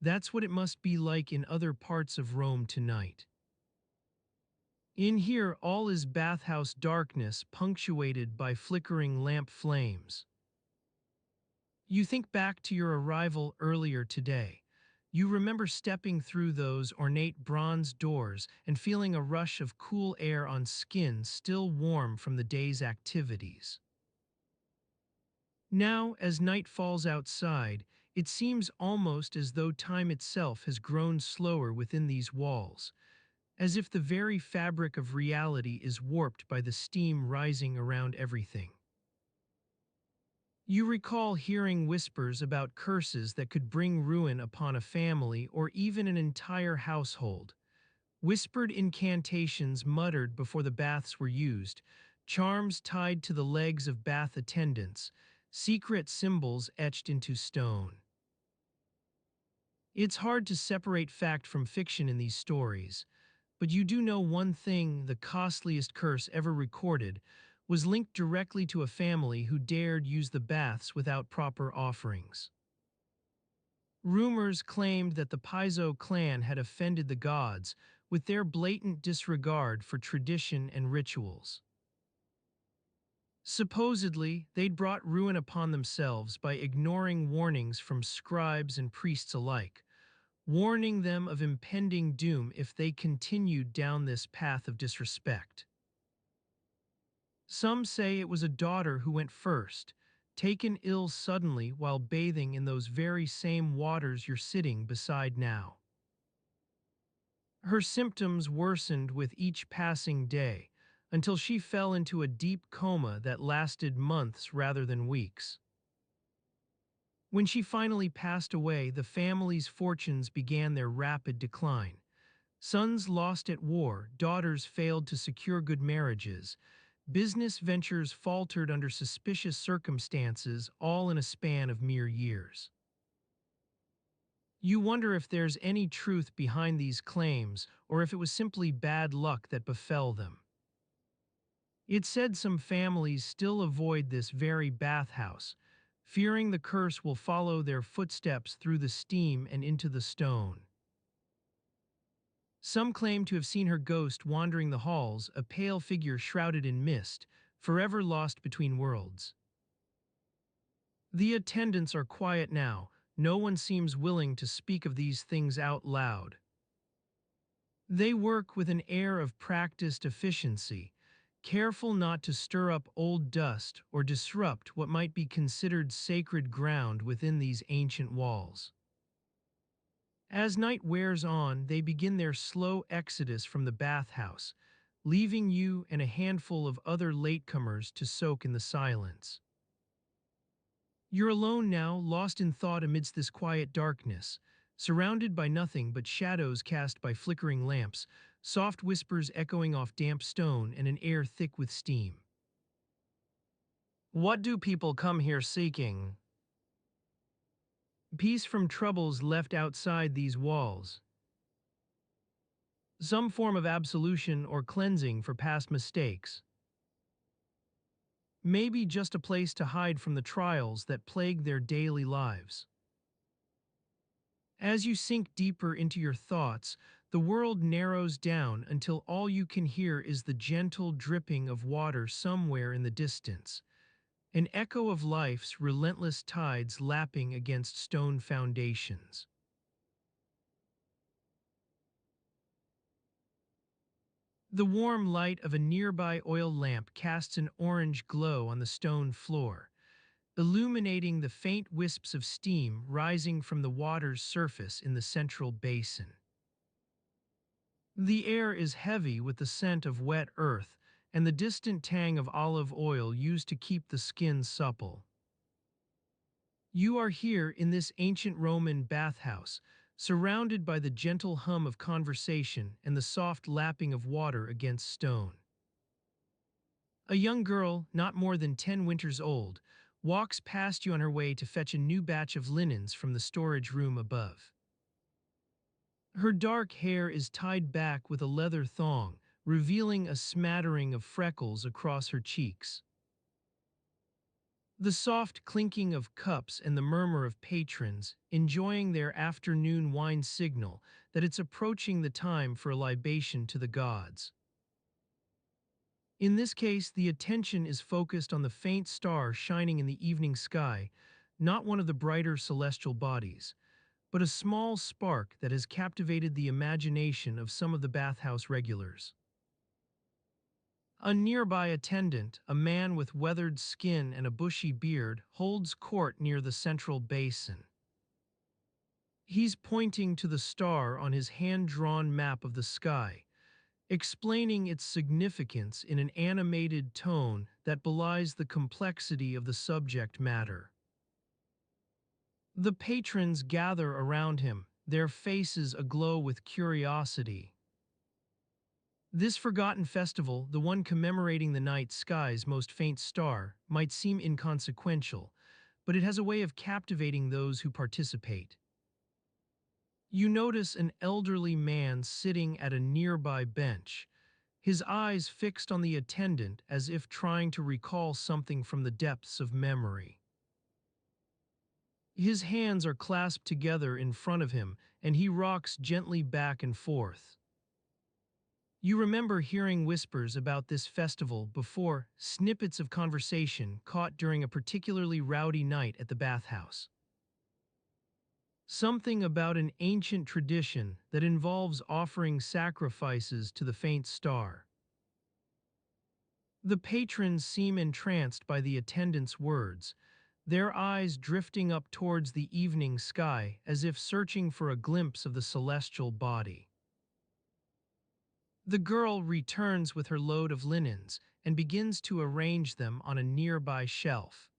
That's what it must be like in other parts of Rome tonight. In here, all is bathhouse darkness, punctuated by flickering lamp flames. You think back to your arrival earlier today. You remember stepping through those ornate bronze doors and feeling a rush of cool air on skin still warm from the day's activities. Now, as night falls outside, it seems almost as though time itself has grown slower within these walls, as if the very fabric of reality is warped by the steam rising around everything. You recall hearing whispers about curses that could bring ruin upon a family or even an entire household. Whispered incantations muttered before the baths were used, charms tied to the legs of bath attendants, secret symbols etched into stone. It's hard to separate fact from fiction in these stories, but you do know one thing: the costliest curse ever recorded was linked directly to a family who dared use the baths without proper offerings. Rumors claimed that the Paizo clan had offended the gods, with their blatant disregard for tradition and rituals. Supposedly, they'd brought ruin upon themselves by ignoring warnings from scribes and priests alike, warning them of impending doom if they continued down this path of disrespect. Some say it was a daughter who went first, taken ill suddenly while bathing in those very same waters you're sitting beside now. Her symptoms worsened with each passing day until she fell into a deep coma that lasted months rather than weeks. When she finally passed away, the family's fortunes began their rapid decline. Sons lost at war, daughters failed to secure good marriages, business ventures faltered under suspicious circumstances, all in a span of mere years. You wonder if there's any truth behind these claims or if it was simply bad luck that befell them. It's said some families still avoid this very bathhouse, fearing the curse will follow their footsteps through the steam and into the stone. Some claim to have seen her ghost wandering the halls, a pale figure shrouded in mist, forever lost between worlds. The attendants are quiet now, no one seems willing to speak of these things out loud. They work with an air of practiced efficiency, careful not to stir up old dust or disrupt what might be considered sacred ground within these ancient walls. As night wears on, they begin their slow exodus from the bathhouse, leaving you and a handful of other latecomers to soak in the silence. You're alone now, lost in thought amidst this quiet darkness, surrounded by nothing but shadows cast by flickering lamps, soft whispers echoing off damp stone, and an air thick with steam. What do people come here seeking? Peace from troubles left outside these walls. Some form of absolution or cleansing for past mistakes. Maybe just a place to hide from the trials that plague their daily lives. As you sink deeper into your thoughts, the world narrows down until all you can hear is the gentle dripping of water somewhere in the distance, an echo of life's relentless tides lapping against stone foundations. The warm light of a nearby oil lamp casts an orange glow on the stone floor, illuminating the faint wisps of steam rising from the water's surface in the central basin. The air is heavy with the scent of wet earth and the distant tang of olive oil used to keep the skin supple. You are here in this ancient Roman bathhouse, surrounded by the gentle hum of conversation and the soft lapping of water against stone. A young girl, not more than 10 winters old, walks past you on her way to fetch a new batch of linens from the storage room above. Her dark hair is tied back with a leather thong, revealing a smattering of freckles across her cheeks. The soft clinking of cups and the murmur of patrons, enjoying their afternoon wine signal that it's approaching the time for a libation to the gods. In this case, the attention is focused on the faint star shining in the evening sky, not one of the brighter celestial bodies, but a small spark that has captivated the imagination of some of the bathhouse regulars. A nearby attendant, a man with weathered skin and a bushy beard, holds court near the central basin. He's pointing to the star on his hand-drawn map of the sky, explaining its significance in an animated tone that belies the complexity of the subject matter. The patrons gather around him, their faces aglow with curiosity. This forgotten festival, the one commemorating the night sky's most faint star, might seem inconsequential, but it has a way of captivating those who participate. You notice an elderly man sitting at a nearby bench, his eyes fixed on the attendant as if trying to recall something from the depths of memory. His hands are clasped together in front of him, and he rocks gently back and forth. You remember hearing whispers about this festival before, snippets of conversation caught during a particularly rowdy night at the bathhouse. Something about an ancient tradition that involves offering sacrifices to the faint star. The patrons seem entranced by the attendants' words, their eyes drifting up towards the evening sky as if searching for a glimpse of the celestial body. The girl returns with her load of linens and begins to arrange them on a nearby shelf.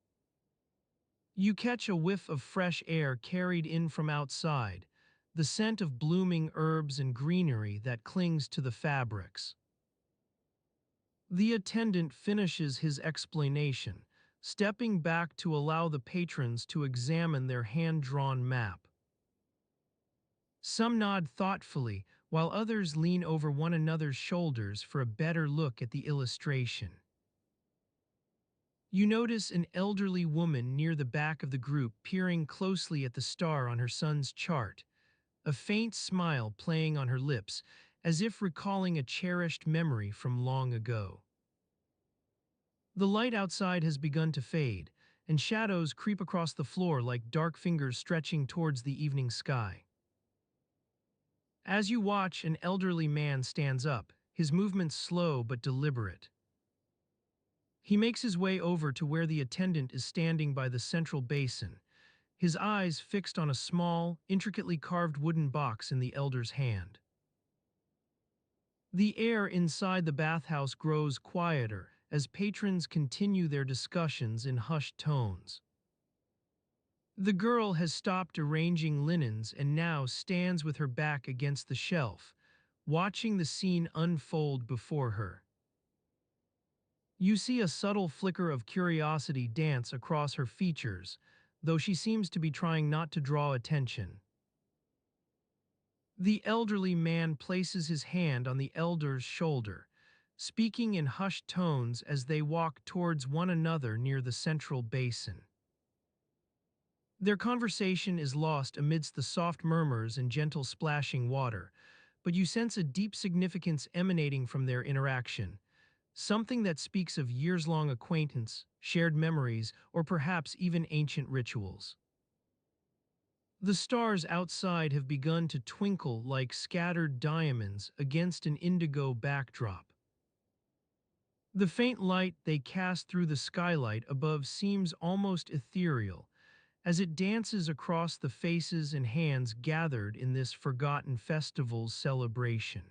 You catch a whiff of fresh air carried in from outside, the scent of blooming herbs and greenery that clings to the fabrics. The attendant finishes his explanation, stepping back to allow the patrons to examine their hand-drawn map. Some nod thoughtfully, while others lean over one another's shoulders for a better look at the illustration. You notice an elderly woman near the back of the group peering closely at the star on her son's chart, a faint smile playing on her lips, as if recalling a cherished memory from long ago. The light outside has begun to fade, and shadows creep across the floor like dark fingers stretching towards the evening sky. As you watch, an elderly man stands up, his movements slow but deliberate. He makes his way over to where the attendant is standing by the central basin, his eyes fixed on a small, intricately carved wooden box in the elder's hand. The air inside the bathhouse grows quieter as patrons continue their discussions in hushed tones. The girl has stopped arranging linens and now stands with her back against the shelf, watching the scene unfold before her. You see a subtle flicker of curiosity dance across her features, though she seems to be trying not to draw attention. The elderly man places his hand on the elder's shoulder, speaking in hushed tones as they walk towards one another near the central basin. Their conversation is lost amidst the soft murmurs and gentle splashing water, but you sense a deep significance emanating from their interaction, something that speaks of years-long acquaintance, shared memories, or perhaps even ancient rituals. The stars outside have begun to twinkle like scattered diamonds against an indigo backdrop. The faint light they cast through the skylight above seems almost ethereal, as it dances across the faces and hands gathered in this forgotten festival's celebration.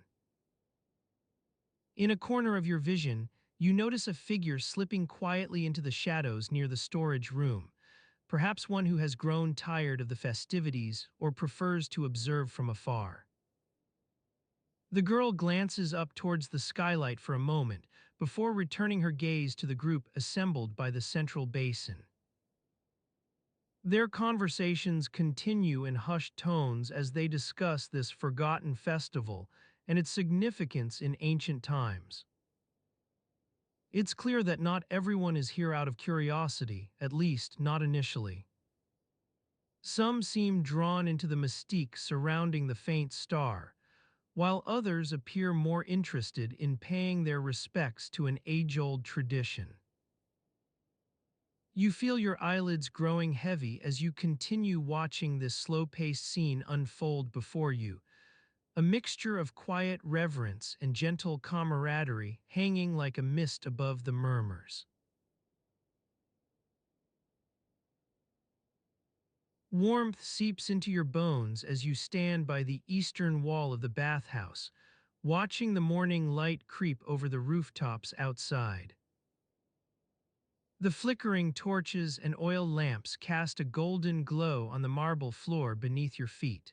In a corner of your vision, you notice a figure slipping quietly into the shadows near the storage room, perhaps one who has grown tired of the festivities or prefers to observe from afar. The girl glances up towards the skylight for a moment before returning her gaze to the group assembled by the central basin. Their conversations continue in hushed tones as they discuss this forgotten festival and its significance in ancient times. It's clear that not everyone is here out of curiosity, at least not initially. Some seem drawn into the mystique surrounding the faint star, while others appear more interested in paying their respects to an age-old tradition. You feel your eyelids growing heavy as you continue watching this slow-paced scene unfold before you, a mixture of quiet reverence and gentle camaraderie hanging like a mist above the murmurs. Warmth seeps into your bones as you stand by the eastern wall of the bathhouse, watching the morning light creep over the rooftops outside. The flickering torches and oil lamps cast a golden glow on the marble floor beneath your feet.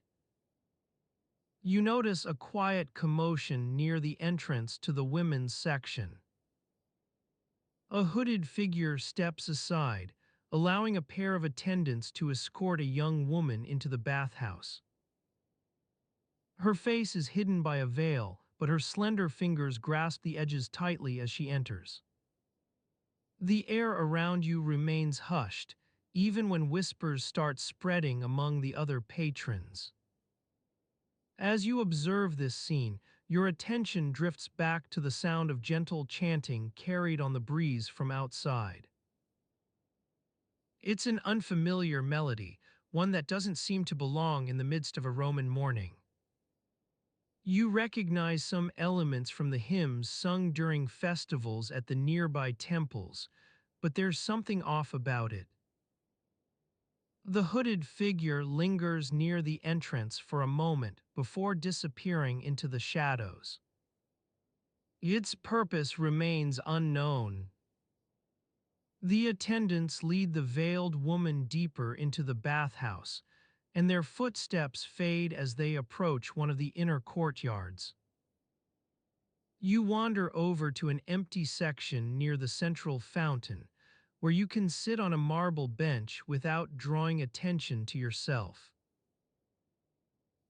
You notice a quiet commotion near the entrance to the women's section. A hooded figure steps aside, allowing a pair of attendants to escort a young woman into the bathhouse. Her face is hidden by a veil, but her slender fingers grasp the edges tightly as she enters. The air around you remains hushed, even when whispers start spreading among the other patrons. As you observe this scene, your attention drifts back to the sound of gentle chanting carried on the breeze from outside. It's an unfamiliar melody, one that doesn't seem to belong in the midst of a Roman morning. You recognize some elements from the hymns sung during festivals at the nearby temples, but there's something off about it. The hooded figure lingers near the entrance for a moment before disappearing into the shadows. Its purpose remains unknown. The attendants lead the veiled woman deeper into the bathhouse, and their footsteps fade as they approach one of the inner courtyards. You wander over to an empty section near the central fountain, where you can sit on a marble bench without drawing attention to yourself.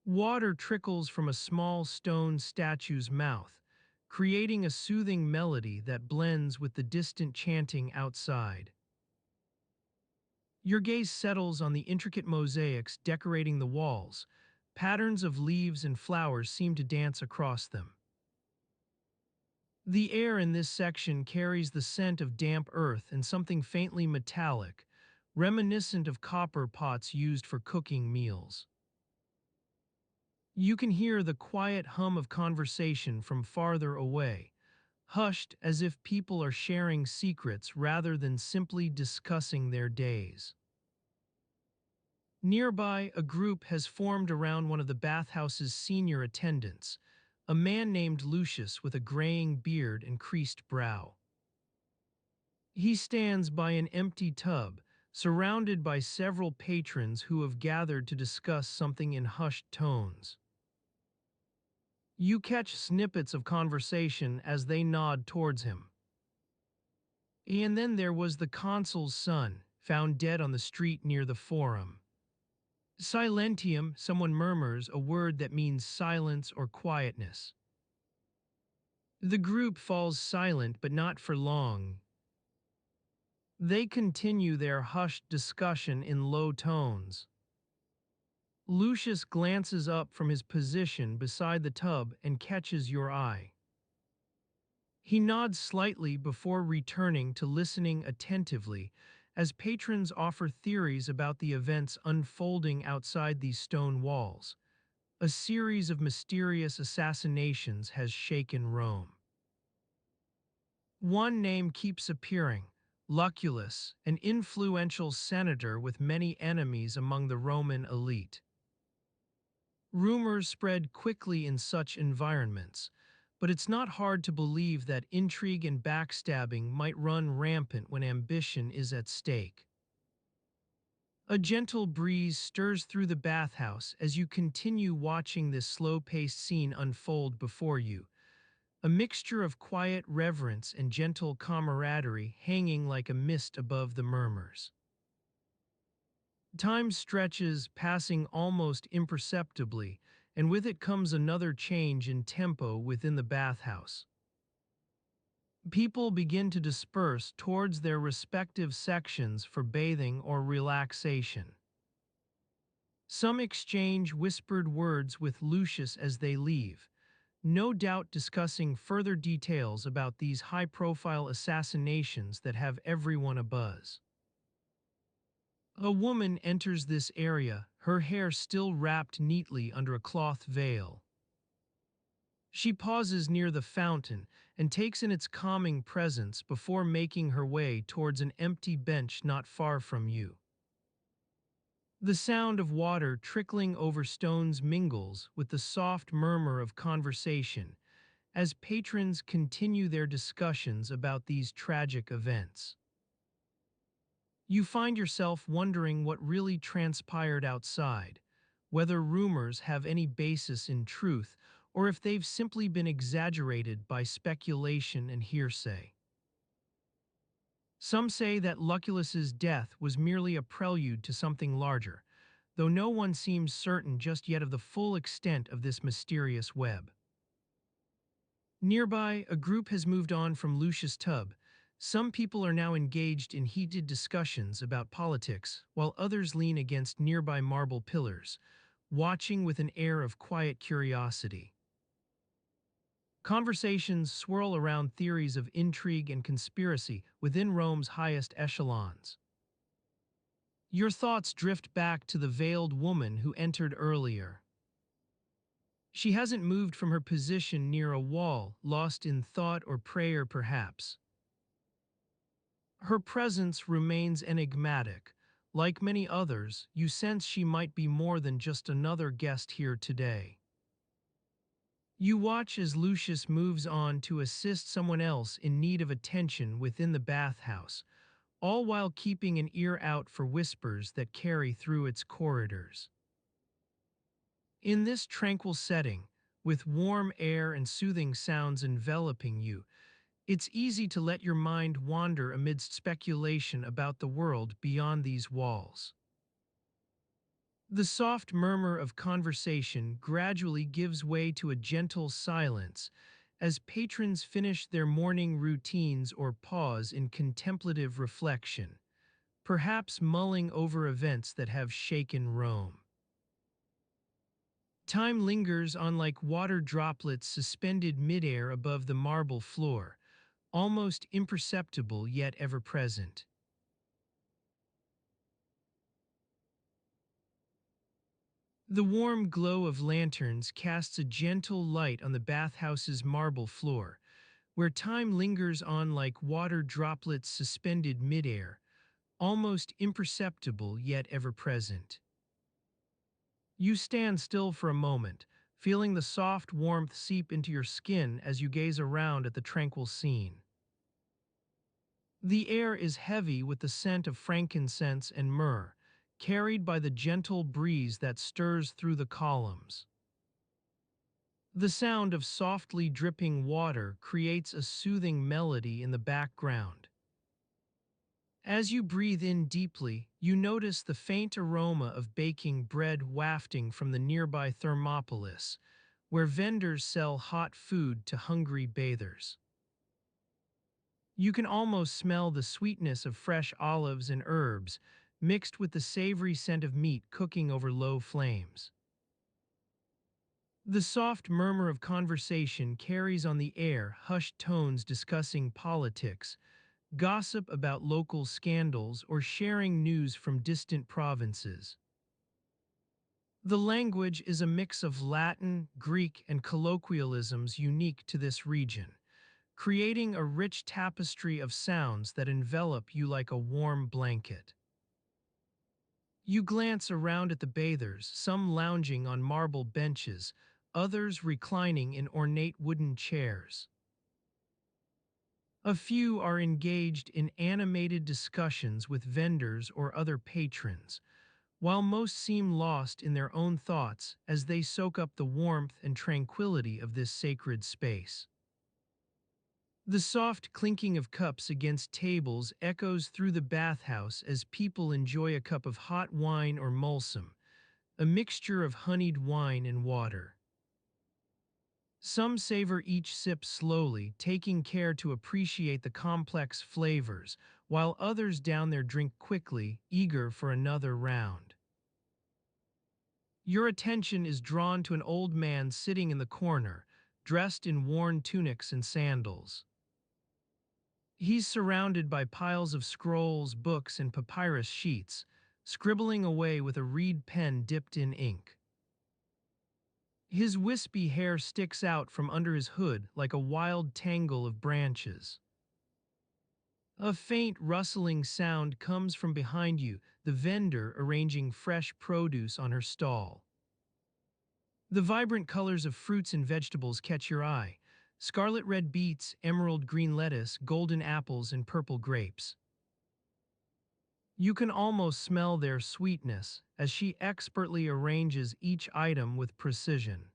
Water trickles from a small stone statue's mouth, creating a soothing melody that blends with the distant chanting outside. Your gaze settles on the intricate mosaics decorating the walls. Patterns of leaves and flowers seem to dance across them. The air in this section carries the scent of damp earth and something faintly metallic, reminiscent of copper pots used for cooking meals. You can hear the quiet hum of conversation from farther away, hushed as if people are sharing secrets rather than simply discussing their days. Nearby, a group has formed around one of the bathhouse's senior attendants, a man named Lucius with a graying beard and creased brow. He stands by an empty tub, surrounded by several patrons who have gathered to discuss something in hushed tones. You catch snippets of conversation as they nod towards him. And then there was the consul's son, found dead on the street near the forum. Silentium, someone murmurs, a word that means silence or quietness. The group falls silent, but not for long. They continue their hushed discussion in low tones. Lucius glances up from his position beside the tub and catches your eye. He nods slightly before returning to listening attentively as patrons offer theories about the events unfolding outside these stone walls. A series of mysterious assassinations has shaken Rome. One name keeps appearing, Lucullus, an influential senator with many enemies among the Roman elite. Rumors spread quickly in such environments, but it's not hard to believe that intrigue and backstabbing might run rampant when ambition is at stake. A gentle breeze stirs through the bathhouse as you continue watching this slow-paced scene unfold before you, a mixture of quiet reverence and gentle camaraderie hanging like a mist above the murmurs. Time stretches, passing almost imperceptibly, and with it comes another change in tempo within the bathhouse. People begin to disperse towards their respective sections for bathing or relaxation. Some exchange whispered words with Lucius as they leave, no doubt discussing further details about these high-profile assassinations that have everyone abuzz. A woman enters this area, her hair still wrapped neatly under a cloth veil. She pauses near the fountain and takes in its calming presence before making her way towards an empty bench not far from you. The sound of water trickling over stones mingles with the soft murmur of conversation as patrons continue their discussions about these tragic events. You find yourself wondering what really transpired outside, whether rumors have any basis in truth or if they've simply been exaggerated by speculation and hearsay. Some say that Lucullus's death was merely a prelude to something larger, though no one seems certain just yet of the full extent of this mysterious web. Nearby, a group has moved on from Lucius' tub. Some people are now engaged in heated discussions about politics, while others lean against nearby marble pillars, watching with an air of quiet curiosity. Conversations swirl around theories of intrigue and conspiracy within Rome's highest echelons. Your thoughts drift back to the veiled woman who entered earlier. She hasn't moved from her position near a wall, lost in thought or prayer perhaps. Her presence remains enigmatic. Like many others, you sense she might be more than just another guest here today. You watch as Lucius moves on to assist someone else in need of attention within the bathhouse, all while keeping an ear out for whispers that carry through its corridors. In this tranquil setting, with warm air and soothing sounds enveloping you, it's easy to let your mind wander amidst speculation about the world beyond these walls. The soft murmur of conversation gradually gives way to a gentle silence as patrons finish their morning routines or pause in contemplative reflection, perhaps mulling over events that have shaken Rome. Time lingers on like water droplets suspended midair above the marble floor, almost imperceptible yet ever present. The warm glow of lanterns casts a gentle light on the bathhouse's marble floor, where time lingers on like water droplets suspended midair, almost imperceptible yet ever present. You stand still for a moment, feeling the soft warmth seep into your skin as you gaze around at the tranquil scene. The air is heavy with the scent of frankincense and myrrh, carried by the gentle breeze that stirs through the columns. The sound of softly dripping water creates a soothing melody in the background. As you breathe in deeply, you notice the faint aroma of baking bread wafting from the nearby Thermopolis, where vendors sell hot food to hungry bathers. You can almost smell the sweetness of fresh olives and herbs, mixed with the savory scent of meat cooking over low flames. The soft murmur of conversation carries on the air, hushed tones discussing politics, gossip about local scandals, or sharing news from distant provinces. The language is a mix of Latin, Greek, and colloquialisms unique to this region, creating a rich tapestry of sounds that envelop you like a warm blanket. You glance around at the bathers, some lounging on marble benches, others reclining in ornate wooden chairs. A few are engaged in animated discussions with vendors or other patrons, while most seem lost in their own thoughts as they soak up the warmth and tranquility of this sacred space. The soft clinking of cups against tables echoes through the bathhouse as people enjoy a cup of hot wine or mulsum, a mixture of honeyed wine and water. Some savor each sip slowly, taking care to appreciate the complex flavors, while others down their drink quickly, eager for another round. Your attention is drawn to an old man sitting in the corner, dressed in worn tunics and sandals. He's surrounded by piles of scrolls, books, and papyrus sheets, scribbling away with a reed pen dipped in ink. His wispy hair sticks out from under his hood like a wild tangle of branches. A faint rustling sound comes from behind you, the vendor arranging fresh produce on her stall. The vibrant colors of fruits and vegetables catch your eye: scarlet red beets, emerald green lettuce, golden apples, and purple grapes. You can almost smell their sweetness as she expertly arranges each item with precision.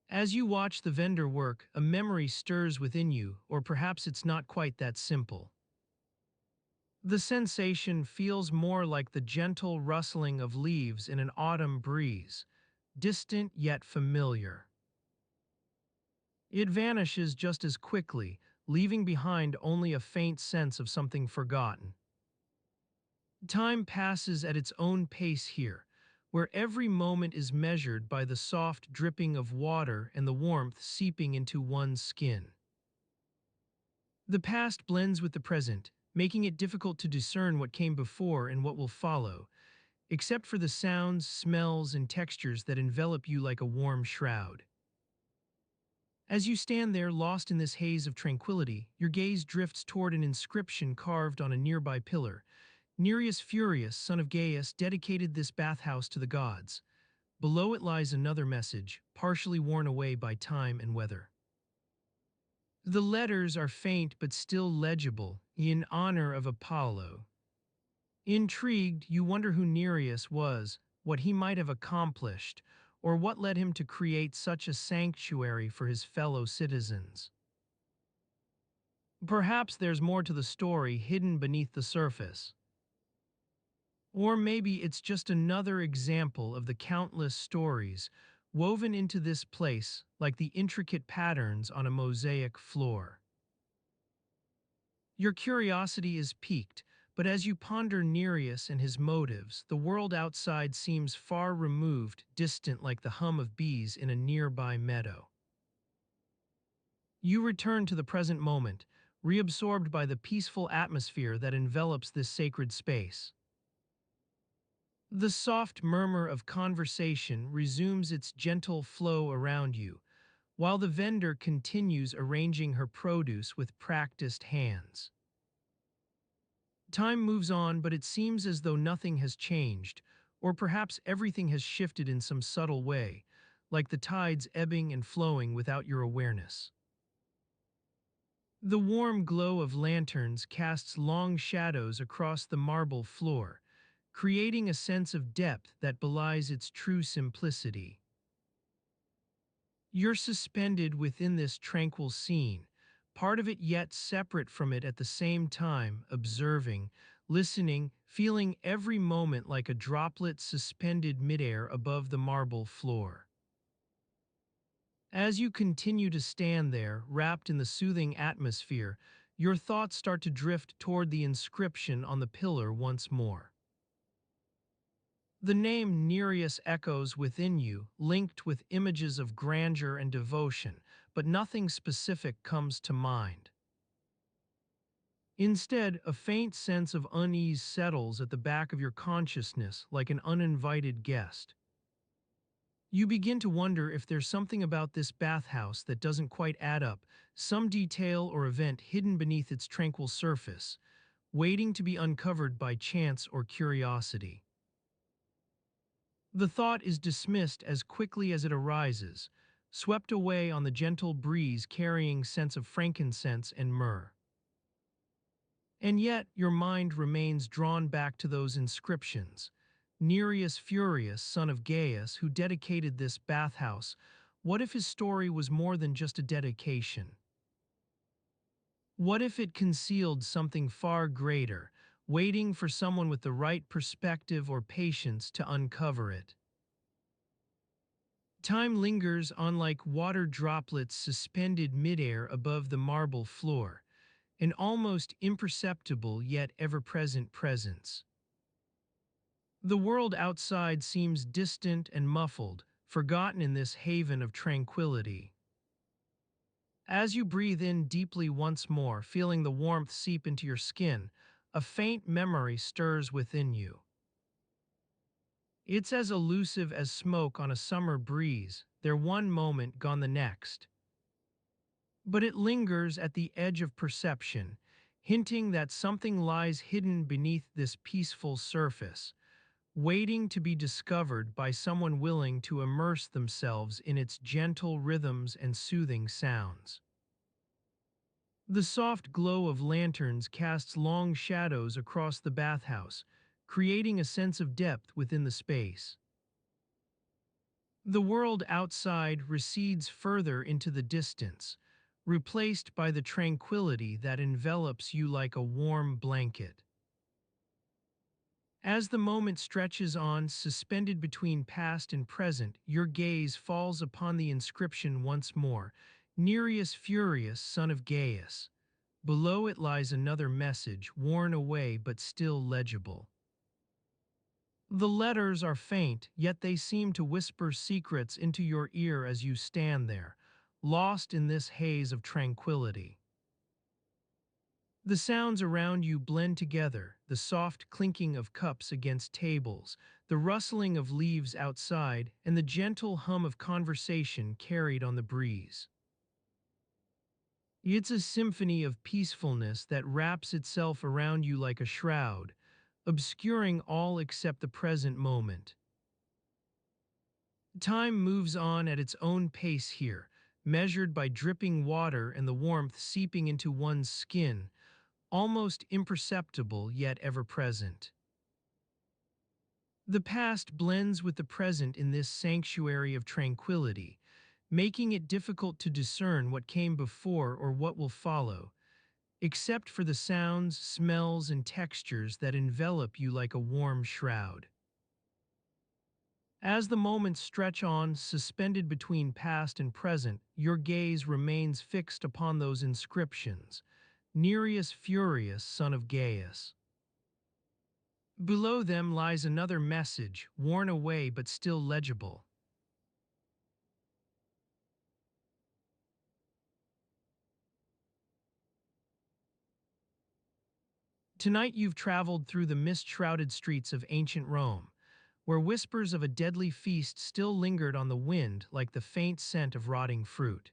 As you watch the vendor work, a memory stirs within you, or perhaps it's not quite that simple. The sensation feels more like the gentle rustling of leaves in an autumn breeze, distant yet familiar. It vanishes just as quickly, leaving behind only a faint sense of something forgotten. Time passes at its own pace here, where every moment is measured by the soft dripping of water and the warmth seeping into one's skin. The past blends with the present, making it difficult to discern what came before and what will follow, except for the sounds, smells, and textures that envelop you like a warm shroud. As you stand there lost in this haze of tranquility, your gaze drifts toward an inscription carved on a nearby pillar. Nereus Furius, son of Gaius, dedicated this bathhouse to the gods. Below it lies another message, partially worn away by time and weather. The letters are faint but still legible, in honor of Apollo. Intrigued, you wonder who Nereus was, what he might have accomplished, or what led him to create such a sanctuary for his fellow citizens. Perhaps there's more to the story hidden beneath the surface. Or maybe it's just another example of the countless stories woven into this place like the intricate patterns on a mosaic floor. Your curiosity is piqued, but as you ponder Nereus and his motives, the world outside seems far removed, distant like the hum of bees in a nearby meadow. You return to the present moment, reabsorbed by the peaceful atmosphere that envelops this sacred space. The soft murmur of conversation resumes its gentle flow around you, while the vendor continues arranging her produce with practiced hands. Time moves on, but it seems as though nothing has changed, or perhaps everything has shifted in some subtle way, like the tides ebbing and flowing without your awareness. The warm glow of lanterns casts long shadows across the marble floor, creating a sense of depth that belies its true simplicity. You're suspended within this tranquil scene, part of it yet separate from it at the same time, observing, listening, feeling every moment like a droplet suspended midair above the marble floor. As you continue to stand there, wrapped in the soothing atmosphere, your thoughts start to drift toward the inscription on the pillar once more. The name Nereus echoes within you, linked with images of grandeur and devotion, but nothing specific comes to mind. Instead, a faint sense of unease settles at the back of your consciousness like an uninvited guest. You begin to wonder if there's something about this bathhouse that doesn't quite add up, some detail or event hidden beneath its tranquil surface, waiting to be uncovered by chance or curiosity. The thought is dismissed as quickly as it arises, swept away on the gentle breeze carrying scents of frankincense and myrrh. And yet your mind remains drawn back to those inscriptions. Nereus Furius, son of Gaius, who dedicated this bathhouse, what if his story was more than just a dedication? What if it concealed something far greater, waiting for someone with the right perspective or patience to uncover it? Time lingers on like water droplets suspended midair above the marble floor, an almost imperceptible yet ever-present presence. The world outside seems distant and muffled, forgotten in this haven of tranquility. As you breathe in deeply once more, feeling the warmth seep into your skin, a faint memory stirs within you. It's as elusive as smoke on a summer breeze, there one moment gone the next. But it lingers at the edge of perception, hinting that something lies hidden beneath this peaceful surface, waiting to be discovered by someone willing to immerse themselves in its gentle rhythms and soothing sounds. The soft glow of lanterns casts long shadows across the bathhouse, creating a sense of depth within the space. The world outside recedes further into the distance, replaced by the tranquility that envelops you like a warm blanket. As the moment stretches on, suspended between past and present, your gaze falls upon the inscription once more, Nereus Furius, son of Gaius. Below it lies another message, worn away but still legible. The letters are faint, yet they seem to whisper secrets into your ear as you stand there, lost in this haze of tranquility. The sounds around you blend together, the soft clinking of cups against tables, the rustling of leaves outside, and the gentle hum of conversation carried on the breeze. It's a symphony of peacefulness that wraps itself around you like a shroud, obscuring all except the present moment. Time moves on at its own pace here, measured by dripping water and the warmth seeping into one's skin, almost imperceptible yet ever present. The past blends with the present in this sanctuary of tranquility, making it difficult to discern what came before or what will follow, except for the sounds, smells, and textures that envelop you like a warm shroud. As the moments stretch on, suspended between past and present, your gaze remains fixed upon those inscriptions. Nereus Furius, son of Gaius. Below them lies another message, worn away but still legible. Tonight you've traveled through the mist-shrouded streets of ancient Rome, where whispers of a deadly feast still lingered on the wind like the faint scent of rotting fruit.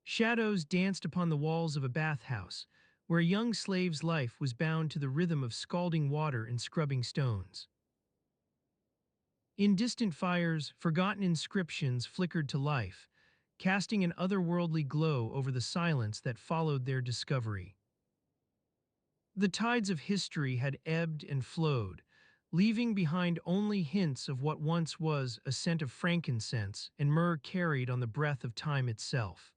Shadows danced upon the walls of a bathhouse, where a young slave's life was bound to the rhythm of scalding water and scrubbing stones. In distant fires, forgotten inscriptions flickered to life, casting an otherworldly glow over the silence that followed their discovery. The tides of history had ebbed and flowed, leaving behind only hints of what once was a scent of frankincense and myrrh carried on the breath of time itself.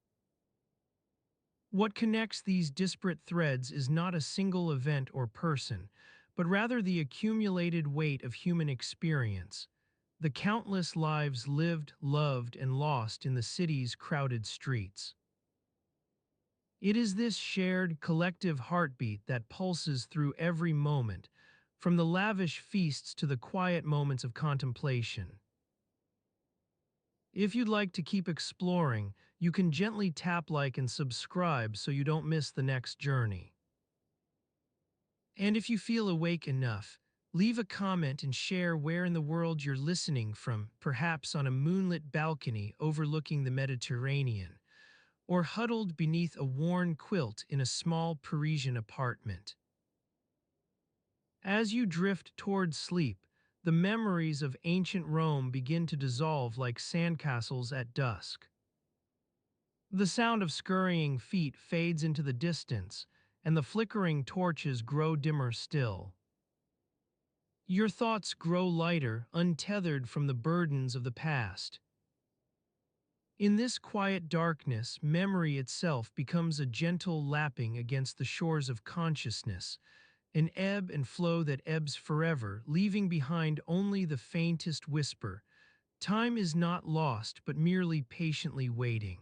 What connects these disparate threads is not a single event or person, but rather the accumulated weight of human experience, the countless lives lived, loved, and lost in the city's crowded streets. It is this shared, collective heartbeat that pulses through every moment, from the lavish feasts to the quiet moments of contemplation. If you'd like to keep exploring, you can gently tap like and subscribe so you don't miss the next journey. And if you feel awake enough, leave a comment and share where in the world you're listening from, perhaps on a moonlit balcony overlooking the Mediterranean, or huddled beneath a worn quilt in a small Parisian apartment. As you drift toward sleep, the memories of ancient Rome begin to dissolve like sandcastles at dusk. The sound of scurrying feet fades into the distance, and the flickering torches grow dimmer still. Your thoughts grow lighter, untethered from the burdens of the past. In this quiet darkness, memory itself becomes a gentle lapping against the shores of consciousness, an ebb and flow that ebbs forever, leaving behind only the faintest whisper. Time is not lost, but merely patiently waiting.